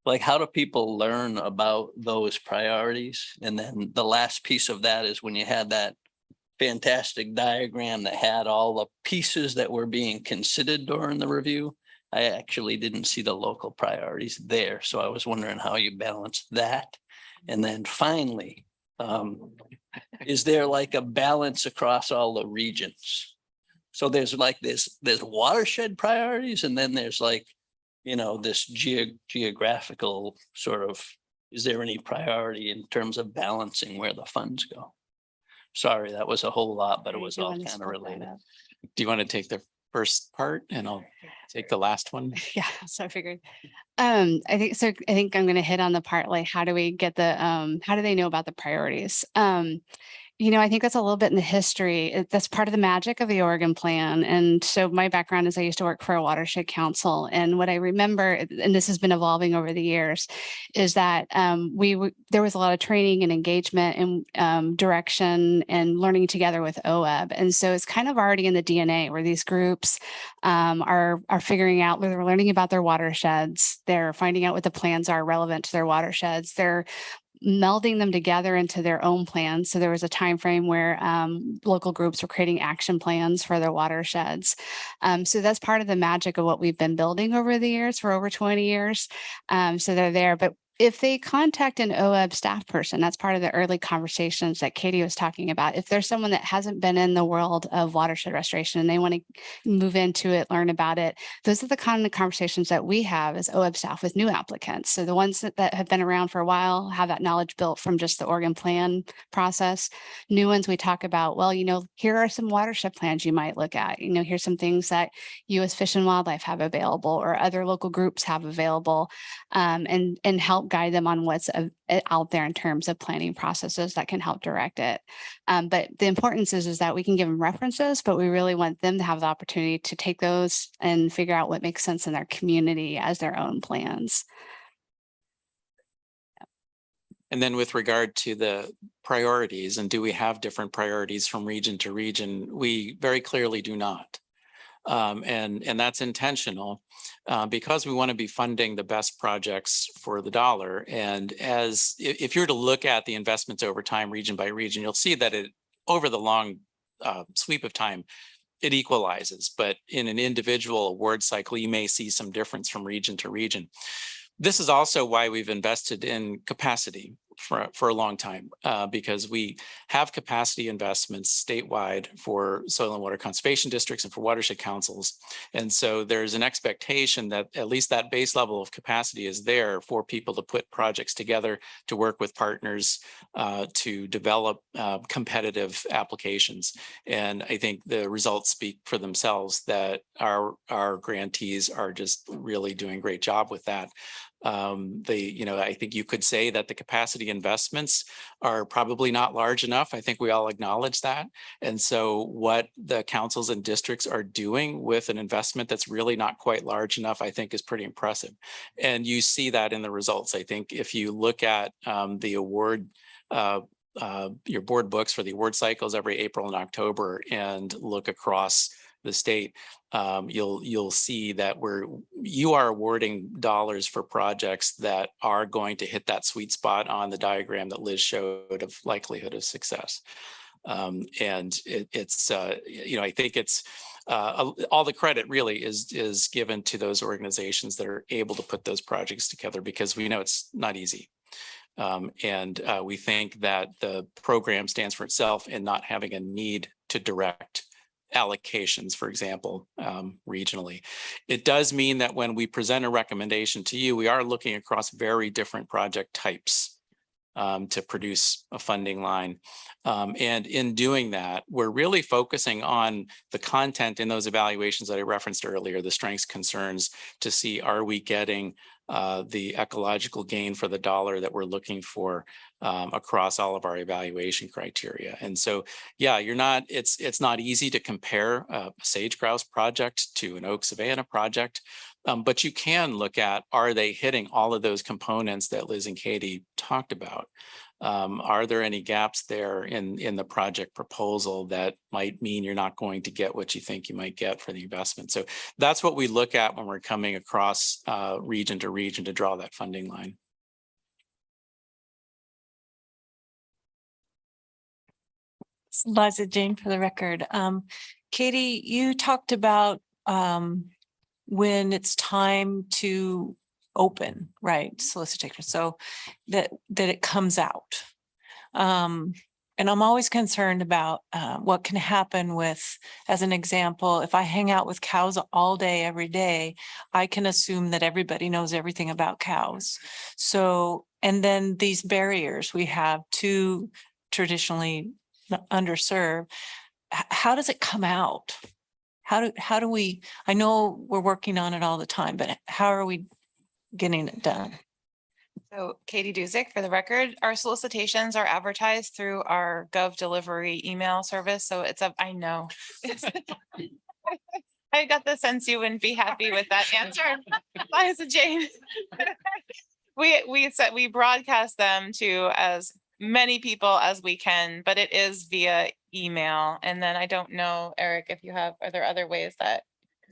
like, how do people learn about those priorities? And then the last piece of that is when you had that fantastic diagram that had all the pieces that were being considered during the review, I actually didn't see the local priorities there. So I was wondering how you balance that. And then finally, is there like a balance across all the regions? So there's like there's watershed priorities, and then there's like, you know, this geographical sort of, is there any priority in terms of balancing where the funds go? Sorry, that was a whole lot, but it was all kind of related. Do you want to take the first part and I'll take the last one? Yeah, so I figured. I think I'm going to hit on the part, like, how do we get the, how do they know about the priorities? I think that's a little bit in the history. That's part of the magic of the Oregon Plan. And so my background is I used to work for a watershed council. And what I remember, and this has been evolving over the years, is that there was a lot of training and engagement and direction and learning together with OWEB. And so it's kind of already in the DNA where these groups are figuring out, they're learning about their watersheds. They're finding out what the plans are relevant to their watersheds. They're melding them together into their own plans. So there was a time frame where local groups were creating action plans for their watersheds. So that's part of the magic of what we've been building over the years for over 20 years. So they're there. But if they contact an OWEB staff person, that's part of the early conversations that Katie was talking about. If there's someone that hasn't been in the world of watershed restoration and they want to move into it, learn about it, those are the kind of conversations that we have as OWEB staff with new applicants. So the ones that have been around for a while have that knowledge built from just the Oregon Plan process. New ones we talk about, well, here are some watershed plans you might look at. Here's some things that U.S. Fish and Wildlife have available or other local groups have available, and help guide them on what's out there in terms of planning processes that can help direct it. But the importance is that we can give them references, but we really want them to have the opportunity to take those and figure out what makes sense in their community as their own plans. And then with regard to the priorities, and do we have different priorities from region to region? We very clearly do not. And that's intentional because we want to be funding the best projects for the dollar. And if you're to look at the investments over time, region by region, you'll see that over the long sweep of time, it equalizes. But in an individual award cycle, you may see some difference from region to region. This is also why we've invested in capacity for a long time, because we have capacity investments statewide for soil and water conservation districts and for watershed councils. And so there's an expectation that at least that base level of capacity is there for people to put projects together, to work with partners, to develop competitive applications. And I think the results speak for themselves that our grantees are just really doing a great job with that. I think you could say that the capacity investments are probably not large enough. I think we all acknowledge that. And so what the councils and districts are doing with an investment that's really not quite large enough, I think is pretty impressive. And you see that in the results. I think if you look at the award, your board books for the award cycles every April and October and look across the state, you'll see that you are awarding dollars for projects that are going to hit that sweet spot on the diagram that Liz showed of likelihood of success. And I think it's all the credit really is given to those organizations that are able to put those projects together, because we know it's not easy. And we think that the program stands for itself in not having a need to direct allocations, for example, regionally. It does mean that when we present a recommendation to you, we are looking across very different project types to produce a funding line. And in doing that, we're really focusing on the content in those evaluations that I referenced earlier, the strengths, concerns, to see, are we getting the ecological gain for the dollar that we're looking for across all of our evaluation criteria. And so, yeah, it's not easy to compare a sage grouse project to an oak savanna project, but you can look at, are they hitting all of those components that Liz and Katie talked about? Are there any gaps there in the project proposal that might mean you're not going to get what you think you might get for the investment? So that's what we look at when we're coming across region to region to draw that funding line. Liza Jane for the record. Katie, you talked about when it's time to open, right, solicitation, so that it comes out. And I'm always concerned about what can happen with, as an example, if I hang out with cows all day, every day, I can assume that everybody knows everything about cows. So, and then these barriers we have to traditionally underserved, how does it come out? How do we, I know we're working on it all the time, but how are we getting it done? So Katie Duzick, for the record, our solicitations are advertised through our Gov Delivery email service. So it's I know. I got the sense you wouldn't be happy with that answer. Liza Jane. We broadcast them to as many people as we can, but it is via email. And then I don't know, Eric, if are there other ways that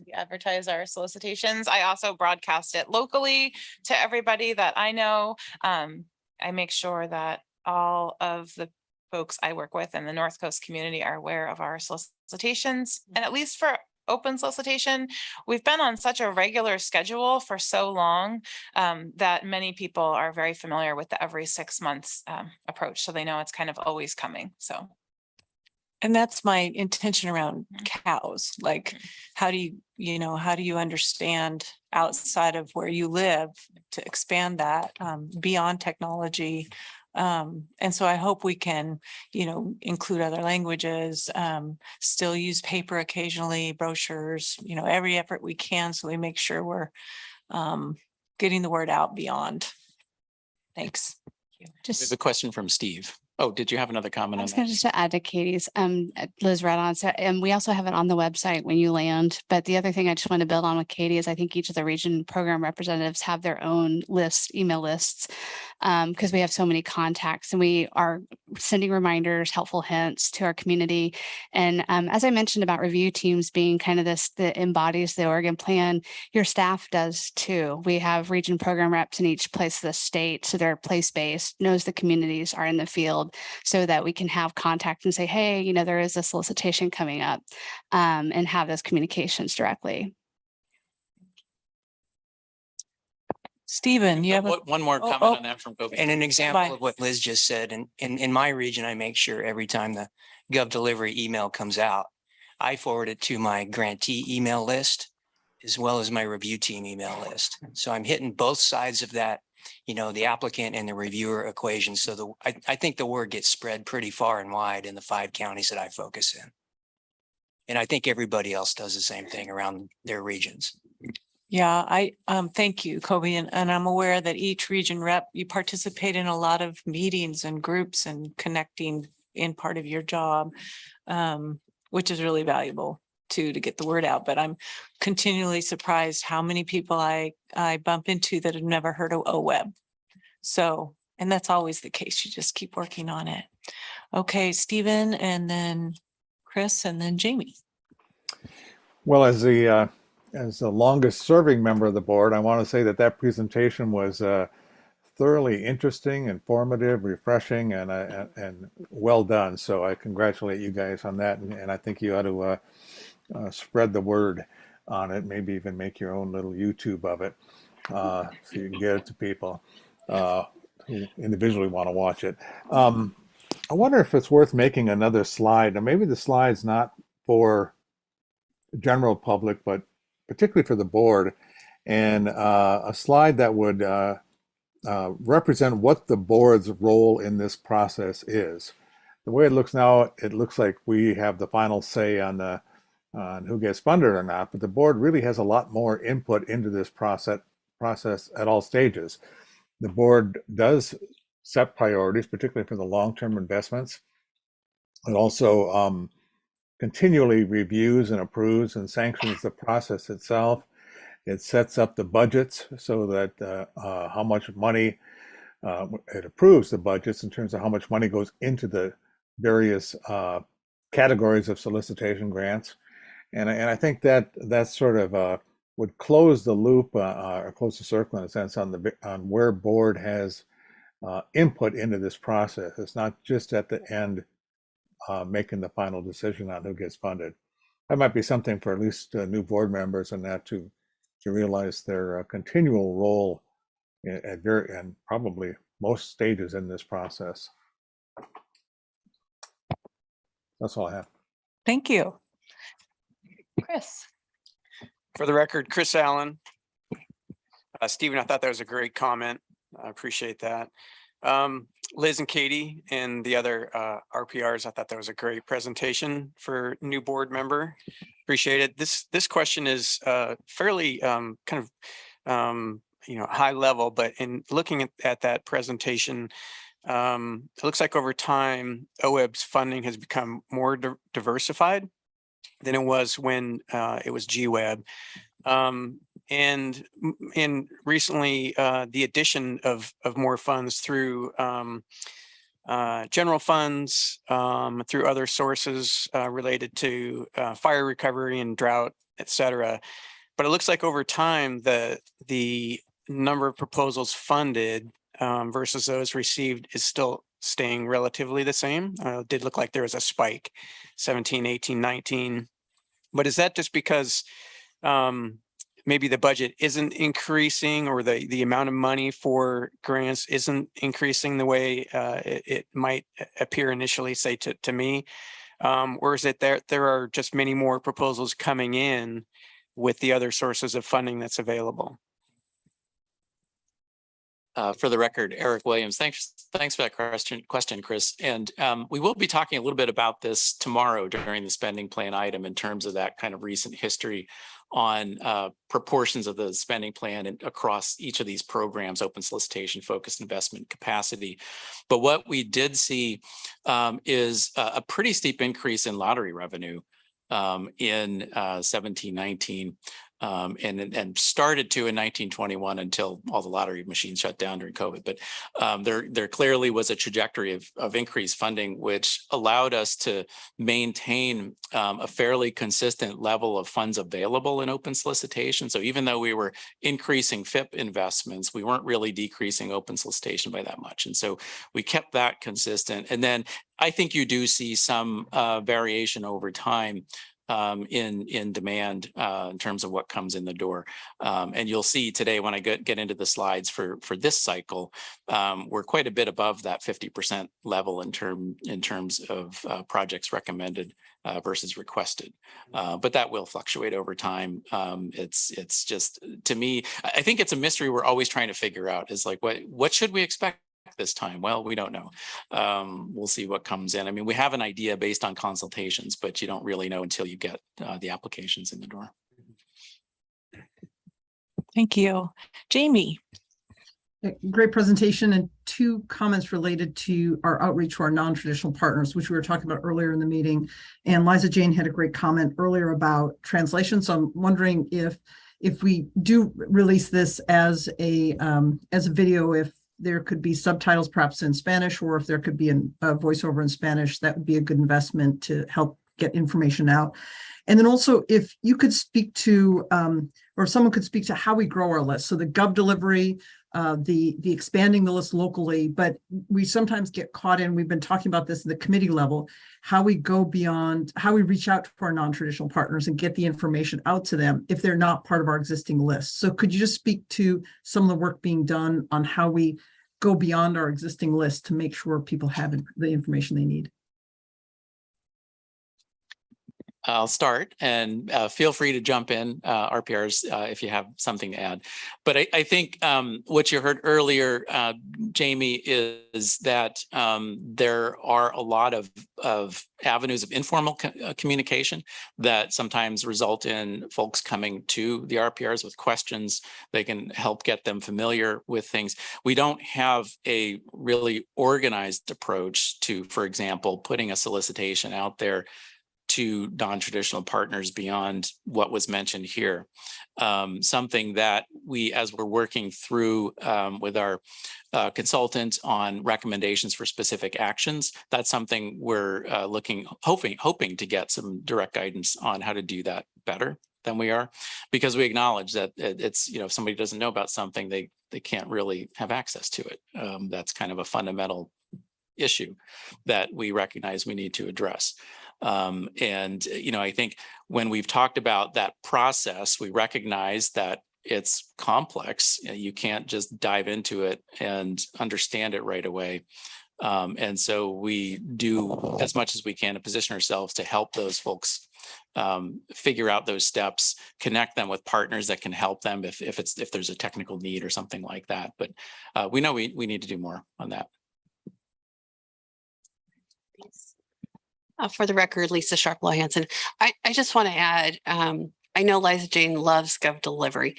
we advertise our solicitations? I also broadcast it locally to everybody that I know. I make sure that all of the folks I work with in the North Coast community are aware of our solicitations. And at least for open solicitation, we've been on such a regular schedule for so long that many people are very familiar with the every 6 months approach. So they know it's kind of always coming. So. And that's my intention around cows. Like, how do you understand outside of where you live to expand that beyond technology? And so I hope we can, include other languages, still use paper occasionally, brochures, every effort we can. So we make sure we're getting the word out beyond. Thanks. There's a question from Steve. Oh, did you have another comment I on was going that? to just to add to Katie's, Liz read on, so, and we also have it on the website when you land. But the other thing I just want to build on with Katie is I think each of the region program representatives have their own email lists, because we have so many contacts and we are sending reminders, helpful hints to our community. And as I mentioned about review teams being kind of that embodies the Oregon plan, your staff does too. We have region program reps in each place of the state, so they're place-based, knows the communities are in the field, so that we can have contact and say, hey, there is a solicitation coming up, and have those communications directly. Stephen, you have One more comment on that from Kobe. And an example of what Liz just said, and in my region, I make sure every time the Gov Delivery email comes out, I forward it to my grantee email list as well as my review team email list. So I'm hitting both sides of that, the applicant and the reviewer equation. So I think the word gets spread pretty far and wide in the 5 counties that I focus in. And I think everybody else does the same thing around their regions. Yeah, I thank you, Kobe, and I'm aware that each region rep, you participate in a lot of meetings and groups and connecting in part of your job, which is really valuable to get the word out. But I'm continually surprised how many people I bump into that have never heard of OWEB. So, and that's always the case. You just keep working on it. Okay, Stephen, and then Chris, and then Jamie. Well, as the longest serving member of the board, I want to say that presentation was thoroughly interesting, informative, refreshing, and well done. So I congratulate you guys on that, and I think you ought to spread the word on it. Maybe even make your own little YouTube of it, so you can get it to people who individually want to watch it. I wonder if it's worth making another slide. Now, maybe the slide's not for the general public, but particularly for the board, and a slide that would represent what the board's role in this process is. The way it looks now, it looks like we have the final say on who gets funded or not, but the board really has a lot more input into this process at all stages. The board does set priorities, particularly for the long-term investments. It also continually reviews and approves and sanctions the process itself. It sets up the budgets so that how much money, it approves the budgets in terms of how much money goes into the various categories of solicitation grants. And I think that sort of would close the loop or close the circle in a sense on where board has input into this process. It's not just at the end making the final decision on who gets funded. That might be something for at least new board members and that to realize their continual role and probably most stages in this process. That's all I have. Thank you. Chris. For the record, Chris Allen. Stephen, I thought that was a great comment. I appreciate that. Liz and Katie and the other RPRs, I thought that was a great presentation for new board member. Appreciate it. This question is fairly kind of high level, but in looking at that presentation, it looks like over time, OWEB's funding has become more diversified than it was when it was GWEB. And recently, the addition of more funds through general funds, through other sources related to fire recovery and drought, et cetera. But it looks like over time, the number of proposals funded versus those received is still staying relatively the same. It did look like there was a spike, 17, 18, 19. But is that just because maybe the budget isn't increasing, or the amount of money for grants isn't increasing the way it might appear initially, say to me? Or is it there are just many more proposals coming in with the other sources of funding that's available? For the record, Eric Williams, thanks for that question, Chris. And we will be talking a little bit about this tomorrow during the spending plan item in terms of that kind of recent history on proportions of the spending plan and across each of these programs, open solicitation, focused investment, capacity. But what we did see is a pretty steep increase in lottery revenue in 17-19. And started to in 1921 until all the lottery machines shut down during COVID. But there clearly was a trajectory of increased funding, which allowed us to maintain a fairly consistent level of funds available in open solicitation. So even though we were increasing FIP investments, we weren't really decreasing open solicitation by that much. And so we kept that consistent. And then I think you do see some variation over time in demand in terms of what comes in the door. And you'll see today when I get into the slides for this cycle, we're quite a bit above that 50% level in terms of projects recommended versus requested. But that will fluctuate over time. It's just, to me, I think it's a mystery we're always trying to figure out, is like, what should we expect this time? Well, we don't know. We'll see what comes in. I mean, we have an idea based on consultations, but you don't really know until you get the applications in the door. Thank you. Jamie. Great presentation, and two comments related to our outreach to our non-traditional partners, which we were talking about earlier in the meeting. And Liza Jane had a great comment earlier about translation. So I'm wondering if we do release this as a video, if there could be subtitles perhaps in Spanish, or if there could be a voiceover in Spanish, that would be a good investment to help get information out. And then also, if you could speak to, or someone could speak to how we grow our list. So the Gov delivery, the expanding the list locally, but we sometimes get caught in, we've been talking about this at the committee level, how we go beyond, how we reach out to our non-traditional partners and get the information out to them if they're not part of our existing list. So could you just speak to some of the work being done on how we go beyond our existing list to make sure people have the information they need? I'll start, and feel free to jump in, RPRs, if you have something to add. But I think what you heard earlier, Jamie, is that there are a lot of avenues of informal communication that sometimes result in folks coming to the RPRs with questions. They can help get them familiar with things. We don't have a really organized approach to, for example, putting a solicitation out there to non-traditional partners beyond what was mentioned here. Something that we, as we're working through with our consultant on recommendations for specific actions, that's something we're hoping to get some direct guidance on how to do that better than we are, because we acknowledge that it's, if somebody doesn't know about something, they can't really have access to it. That's kind of a fundamental issue that we recognize we need to address. And I think when we've talked about that process, we recognize that it's complex. You can't just dive into it and understand it right away. And so we do as much as we can to position ourselves to help those folks figure out those steps, connect them with partners that can help them if there's a technical need or something like that. But we know we need to do more on that. For the record, Lisa Sharp-Law Hansen. I just want to add, I know Liza Jane loves Gov delivery,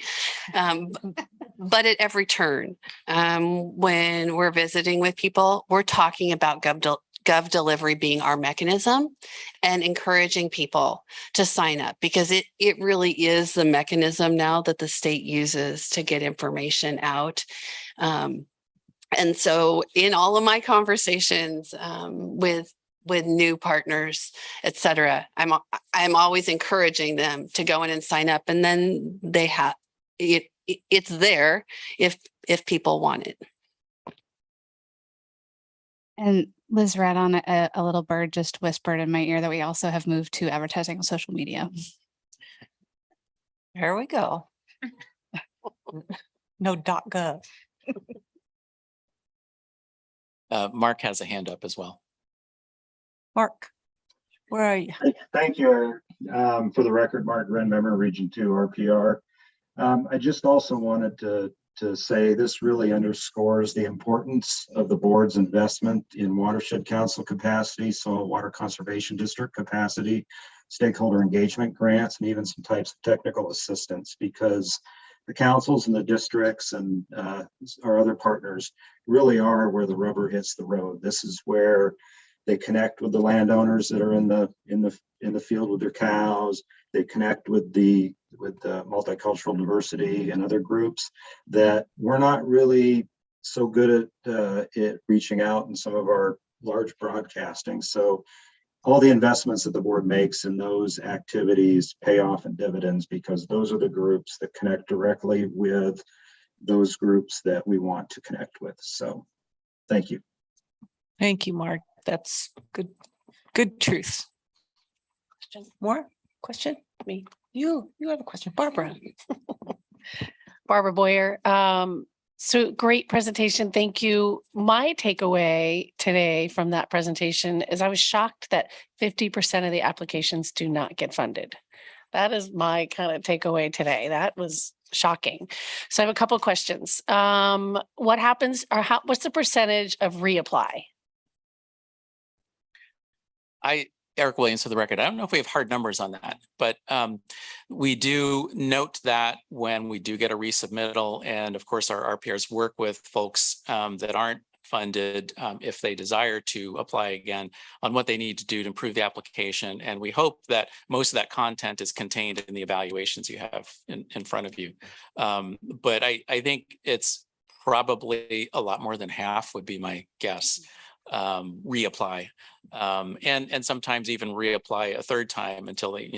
but at every turn, when we're visiting with people, we're talking about Gov delivery being our mechanism and encouraging people to sign up, because it really is the mechanism now that the state uses to get information out. And so in all of my conversations with new partners, et cetera, I'm always encouraging them to go in and sign up, and then they have it's there if people want it. And Liz read on a little bird just whispered in my ear that we also have moved to advertising on social media. There we go. No .gov. Mark has a hand up as well. Mark, where are you? Thank you, Eric. For the record, Mark Wren, member Region 2 RPR. I just also wanted to say this really underscores the importance of the board's investment in watershed council capacity, soil water conservation district capacity, stakeholder engagement grants, and even some types of technical assistance, because the councils and the districts and our other partners really are where the rubber hits the road. This is where they connect with the landowners that are in the field with their cows. They connect with the multicultural diversity and other groups that we're not really so good at reaching out in some of our large broadcasting. So all the investments that the board makes in those activities pay off in dividends, because those are the groups that connect directly with those groups that we want to connect with. So thank you. Thank you, Mark. That's good truth. Question? More? Question? Me? You have a question. Barbara. Barbara Boyer. So great presentation. Thank you. My takeaway today from that presentation is I was shocked that 50% of the applications do not get funded. That is my kind of takeaway today. That was shocking. So I have a couple of questions. What happens, or what's the percentage of reapply? Eric Williams for the record. I don't know if we have hard numbers on that, but we do note that when we do get a resubmittal, and of course our RPRs work with folks that aren't funded if they desire to apply again on what they need to do to improve the application. And we hope that most of that content is contained in the evaluations you have in front of you. But I think it's probably a lot more than half would be my guess. Reapply and sometimes even reapply a third time until they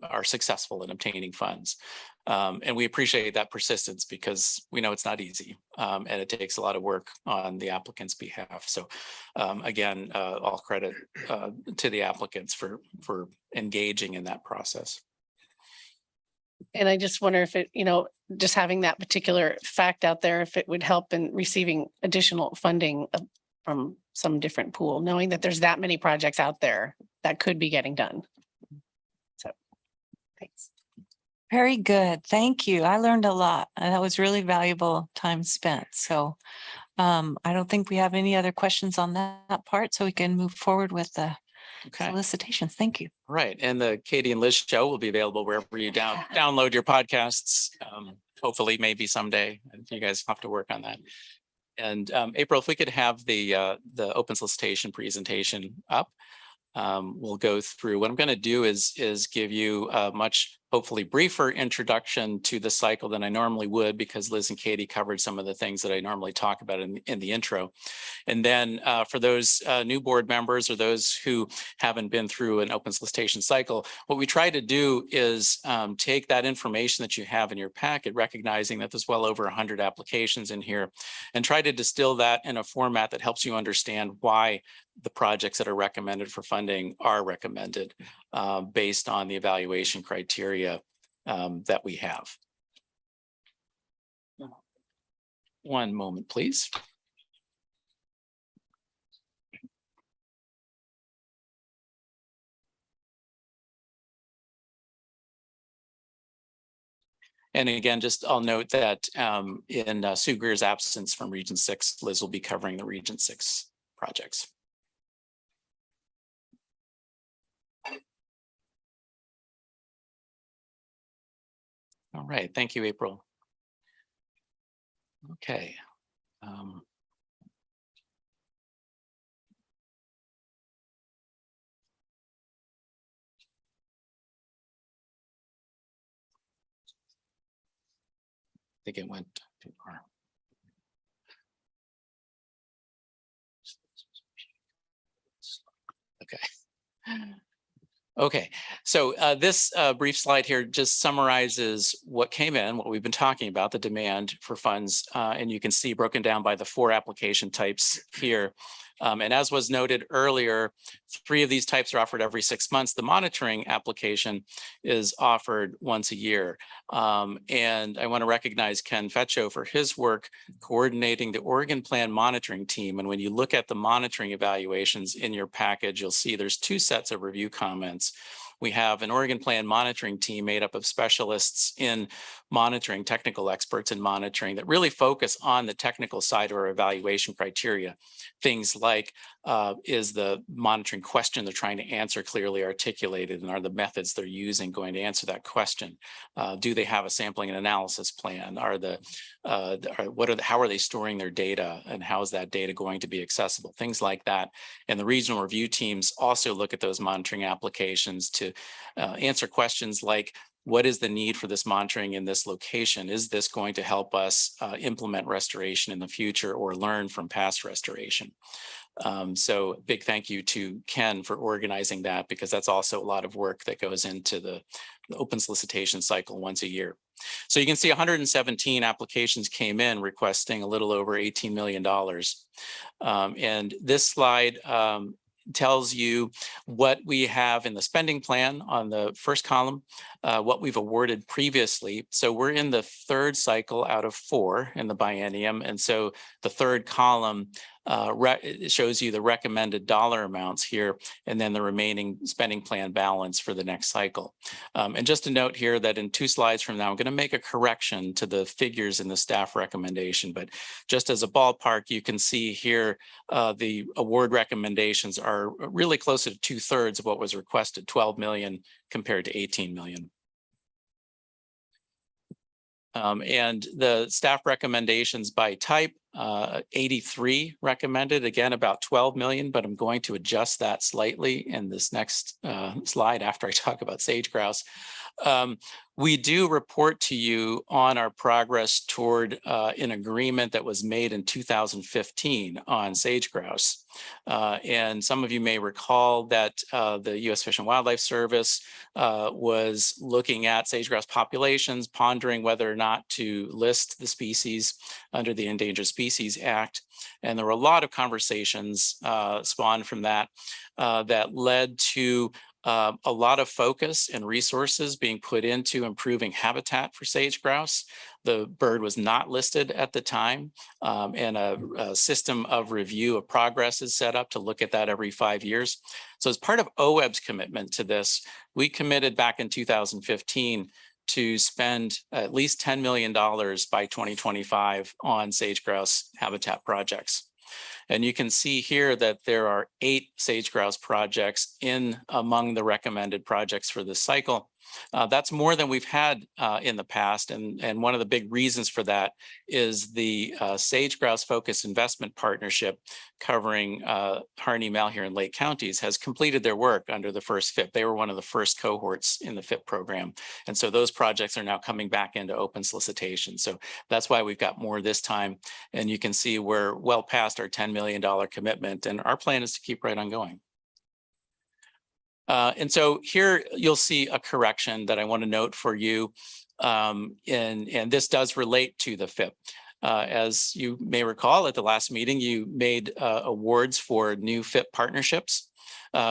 are successful in obtaining funds. And we appreciate that persistence, because we know it's not easy and it takes a lot of work on the applicant's behalf. So again, all credit to the applicants for engaging in that process. And I just wonder if it, just having that particular fact out there, if it would help in receiving additional funding from some different pool, knowing that there's that many projects out there that could be getting done. So thanks. Very good. Thank you. I learned a lot. And that was really valuable time spent. So I don't think we have any other questions on that part, so we can move forward with the solicitations. Thank you. Right. And the Katie and Liz show will be available wherever you download your podcasts. Hopefully, maybe someday. You guys have to work on that. And April, if we could have the open solicitation presentation up, we'll go through. What I'm going to do is give you a much hopefully briefer introduction to the cycle than I normally would, because Liz and Katie covered some of the things that I normally talk about in the intro. And then for those new board members or those who haven't been through an open solicitation cycle, what we try to do is take that information that you have in your packet, recognizing that there's well over 100 applications in here, and try to distill that in a format that helps you understand why the projects that are recommended for funding are recommended based on the evaluation criteria that we have. One moment, please. And again, I'll note that in Sue Greer's absence from Region 6, Liz will be covering the Region 6 projects. All right, thank you, April. Okay. I think it went too far. Okay. Okay, so this brief slide here just summarizes what came in, what we've been talking about, the demand for funds, and you can see broken down by the 4 application types here. And as was noted earlier, 3 of these types are offered every 6 months. The monitoring application is offered once a year. And I want to recognize Ken Fetcho for his work coordinating the Oregon Plan monitoring team. And when you look at the monitoring evaluations in your package, you'll see there's 2 sets of review comments. We have an Oregon Plan monitoring team made up of specialists in monitoring, technical experts in monitoring that really focus on the technical side of our evaluation criteria. Things like, is the monitoring question they're trying to answer clearly articulated, and are the methods they're using going to answer that question? Do they have a sampling and analysis plan? How are they storing their data, and how is that data going to be accessible? Things like that. And the regional review teams also look at those monitoring applications to answer questions like, what is the need for this monitoring in this location? Is this going to help us implement restoration in the future or learn from past restoration? So big thank you to Ken for organizing that, because that's also a lot of work that goes into the open solicitation cycle once a year. So you can see 117 applications came in requesting a little over $18 million. And this slide tells you what we have in the spending plan on the first column, what we've awarded previously. So we're in the 3rd cycle out of 4 in the biennium. And so the 3rd column it shows you the recommended dollar amounts here, and then the remaining spending plan balance for the next cycle. And just a note here that in 2 slides from now, I'm going to make a correction to the figures in the staff recommendation. But just as a ballpark, you can see here the award recommendations are really close to 2/3 of what was requested, 12 million compared to 18 million. And the staff recommendations by type, 83 recommended, again, about 12 million, but I'm going to adjust that slightly in this next slide after I talk about sage grouse. We do report to you on our progress toward an agreement that was made in 2015 on sage grouse. And some of you may recall that the U.S. Fish and Wildlife Service was looking at sage grouse populations, pondering whether or not to list the species under the Endangered Species Act. And there were a lot of conversations spawned from that that led to a lot of focus and resources being put into improving habitat for sage grouse. The bird was not listed at the time, and a system of review of progress is set up to look at that every 5 years. So as part of OWEB's commitment to this, we committed back in 2015 to spend at least $10 million by 2025 on sage grouse habitat projects. And you can see here that there are 8 sage grouse projects among the recommended projects for this cycle. That's more than we've had in the past. And one of the big reasons for that is the Sage Grouse Focused Investment Partnership covering Harney, Malheur, and Lake counties has completed their work under the first FIP. They were one of the first cohorts in the FIP program. And so those projects are now coming back into open solicitation. So that's why we've got more this time. And you can see we're well past our $10 million commitment. And our plan is to keep right on going. And so here you'll see a correction that I want to note for you, and this does relate to the FIP. As you may recall, at the last meeting, you made awards for new FIP partnerships.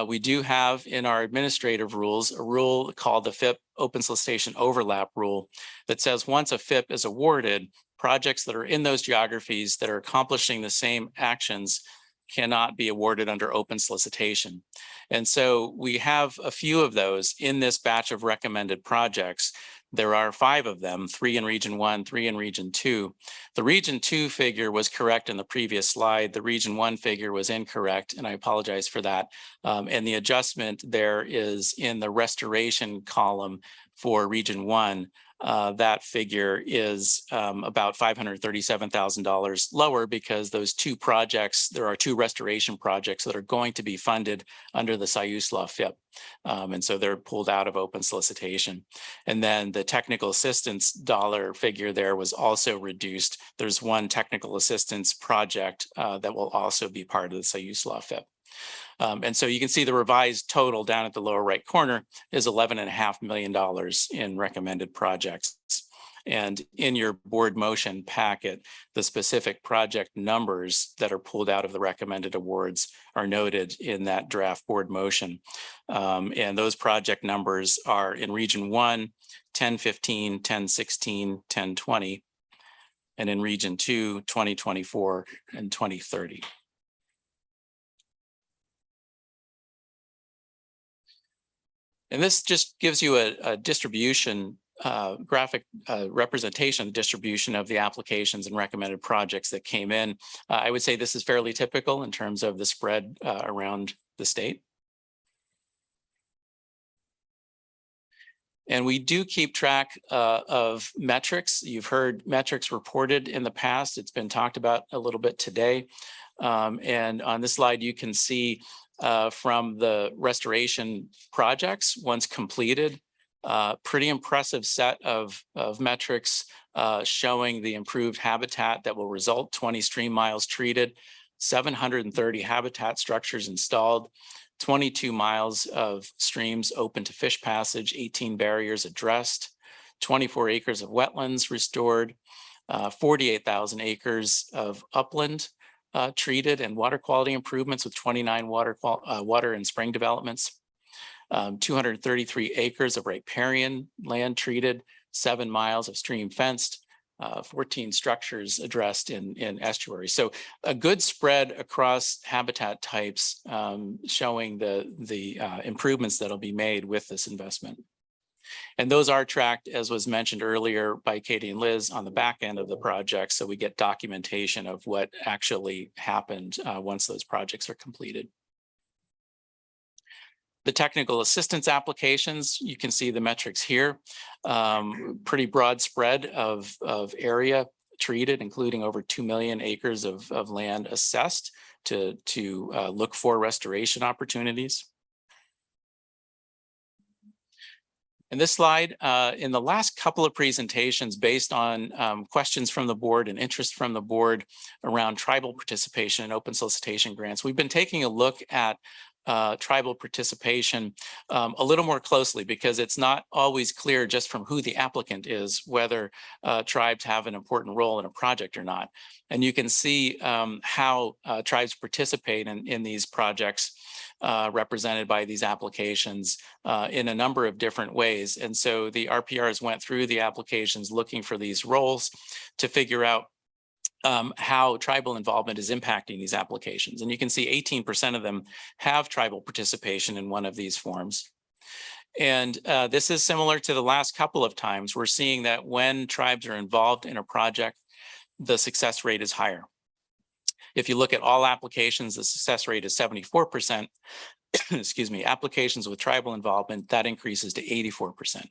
We do have in our administrative rules a rule called the FIP Open Solicitation Overlap Rule that says once a FIP is awarded, projects that are in those geographies that are accomplishing the same actions cannot be awarded under open solicitation. And so we have a few of those in this batch of recommended projects. There are 5 of them, 3 in Region 1, 3 in Region 2. The Region 2 figure was correct in the previous slide. The Region 1 figure was incorrect, and I apologize for that. And the adjustment there is in the restoration column for Region 1. that figure is about $537,000 lower because those two projects, there are two restoration projects that are going to be funded under the Siuslaw FIP. And so they're pulled out of open solicitation. And then the technical assistance dollar figure there was also reduced. There's one technical assistance project that will also be part of the Siuslaw FIP. And so you can see the revised total down at the lower right corner is $11.5 million in recommended projects. And in your board motion packet, the specific project numbers that are pulled out of the recommended awards are noted in that draft board motion. And those project numbers are in Region 1, 1015, 1016, 1020, and in Region 2, 2024 and 2030. And this just gives you a distribution, graphic representation, distribution of the applications and recommended projects that came in. I would say this is fairly typical in terms of the spread around the state. And we do keep track of metrics. You've heard metrics reported in the past. It's been talked about a little bit today. And on this slide, you can see from the restoration projects, once completed, pretty impressive set of metrics showing the improved habitat that will result, 20 stream miles treated, 730 habitat structures installed, 22 miles of streams open to fish passage, 18 barriers addressed, 24 acres of wetlands restored, 48,000 acres of upland treated, and water quality improvements with 29 water and spring developments, 233 acres of riparian land treated, 7 miles of stream fenced, 14 structures addressed in estuaries. So a good spread across habitat types, showing the improvements that'll be made with this investment. And those are tracked, as was mentioned earlier by Katie and Liz, on the back end of the project. So we get documentation of what actually happened once those projects are completed. The technical assistance applications, you can see the metrics here. Pretty broad spread of area treated, including over 2 million acres of land assessed to look for restoration opportunities. And this slide, in the last couple of presentations, based on questions from the board and interest from the board around tribal participation in open solicitation grants, we've been taking a look at tribal participation a little more closely, because it's not always clear just from who the applicant is, whether tribes have an important role in a project or not. And you can see how tribes participate in these projects represented by these applications in a number of different ways. And so the RPRs went through the applications looking for these roles to figure out how tribal involvement is impacting these applications. And you can see 18% of them have tribal participation in one of these forms. And this is similar to the last couple of times. We're seeing that when tribes are involved in a project, the success rate is higher. If you look at all applications, the success rate is 74%. Excuse me, applications with tribal involvement, that increases to 84%.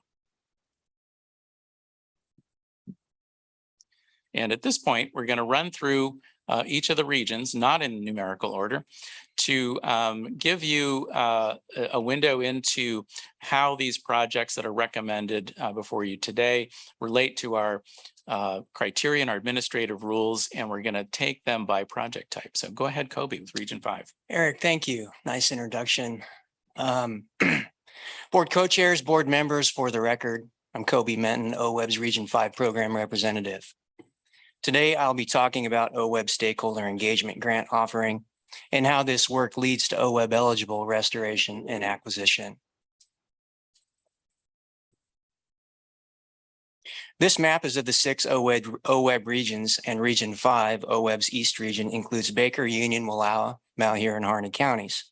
And at this point, we're going to run through each of the regions, not in numerical order, to give you a window into how these projects that are recommended before you today relate to our criteria and our administrative rules, and we're going to take them by project type. So go ahead, Kobe, with Region 5. Eric, thank you. Nice introduction. Board co-chairs, board members, for the record, I'm Kobe Menton, OWEB's Region 5 program representative. Today, I'll be talking about OWEB stakeholder engagement grant offering and how this work leads to OWEB eligible restoration and acquisition. This map is of the 6 OWEB regions, and Region 5, OWEB's East region, includes Baker, Union, Wallowa, Malheur, and Harney counties.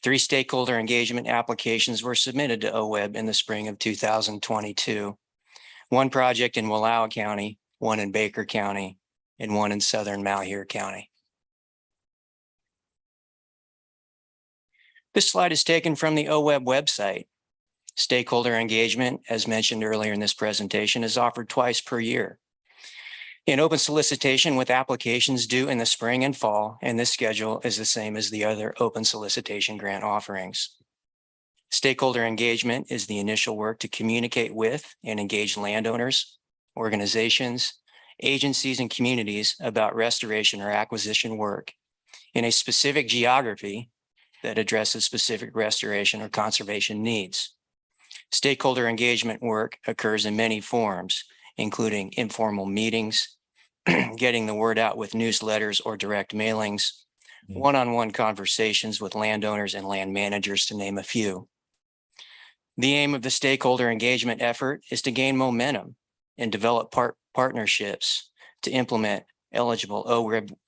3 stakeholder engagement applications were submitted to OWEB in the spring of 2022. 1 project in Wallowa County, 1 in Baker County, and 1 in southern Malheur County. This slide is taken from the OWEB website. Stakeholder engagement, as mentioned earlier in this presentation, is offered twice per year. In open solicitation with applications due in the spring and fall, and this schedule is the same as the other open solicitation grant offerings. Stakeholder engagement is the initial work to communicate with and engage landowners, organizations, agencies, and communities about restoration or acquisition work in a specific geography that addresses specific restoration or conservation needs. Stakeholder engagement work occurs in many forms, including informal meetings, getting the word out with newsletters or direct mailings, one-on-one conversations with landowners and land managers, to name a few. The aim of the stakeholder engagement effort is to gain momentum and develop partnerships to implement eligible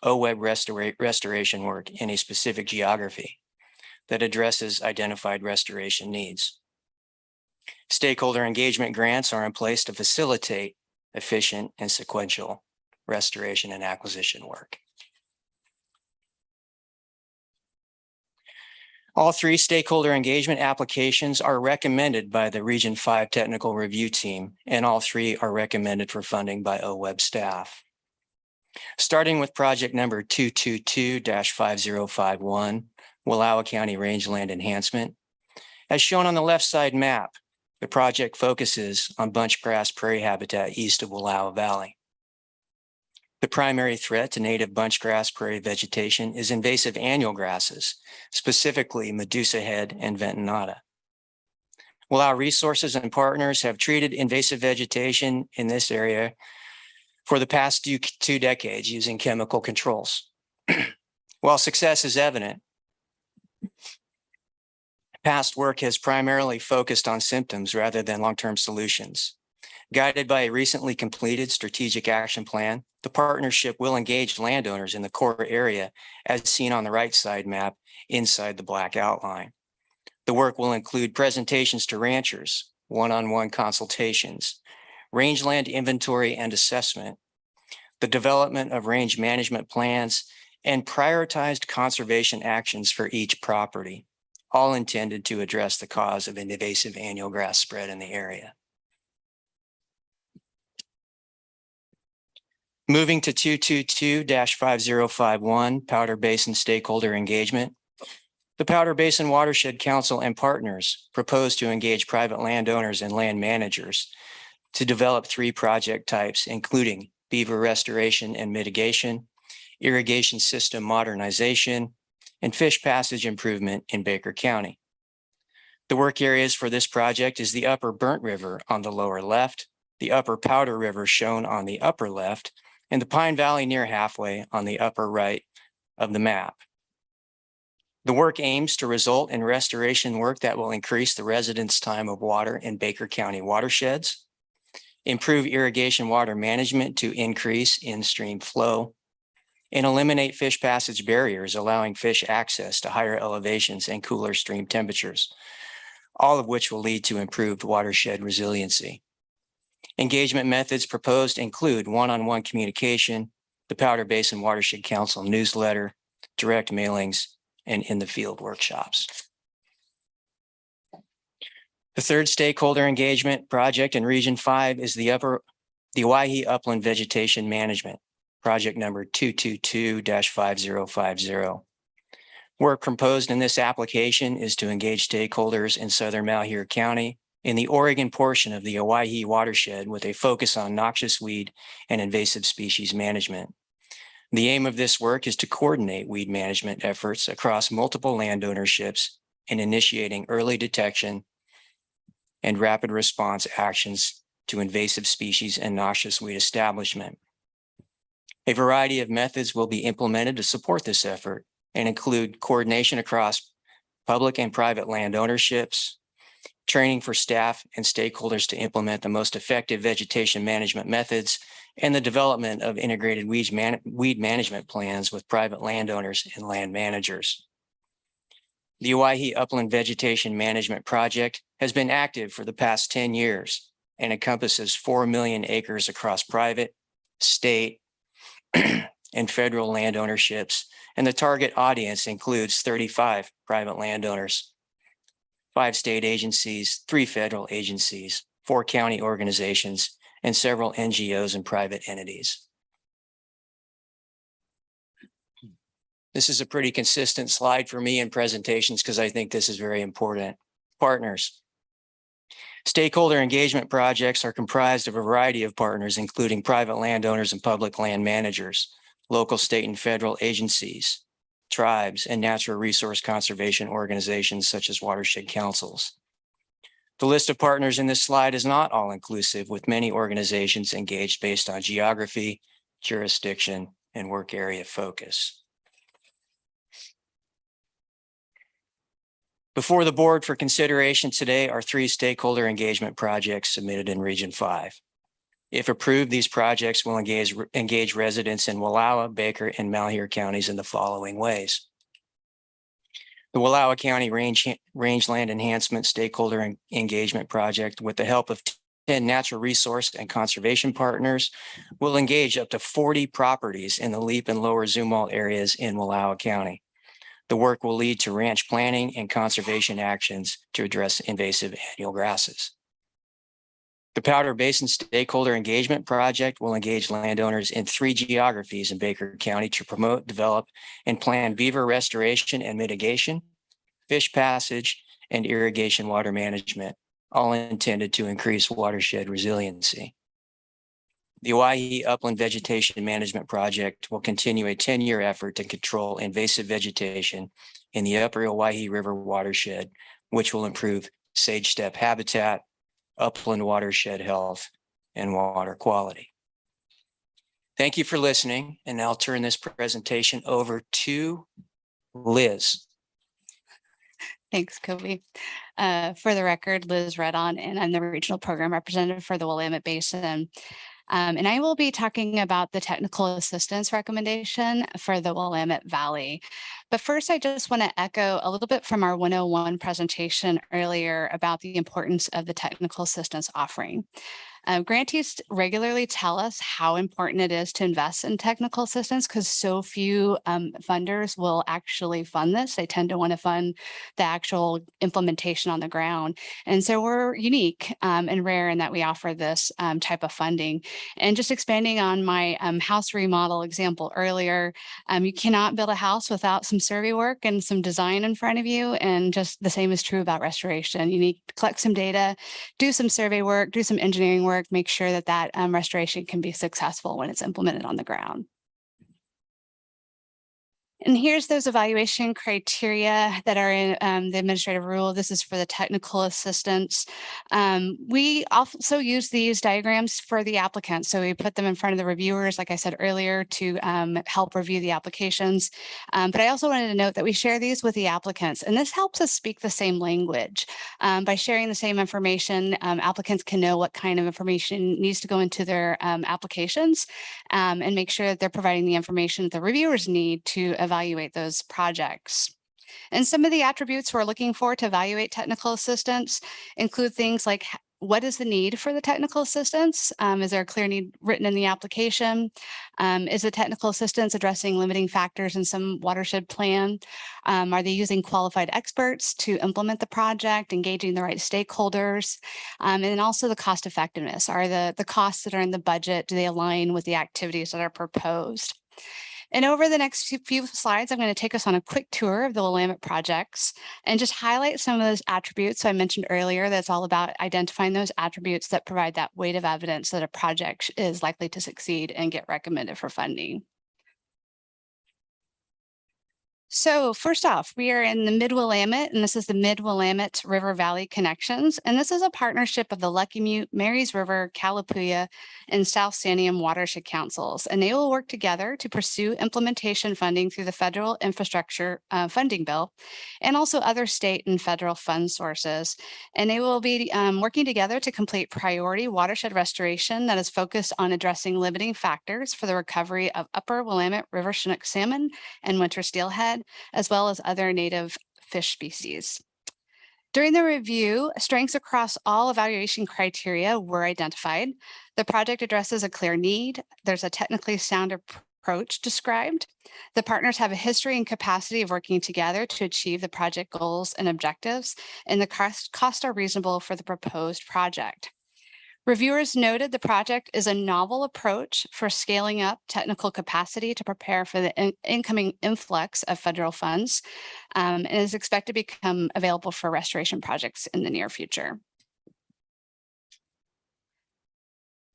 OWEB restoration work in a specific geography that addresses identified restoration needs. Stakeholder engagement grants are in place to facilitate efficient and sequential restoration and acquisition work. All three stakeholder engagement applications are recommended by the Region 5 Technical Review Team, and all three are recommended for funding by OWEB staff. Starting with project number 222-5051, Wallowa County Rangeland Enhancement. As shown on the left side map, the project focuses on bunchgrass prairie habitat east of Wallowa Valley. The primary threat to native bunchgrass prairie vegetation is invasive annual grasses, specifically Medusa head and ventonata. Wallowa Resources and partners have treated invasive vegetation in this area for the past two decades using chemical controls. While success is evident, past work has primarily focused on symptoms rather than long-term solutions. Guided by a recently completed strategic action plan, the partnership will engage landowners in the core area as seen on the right side map inside the black outline. The work will include presentations to ranchers, one-on-one consultations, rangeland inventory and assessment, the development of range management plans, and prioritized conservation actions for each property, all intended to address the cause of invasive annual grass spread in the area. Moving to 222-5051, Powder Basin Stakeholder Engagement. The Powder Basin Watershed Council and partners propose to engage private landowners and land managers to develop three project types, including beaver restoration and mitigation, irrigation system modernization, and fish passage improvement in Baker County. The work areas for this project is the Upper Burnt River on the lower left, the Upper Powder River shown on the upper left, and the Pine Valley near halfway on the upper right of the map. The work aims to result in restoration work that will increase the residents' time of water in Baker County watersheds, improve irrigation water management to increase in-stream flow, and eliminate fish passage barriers, allowing fish access to higher elevations and cooler stream temperatures, all of which will lead to improved watershed resiliency. Engagement methods proposed include one-on-one communication, the Powder Basin Watershed Council newsletter, direct mailings, and in-the-field workshops. The third stakeholder engagement project in Region 5 is the Owyhee Upland Vegetation Management, project number 222-5050. Work proposed in this application is to engage stakeholders in southern Malheur County in the Oregon portion of the Owyhee watershed with a focus on noxious weed and invasive species management. The aim of this work is to coordinate weed management efforts across multiple land ownerships and initiating early detection and rapid response actions to invasive species and noxious weed establishment. A variety of methods will be implemented to support this effort and include coordination across public and private land ownerships, training for staff and stakeholders to implement the most effective vegetation management methods, and the development of integrated weed management plans with private landowners and land managers. The Owyhee Upland Vegetation Management Project has been active for the past 10 years and encompasses 4 million acres across private, state, and federal land ownerships, and the target audience includes 35 private landowners. 5 state agencies, 3 federal agencies, 4 county organizations, and several NGOs and private entities. This is a pretty consistent slide for me in presentations because I think this is very important. Partners. Stakeholder engagement projects are comprised of a variety of partners, including private landowners and public land managers, local, state, and federal agencies, tribes, and natural resource conservation organizations such as watershed councils. The list of partners in this slide is not all inclusive, with many organizations engaged based on geography, jurisdiction, and work area focus. Before the board for consideration today are 3 stakeholder engagement projects submitted in Region 5. If approved, these projects will engage residents in Wallowa, Baker, and Malheur counties in the following ways. The Wallowa County Rangeland Enhancement Stakeholder Engagement Project, with the help of 10 natural resource and conservation partners, will engage up to 40 properties in the Leap and Lower Zumwalt areas in Wallowa County. The work will lead to ranch planning and conservation actions to address invasive annual grasses. The Powder Basin Stakeholder Engagement Project will engage landowners in 3 geographies in Baker County to promote, develop, and plan beaver restoration and mitigation, fish passage, and irrigation water management, all intended to increase watershed resiliency. The Owyhee Upland Vegetation Management Project will continue a 10-year effort to control invasive vegetation in the upper Owyhee River watershed, which will improve sage steppe habitat, upland watershed health, and water quality. Thank you for listening, and now I'll turn this presentation over to Liz. Thanks, Kobe. For the record, Liz Redon, and I'm the Regional Program Representative for the Willamette Basin. And I will be talking about the technical assistance recommendation for the Willamette Valley. But first, I just want to echo a little bit from our 101 presentation earlier about the importance of the technical assistance offering. Grantees regularly tell us how important it is to invest in technical assistance because so few funders will actually fund this. They tend to want to fund the actual implementation on the ground. And so we're unique and rare in that we offer this type of funding. And just expanding on my house remodel example earlier, you cannot build a house without some survey work and some design in front of you. And just the same is true about restoration. You need to collect some data, do some survey work, do some engineering work, make sure that that restoration can be successful when it's implemented on the ground. And here's those evaluation criteria that are in the administrative rule. This is for the technical assistance. We also use these diagrams for the applicants. So we put them in front of the reviewers, like I said earlier, to help review the applications. But I also wanted to note that we share these with the applicants, and this helps us speak the same language. By sharing the same information, applicants can know what kind of information needs to go into their applications and make sure that they're providing the information that the reviewers need to evaluate those projects. And some of the attributes we're looking for to evaluate technical assistance include things like, what is the need for the technical assistance? Is there a clear need written in the application? Is the technical assistance addressing limiting factors in some watershed plan? Are they using qualified experts to implement the project, engaging the right stakeholders? And then also the cost effectiveness. Are the costs that are in the budget, do they align with the activities that are proposed? And over the next few slides, I'm going to take us on a quick tour of the Willamette projects and just highlight some of those attributes I mentioned earlier. That's all about identifying those attributes that provide that weight of evidence that a project is likely to succeed and get recommended for funding. So first off, we are in the Mid-Willamette, and this is the Mid-Willamette River Valley Connections. And this is a partnership of the Lucky Mute, Marys River, Calapooya, and South Santiam watershed councils. And they will work together to pursue implementation funding through the federal infrastructure funding bill, and also other state and federal fund sources. And they will be working together to complete priority watershed restoration that is focused on addressing limiting factors for the recovery of upper Willamette River Chinook salmon and winter steelhead, as well as other native fish species. During the review, strengths across all evaluation criteria were identified. The project addresses a clear need. There's a technically sound approach described. The partners have a history and capacity of working together to achieve the project goals and objectives, and the costs are reasonable for the proposed project. Reviewers noted the project is a novel approach for scaling up technical capacity to prepare for the incoming influx of federal funds, and is expected to become available for restoration projects in the near future.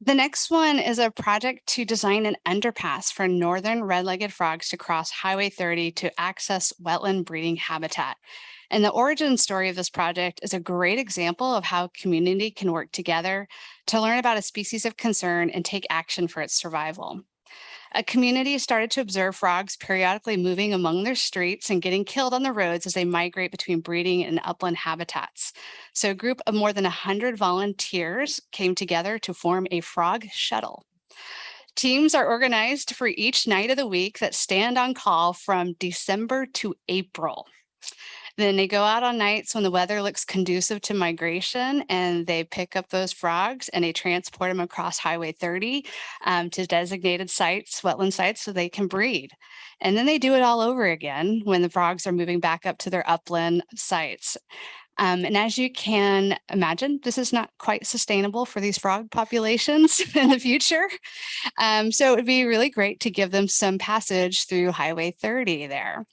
The next one is a project to design an underpass for northern red-legged frogs to cross Highway 30 to access wetland breeding habitat. And the origin story of this project is a great example of how community can work together to learn about a species of concern and take action for its survival. A community started to observe frogs periodically moving among their streets and getting killed on the roads as they migrate between breeding and upland habitats. So a group of more than 100 volunteers came together to form a frog shuttle. Teams are organized for each night of the week that stand on call from December to April. Then they go out on nights when the weather looks conducive to migration, and they pick up those frogs and they transport them across Highway 30 to designated sites, wetland sites, so they can breed. And then they do it all over again when the frogs are moving back up to their upland sites. And as you can imagine, this is not quite sustainable for these frog populations in the future. So it would be really great to give them some passage through Highway 30 there.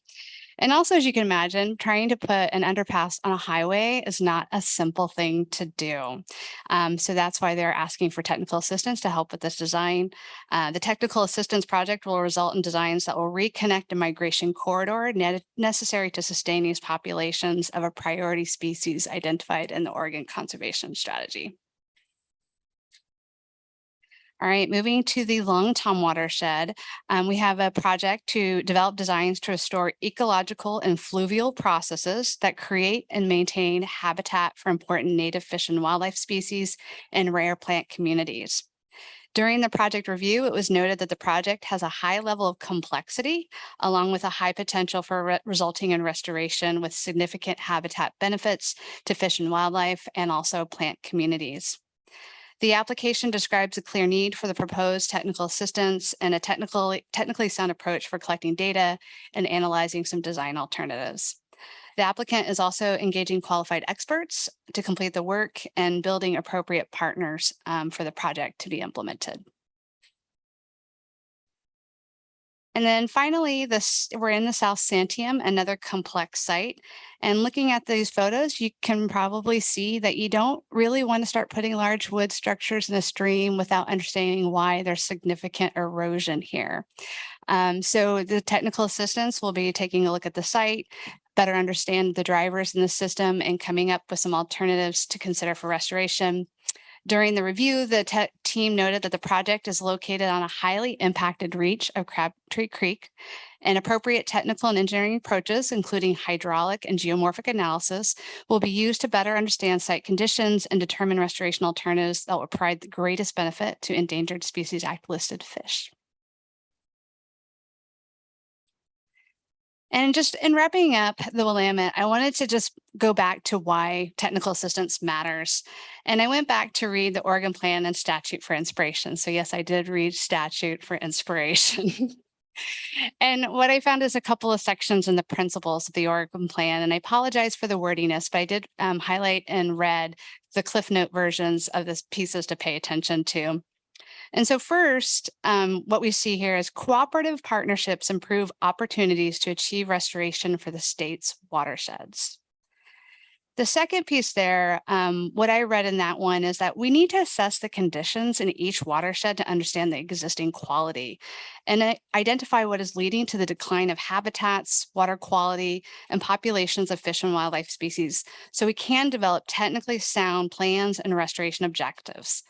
And also, as you can imagine, trying to put an underpass on a highway is not a simple thing to do. So that's why they're asking for technical assistance to help with this design. The technical assistance project will result in designs that will reconnect a migration corridor necessary to sustain these populations of a priority species identified in the Oregon Conservation Strategy. All right, moving to the Long Tom watershed, we have a project to develop designs to restore ecological and fluvial processes that create and maintain habitat for important native fish and wildlife species and rare plant communities. During the project review, it was noted that the project has a high level of complexity, along with a high potential for resulting in restoration with significant habitat benefits to fish and wildlife and also plant communities. The application describes a clear need for the proposed technical assistance and a technically sound approach for collecting data and analyzing some design alternatives. The applicant is also engaging qualified experts to complete the work and building appropriate partners for the project to be implemented. And then finally, we're in the South Santiam, another complex site. And looking at these photos, you can probably see that you don't really want to start putting large wood structures in a stream without understanding why there's significant erosion here. So the technical assistance will be taking a look at the site, better understand the drivers in the system, and coming up with some alternatives to consider for restoration. During the review, the team noted that the project is located on a highly impacted reach of Crabtree Creek, and appropriate technical and engineering approaches, including hydraulic and geomorphic analysis, will be used to better understand site conditions and determine restoration alternatives that will provide the greatest benefit to Endangered Species Act listed fish. And just in wrapping up the Willamette, I wanted to just go back to why technical assistance matters. And I went back to read the Oregon Plan and Statute for inspiration. So yes, I did read statute for inspiration. And what I found is a couple of sections in the principles of the Oregon Plan, and I apologize for the wordiness, but I did highlight in red the Cliff Note versions of this pieces to pay attention to. And so first, what we see here is cooperative partnerships improve opportunities to achieve restoration for the state's watersheds. The second piece there, what I read in that one is that we need to assess the conditions in each watershed to understand the existing quality and identify what is leading to the decline of habitats, water quality, and populations of fish and wildlife species, so we can develop technically sound plans and restoration objectives.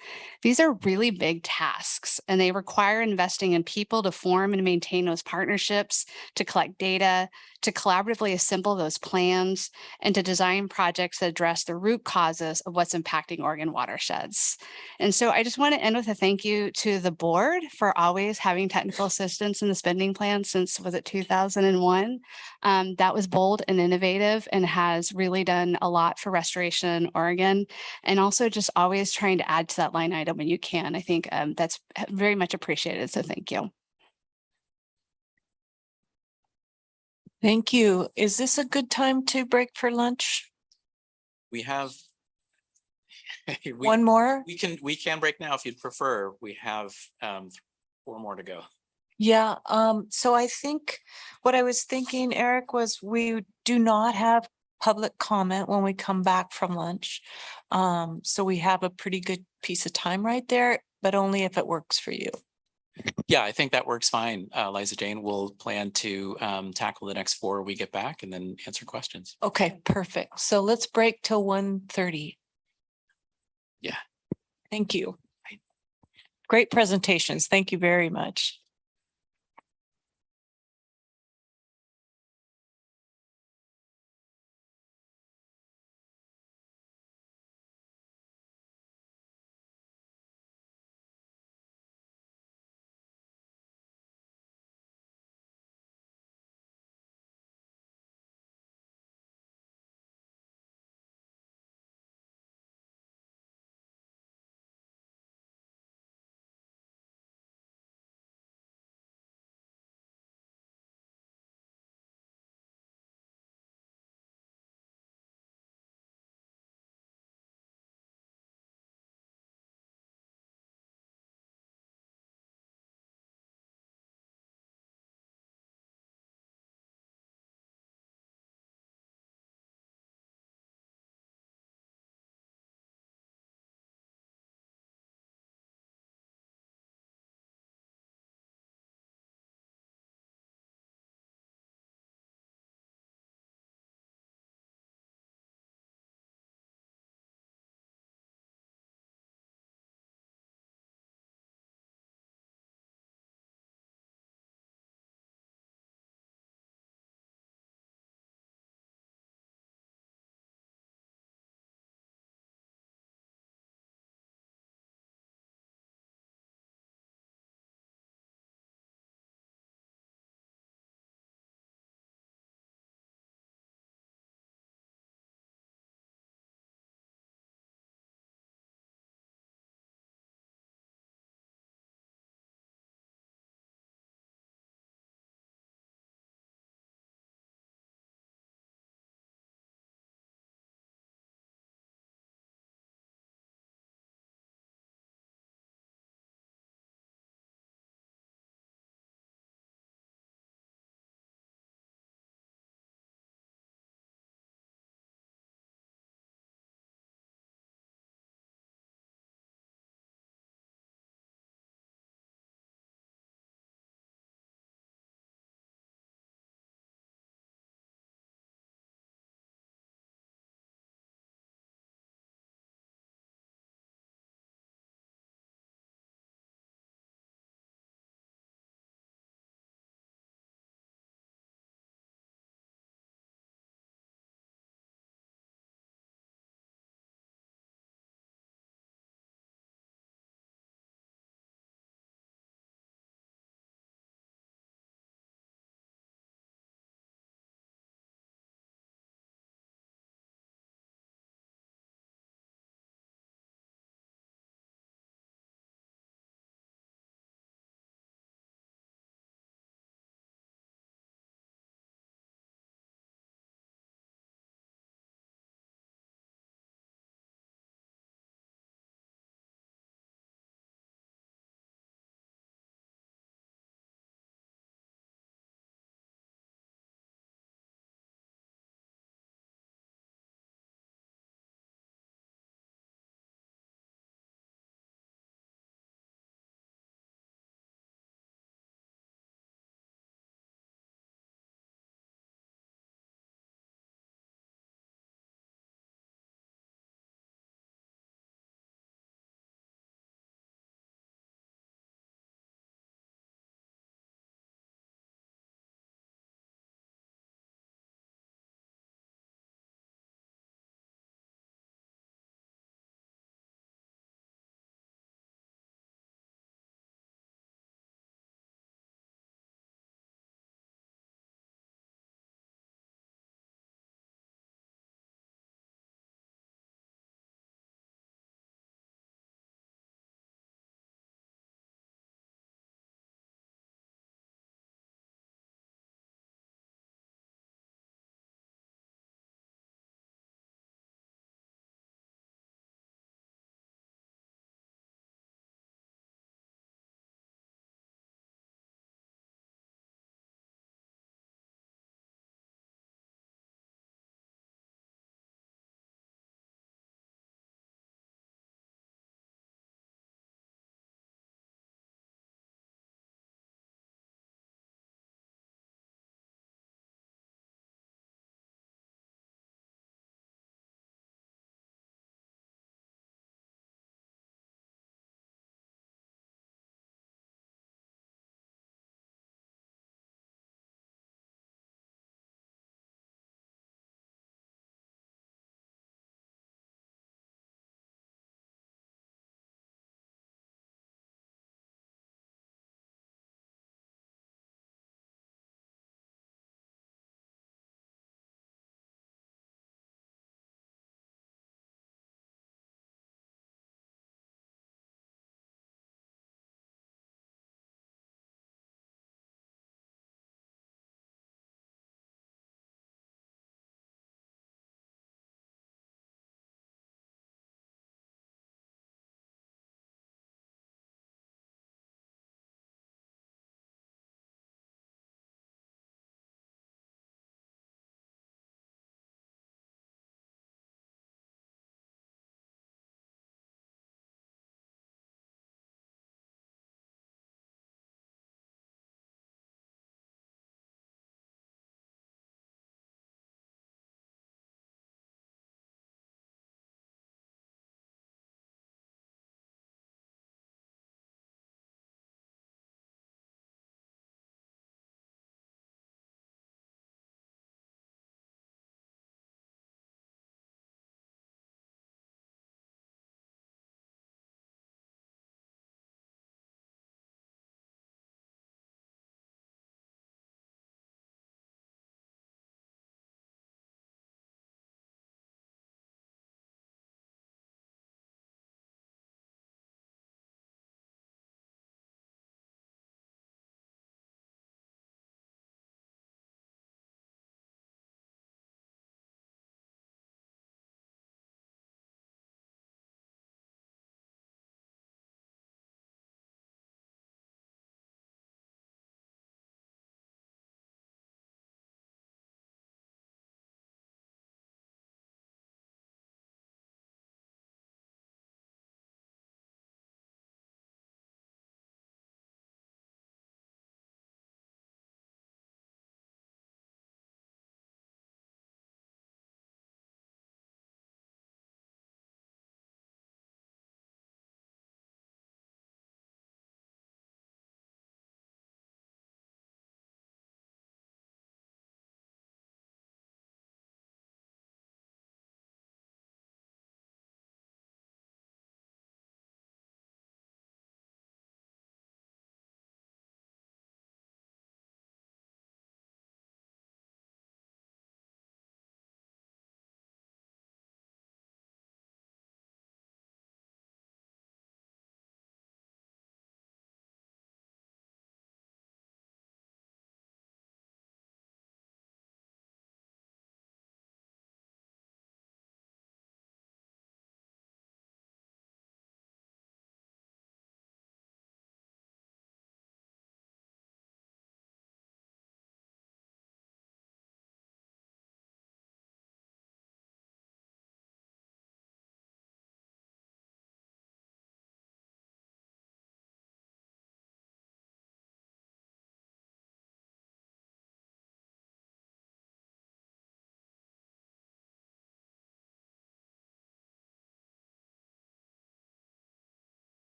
These are really big tasks, and they require investing in people to form and maintain those partnerships, to collect data, to collaboratively assemble those plans, and to design projects that address the root causes of what's impacting Oregon watersheds. And so I just want to end with a thank you to the board for always having technical assistance in the spending plan since, was it 2001? That was bold and innovative and has really done a lot for restoration in Oregon, and also just always trying to add to that line item when you can. I think that's very much appreciated, so thank you. Thank you. Is this a good time to break for lunch? We have. One more? We can break now if you'd prefer. We have 4 more to go. Yeah, so I think what I was thinking, Eric, was we do not have public comment when we come back from lunch. So we have a pretty good piece of time right there, but only if it works for you. Yeah, I think that works fine. Liza Jane will plan to tackle the next 4 when we get back and then answer questions. Okay, perfect. So let's break till 1:30. Yeah. Thank you. Great presentations. Thank you very much.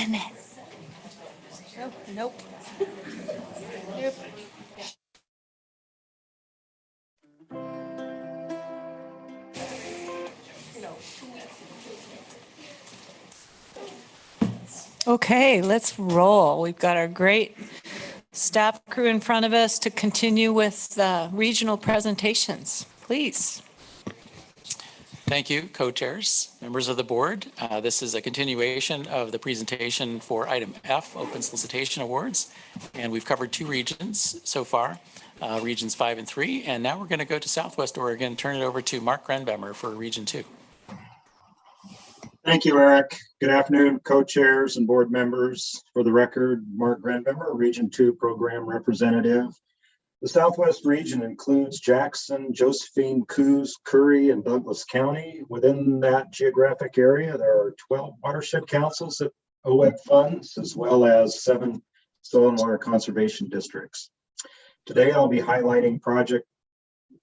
minutes. Nope. Nope. Okay, let's roll. We've got our great staff crew in front of us to continue with regional presentations. Please. Thank you, co-chairs, members of the board. This is a continuation of the presentation for item F, Open Solicitation Awards. And we've covered 2 regions so far, regions 5 and 3. And now we're going to go to Southwest Oregon, turn it over to Mark Grenbemmer for region 2. Thank you, Eric. Good afternoon, co-chairs and board members. For the record, Mark Grenbemmer, Region 2 Program Representative. The Southwest region includes Jackson, Josephine, Coos, Curry, and Douglas County. Within that geographic area, there are 12 watershed councils that OWEB funds, as well as 7 soil and water conservation districts. Today, I'll be highlighting project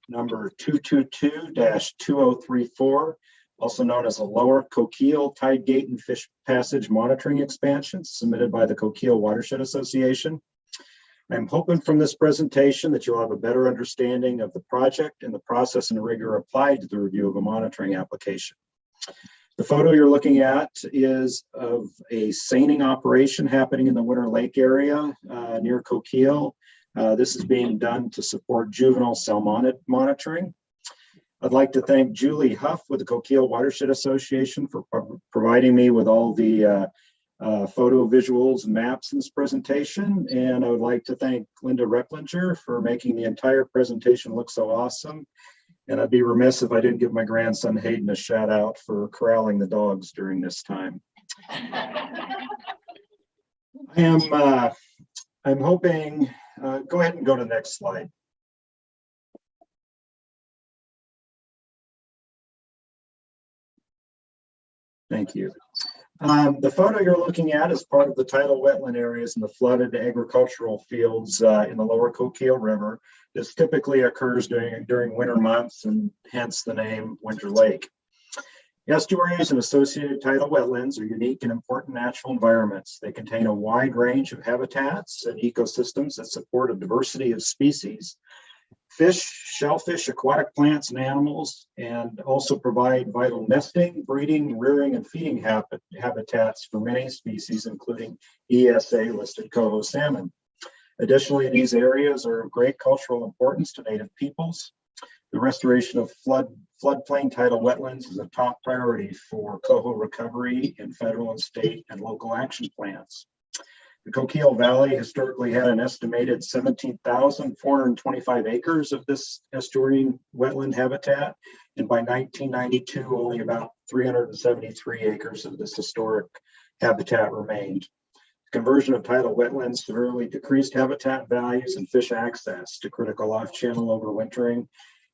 number 222-2034, also known as the Lower Coquille Tide Gate and Fish Passage Monitoring Expansion, submitted by the Coquille Watershed Association. I'm hoping from this presentation that you'll have a better understanding of the project and the process and rigor applied to the review of a monitoring application. The photo you're looking at is of a seining operation happening in the Winter Lake area near Coquille. This is being done to support juvenile salmon monitoring. I'd like to thank Julie Huff with the Coquille Watershed Association for providing me with all the photo visuals and maps in this presentation. And I would like to thank Linda Replinger for making the entire presentation look so awesome. And I'd be remiss if I didn't give my grandson Hayden a shout out for corralling the dogs during this time. I'm hoping, go ahead and go to the next slide. Thank you. The photo you're looking at is part of the tidal wetland areas in the flooded agricultural fields in the lower Coquille River. This typically occurs during winter months, and hence the name Winter Lake. Estuaries and associated tidal wetlands are unique and important natural environments. They contain a wide range of habitats and ecosystems that support a diversity of species, fish, shellfish, aquatic plants, and animals, and also provide vital nesting, breeding, rearing, and feeding habitats for many species, including ESA-listed coho salmon. Additionally, these areas are of great cultural importance to Native peoples. The restoration of floodplain tidal wetlands is a top priority for coho recovery in federal and state and local action plans. The Coquille Valley historically had an estimated 17,425 acres of this estuarine wetland habitat, and by 1992, only about 373 acres of this historic habitat remained. The conversion of tidal wetlands severely decreased habitat values and fish access to critical off-channel overwintering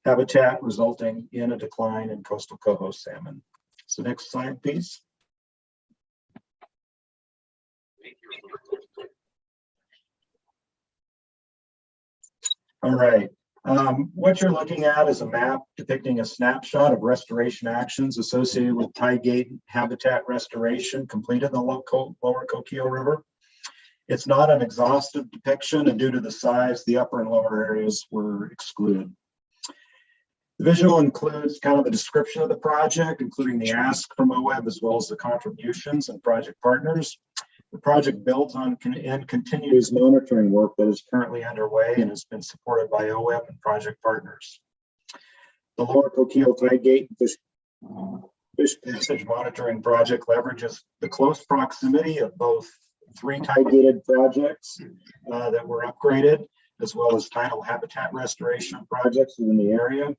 habitat, resulting in a decline in coastal coho salmon. So next slide, please. All right. What you're looking at is a map depicting a snapshot of restoration actions associated with tide gate habitat restoration completed in the lower Coquille River. It's not an exhaustive depiction, and due to the size, the upper and lower areas were excluded. The visual includes kind of a description of the project, including the ask from OWEB, as well as the contributions and project partners. The project builds on and continues monitoring work that is currently underway and has been supported by OWEB and project partners. The Lower Coquille Tide Gate Fish Passage Monitoring Project leverages the close proximity of both 3 tide-gated projects that were upgraded, as well as tidal habitat restoration projects within the area.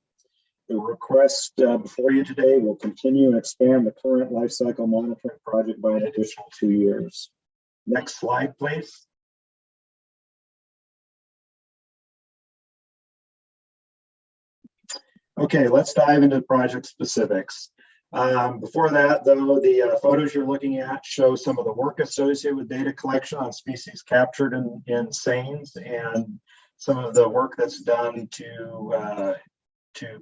The request before you today will continue and expand the current life cycle monitoring project by an additional 2 years. Next slide, please. Okay, let's dive into project specifics. Before that, though, the photos you're looking at show some of the work associated with data collection on species captured in seines, and some of the work that's done to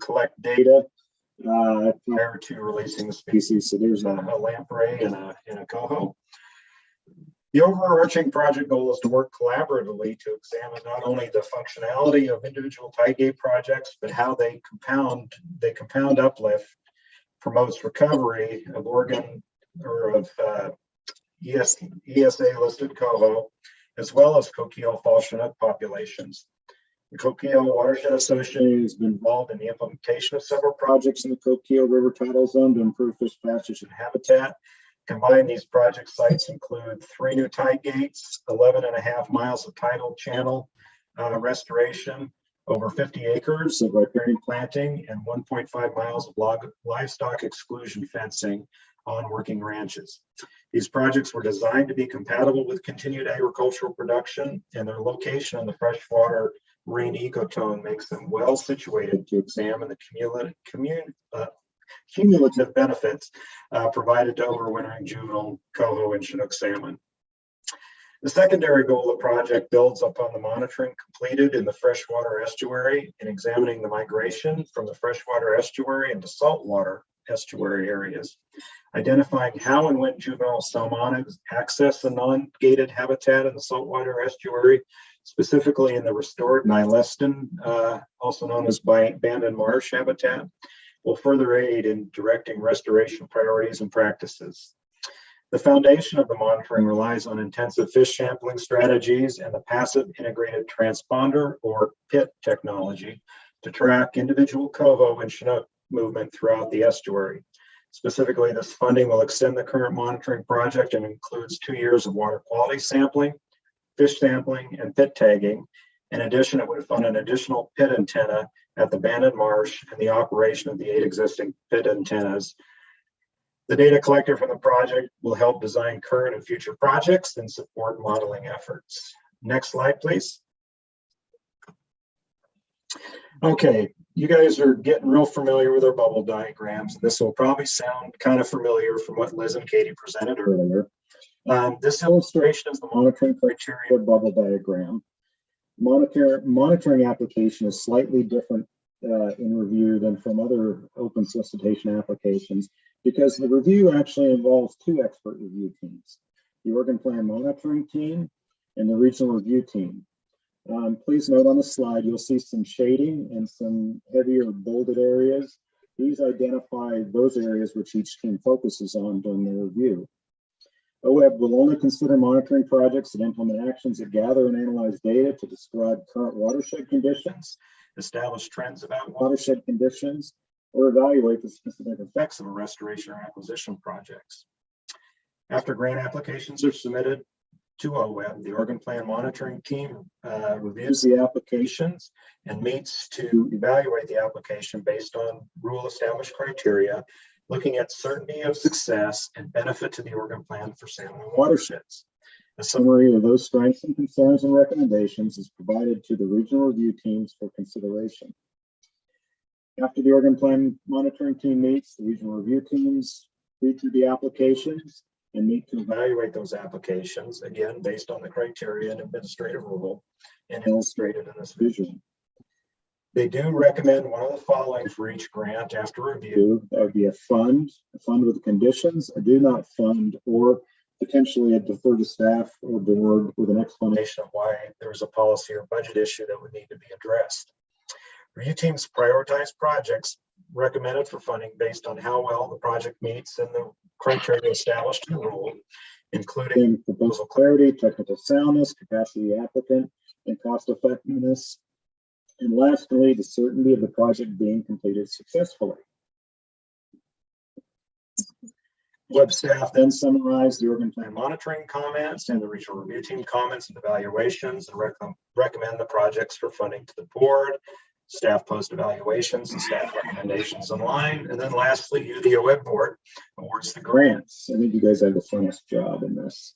collect data prior to releasing the species. So there's a lamprey and a coho. The overarching project goal is to work collaboratively to examine not only the functionality of individual tide gate projects, but how they compound uplift, promotes recovery of Oregon or of ESA listed coho, as well as Coquille Fall Chinook populations. The Coquille Watershed Association has been involved in the implementation of several projects in the Coquille River Tidal Zone to improve fish passage and habitat. Combined, these project sites include 3 new tide gates, 11.5 miles of tidal channel restoration, over 50 acres of riparian planting, and 1.5 miles of livestock exclusion fencing on working ranches. These projects were designed to be compatible with continued agricultural production, and their location on the freshwater marine ecotone makes them well situated to examine the cumulative benefits provided to overwintering juvenile coho and Chinook salmon. The secondary goal of the project builds upon the monitoring completed in the freshwater estuary in examining the migration from the freshwater estuary into saltwater estuary areas, identifying how and when juvenile salmon access the non-gated habitat in the saltwater estuary, specifically in the restored Nileston, also known as abandoned marsh habitat, will further aid in directing restoration priorities and practices. The foundation of the monitoring relies on intensive fish sampling strategies and the passive integrated transponder or PIT technology to track individual coho and Chinook movement throughout the estuary. Specifically, this funding will extend the current monitoring project and includes 2 years of water quality sampling, fish sampling, and PIT tagging. In addition, it would fund an additional PIT antenna at the abandoned marsh and the operation of the 8 existing PIT antennas. The data collected from the project will help design current and future projects and support modeling efforts. Next slide, please. Okay, you guys are getting real familiar with our bubble diagrams. This will probably sound kind of familiar from what Liz and Katie presented earlier. This illustration is the monitoring criteria bubble diagram. Monitoring application is slightly different in review than from other open solicitation applications because the review actually involves 2 expert review teams, the Oregon Plan Monitoring Team and the Regional Review Team. Please note on the slide, you'll see some shading and some heavier bolded areas. These identify those areas which each team focuses on during the review. OWEB will only consider monitoring projects that implement actions that gather and analyze data to describe current watershed conditions, establish trends about watershed conditions, or evaluate the specific effects of a restoration or acquisition projects. After grant applications are submitted to OWEB, the Oregon Plan Monitoring Team reviews the applications and meets to evaluate the application based on rule established criteria, looking at certainty of success and benefit to the Oregon Plan for salmon watersheds. A summary of those strengths and concerns and recommendations is provided to the regional review teams for consideration. After the Oregon Plan Monitoring Team meets, the regional review teams read through the applications and meet to evaluate those applications, again, based on the criteria and administrative rule and illustrated in this visual. They do recommend one of the following for each grant after review. That would be a fund with conditions, a do not fund, or potentially a defer to staff or board with an explanation of why there's a policy or budget issue that would need to be addressed. Review teams prioritize projects recommended for funding based on how well the project meets and the criteria established in the rule, including proposal clarity, technical soundness, capacity of the applicant, and cost effectiveness. And lastly, the certainty of the project being completed successfully. OWEB staff then summarize the Oregon Plan monitoring comments and the regional review team comments and evaluations and recommend the projects for funding to the board. Staff post evaluations and staff recommendations online. And then lastly, you, the OWEB board, awards the grants. I think you guys have the funnest job in this.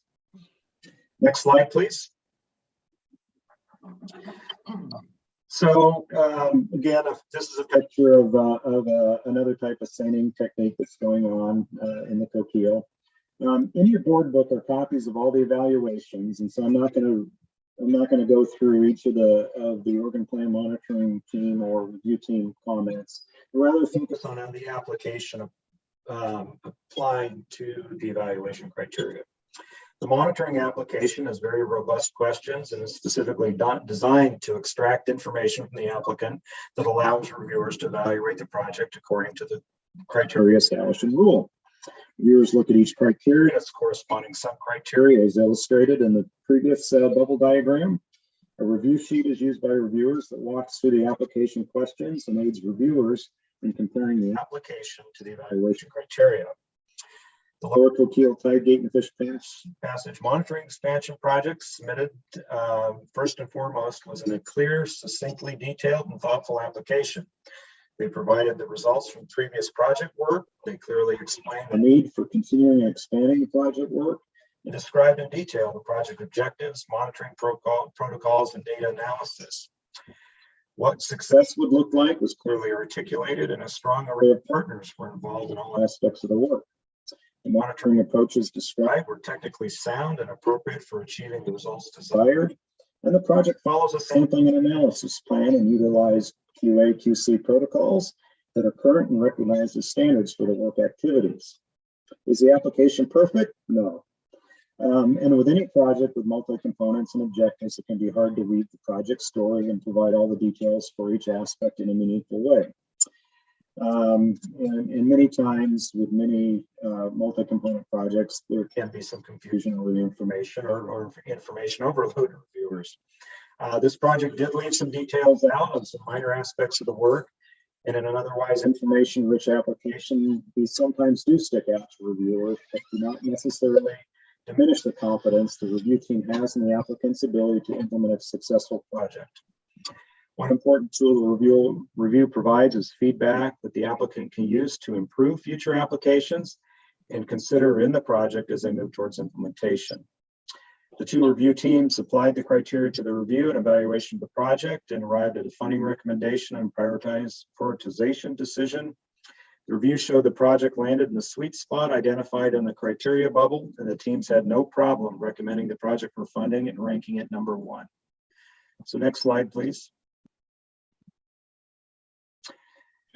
Next slide, please. So again, this is a picture of another type of seining technique that's going on in the Coquille. In your board book are copies of all the evaluations, and so I'm not going to go through each of the Oregon Plan Monitoring Team or review team comments. I'd rather focus on the application of applying to the evaluation criteria. The monitoring application has very robust questions and is specifically designed to extract information from the applicant that allows reviewers to evaluate the project according to the criteria established in rule. Reviewers look at each criteria and its corresponding sub-criteria as illustrated in the previous bubble diagram. A review sheet is used by reviewers that walks through the application questions and aids reviewers in comparing the application to the evaluation criteria. The Lower Coquille Tidegate and Fish Passage Monitoring Expansion Project submitted first and foremost was in a clear, succinctly detailed and thoughtful application. They provided the results from previous project work. They clearly explained the need for continuing and expanding the project work and described in detail the project objectives, monitoring protocols, and data analysis. What success would look like was clearly articulated, and a strong array of partners were involved in all aspects of the work. The monitoring approaches described were technically sound and appropriate for achieving the results desired, and the project follows a sampling and analysis plan and utilized QA/QC protocols that are current and recognized as standards for the work activities. Is the application perfect? No. And with any project with multi-components and objectives, it can be hard to read the project story and provide all the details for each aspect in a meaningful way. And many times with many multi-component projects, there can be some confusion over the information or information overload to reviewers. This project did leave some details out on some minor aspects of the work, and in an otherwise information-rich application, these sometimes do stick out to reviewers, but do not necessarily diminish the confidence the review team has in the applicant's ability to implement a successful project. One important tool the review provides is feedback that the applicant can use to improve future applications and consider in the project as they move towards implementation. The two review teams applied the criteria to the review and evaluation of the project and arrived at a funding recommendation and prioritization decision. The review showed the project landed in the sweet spot identified in the criteria bubble, and the teams had no problem recommending the project for funding and ranking it number 1. So next slide, please.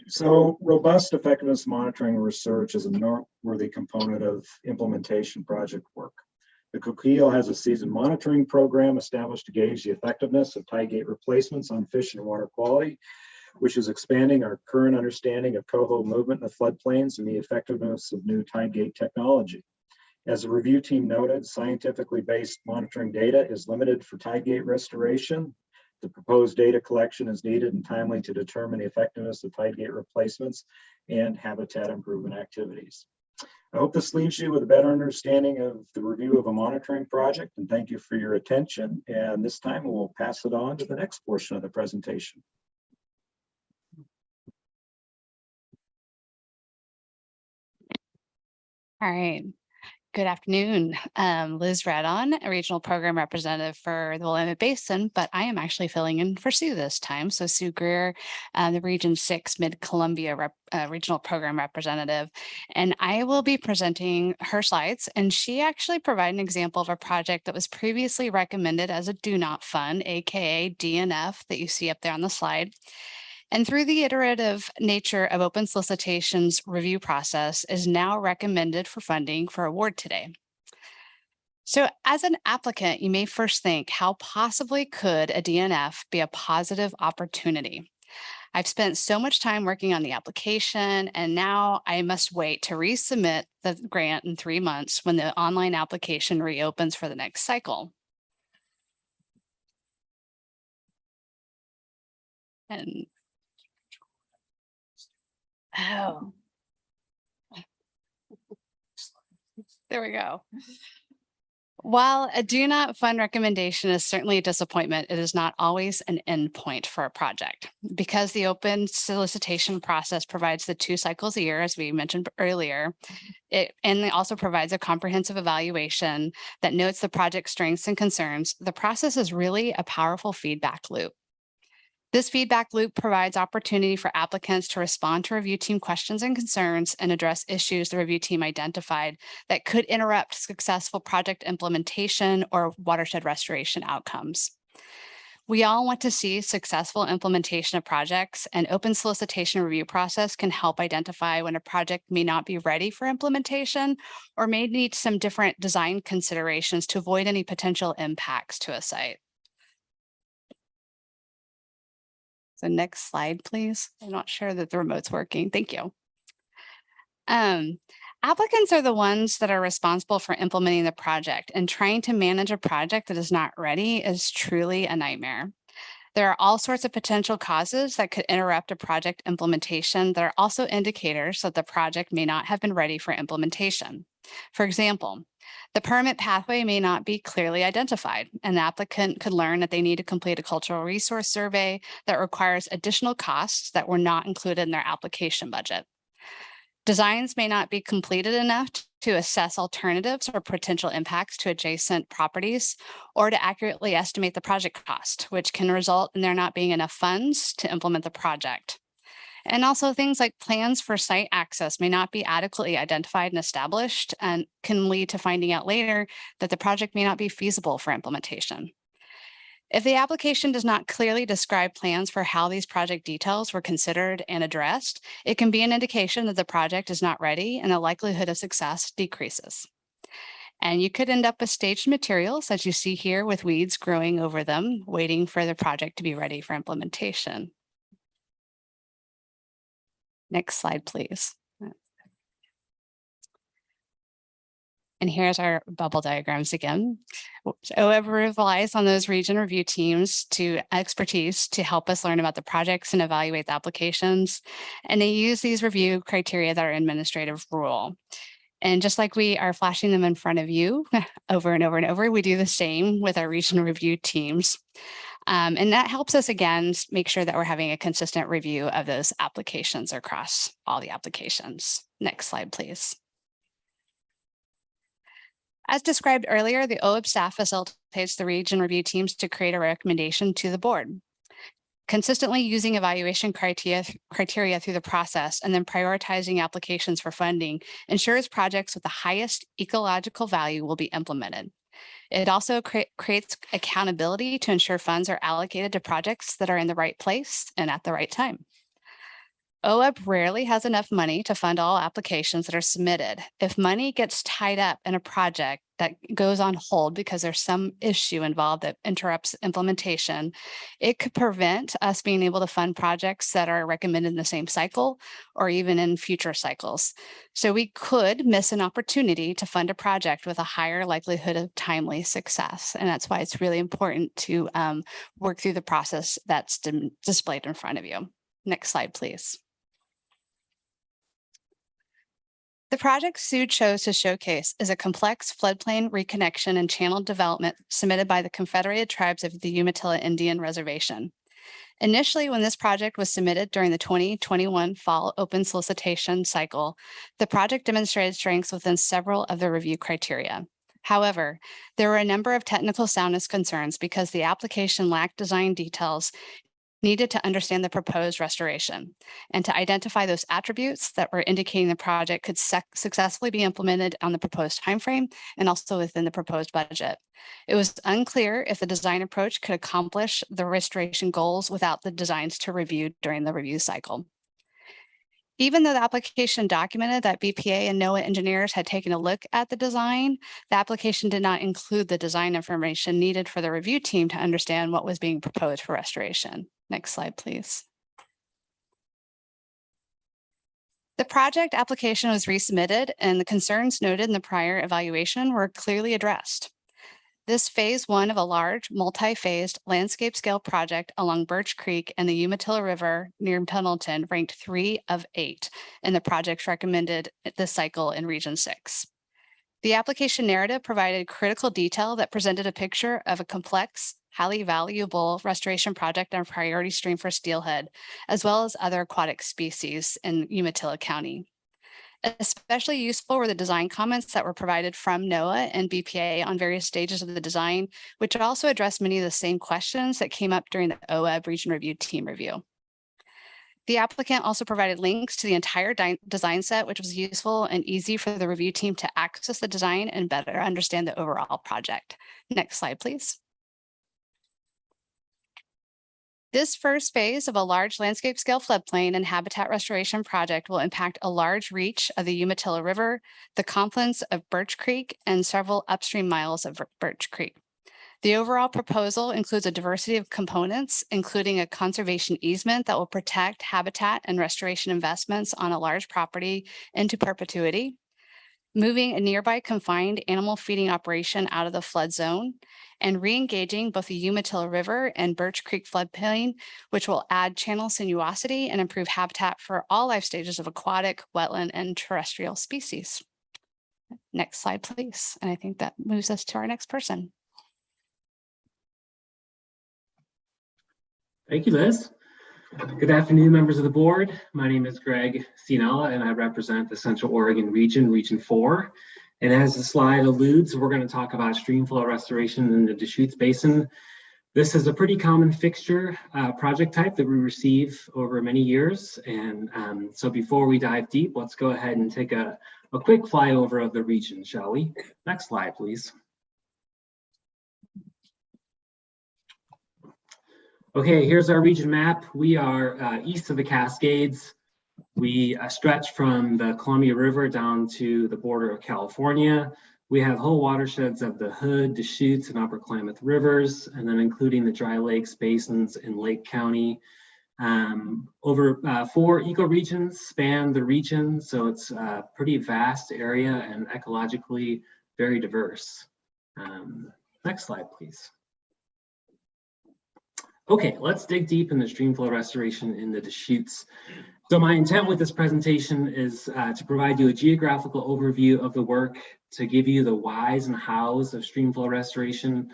So robust effectiveness monitoring and research is a noteworthy component of implementation project work. The Coquille has a seasoned monitoring program established to gauge the effectiveness of tidegate replacements on fish and water quality, which is expanding our current understanding of coho movement in the floodplains and the effectiveness of new tidegate technology. As the review team noted, scientifically based monitoring data is limited for tidegate restoration. The proposed data collection is needed and timely to determine the effectiveness of tidegate replacements and habitat improvement activities. I hope this leaves you with a better understanding of the review of a monitoring project, and thank you for your attention. And this time we'll pass it on to the next portion of the presentation. All right. Good afternoon. Liz Redon, a regional program representative for the Willamette Basin, but I am actually filling in for Sue this time. So Sue Greer, the Region 6 Mid-Columbia regional program representative, and I will be presenting her slides. And she actually provided an example of a project that was previously recommended as a do not fund, aka DNF, that you see up there on the slide. And through the iterative nature of open solicitations review process is now recommended for funding for award today. So as an applicant, you may first think, how possibly could a DNF be a positive opportunity? I've spent so much time working on the application, and now I must wait to resubmit the grant in 3 months when the online application reopens for the next cycle. And oh, there we go. While a do not fund recommendation is certainly a disappointment, it is not always an endpoint for a project. Because the open solicitation process provides the 2 cycles a year, as we mentioned earlier, and it also provides a comprehensive evaluation that notes the project's strengths and concerns. The process is really a powerful feedback loop. This feedback loop provides opportunity for applicants to respond to review team questions and concerns and address issues the review team identified that could interrupt successful project implementation or watershed restoration outcomes. We all want to see successful implementation of projects, and open solicitation review process can help identify when a project may not be ready for implementation or may need some different design considerations to avoid any potential impacts to a site. So next slide, please. I'm not sure that the remote's working. Thank you. Applicants are the ones that are responsible for implementing the project, and trying to manage a project that is not ready is truly a nightmare. There are all sorts of potential causes that could interrupt a project implementation that are also indicators that the project may not have been ready for implementation. For example, the permit pathway may not be clearly identified, and the applicant could learn that they need to complete a cultural resource survey that requires additional costs that were not included in their application budget. Designs may not be completed enough to assess alternatives or potential impacts to adjacent properties, or to accurately estimate the project cost, which can result in there not being enough funds to implement the project. And also things like plans for site access may not be adequately identified and established, and can lead to finding out later that the project may not be feasible for implementation. If the application does not clearly describe plans for how these project details were considered and addressed, it can be an indication that the project is not ready and the likelihood of success decreases. And you could end up with staged materials, as you see here, with weeds growing over them, waiting for the project to be ready for implementation. Next slide, please. And here's our bubble diagrams again. OWEB relies on those region review teams to expertise to help us learn about the projects and evaluate the applications. And they use these review criteria that are administrative rule. And just like we are flashing them in front of you over and over and over, we do the same with our region review teams. And that helps us, again, make sure that we're having a consistent review of those applications across all the applications. Next slide, please. As described earlier, the OWEB staff facilitates the region review teams to create a recommendation to the board. Consistently using evaluation criteria through the process and then prioritizing applications for funding ensures projects with the highest ecological value will be implemented. It also creates accountability to ensure funds are allocated to projects that are in the right place and at the right time. OWEB rarely has enough money to fund all applications that are submitted. If money gets tied up in a project that goes on hold because there's some issue involved that interrupts implementation, it could prevent us being able to fund projects that are recommended in the same cycle or even in future cycles. So we could miss an opportunity to fund a project with a higher likelihood of timely success. And that's why it's really important to work through the process that's displayed in front of you. Next slide, please. The project Sue chose to showcase is a complex floodplain reconnection and channel development submitted by the Confederated Tribes of the Umatilla Indian Reservation. Initially, when this project was submitted during the 2021 fall open solicitation cycle, the project demonstrated strengths within several of the review criteria. However, there were a number of technical soundness concerns because the application lacked design details needed to understand the proposed restoration and to identify those attributes that were indicating the project could successfully be implemented on the proposed timeframe and also within the proposed budget. It was unclear if the design approach could accomplish the restoration goals without the designs to review during the review cycle. Even though the application documented that BPA and NOAA engineers had taken a look at the design, the application did not include the design information needed for the review team to understand what was being proposed for restoration. Next slide, please. The project application was resubmitted and the concerns noted in the prior evaluation were clearly addressed. This phase one of a large multi-phased landscape scale project along Birch Creek and the Umatilla River near Pendleton ranked 3 of 8 in the projects recommended this cycle in Region 6. The application narrative provided critical detail that presented a picture of a complex, highly valuable restoration project on a priority stream for steelhead, as well as other aquatic species in Umatilla County. Especially useful were the design comments that were provided from NOAA and BPA on various stages of the design, which also addressed many of the same questions that came up during the OWEB Region Review Team review. The applicant also provided links to the entire design set, which was useful and easy for the review team to access the design and better understand the overall project. Next slide, please. This first phase of a large landscape scale floodplain and habitat restoration project will impact a large reach of the Umatilla River, the confluence of Birch Creek, and several upstream miles of Birch Creek. The overall proposal includes a diversity of components, including a conservation easement that will protect habitat and restoration investments on a large property into perpetuity, moving a nearby confined animal feeding operation out of the flood zone, and re-engaging both the Umatilla River and Birch Creek floodplain, which will add channel sinuosity and improve habitat for all life stages of aquatic, wetland, and terrestrial species. Next slide, please. And I think that moves us to our next person. Thank you, Liz. Good afternoon, members of the board. My name is Greg Cianella, and I represent the Central Oregon region, Region 4. And as the slide alludes, we're going to talk about stream flow restoration in the Deschutes Basin. This is a pretty common fixture project type that we receive over many years. And so before we dive deep, let's go ahead and take a quick flyover of the region, shall we? Next slide, please. Okay, here's our region map. We are east of the Cascades. We stretch from the Columbia River down to the border of California. We have whole watersheds of the Hood, Deschutes, and Upper Klamath rivers, and then including the dry lakes, basins in Lake County. Over 4 ecoregions span the region, so it's a pretty vast area and ecologically very diverse. Next slide, please. Okay, let's dig deep into stream flow restoration in the Deschutes. So my intent with this presentation is to provide you a geographical overview of the work, to give you the whys and hows of stream flow restoration,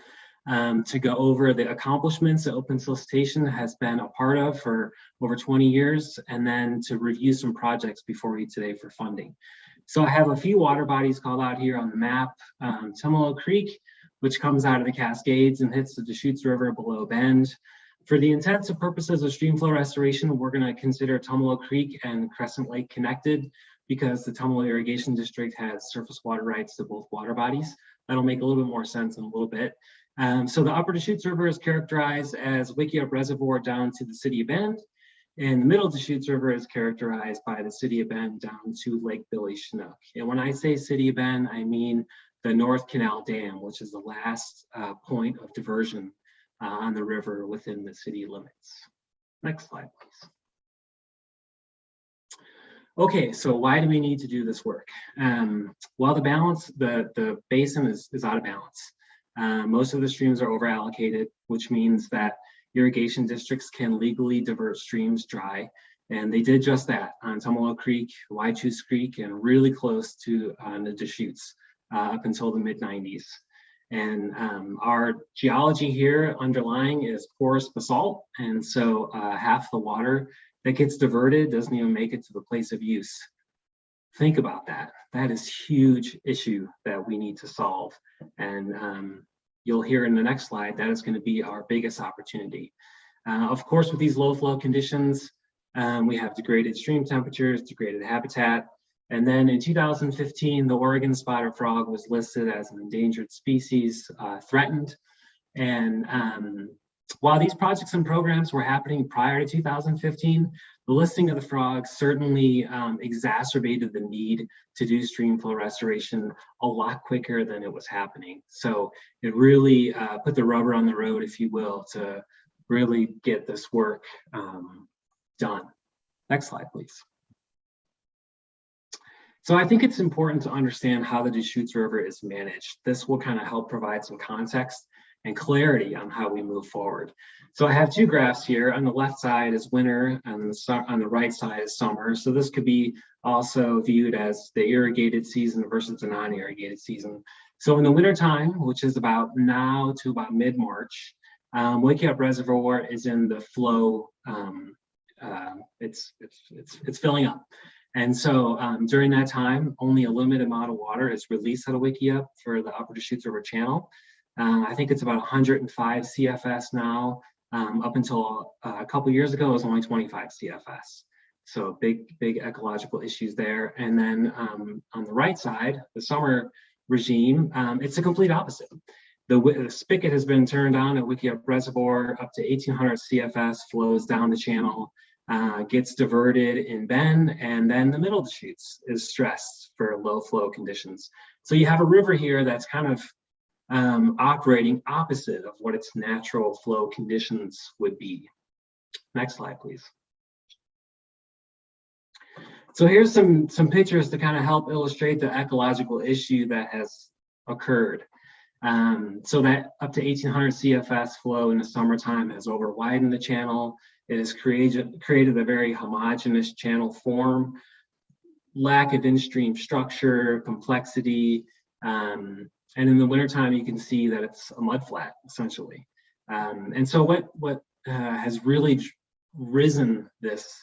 to go over the accomplishments that open solicitation has been a part of for over 20 years, and then to review some projects before you today for funding. So I have a few water bodies called out here on the map. Tumalo Creek, which comes out of the Cascades and hits the Deschutes River below Bend. For the intents and purposes of stream flow restoration, we're going to consider Tumalo Creek and Crescent Lake connected because the Tumalo Irrigation District has surface water rights to both water bodies. That'll make a little bit more sense in a little bit. So the Upper Deschutes River is characterized as Wickiup Reservoir down to the city of Bend, and the Middle Deschutes River is characterized by the city of Bend down to Lake Billy Chinook. And when I say city of Bend, I mean the North Canal Dam, which is the last point of diversion on the river within the city limits. Next slide, please. Okay, so why do we need to do this work? Well, the basin is out of balance. Most of the streams are over allocated, which means that irrigation districts can legally divert streams dry. And they did just that on Tumalo Creek, Waichus Creek, and really close to the Deschutes up until the mid-90s. And our geology here underlying is porous basalt. And so half the water that gets diverted doesn't even make it to the place of use. Think about that. That is a huge issue that we need to solve. And you'll hear in the next slide, that is going to be our biggest opportunity. Of course, with these low flow conditions, we have degraded stream temperatures, degraded habitat. And then in 2015, the Oregon spotted frog was listed as an endangered species, threatened. And while these projects and programs were happening prior to 2015, the listing of the frog certainly exacerbated the need to do stream flow restoration a lot quicker than it was happening. So it really put the rubber on the road, if you will, to really get this work done. Next slide, please. So I think it's important to understand how the Deschutes River is managed. This will kind of help provide some context and clarity on how we move forward. So I have 2 graphs here. On the left side is winter, and on the right side is summer. So this could be also viewed as the irrigated season versus the non-irrigated season. So in the wintertime, which is about now to about mid-March, Wickiup Reservoir is in the flow. It's filling up. And so during that time, only a limited amount of water is released out of Wickiup for the Upper Deschutes River channel. I think it's about 105 CFS now. Up until a couple years ago, it was only 25 CFS. So big ecological issues there. And then on the right side, the summer regime, it's the complete opposite. The spigot has been turned on at Wickiup Reservoir. Up to 1,800 CFS flows down the channel, gets diverted in Bend, and then the middle Deschutes is stressed for low flow conditions. So you have a river here that's kind of operating opposite of what its natural flow conditions would be. Next slide, please. So here's some pictures to kind of help illustrate the ecological issue that has occurred. So that up to 1,800 CFS flow in the summertime has over widened the channel. It has created a very homogeneous channel form, lack of in-stream structure, complexity, and in the wintertime, you can see that it's a mud flat, essentially. And so what has really risen this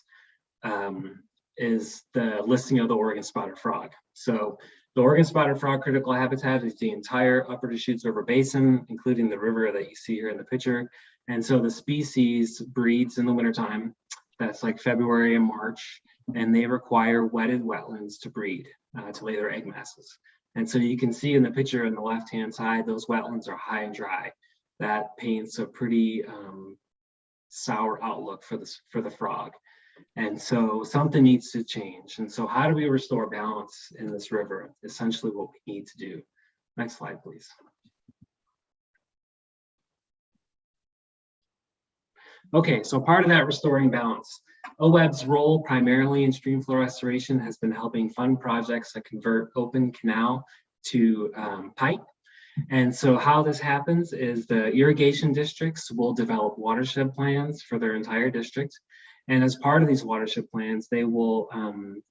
is the listing of the Oregon spotted frog. So the Oregon spotted frog critical habitat is the entire upper Deschutes River basin, including the river that you see here in the picture. And so the species breeds in the wintertime. That's like February and March, and they require wetted wetlands to breed, to lay their egg masses. And so you can see in the picture on the left-hand side, those wetlands are high and dry. That paints a pretty sour outlook for the frog. And so something needs to change. And so how do we restore balance in this river? Essentially what we need to do. Next slide, please. Okay, so part of that restoring balance, OWEB's role primarily in stream flow restoration has been helping fund projects that convert open canal to pipe. And so how this happens is the irrigation districts will develop watershed plans for their entire district. And as part of these watershed plans, they will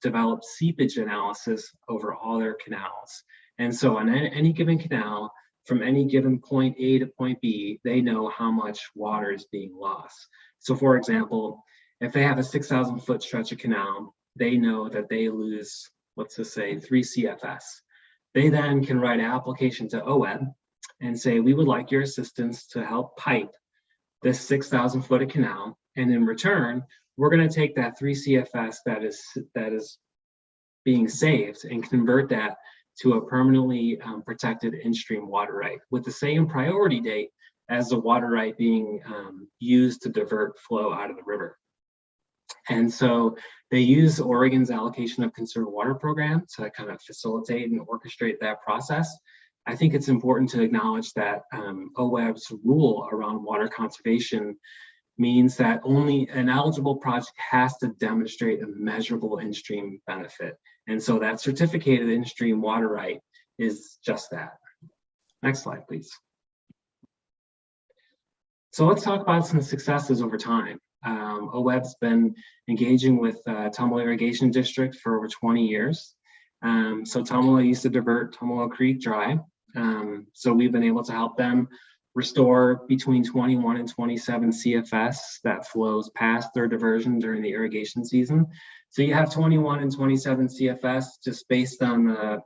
develop seepage analysis over all their canals. And so on any given canal, from any given point A to point B, they know how much water is being lost. So for example, if they have a 6,000 foot stretch of canal, they know that they lose, let's just say 3 CFS. They then can write an application to OWEB and say, we would like your assistance to help pipe this 6,000 foot of canal. And in return, we're going to take that 3 CFS that is being saved and convert that to a permanently protected in-stream water right with the same priority date as the water right being used to divert flow out of the river. And so they use Oregon's allocation of conserved water program to kind of facilitate and orchestrate that process. I think it's important to acknowledge that OWEB's rule around water conservation means that only an eligible project has to demonstrate a measurable in-stream benefit. And so that certificated in-stream water right is just that. Next slide, please. So let's talk about some successes over time. OWEB's been engaging with Tumalo Irrigation District for over 20 years. So Tumalo used to divert Tumalo Creek dry. So we've been able to help them restore between 21 and 27 CFS that flows past their diversion during the irrigation season. So you have 21 and 27 CFS just based on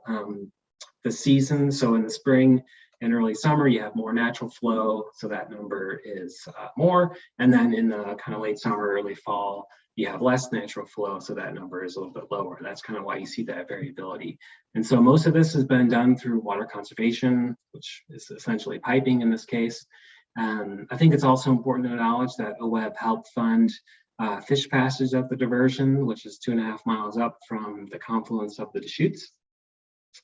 the season. So in the spring and early summer, you have more natural flow. So that number is more. And then in the kind of late summer, early fall, you have less natural flow. So that number is a little bit lower. That's kind of why you see that variability. And so most of this has been done through water conservation, which is essentially piping in this case. I think it's also important to acknowledge that OWEB helped fund fish passage at the diversion, which is 2.5 miles up from the confluence of the Deschutes.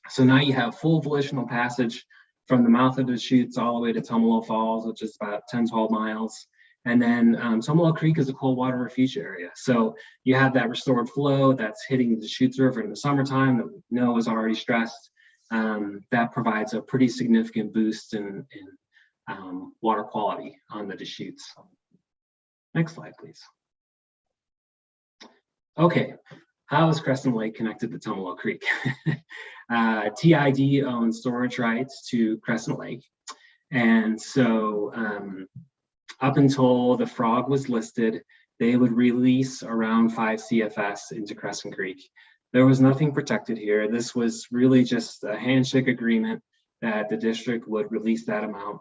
So now you have full volitional passage from the mouth of the Deschutes all the way to Tumalo Falls, which is about 10, 12 miles. And then Tumalo Creek is a cold water refuge area. So you have that restored flow that's hitting the Deschutes River in the summertime that we know is already stressed. That provides a pretty significant boost in water quality on the Deschutes. Next slide, please. Okay, how is Crescent Lake connected to Tumalo Creek? TID owns storage rights to Crescent Lake. And so up until the frog was listed, they would release around 5 CFS into Crescent Creek. There was nothing protected here. This was really just a handshake agreement that the district would release that amount.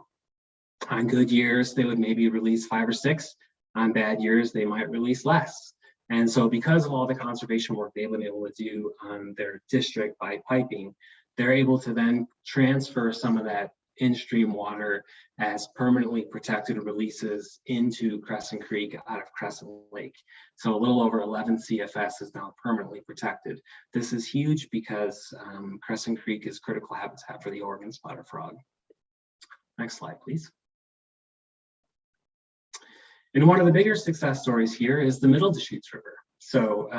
On good years, they would maybe release 5 or 6. On bad years, they might release less. And so because of all the conservation work they've been able to do on their district by piping, they're able to then transfer some of that in-stream water as permanently protected releases into Crescent Creek out of Crescent Lake. So a little over 11 CFS is now permanently protected. This is huge because Crescent Creek is critical habitat for the Oregon spotted frog. Next slide, please. And one of the bigger success stories here is the Middle Deschutes River. So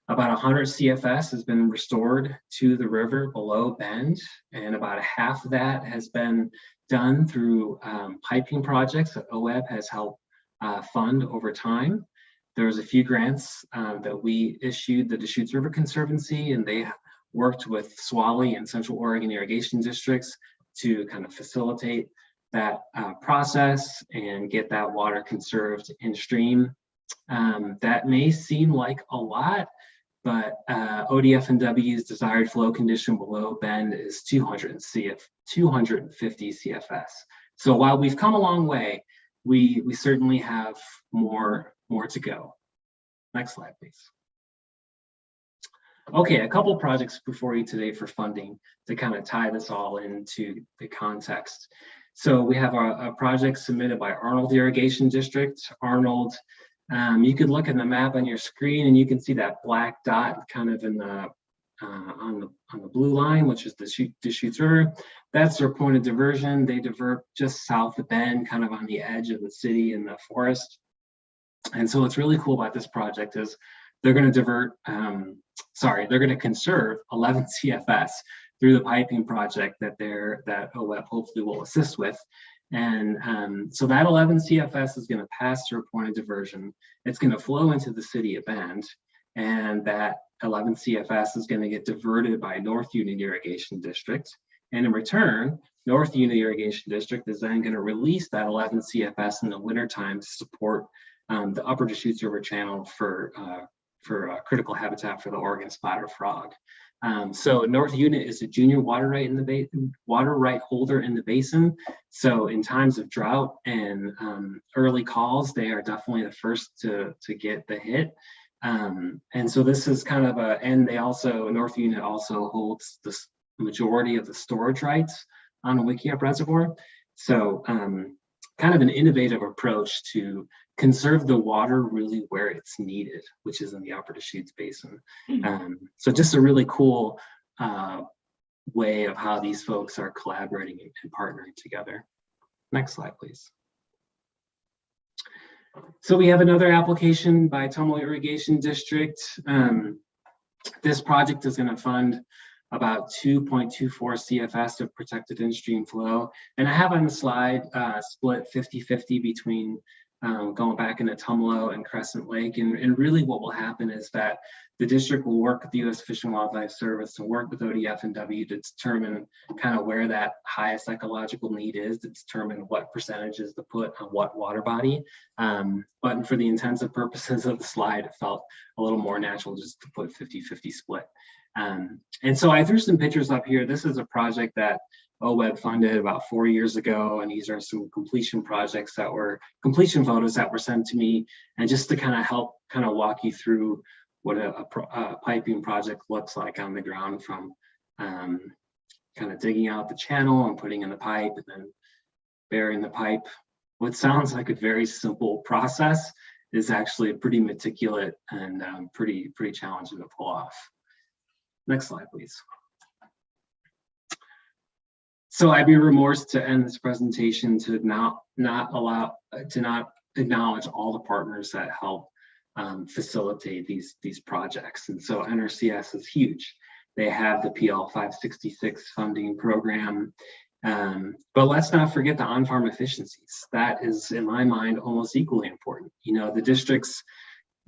about 100 CFS has been restored to the river below Bend, and about a half of that has been done through piping projects that OWEB has helped fund over time. There's a few grants that we issued the Deschutes River Conservancy, and they worked with Swally and Central Oregon irrigation districts to kind of facilitate that process and get that water conserved in stream. That may seem like a lot, but ODF&W's desired flow condition below Bend is 250 CFS. So while we've come a long way, we certainly have more to go. Next slide, please. Okay, a couple projects before you today for funding to kind of tie this all into the context. So we have a project submitted by Arnold Irrigation District. Arnold, you could look at the map on your screen and you can see that black dot kind of in the on the blue line, which is the Deschutes River. That's their point of diversion. They divert just south of Bend, kind of on the edge of the city in the forest. And so what's really cool about this project is they're going to divert, they're going to conserve 11 CFS through the piping project that OWEB hopefully will assist with. And so that 11 CFS is going to pass through a point of diversion. It's going to flow into the city of Bend, and that 11 CFS is going to get diverted by North Union Irrigation District. And in return, North Union Irrigation District is then going to release that 11 CFS in the wintertime to support the upper Deschutes River channel for critical habitat for the Oregon spotted frog. So North Unit is a junior water right holder in the basin. So in times of drought and early calls, they are definitely the first to get the hit. And so this is kind of North Unit also holds the majority of the storage rights on the Wickiup Reservoir. So kind of an innovative approach to conserve the water really where it's needed, which is in the upper Deschutes Basin. So just a really cool way of how these folks are collaborating and partnering together. Next slide, please. So we have another application by Tumalo Irrigation District. This project is going to fund about 2.24 CFS of protected in-stream flow. And I have on the slide split 50-50 between going back into Tumalo and Crescent Lake. And really what will happen is that the district will work with the U.S. Fish and Wildlife Service and work with ODF&W to determine kind of where that highest ecological need is, to determine what percentages to put on what water body. But for the intents and purposes of the slide, it felt a little more natural just to put 50-50 split. And so I threw some pictures up here. This is a project that OWEB funded about 4 years ago, and these are some completion photos that were sent to me, and just to kind of help walk you through what a piping project looks like on the ground, from kind of digging out the channel and putting in the pipe and then burying the pipe. What sounds like a very simple process is actually pretty meticulous and pretty challenging to pull off. Next slide, please. So I'd be remiss to end this presentation to not acknowledge all the partners that help facilitate these projects. And so NRCS is huge. They have the PL 566 funding program, but let's not forget the on-farm efficiencies. That is, in my mind, almost equally important. You know, the districts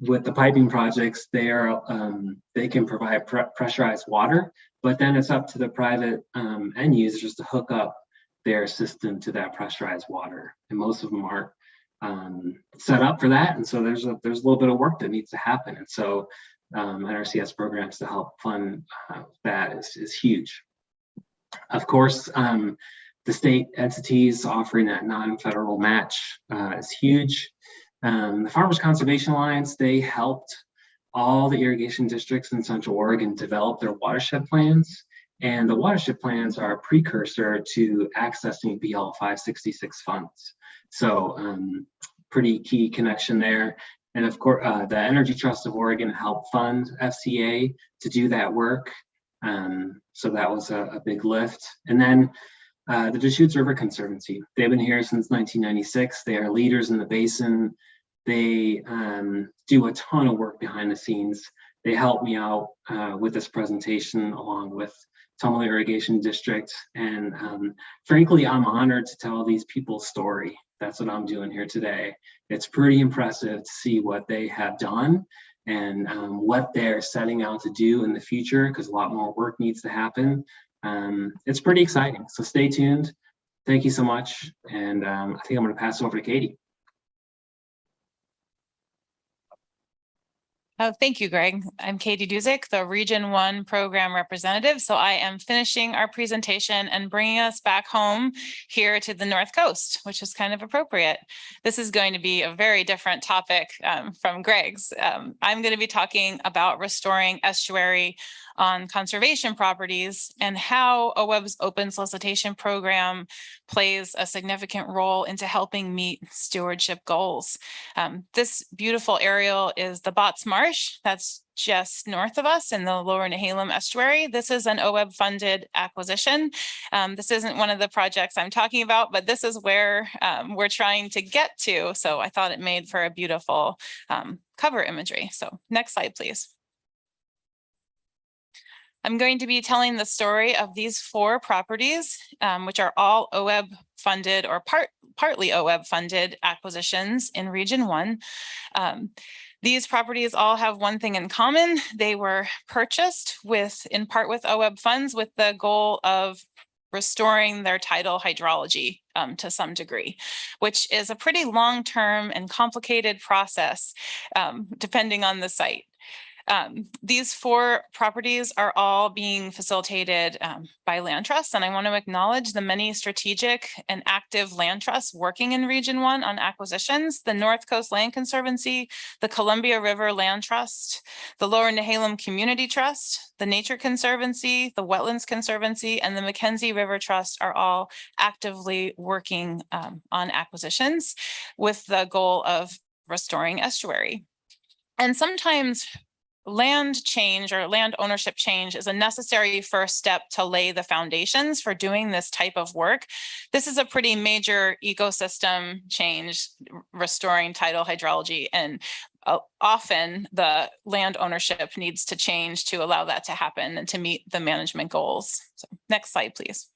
with the piping projects, they can provide pressurized water, but then it's up to the private end users to hook up their system to that pressurized water, and most of them aren't set up for that, and so there's a little bit of work that needs to happen. And so NRCS programs to help fund that is huge. Of course, the state entities offering that non-federal match is huge. The Farmers Conservation Alliance, they helped all the irrigation districts in Central Oregon develop their watershed plans, And the watershed plans are a precursor to accessing BL 566 funds. So pretty key connection there. And of course, the Energy Trust of Oregon helped fund FCA to do that work. So that was a big lift. And then the Deschutes River Conservancy, they've been here since 1996. They are leaders in the basin. They do a ton of work behind the scenes. They helped me out with this presentation along with Tumalo Irrigation District. And frankly, I'm honored to tell these people's story. That's what I'm doing here today. It's pretty impressive to see what they have done and what they're setting out to do in the future, because a lot more work needs to happen. It's pretty exciting. So stay tuned. Thank you so much. And I think I'm going to pass it over to Katie. Oh, thank you, Greg. I'm Katie Duzick, the Region 1 Program Representative. So I am finishing our presentation and bringing us back home here to the North Coast, which is kind of appropriate. This is going to be a very different topic from Greg's. I'm going to be talking about restoring estuary on conservation properties and how OWEB's open solicitation program plays a significant role into helping meet stewardship goals. This beautiful aerial is the Bots Marsh. That's just north of us in the Lower Nehalem estuary. This is an OWEB funded acquisition. This isn't one of the projects I'm talking about, but this is where we're trying to get to. So I thought it made for a beautiful cover imagery. So next slide, please. I'm going to be telling the story of these 4 properties, which are all OWEB funded or partly OWEB funded acquisitions in Region 1. These properties all have one thing in common. They were purchased in part with OWEB funds with the goal of restoring their tidal hydrology to some degree, which is a pretty long-term and complicated process depending on the site. These 4 properties are all being facilitated by land trusts, and I want to acknowledge the many strategic and active land trusts working in Region 1 on acquisitions: the North Coast Land Conservancy, the Columbia River Land Trust, the Lower Nehalem Community Trust, the Nature Conservancy, the Wetlands Conservancy, and the Mackenzie River Trust are all actively working on acquisitions with the goal of restoring estuary. And sometimes land change or land ownership change is a necessary first step to lay the foundations for doing this type of work. This is a pretty major ecosystem change, restoring tidal hydrology, and often the land ownership needs to change to allow that to happen and to meet the management goals. So next slide, please.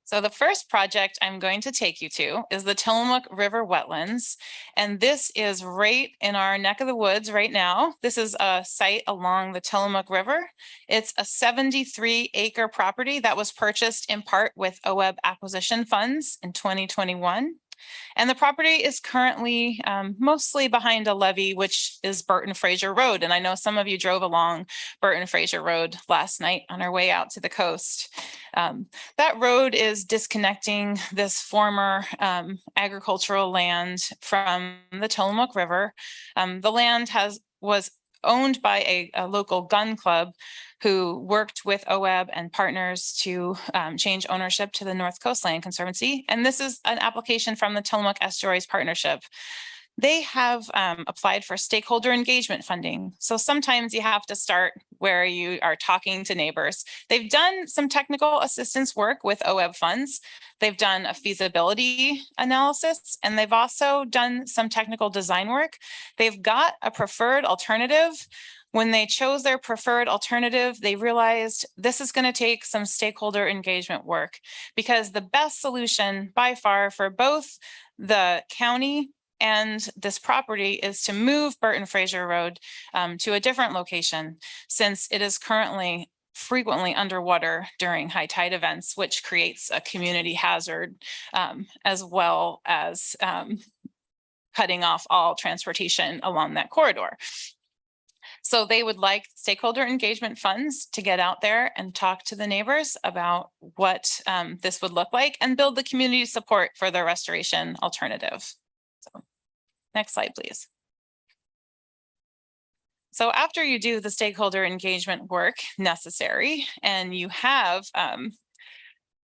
So the first project I'm going to take you to is the Tillamook River Wetlands. And this is right in our neck of the woods right now. This is a site along the Tillamook River. It's a 73-acre property that was purchased in part with OWEB acquisition funds in 2021. And the property is currently mostly behind a levee, which is Burton Fraser Road. And I know some of you drove along Burton Fraser Road last night on our way out to the coast. That road is disconnecting this former agricultural land from the Tillamook River. The land was owned by a local gun club who worked with OWEB and partners to change ownership to the North Coast Land Conservancy. And this is an application from the Tillamook Estuaries Partnership. They have applied for stakeholder engagement funding. So sometimes you have to start where you are talking to neighbors. They've done some technical assistance work with OWEB funds. They've done a feasibility analysis, and they've also done some technical design work. They've got a preferred alternative. When they chose their preferred alternative, they realized this is going to take some stakeholder engagement work, because the best solution by far for both the county and this property is to move Burton Fraser Road to a different location, since it is currently frequently underwater during high tide events, which creates a community hazard, as well as cutting off all transportation along that corridor. So they would like stakeholder engagement funds to get out there and talk to the neighbors about what this would look like and build the community support for the restoration alternative. So next slide, please. So after you do the stakeholder engagement work necessary and you have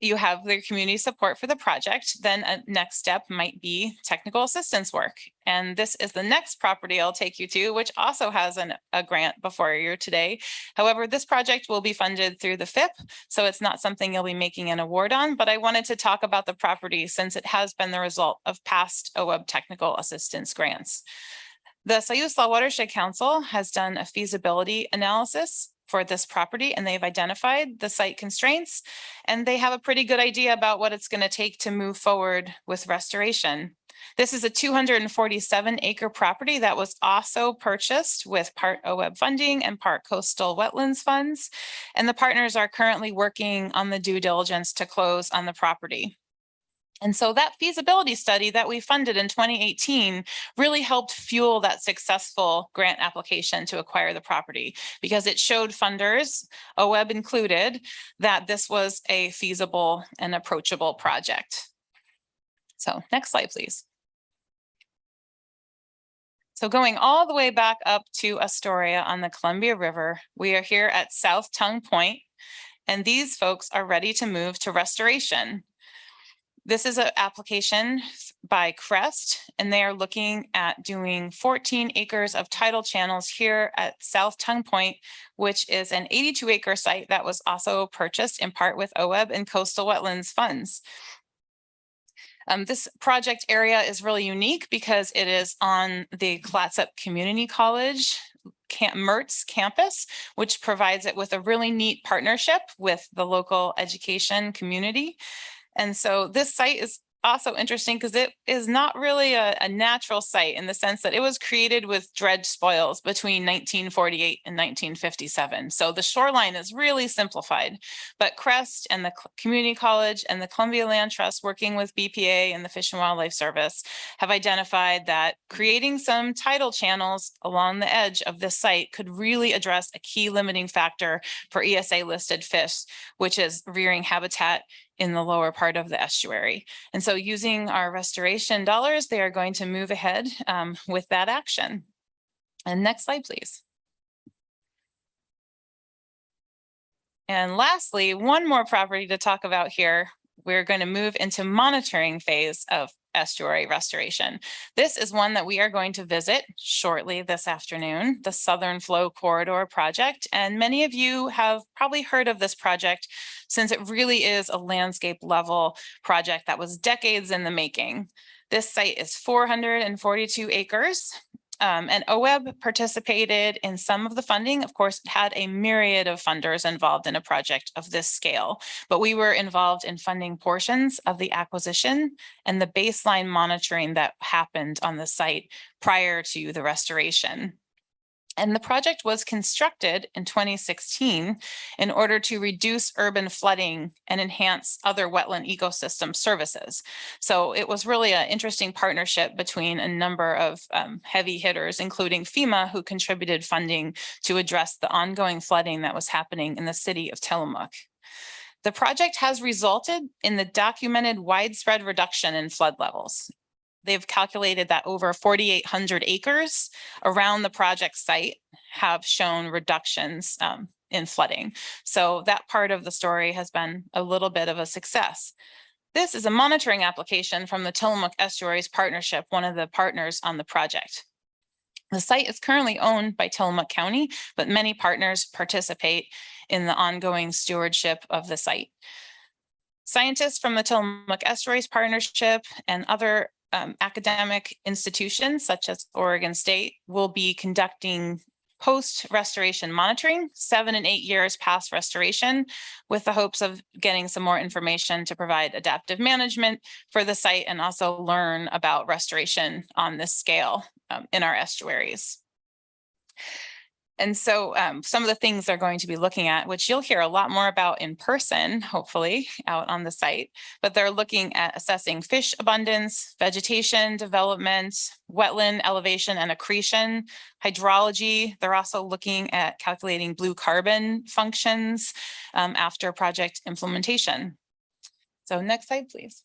their community support for the project, then a next step might be technical assistance work. And this is the next property I'll take you to, which also has a grant before you today. However, this project will be funded through the FIP, so it's not something you'll be making an award on, but I wanted to talk about the property since it has been the result of past OWEB technical assistance grants. The Siuslaw Watershed Council has done a feasibility analysis for this property, and they've identified the site constraints, and they have a pretty good idea about what it's going to take to move forward with restoration. This is a 247-acre property that was also purchased with part OWEB funding and part coastal wetlands funds, and the partners are currently working on the due diligence to close on the property. And so that feasibility study that we funded in 2018 really helped fuel that successful grant application to acquire the property, because it showed funders, OWEB included, that this was a feasible and approachable project. So next slide, please. So going all the way back up to Astoria on the Columbia River, we are here at South Tongue Point, and these folks are ready to move to restoration. This is an application by Crest, and they are looking at doing 14 acres of tidal channels here at South Tongue Point, which is an 82-acre site that was also purchased in part with OWEB and coastal wetlands funds. This project area is really unique because it is on the Clatsop Community College Mertz campus, which provides it with a really neat partnership with the local education community. And so this site is also interesting because it is not really a natural site in the sense that it was created with dredge spoils between 1948 and 1957. So the shoreline is really simplified, but Crest and the Community College and the Columbia Land Trust, working with BPA and the Fish and Wildlife Service, have identified that creating some tidal channels along the edge of this site could really address a key limiting factor for ESA listed fish, which is rearing habitat in the lower part of the estuary. And so using our restoration dollars, they are going to move ahead with that action. And next slide, please. And lastly, one more property to talk about here. We're going to move into monitoring phase of estuary restoration. This is one that we are going to visit shortly this afternoon, the Southern Flow Corridor project. And many of you have probably heard of this project since it really is a landscape level project that was decades in the making. This site is 442 acres. And OWEB participated in some of the funding. Of course, it had a myriad of funders involved in a project of this scale, but we were involved in funding portions of the acquisition and the baseline monitoring that happened on the site prior to the restoration. And the project was constructed in 2016 in order to reduce urban flooding and enhance other wetland ecosystem services. So it was really an interesting partnership between a number of heavy hitters, including FEMA, who contributed funding to address the ongoing flooding that was happening in the city of Tillamook. The project has resulted in the documented widespread reduction in flood levels. They've calculated that over 4,800 acres around the project site have shown reductions in flooding. So that part of the story has been a little bit of a success. This is a monitoring application from the Tillamook Estuaries Partnership, one of the partners on the project. The site is currently owned by Tillamook County, but many partners participate in the ongoing stewardship of the site. Scientists from the Tillamook Estuaries Partnership and other academic institutions such as Oregon State will be conducting post-restoration monitoring 7 and 8 years past restoration, with the hopes of getting some more information to provide adaptive management for the site and also learn about restoration on this scale in our estuaries. And so some of the things they're going to be looking at, which you'll hear a lot more about in person, hopefully out on the site, but they're looking at assessing fish abundance, vegetation development, wetland elevation and accretion, hydrology. They're also looking at calculating blue carbon functions after project implementation. So next slide, please.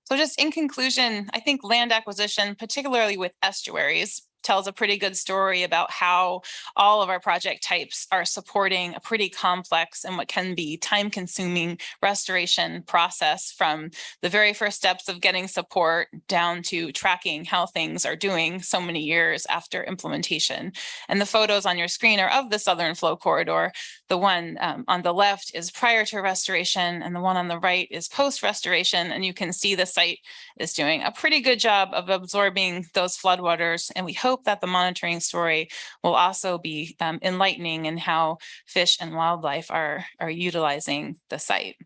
So just in conclusion, I think land acquisition, particularly with estuaries, tells a pretty good story about how all of our project types are supporting a pretty complex and what can be time-consuming restoration process, from the very first steps of getting support down to tracking how things are doing so many years after implementation. And the photos on your screen are of the Southern Flow Corridor. The one on the left is prior to restoration, and the one on the right is post-restoration. And you can see the site is doing a pretty good job of absorbing those floodwaters. And we hope that the monitoring story will also be enlightening in how fish and wildlife are utilizing the site.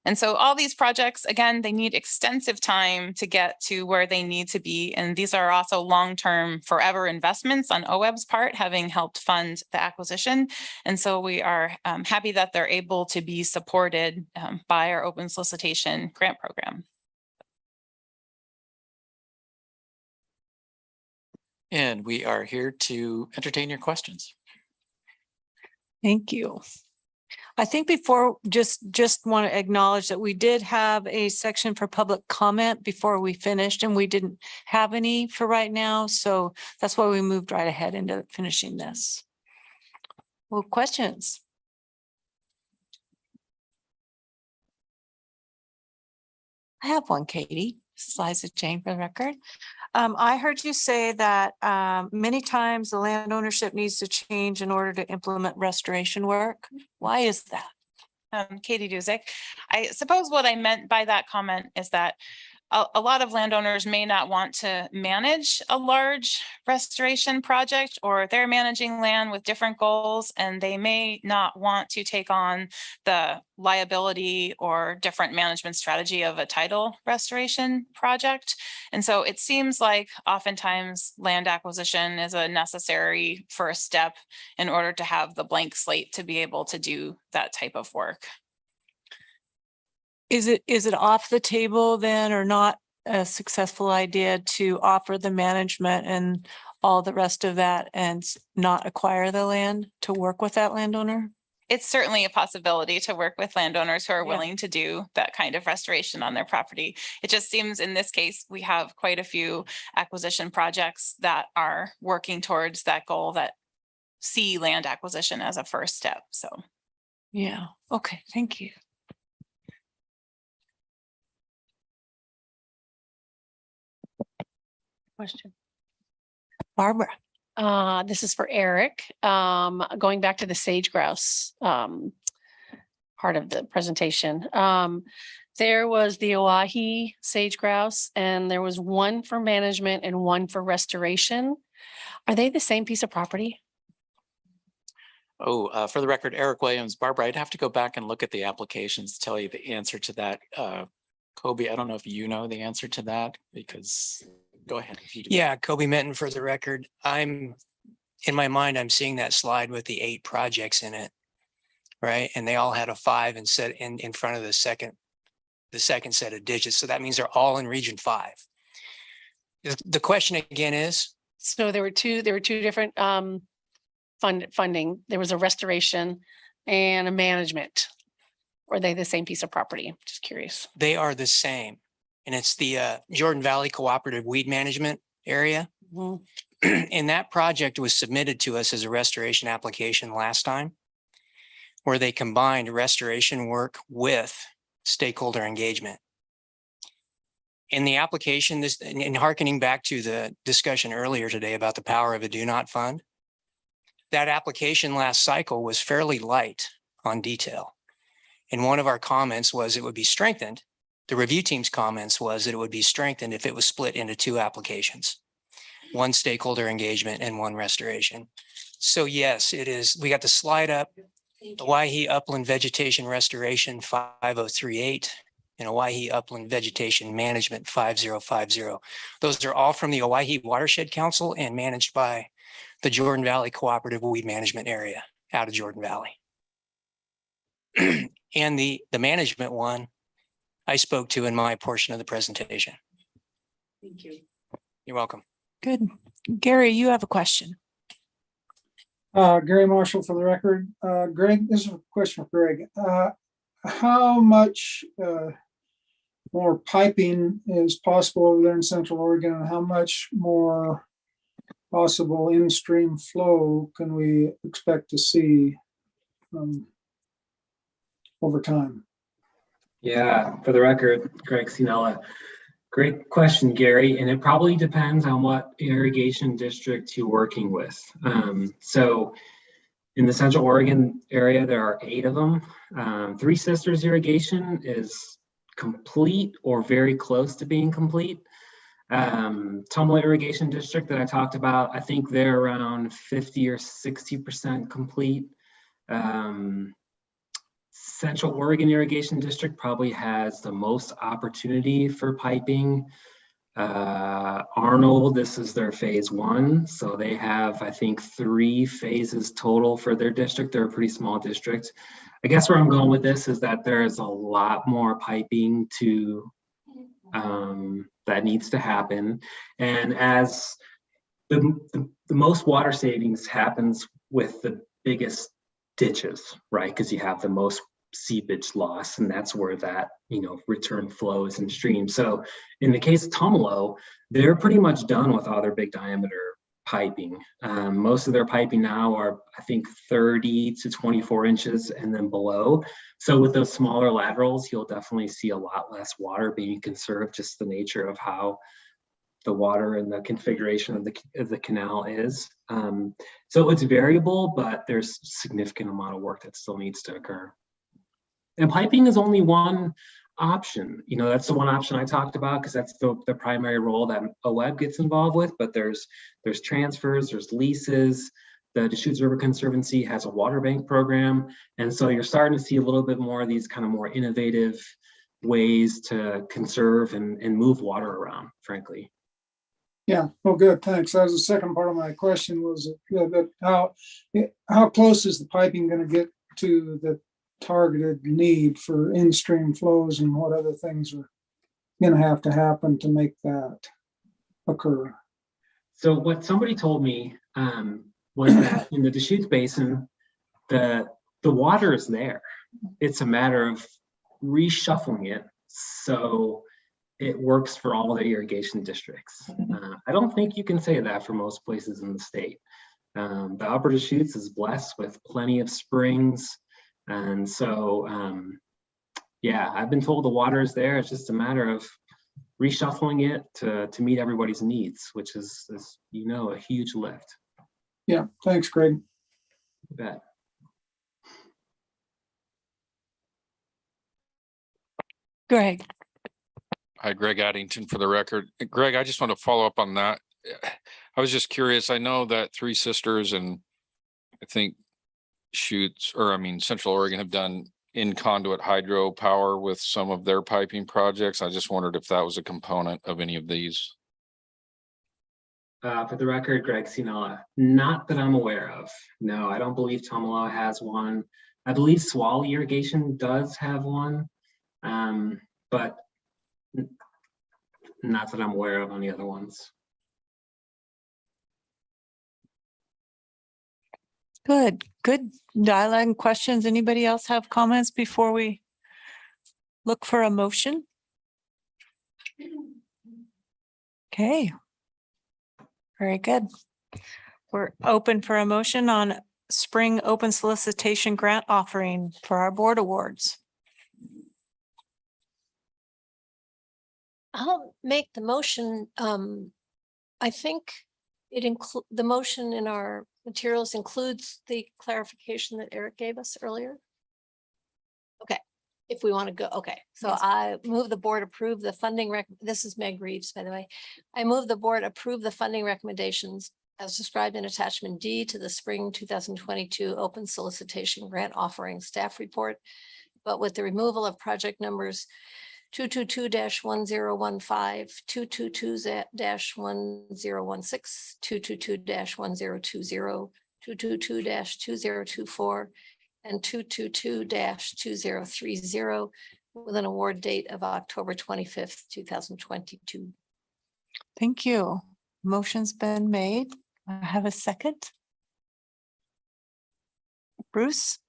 And so all these projects, again, they need extensive time to get to where they need to be. And these are also long-term forever investments on OWEB's part, having helped fund the acquisition. And so we are happy that they're able to be supported by our open solicitation grant program. And we are here to entertain your questions. Thank you. I think before, just want to acknowledge that we did have a section for public comment before we finished, and we didn't have any for right now. So that's why we moved right ahead into finishing this. Well, questions? I have one, Katie. This is Liza Jane for the record. I heard you say that many times the land ownership needs to change in order to implement restoration work. Why is that? Katie Duzick. I suppose what I meant by that comment is that a lot of landowners may not want to manage a large restoration project, or they're managing land with different goals, and they may not want to take on the liability or different management strategy of a tidal restoration project. And so it seems like oftentimes land acquisition is a necessary first step in order to have the blank slate to be able to do that type of work. Is it off the table then, or not a successful idea to offer the management and all the rest of that and not acquire the land to work with that landowner? It's certainly a possibility to work with landowners who are willing to do that kind of restoration on their property. It just seems in this case, we have quite a few acquisition projects that are working towards that goal, that see land acquisition as a first step. So, yeah. Okay. Thank you. Question. Barbara. This is for Eric. Going back to the sage grouse part of the presentation. There was the Oahe sage grouse, and there was one for management and one for restoration. Are they the same piece of property? Oh, for the record, Eric Williams. Barbara, I'd have to go back and look at the applications to tell you the answer to that. Kobe, I don't know if you know the answer to that, because go ahead. If you do. Yeah, Kobe Minton for the record. In my mind, I'm seeing that slide with the 8 projects in it, right? And they all had a 5 and set in front of the second set of digits. So that means they're all in region 5. The question again is? So there were two different funding. There was a restoration and a management. Or are they the same piece of property? Just curious. They are the same. And it's the Jordan Valley Cooperative Weed Management area. Mm-hmm. And that project was submitted to us as a restoration application last time, where they combined restoration work with stakeholder engagement. In the application, and hearkening back to the discussion earlier today about the power of a do not fund, that application last cycle was fairly light on detail. And one of our comments was it would be strengthened. The review team's comments was that it would be strengthened if it was split into 2 applications, one stakeholder engagement and one restoration. So yes, it is. We got the slide up, Owyhee Upland Vegetation Restoration 5038 and Owyhee Upland Vegetation Management 5050. Those are all from the Owyhee Watershed Council and managed by the Jordan Valley Cooperative Weed Management Area out of Jordan Valley. And the management one I spoke to in my portion of the presentation. Thank you. You're welcome. Good. Gary, you have a question. Gary Marshall for the record. Greg, this is a question for Greg. How much more piping is possible over there in Central Oregon, and how much more possible in-stream flow can we expect to see over time? Yeah, for the record, Greg Sinella. Great question, Gary, and it probably depends on what irrigation district you're working with. So in the Central Oregon area, there are 8 of them. Three Sisters irrigation is complete or very close to being complete. Tumla irrigation district that I talked about, I think they're around 50 or 60% complete. Central Oregon irrigation district probably has the most opportunity for piping. Arnold, this is their phase 1. So they have, I think, 3 phases total for their district. They're a pretty small district. I guess where I'm going with this is that there's a lot more piping to that needs to happen. And as the most water savings happens with the biggest ditches, right? Because you have the most seepage loss, and that's where that, return flows in streams. So in the case of Tumalo, they're pretty much done with all their big diameter piping. Most of their piping now are, I think, 30 to 24 inches and then below. So with those smaller laterals, you'll definitely see a lot less water being conserved, just the nature of how the water and the configuration of the canal is. So it's variable, but there's significant amount of work that still needs to occur. And piping is only one option. That's the one option I talked about because that's the primary role that OWEB gets involved with. But there's transfers, there's leases. The Deschutes River Conservancy has a water bank program. And so you're starting to see a little bit more of these kind of more innovative ways to conserve and move water around, frankly. Yeah, well, good, thanks. That was the second part of my question was that how close is the piping going to get to the targeted need for in-stream flows, and what other things are going to happen to make that occur? So what somebody told me was that in the Deschutes Basin, the water is there. It's a matter of reshuffling it so it works for all the irrigation districts. I don't think you can say that for most places in the state. The Upper Deschutes is blessed with plenty of springs. And so, yeah, I've been told the water is there. It's just a matter of reshuffling it to meet everybody's needs, which is a huge lift. Yeah, thanks, Greg. You bet. Greg. Hi, Greg Addington for the record. Greg, I just want to follow up on that. I was just curious. I know that Three Sisters and I think Central Oregon have done in conduit hydro power with some of their piping projects. I just wondered if that was a component of any of these. For the record, Greg Sinella, not that I'm aware of. No, I don't believe Tumalo has one. I believe Swally Irrigation does have one, but not that I'm aware of on the other ones. Good dialogue and questions. Anybody else have comments before we look for a motion? Okay. Very good. We're open for a motion on spring open solicitation grant offering for our board awards. I'll make the motion. I think the motion in our materials includes the clarification that Eric gave us earlier. Okay, if we want to go, okay. So yes. I move the board approve the funding this is Meg Reeves, by the way. I move the board approve the funding recommendations as described in attachment D to the spring 2022 open solicitation grant offering staff report, but with the removal of project numbers 222-1015, 222-1016, 222-1020, 222-2024, and 222-2030 with an award date of October 25th, 2022. Thank you. Motion's been made. I have a second. Bruce?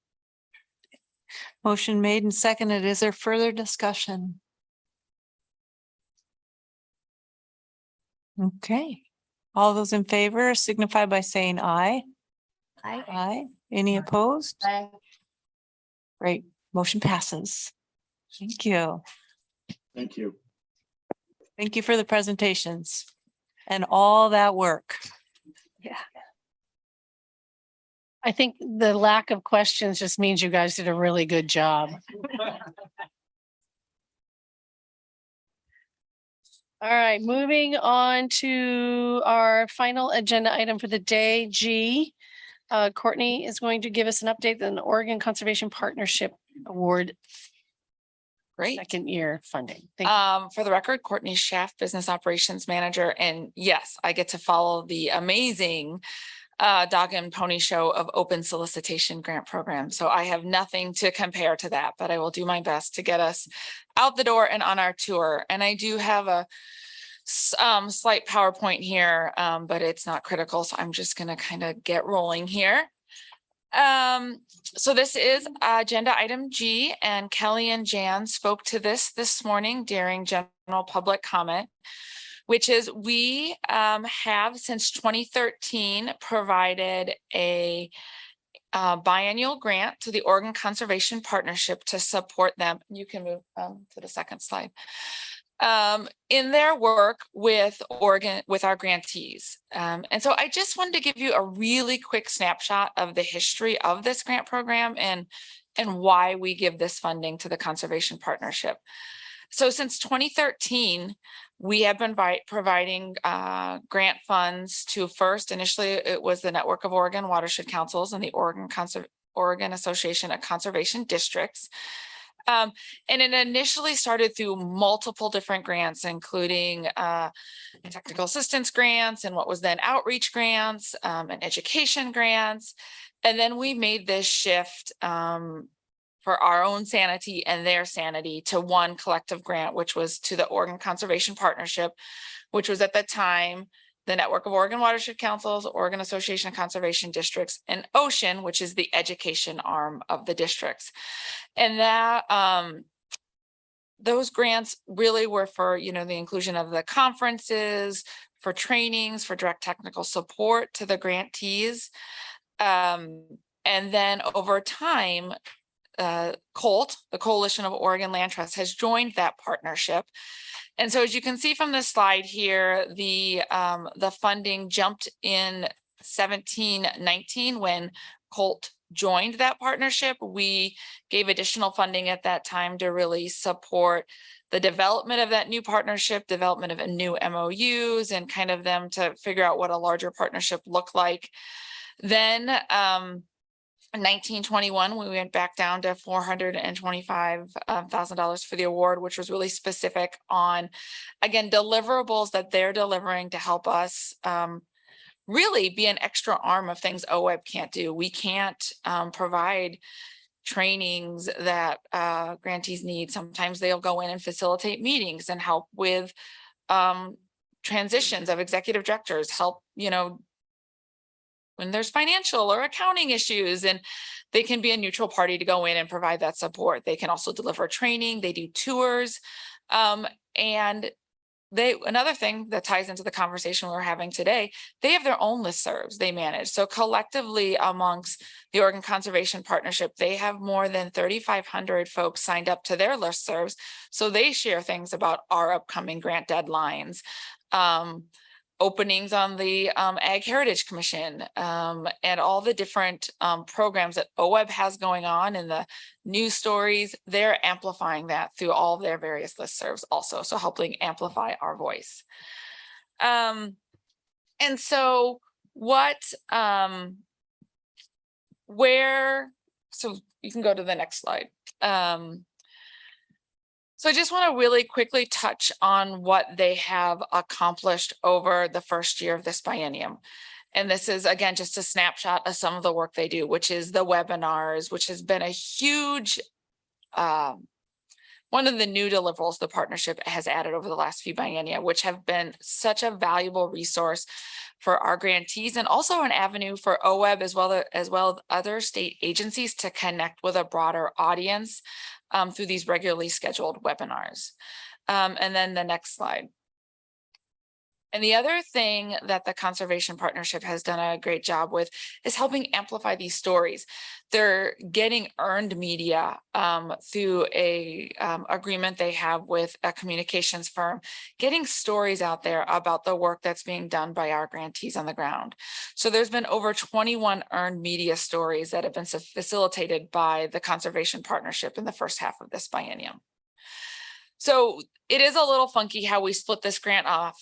Motion made and seconded. Is there further discussion? Okay. All those in favor signify by saying aye. Aye. Aye. Any opposed? Aye. Great. Motion passes. Thank you. Thank you. Thank you for the presentations and all that work. Yeah. I think the lack of questions just means you guys did a really good job. All right, moving on to our final agenda item for the day, G. Courtney is going to give us an update on the Oregon Conservation Partnership Award Great. second year funding. Thank you. For the record, Courtney Schaff, Business Operations Manager. And yes, I get to follow the amazing dog and pony show of open solicitation grant program. So I have nothing to compare to that, but I will do my best to get us out the door and on our tour. And I do have a slight PowerPoint here, but it's not critical. So I'm just going to kind of get rolling here. So this is agenda item G, and Kelly and Jan spoke to this morning during general public comment, which is we have since 2013 provided a biannual grant to the Oregon Conservation Partnership to support them. You can move to the second slide. In their work with Oregon, with our grantees. And so I just wanted to give you a really quick snapshot of the history of this grant program and why we give this funding to the Conservation Partnership. So since 2013, we have been providing grant funds to initially it was the Network of Oregon Watershed Councils and the Oregon Association of Conservation Districts. And it initially started through multiple different grants, including technical assistance grants and what was then outreach grants and education grants. And then we made this shift for our own sanity and their sanity to one collective grant, which was to the Oregon Conservation Partnership, which was at the time the Network of Oregon Watershed Councils, Oregon Association of Conservation Districts, and OCEAN, which is the education arm of the districts. And that those grants really were for, the inclusion of the conferences, for trainings, for direct technical support to the grantees. And then over time, COLT, the Coalition of Oregon Land Trusts, has joined that partnership. And so as you can see from this slide here, the funding jumped in 17-19 when COLT joined that partnership. We gave additional funding at that time to really support the development of that new partnership, development of new MOUs, and kind of them to figure out what a larger partnership looked like. Then in 1921, we went back down to $425,000 for the award, which was really specific on, again, deliverables that they're delivering to help us really be an extra arm of things OWEB can't do. We can't provide trainings that grantees need. Sometimes they'll go in and facilitate meetings and help with transitions of executive directors, help, when there's financial or accounting issues, and they can be a neutral party to go in and provide that support. They can also deliver training, they do tours. And another thing that ties into the conversation we're having today, they have their own listservs they manage. So collectively amongst the Oregon Conservation Partnership, they have more than 3,500 folks signed up to their listservs. So they share things about our upcoming grant deadlines, openings on the Ag Heritage Commission, and all the different programs that OWEB has going on and the news stories. They're amplifying that through all of their various listservs also, so helping amplify our voice. And so so you can go to the next slide. So I just want to really quickly touch on what they have accomplished over the first year of this biennium. And this is, again, just a snapshot of some of the work they do, which is the webinars, which has been a huge, one of the new deliverables the partnership has added over the last few biennia, which have been such a valuable resource for our grantees and also an avenue for OWEB as well as other state agencies to connect with a broader audience through these regularly scheduled webinars. And then the next slide. And the other thing that the Conservation Partnership has done a great job with is helping amplify these stories. They're getting earned media through a agreement they have with a communications firm, getting stories out there about the work that's being done by our grantees on the ground. So there's been over 21 earned media stories that have been facilitated by the Conservation Partnership in the first half of this biennium. So it is a little funky how we split this grant off.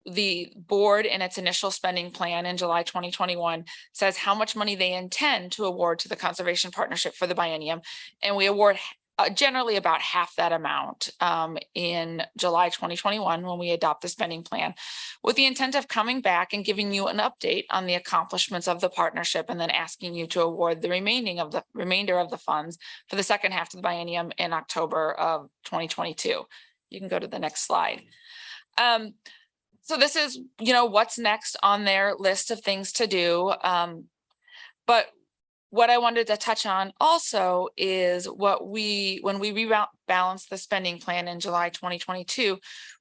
The board in its initial spending plan in July 2021 says how much money they intend to award to the Conservation Partnership for the biennium. And we award generally about half that amount in July 2021 when we adopt the spending plan, with the intent of coming back and giving you an update on the accomplishments of the partnership, and then asking you to award the remainder of the funds for the second half of the biennium in October of 2022. You can go to the next slide. So this is, what's next on their list of things to do. But what I wanted to touch on also is when we rebalanced the spending plan in July 2022,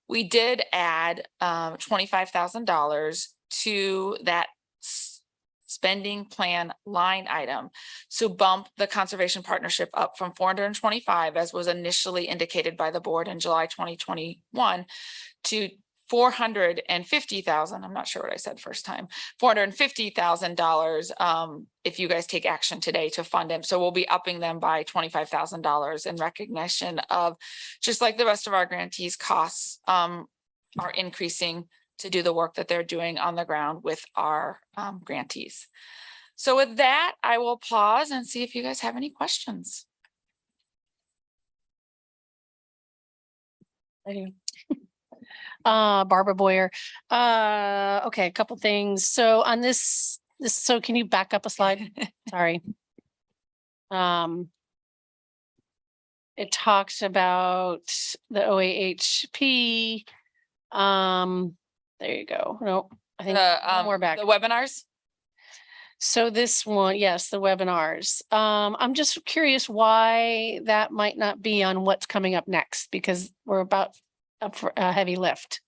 we did add $25,000 to that spending plan line item. So bump the Conservation Partnership up from 425, as was initially indicated by the board in July 2021, to 450,000. I'm not sure what I said first time. $450,000 if you guys take action today to fund him. So we'll be upping them by $25,000 in recognition of, just like the rest of our grantees, costs are increasing to do the work that they're doing on the ground with our grantees. So with that, I will pause and see if you guys have any questions. I do. Barbara Boyer. Okay, a couple things. So on this, so can you back up a slide? Sorry. It talks about the OAHP. There you go. No, I think more back. The webinars. So this one, yes, the webinars. I'm just curious why that might not be on what's coming up next, because we're about up for a heavy lift.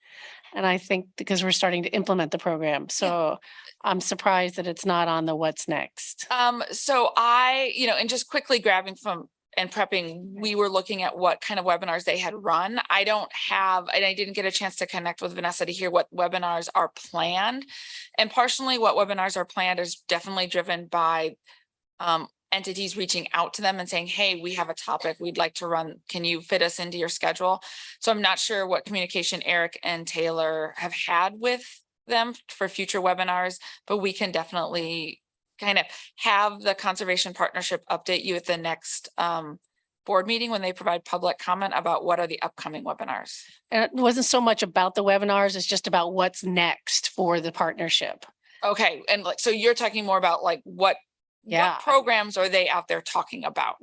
And I think because we're starting to implement the program. So I'm surprised that it's not on the what's next. So and just quickly grabbing from and prepping, we were looking at what kind of webinars they had run. I don't have, and I didn't get a chance to connect with Vanessa to hear what webinars are planned. And partially what webinars are planned is definitely driven by entities reaching out to them and saying, hey, we have a topic we'd like to run. Can you fit us into your schedule? So I'm not sure what communication Eric and Taylor have had with them for future webinars, but we can definitely kind of have the Conservation Partnership update you at the next board meeting when they provide public comment about what are the upcoming webinars. And it wasn't so much about the webinars, it's just about what's next for the partnership. Okay. And so you're talking more about what programs are they out there talking about?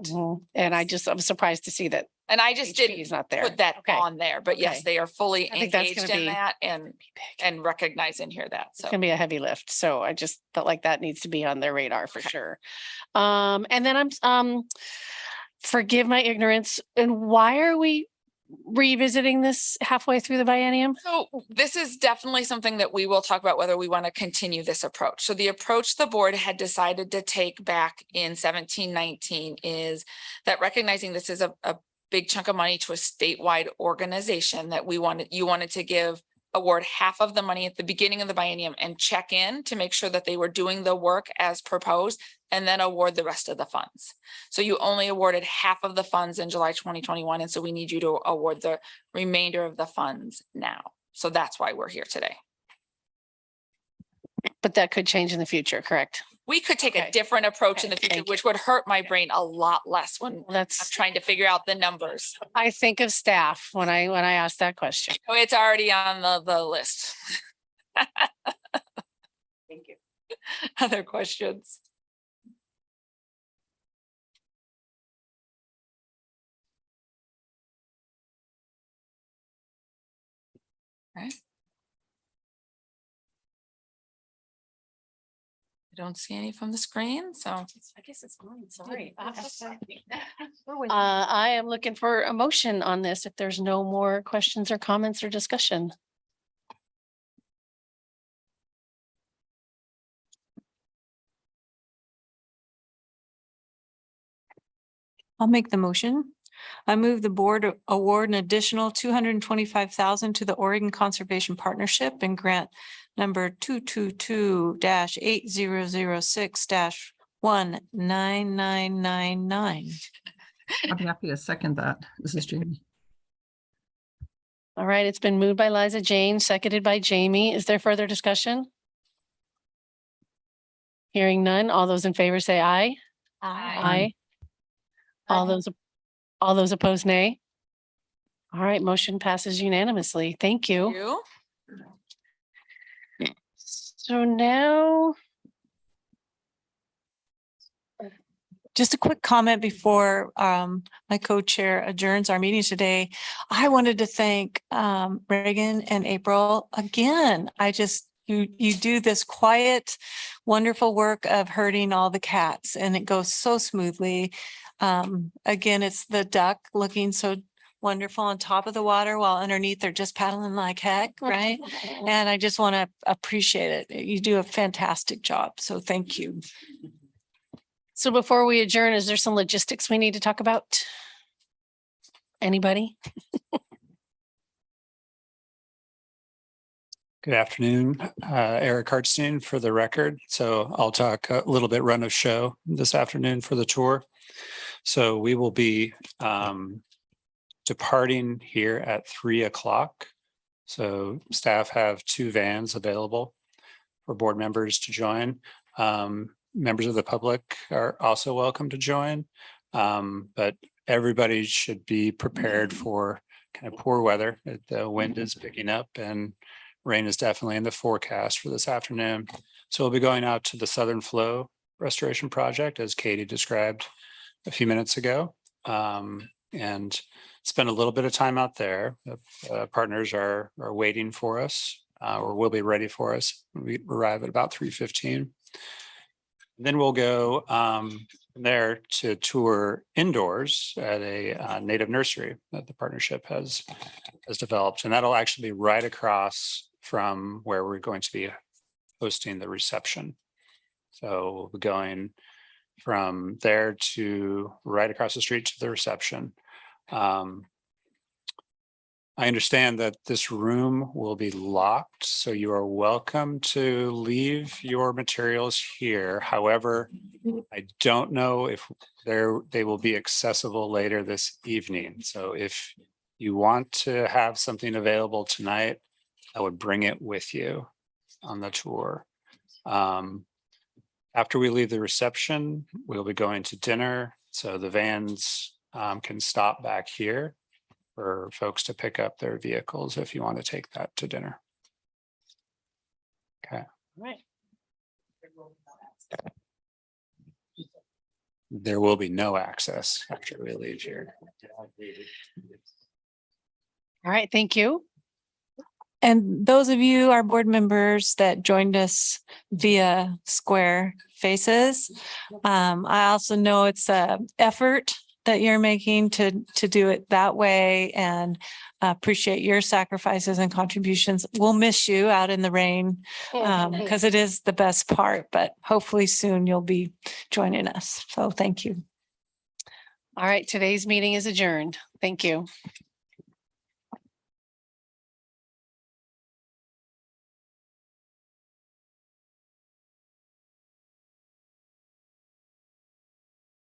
And I'm surprised to see that. And I just didn't not there. put that on there, but yes, they are fully I think that's engaged gonna in be that and recognize and hear that. So It's gonna be a heavy lift. So I just felt like that needs to be on their radar for sure. And then forgive my ignorance. And why are we revisiting this halfway through the biennium? So this is definitely something that we will talk about, whether we want to continue this approach. So the approach the board had decided to take back in 17-19 is that recognizing this is a big chunk of money to a statewide organization, that you wanted to award half of the money at the beginning of the biennium and check in to make sure that they were doing the work as proposed, and then award the rest of the funds. So you only awarded half of the funds in July 2021. And so we need you to award the remainder of the funds now. So that's why we're here today. But that could change in the future, correct? We could take a different approach in the future, which would hurt my brain a lot less when I'm trying to figure out the numbers. I think of staff when I ask that question. Oh, it's already on the list. Thank you. Other questions? Right. I don't see any from the screen, so I guess it's mine. Sorry. I am looking for a motion on this if there's no more questions or comments or discussion. I'll make the motion. I move the board award an additional $225,000 to the Oregon Conservation Partnership and grant number 222-8006-19999. I'm happy to second that. This is Jamie. All right, it's been moved by Liza Jane, seconded by Jamie. Is there further discussion? Hearing none. All those in favor say aye. Aye. All those opposed, nay. All right, motion passes unanimously. Thank you. So now, Just a quick comment before my co-chair adjourns our meeting today. I wanted to thank Reagan and April again. You do this quiet, wonderful work of herding all the cats and it goes so smoothly. Again, it's the duck looking so wonderful on top of the water while underneath they're just paddling like heck, right? And I just want to appreciate it. You do a fantastic job. So thank you. so before we adjourn, is there some logistics we need to talk about? Anybody? Good afternoon, Eric Hartstein for the record. So I'll talk a little bit run of show this afternoon for the tour. So we will be departing here at 3 o'clock. So staff have 2 vans available for board members to join. Members of the public are also welcome to join, but everybody should be prepared for kind of poor weather. The wind is picking up and rain is definitely in the forecast for this afternoon. So we'll be going out to the Southern Flow Restoration Project, as Katie described a few minutes ago, and spend a little bit of time out there. Partners are waiting for us, or will be ready for us. We arrive at about 3:15. Then we'll go there to tour indoors at a native nursery that the partnership has developed. And that'll actually be right across from where we're going to be hosting the reception. So we'll be going from there to right across the street to the reception. I understand that this room will be locked, so you are welcome to leave your materials here. However, I don't know if they will be accessible later this evening. So if you want to have something available tonight, I would bring it with you on the tour. After we leave the reception, we'll be going to dinner. So the vans can stop back here for folks to pick up their vehicles if you want to take that to dinner. Okay. Right. There will be no access after we leave here. All right, thank you. And those of you, our board members that joined us via Square Faces, I also know it's an effort that you're making to do it that way, and appreciate your sacrifices and contributions. We'll miss you out in the rain because it is the best part, but hopefully soon you'll be joining us. So thank you. All right, today's meeting is adjourned. Thank you.